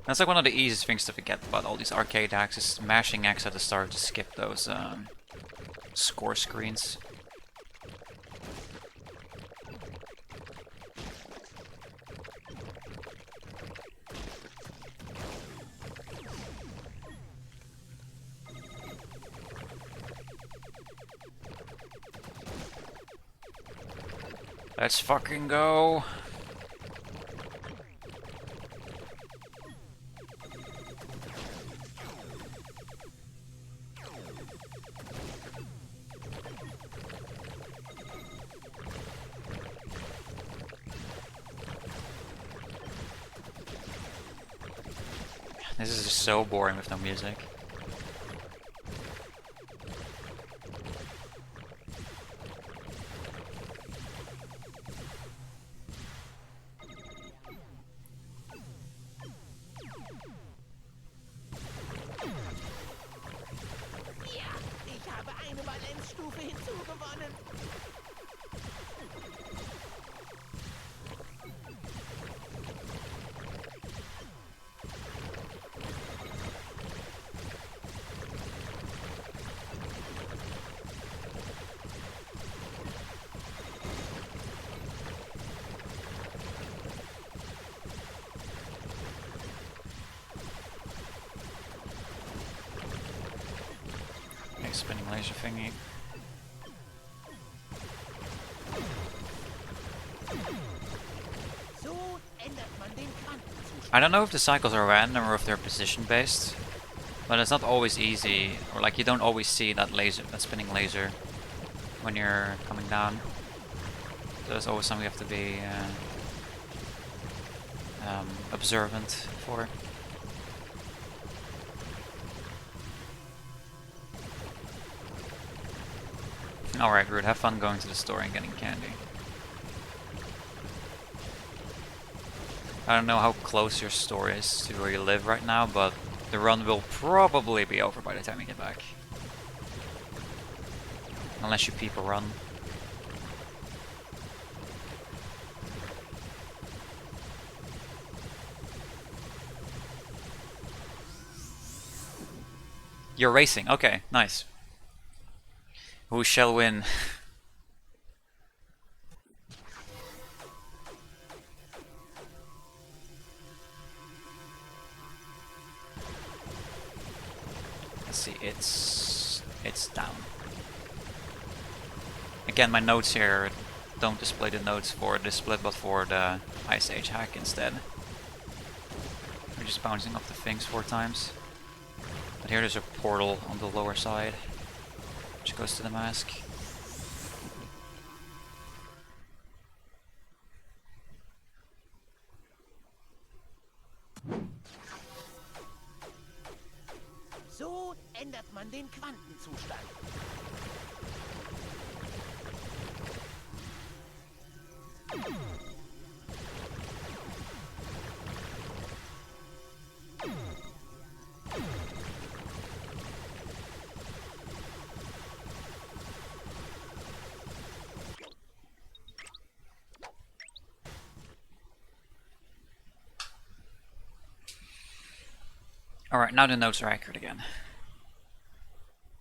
That's like one of the easiest things to forget about all these arcade hacks is mashing X at the start to skip those score screens. Let's fucking go! This is just so boring with no music.
Ja, ich habe eine Valenzstufe hinzugewonnen.
Okay, spinning laser thingy.
So ändert man den Quantenzustand.
I don't know if the cycles are random or if they're position based, but it's not always easy, or like you don't always see that laser, that spinning laser, when you're coming down. So there's always something you have to be observant for. Alright, Rude, have fun going to the store and getting candy. I don't know how close your store is to where you live right now, but the run will probably be over by the time you get back. Unless you people run. You're racing, okay, nice. Who shall win? Let's see, it's down. Again, my notes here don't display the notes for the split, but for the Ice Age hack instead. We're just bouncing off the things 4 times. But here there's a portal on the lower side, which goes to the mask.
So ändert man den Quantenzustand.
Alright, now the notes are accurate again.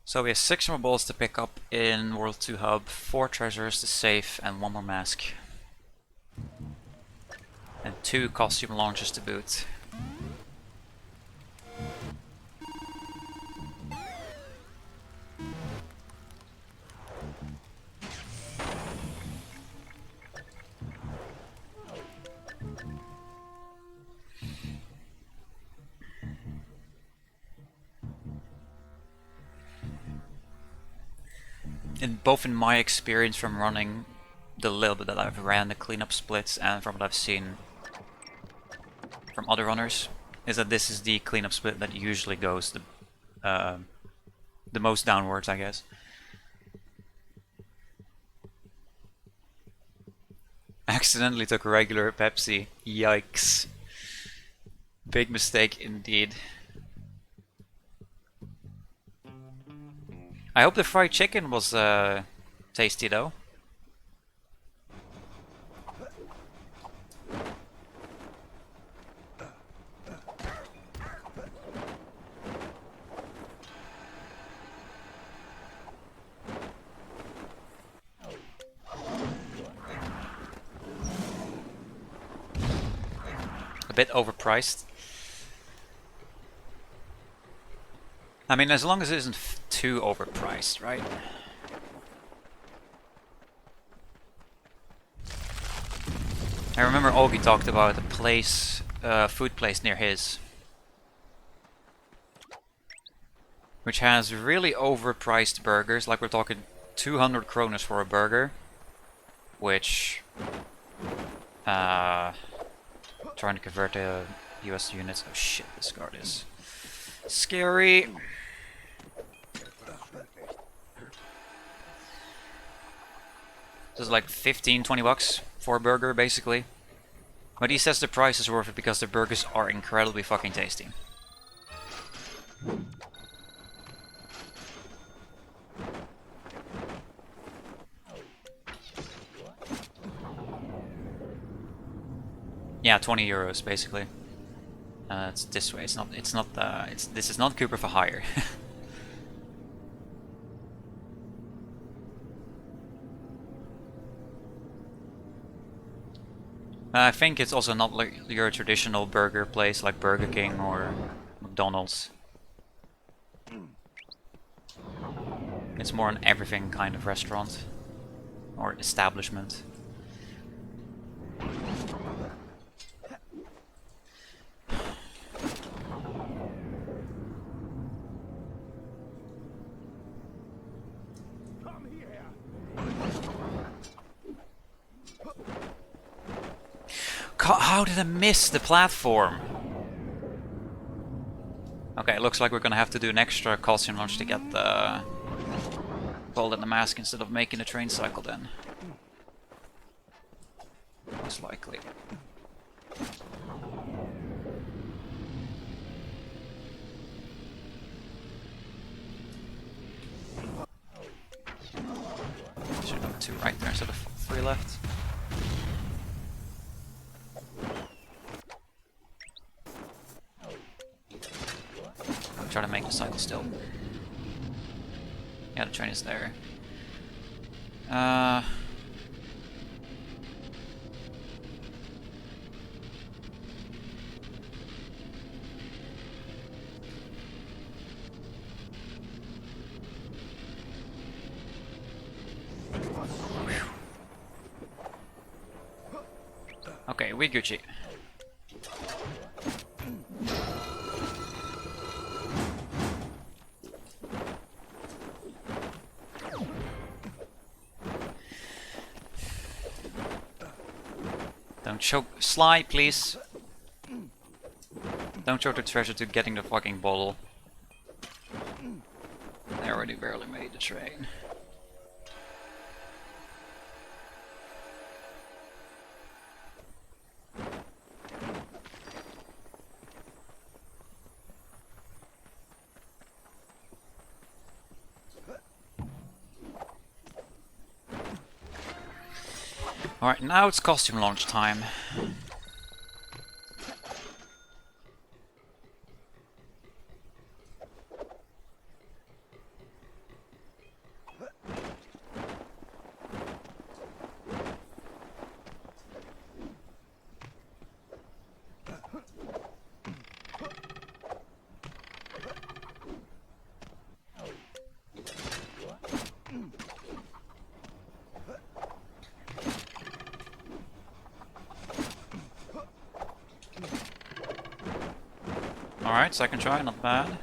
So we have 6 more balls to pick up in World 2 Hub, 4 treasures to save, and 1 more mask. And 2 costume launches to boot. Both in my experience from running the little bit that I've ran the cleanup splits and from what I've seen from other runners, is that this is the cleanup split that usually goes the most downwards, I guess. Accidentally took regular Pepsi. Yikes. Big mistake indeed. I hope the fried chicken was tasty though. A bit overpriced. I mean, as long as it isn't too overpriced, right? I remember Augie talked about a place, food place near his, which has really overpriced burgers. Like we're talking 200 kroners for a burger, which, trying to convert to US units. Oh shit, this guard is scary. This is like 15-20 bucks for a burger, basically. But he says the price is worth it because the burgers are incredibly fucking tasty. Yeah, 20 euros basically. It's this way. This is not Cooper for hire. I think it's also not like your traditional burger place like Burger King or McDonald's. It's more an everything kind of restaurant or establishment. How did I miss the platform? Okay, looks like we're gonna have to do an extra costume launch to get the Bolt and the mask instead of making a train cycle then. Most likely. Should have 2 right there instead of 3 left. Try to make the cycle still. Yeah, the train is there. Okay, we Gucci. Don't choke. Slide, please. Don't choke the treasure to getting the fucking bottle. I already barely made the train. Alright, now it's costume launch time. Alright, second try, not bad.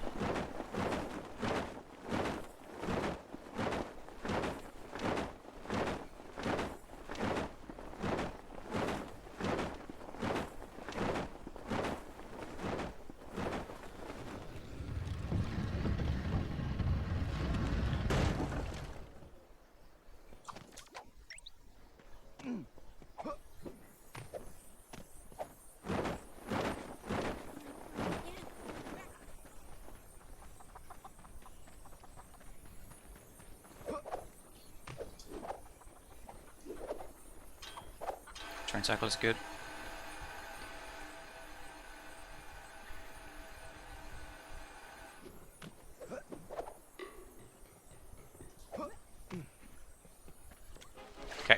Iron Cycle is good. Okay,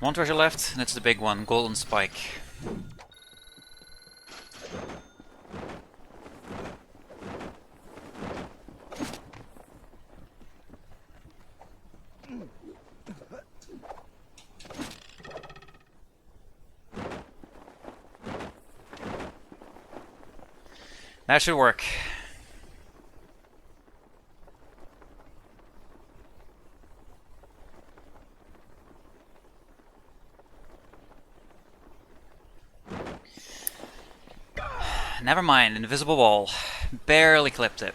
one treasure left, and it's the big one, Golden Spike. That should work. Never mind, invisible wall. Barely clipped it.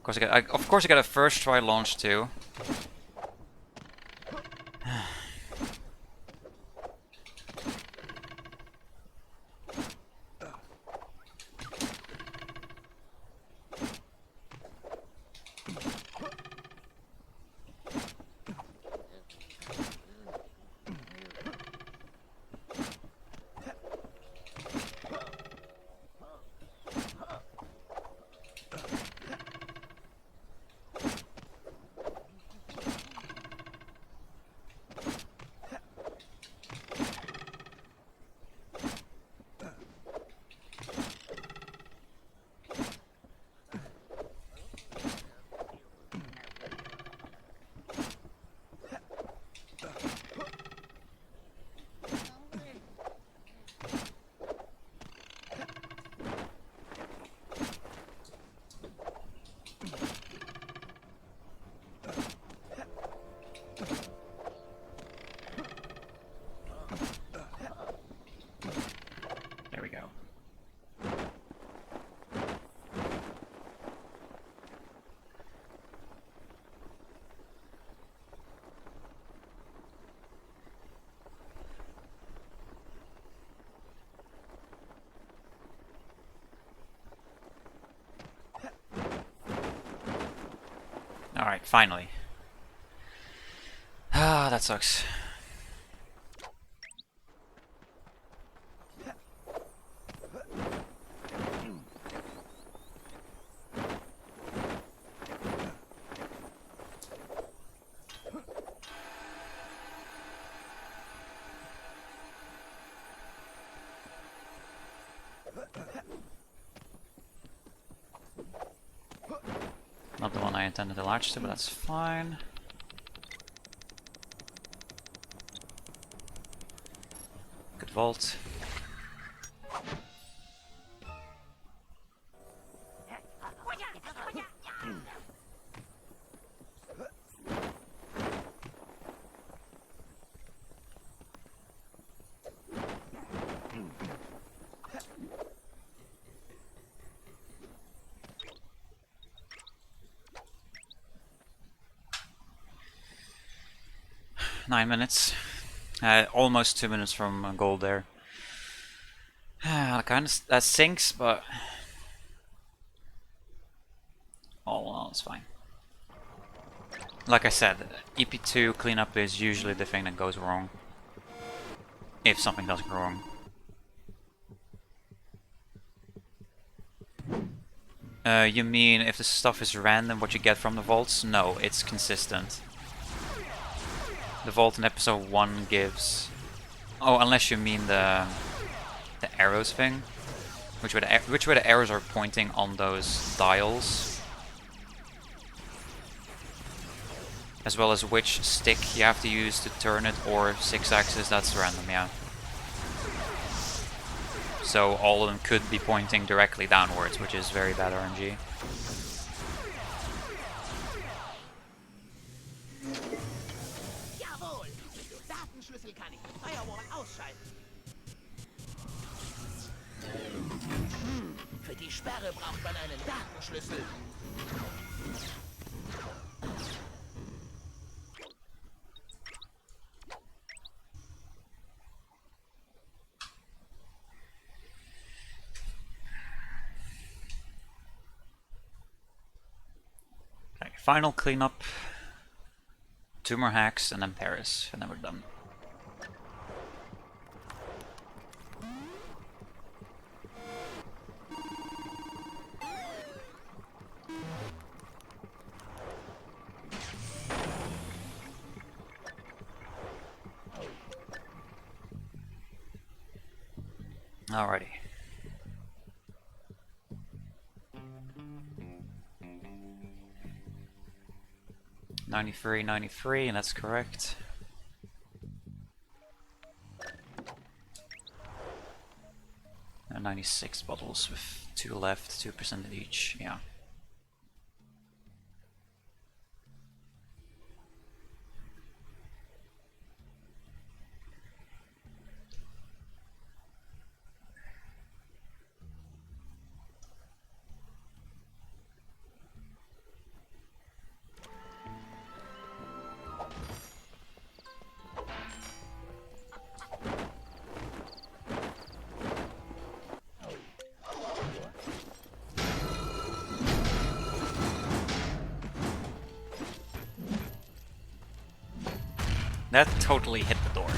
Of course I got a first try launch too. There we go. Alright, finally. Ah, that sucks. Not the one I intended to latch to, but that's fine. Good vault. Nine minutes. Almost 2 minutes from gold there. That sinks, but all in all, it's fine. Like I said, EP2 cleanup is usually the thing that goes wrong. If something does go wrong. You mean if the stuff is random, what you get from the vaults? No, it's consistent. The vault in episode 1 gives... Oh, unless you mean the arrows thing. Which way the arrows are pointing on those dials. As well as which stick you have to use to turn it, or 6-axis, that's random, yeah. So all of them could be pointing directly downwards, which is very bad RNG.
Jawohl! Datenschlüssel kann ich. Firewall ausschalten. Für die Sperre braucht man einen Datenschlüssel.
Okay, final cleanup. 2 more hacks and then Paris, and then we're done. Alrighty. $93.93, and that's correct. And 96 bottles with 2 left, 2% of each, yeah. That totally hit the door.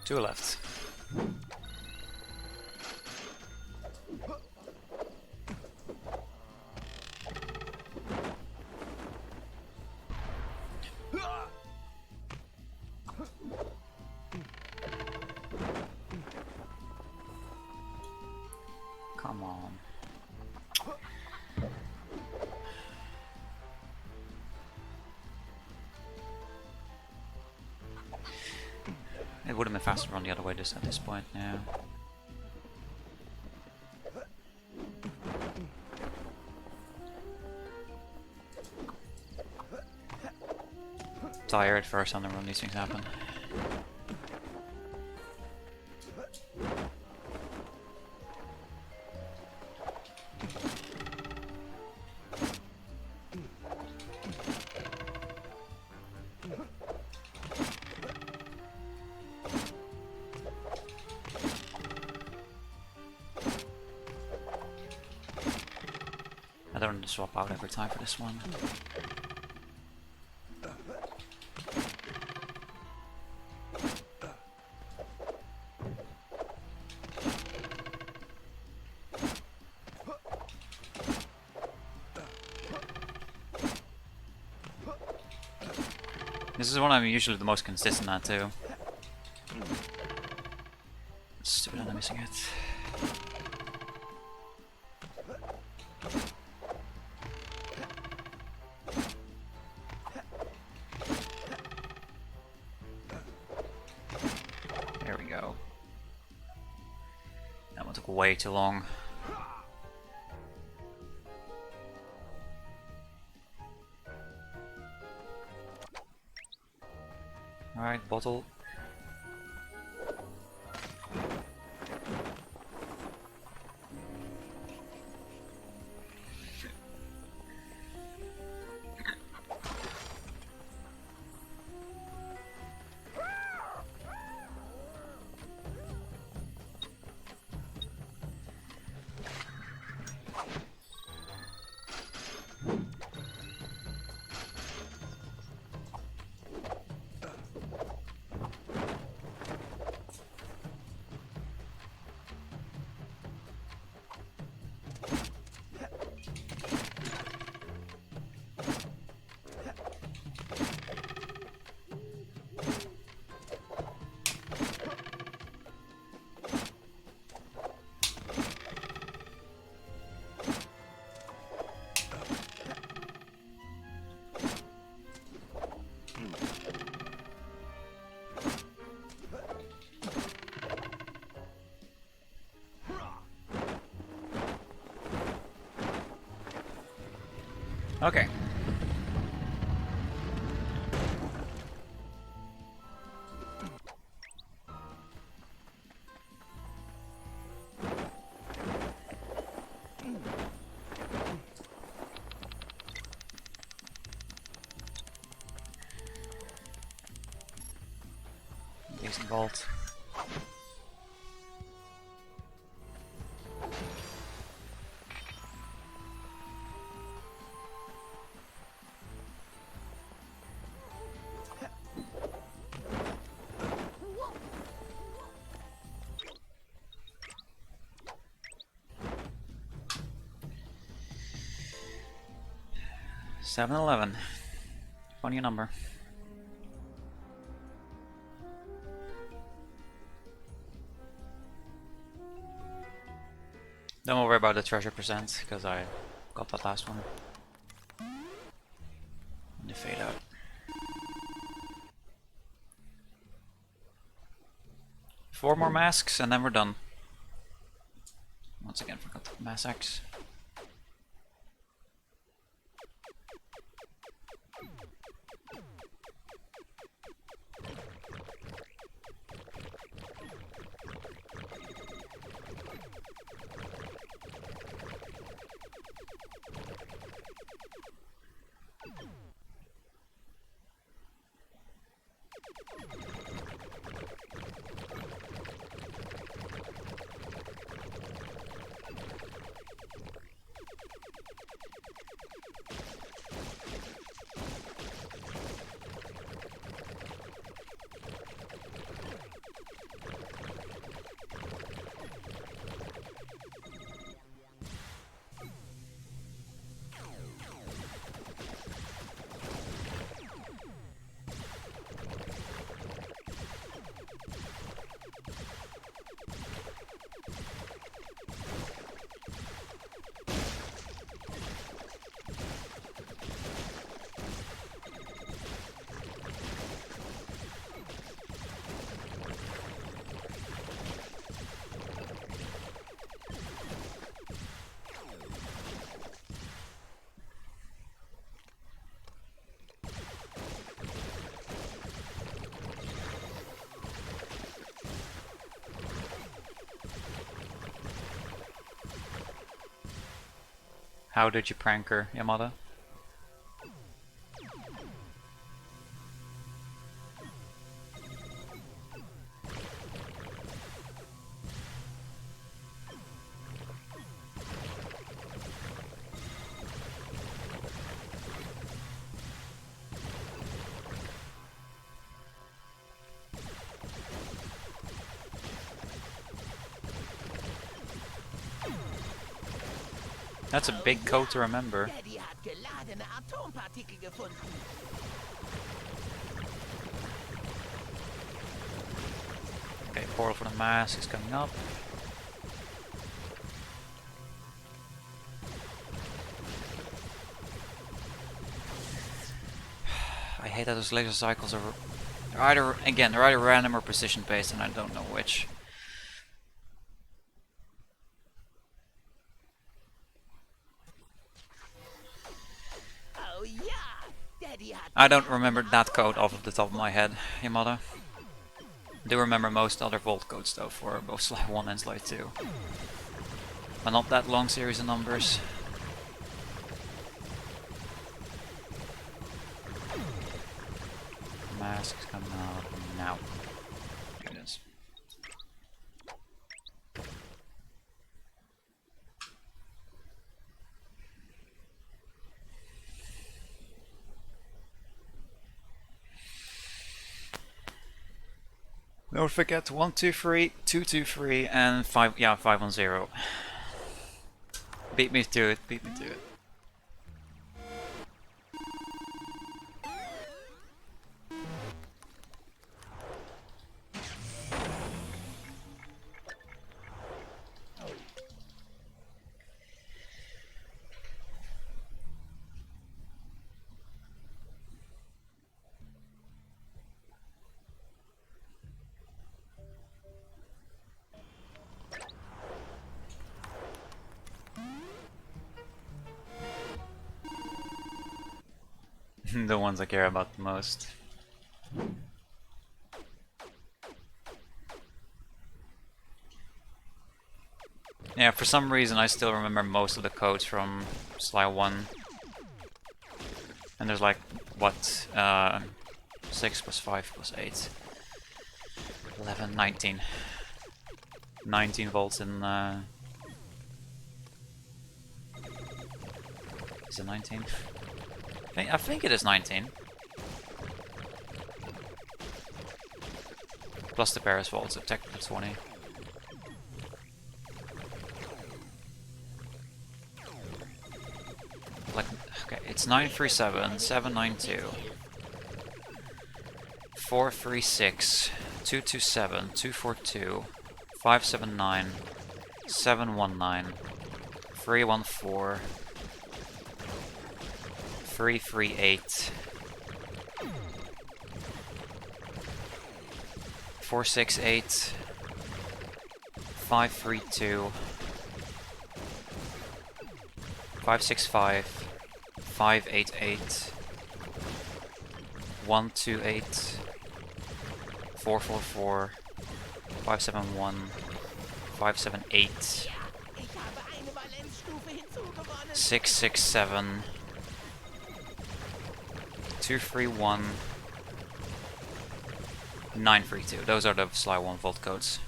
Two left. Come on. It would have been faster to run the other way at this point, yeah. Tired first on the run, these things happen. I don't need to swap out every time for this one. This is one I'm usually the most consistent at too. Stupid, I'm missing it. way too long. Alright, bottle. Okay. Decent vault. $7-11. Funny number. Don't worry about the treasure percent, because I got that last one. And they fade out. Four more masks and then we're done. Once again, forgot the mass X. How did you prank her, Yamada? That's a big code to remember.
Daddy hat geladene Atompartikel gefunden.
Okay, portal for the mask is coming up. I hate that those laser cycles are either, again, they're either random or precision based, and I don't know which. I don't remember that code off of the top of my head, Yamada. I do remember most other vault codes though for both Slide 1 and Slide 2. But not that long series of numbers. Mask's coming out now. Here it is. Don't forget 123, 223, and 510. Beat me to it, beat me to it. The ones I care about the most. Yeah, for some reason I still remember most of the codes from Sly 1. And there's like, what, 6 plus 5 plus 8. 11, 19. 19 volts in, is it 19? I think it is 19. Plus the Paris volts, so technically 20. Like, okay, it's 937, 792, 436, 227, 242, 579, 719, 314, 338, 468, 532, 565, 588, 128, 444, 571, 578, 667, 231, 932. Those are the Sly 1 vault codes.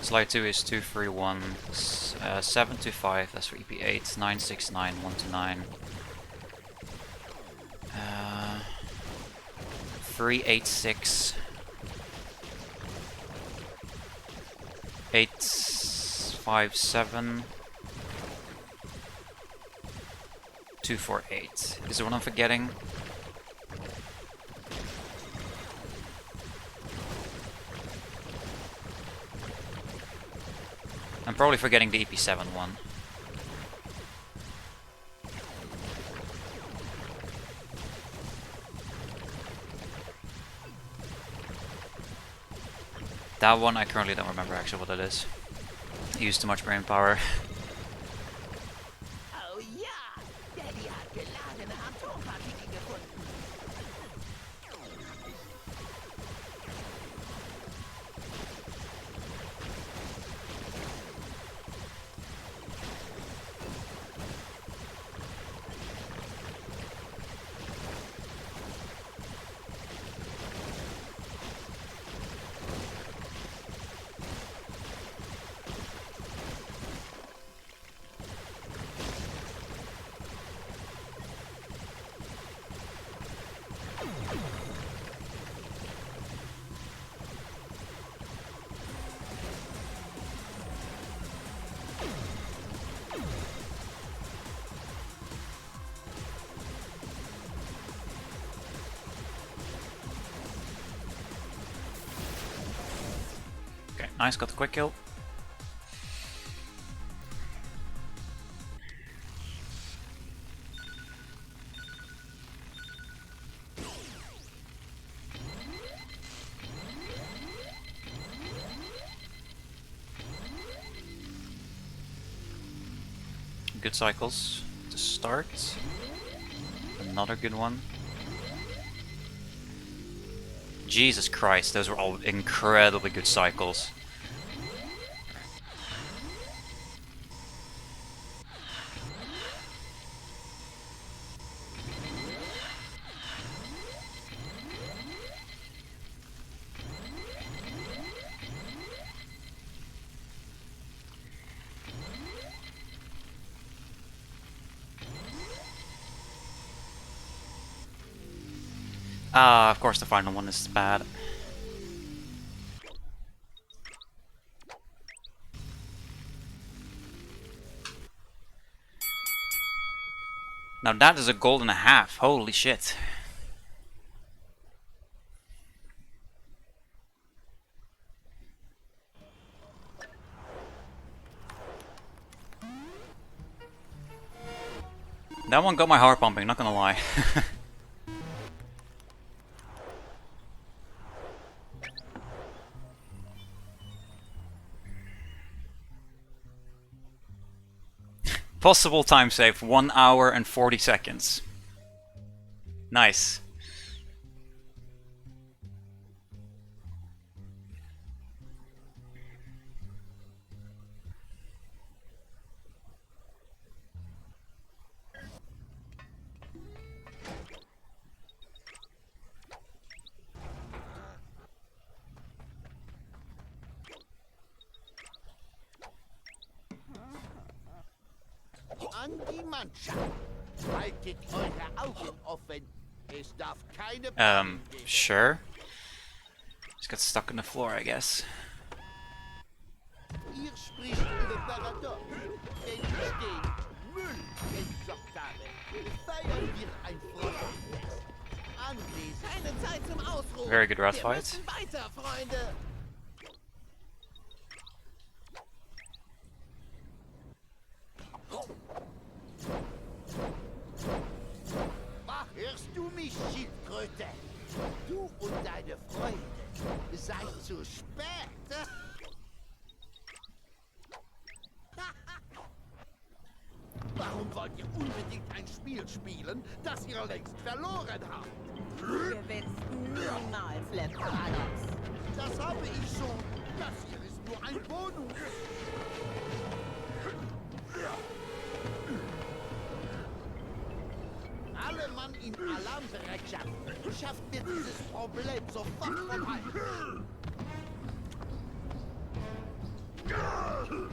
Sly 2 is 231, 725, that's for EP8, 969, 129, 386, 857, 248. Is there one I'm forgetting? I'm probably forgetting the EP7 one. That one I currently don't remember actually what it is. I used too much brain power.
Oh ja, Daddy hat geladene Atompartikel gefunden.
Okay, nice, got the quick kill. Good cycles. to start. Another good one. Jesus Christ, those were all incredibly good cycles. Ah, of course the final one is bad. Now that is a gold and a half, holy shit. That one got my heart pumping, not gonna lie. Possible time save, 1 hour and 40 seconds. Nice.
An die Mannschaft. Haltet eure Augen offen. Es darf keine Pannen geben.
Sure. Just got stuck in the floor, I guess.
Ihr spricht über Paradox. Wenn ich den Müll entsorgt habe, feiern wir ein Freudenfest. Anwesend.
Keine Zeit zum Ausruhen.
Very good rat
Wir
fight.
müssen weiter, Freunde.
Hörst du mich, Schildkröte? Du und deine Freunde seid zu spät. Warum wollt ihr unbedingt ein Spiel spielen, das ihr längst verloren habt?
Du gewinnst niemals, Le Paradox.
Das habe ich schon. Das hier ist nur ein Bonus. Alle Mann in Alarmbereitschaft. Schafft mir dieses Problem sofort vom Hals.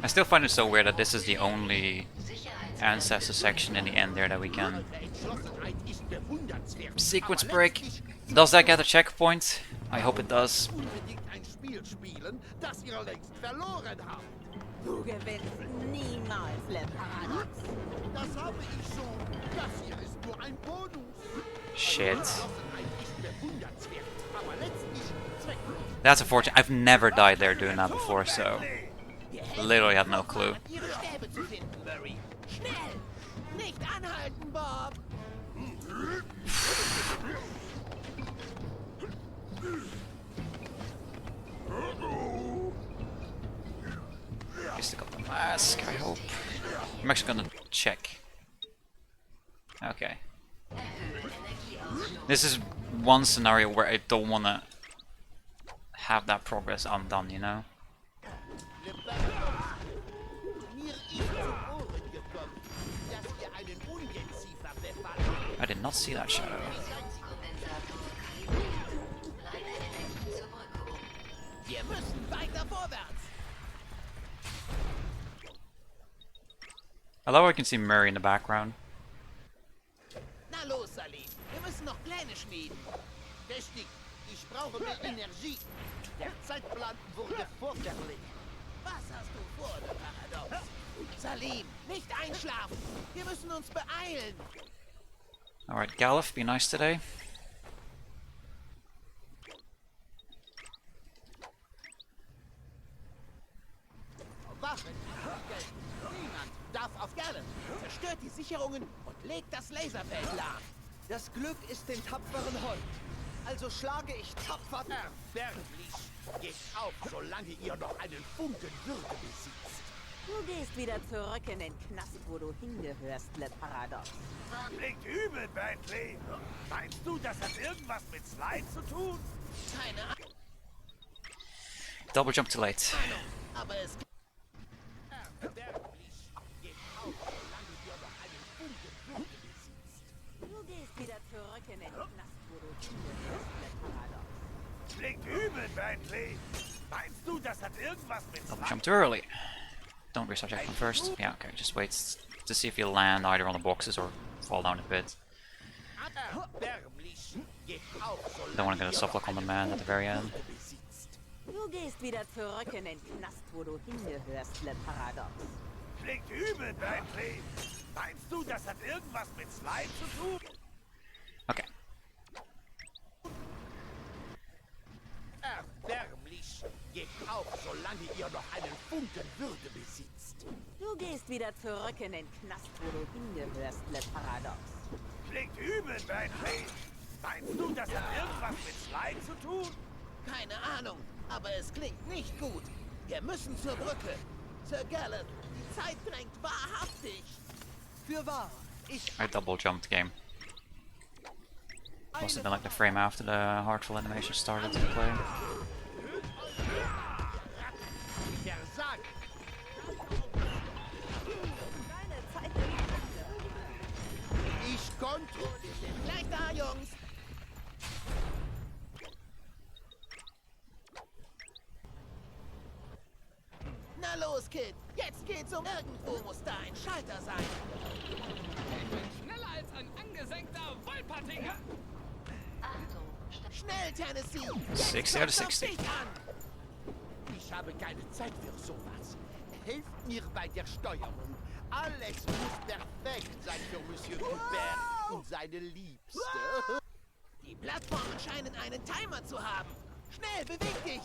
I still find it so weird that this is the only ancestor section in the end there that we can sequence break. Does that get a checkpoint? I hope it does.
Unbedingt ein Spiel spielen, das ihr längst verloren habt.
Du gewinnst niemals, Le Paradox.
Das habe ich schon. Das hier ist nur ein Bonus.
Shit.
Entschlossenheit ist bewundernswert, aber letztlich zwecklos.
That's unfortunate. I've never died there doing that before, so literally have no clue.
Ihre Stäbe zu finden, Murray. Schnell! Nicht anhalten, Bob!
I still got the mask, I hope. I'm actually gonna check. Okay. This is one scenario where I don't wanna have that progress undone, you know?
Mir ist zu Ohren gekommen, dass ihr einen Ungeziefer befallen.
I did not see that shadow.
Wir müssen weiter vorwärts!
I love how I can see Murray in the background.
Na los, Salim. Wir müssen noch Pläne schmieden.
Technik, ich brauche mehr Energie. Der Zeitplan wurde vorverlegt.
Was hast du vor, Le Paradox? Salim, nicht einschlafen! Wir müssen uns beeilen!
Alright, Galif, be nice today.
Waffen, niemand darf auf
Gerne! Zerstört die Sicherungen und legt das Laserfeld lahm!
Das Glück ist den Tapferen hold. Also schlage ich tapfer.
Erbärmlich. Geht auf, solange ihr noch einen Funken Würde besitzt.
Du gehst wieder zurück in den Knast, wo du hingehörst, Le Paradox.
Klingt übel, Bentley. Meinst du, das hat irgendwas mit Slide zu tun?
Keine
Double jump too late.
Ahnung, aber es
Du gehst wieder zurück in den Knast, wo du hingehörst, Le Paradox.
Klingt übel, Bentley. Meinst du, das hat irgendwas mit
Double
Slide?
jump too early. Don't research item first. Yeah, okay, just wait to see if you land either on the boxes or fall down a pit. Don't want to get a softlock on the man at the very end.
Du gehst wieder zurück in den Knast, wo du hingehörst, Le Paradox.
Klingt übel, Bentley. Meinst du, das hat irgendwas mit Slide zu tun?
Okay.
Erbärmlich. Geht auf, solange ihr noch einen Funken Würde besitzt.
Du gehst wieder zurück in den Knast, wo du hingehörst, Le Paradox.
Klingt übel, Bentley. Meinst du, das hat irgendwas mit Slide zu tun?
keine Ahnung, aber es klingt nicht gut. Wir müssen zur Brücke. Sir Gallen, die Zeit drängt wahrhaftig.
Fürwahr.
I double jumped game. Must have been like the frame after the heartful animation started to play.
Der Sack. Ich kontrolliere.
Gleich da, Jungs. Na los, Kid. Jetzt geht's um... Irgendwo muss da ein Schalter sein.
Ich bin schneller als ein angesenkter Wolpertinger.
Schnell, Tennessee.
60 out of 60.
Dich an.
Ich habe keine Zeit für sowas. Helft mir bei der Steuerung. Alles muss perfekt sein für Monsieur Coupert und seine Liebste.
Die Plattformen scheinen einen Timer zu haben. Schnell, beweg dich.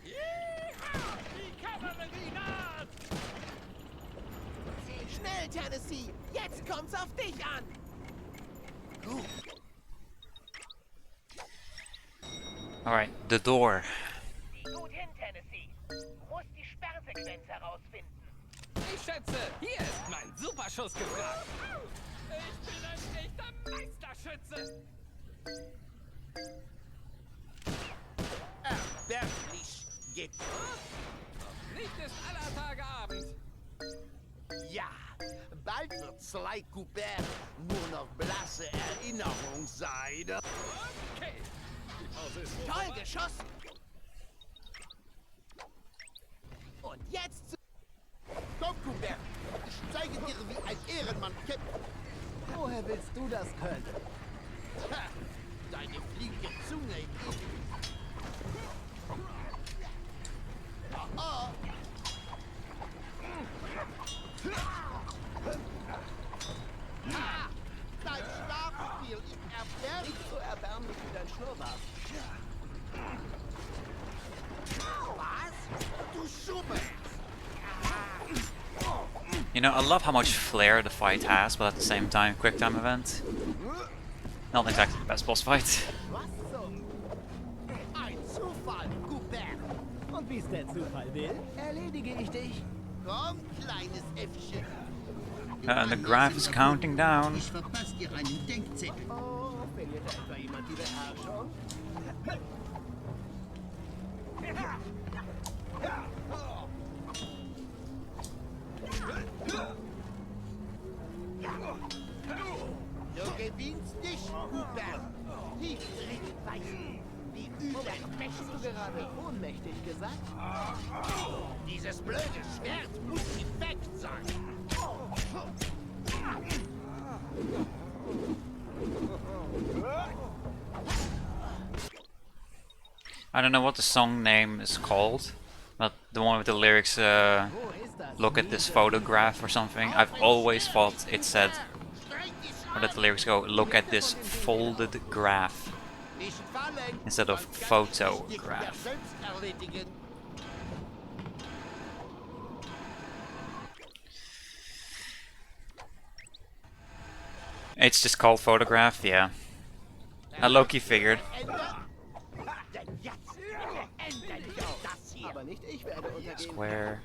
Die Kavallerie naht!
Schnell, Tennessee. Jetzt kommt's auf dich an. Gut.
Alright, the door.
Gut hin, Tennessee. Du musst die Sperrsequenz herausfinden.
Ich schätze, hier ist mein Superschuss gefragt. Ich bin ein echter Meisterschütze.
Erbärmlich. Geht.
Nicht ist aller Tage Abend.
Ja, bald wird Sly Coupert nur noch blasse Erinnerung sein.
Okay. Die Pause ist
Toll geschossen. Und jetzt zu...
Komm, Coupert. Ich zeige dir, wie ein Ehrenmann kämpft.
Woher willst du das können?
Ha, deine flinke Zunge im Oh, dein Schlafspiel ist erbärmlich.
Nicht so erbärmlich wie dein Schnurrbart.
Was? Du schummelst.
You know, I love how much flair the fight has, but at the same time, quick time event. Not exactly the best boss fight.
Was zum?
Ein Zufall, Coupert.
Und wie es der Zufall will, erledige ich dich.
Komm, kleines Äffchen.
And the graph is counting down.
Ich verpasse dir einen Denkzettel.
Oh, verliert da etwa jemand die Beherrschung?
Du gewinnst nicht, Coupert. Die Trickweisen, die
Hast du gerade ohnmächtig gesagt?
Dieses blöde Schwert muss defekt sein.
I don't know what the song name is called, but the one with the lyrics, look at this photograph or something. I've always thought it said, or that the lyrics go, look at this folded graph,
Nicht fallen.
instead of photograph.
Selbst erledigen.
It's just called photograph, yeah. I low-key figured.
Denn jetzt ändern wir das hier.
Aber nicht ich werde untergehen.
Square.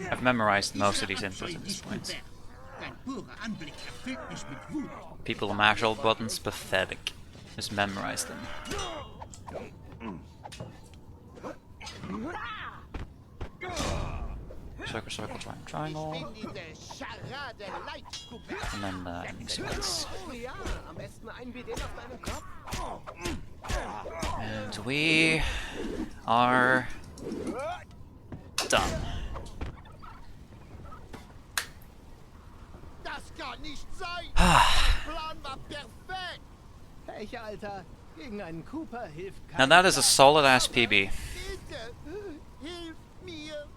I've memorized most of these intros at this point. People who mash all buttons, pathetic. Just memorize them. Circle, circle, triangle, triangle. And then the ending sequence. And we are done.
Das kann nicht sein! Der Plan war perfekt!
Pech, Alter. Gegen einen Cooper hilft
Now
kein
that is a
Plan.
solid ass PB.
Bitte, hilf mir!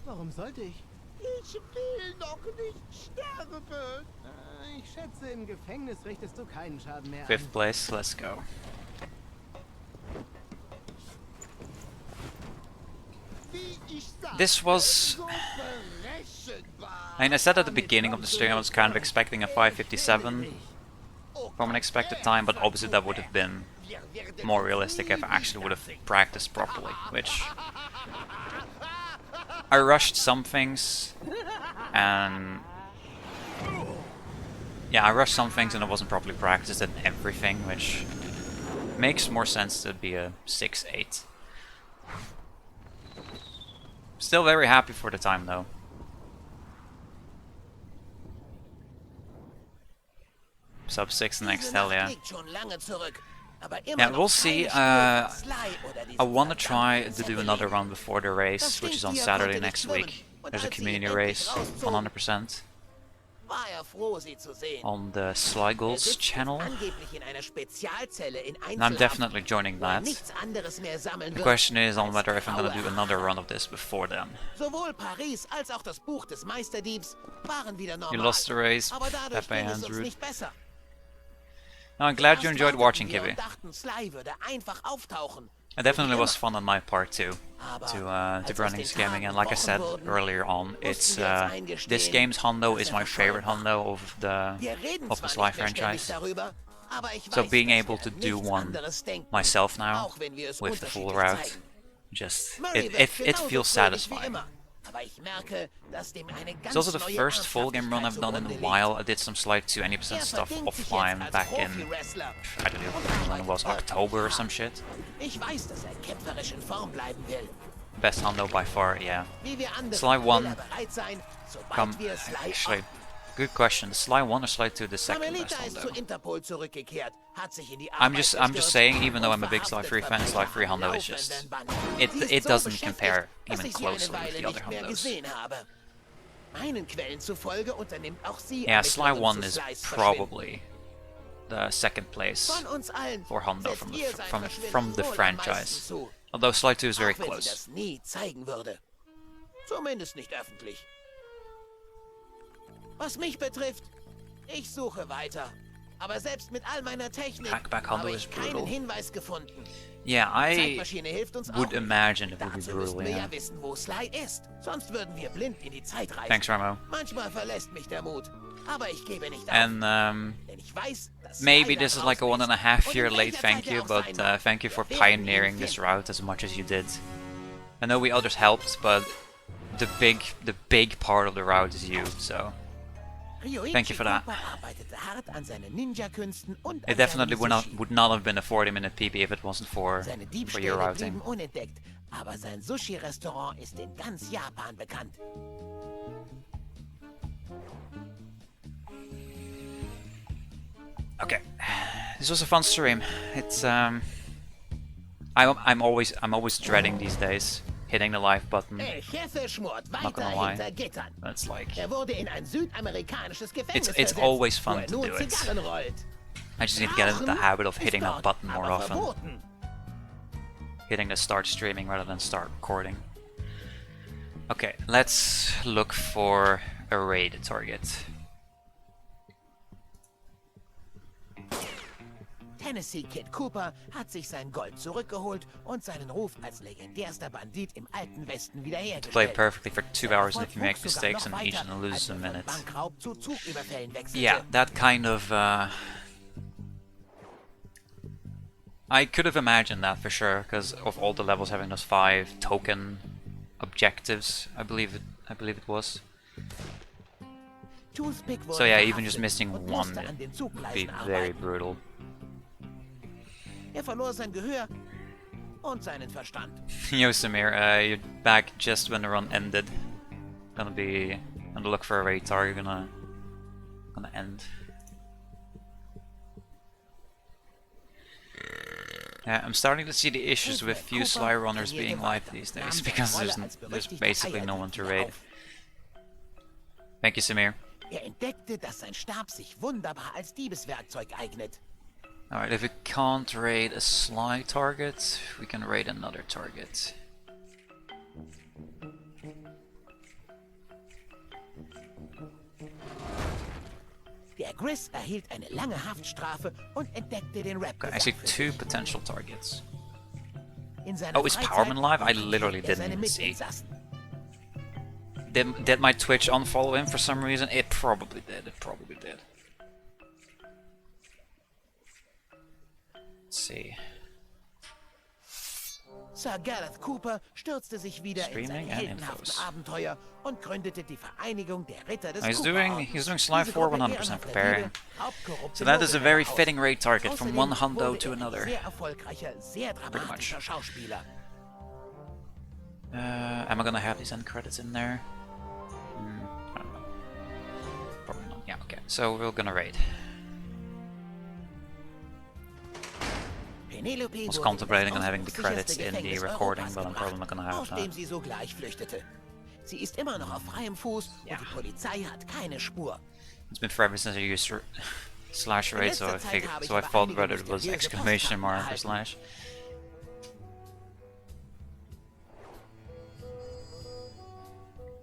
Warum sollte ich?
Ich will noch nicht sterben!
Ich schätze, im Gefängnis richtest du keinen Schaden mehr an.
5th place, let's go.
Wie ich sag,
This was...
so berechenbar!
I mean, I said at the beginning of the stream I was kind of expecting a 5:57 from an expected time, but obviously that would have been more realistic if I actually would have practiced properly, which... I rushed some things, and... Yeah, I rushed some things and I wasn't properly practiced in everything, which makes more sense to be a 6-8. Still very happy for the time though. Sub 6 next, hell yeah. Yeah, we'll see. I want to try to do another run before the race, which is on Saturday next week. There's a community race, 100%. On the Sly Goals channel. And I'm definitely joining that. The question is on whether if I'm gonna do another run of this before then. You lost the race, Pepe Andrew. No, I'm glad you enjoyed watching, Kibby. It definitely was fun on my part too, to running this game again. Like I said earlier on, it's this game's Hondo is my favorite Hondo of the Sly franchise. So being able to do one myself now with the full route, just it feels satisfying. It's also the first full game run I've done in a while. I did some Sly 2 80% stuff offline back in, I don't know when it was, October or some shit. Best Hondo by far, yeah. Sly 1, actually, good question. Sly 1 or Sly 2 the second best Hondo? I'm just saying, even though I'm a big Sly 3 fan, Sly 3 Hondo is just... It doesn't compare even closely with the other Hondos. Yeah, Sly 1 is probably the second place for Hondo from the franchise. Although Sly 2 is very close.
Was mich betrifft, ich suche weiter. Aber selbst mit all meiner Technik habe ich keinen Hinweis gefunden.
Yeah, I would imagine it would be brutal, yeah.
Wissen, wo Sly ist. Sonst würden wir blind in die Zeit reisen.
Thanks, Ramo.
Manchmal verlässt mich der Mut. Aber ich gebe nicht auf.
And
Denn ich weiß, dass
maybe this is like a 1.5 year late thank you, but thank you for pioneering this route as much as you did. I know we others helped, but the big part of the route is you, so... Thank you for that. It definitely would not have been a 40-minute PB if it wasn't for your routing.
Aber sein Sushi-Restaurant ist in ganz Japan bekannt.
Okay, this was a fun stream. It's I'm always dreading these days hitting the live button. Not gonna lie, that's like it's always fun to do it. I just need to get into the habit of hitting that button more often. Hitting the start streaming rather than start recording. Okay, let's look for a raid target.
Tennessee Kid Cooper hat sich sein Gold zurückgeholt und seinen Ruf als legendärster Bandit im alten Westen wiederhergestellt.
Play perfectly for 2 hours and if you make mistakes and each and loses a minute. Yeah, that kind of I could have imagined that for sure, because of all the levels having those 5 token objectives, I believe it was. So yeah, even just missing one would be very brutal.
Verlor sein Gehör und seinen Verstand.
Yo, Samir, you're back just when the run ended. Gonna look for a raid target. Gonna end. Yeah, I'm starting to see the issues with few Sly runners being live these days because there's basically no one to raid. Thank you, Samir.
Entdeckte, dass sein Stab sich wunderbar als Diebeswerkzeug eignet.
Alright, if we can't raid a Sly target, we can raid another target.
Der Gris erhielt eine lange Haftstrafe und entdeckte den Rap.
Okay, I see 2 potential targets.
In seiner
Oh, is Powerman live? I literally didn't even see. Did my Twitch unfollow him for some reason? It probably did. It probably did. Let's see.
Sir Gareth Cooper stürzte sich wieder in seine heldenhaften Abenteuer und gründete die Vereinigung der Ritter des
He's doing Sly 4 100% preparing. So that is a very fitting raid target from one hundo to another. Pretty much. Am I gonna have these end credits in there? I don't know. Probably not. Yeah, okay. So we're gonna raid. I was contemplating on having the credits in the recording, but I'm probably not gonna have that.
Sie ist immer noch auf freiem Fuß und die Polizei hat keine Spur.
It's been forever since I used slash raid, so I thought whether it was exclamation mark or slash.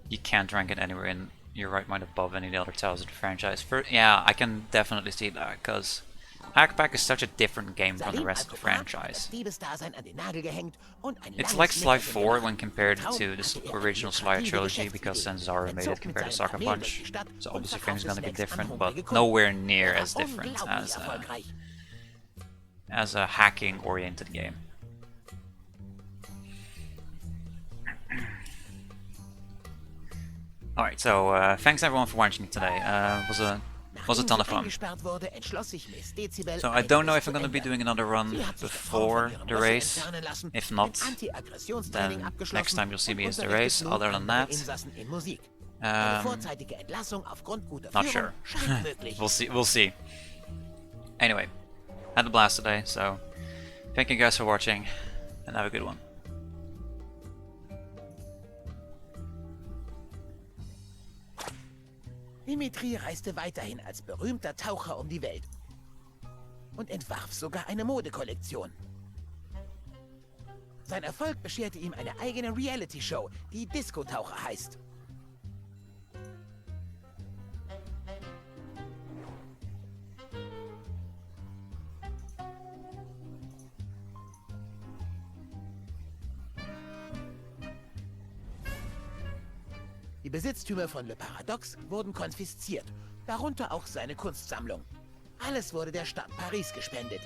You can't rank it anywhere in your right mind above any of the other titles of the franchise. Yeah, I can definitely see that, because Hackback is such a different game from the rest of the franchise. It's like Sly 4 when compared to the original Sly trilogy, because Senzaro made it compared to Sucker Punch. So obviously things are gonna be different, but nowhere near as different as a hacking-oriented game. Alright, so thanks everyone for watching today. Was a ton of fun. So I don't know if I'm going to be doing another run before the race. If not, then next time you'll see me is the race. Other than that, not sure. We'll see. Anyway, had a blast today, so thank you guys for watching, and have a good one.
Dimitri reiste weiterhin als berühmter Taucher um die Welt und entwarf sogar eine Modekollektion. Sein Erfolg bescherte ihm eine eigene Reality-Show, die Disco-Taucher heißt. Die Besitztümer von Le Paradox wurden konfisziert, darunter auch seine Kunstsammlung. Alles wurde der Stadt Paris gespendet.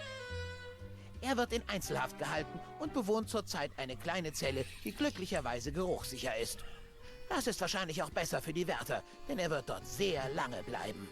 Er wird in Einzelhaft gehalten und bewohnt zurzeit eine kleine Zelle, die glücklicherweise geruchssicher ist. Das ist wahrscheinlich auch besser für die Wärter, denn er wird dort sehr lange bleiben.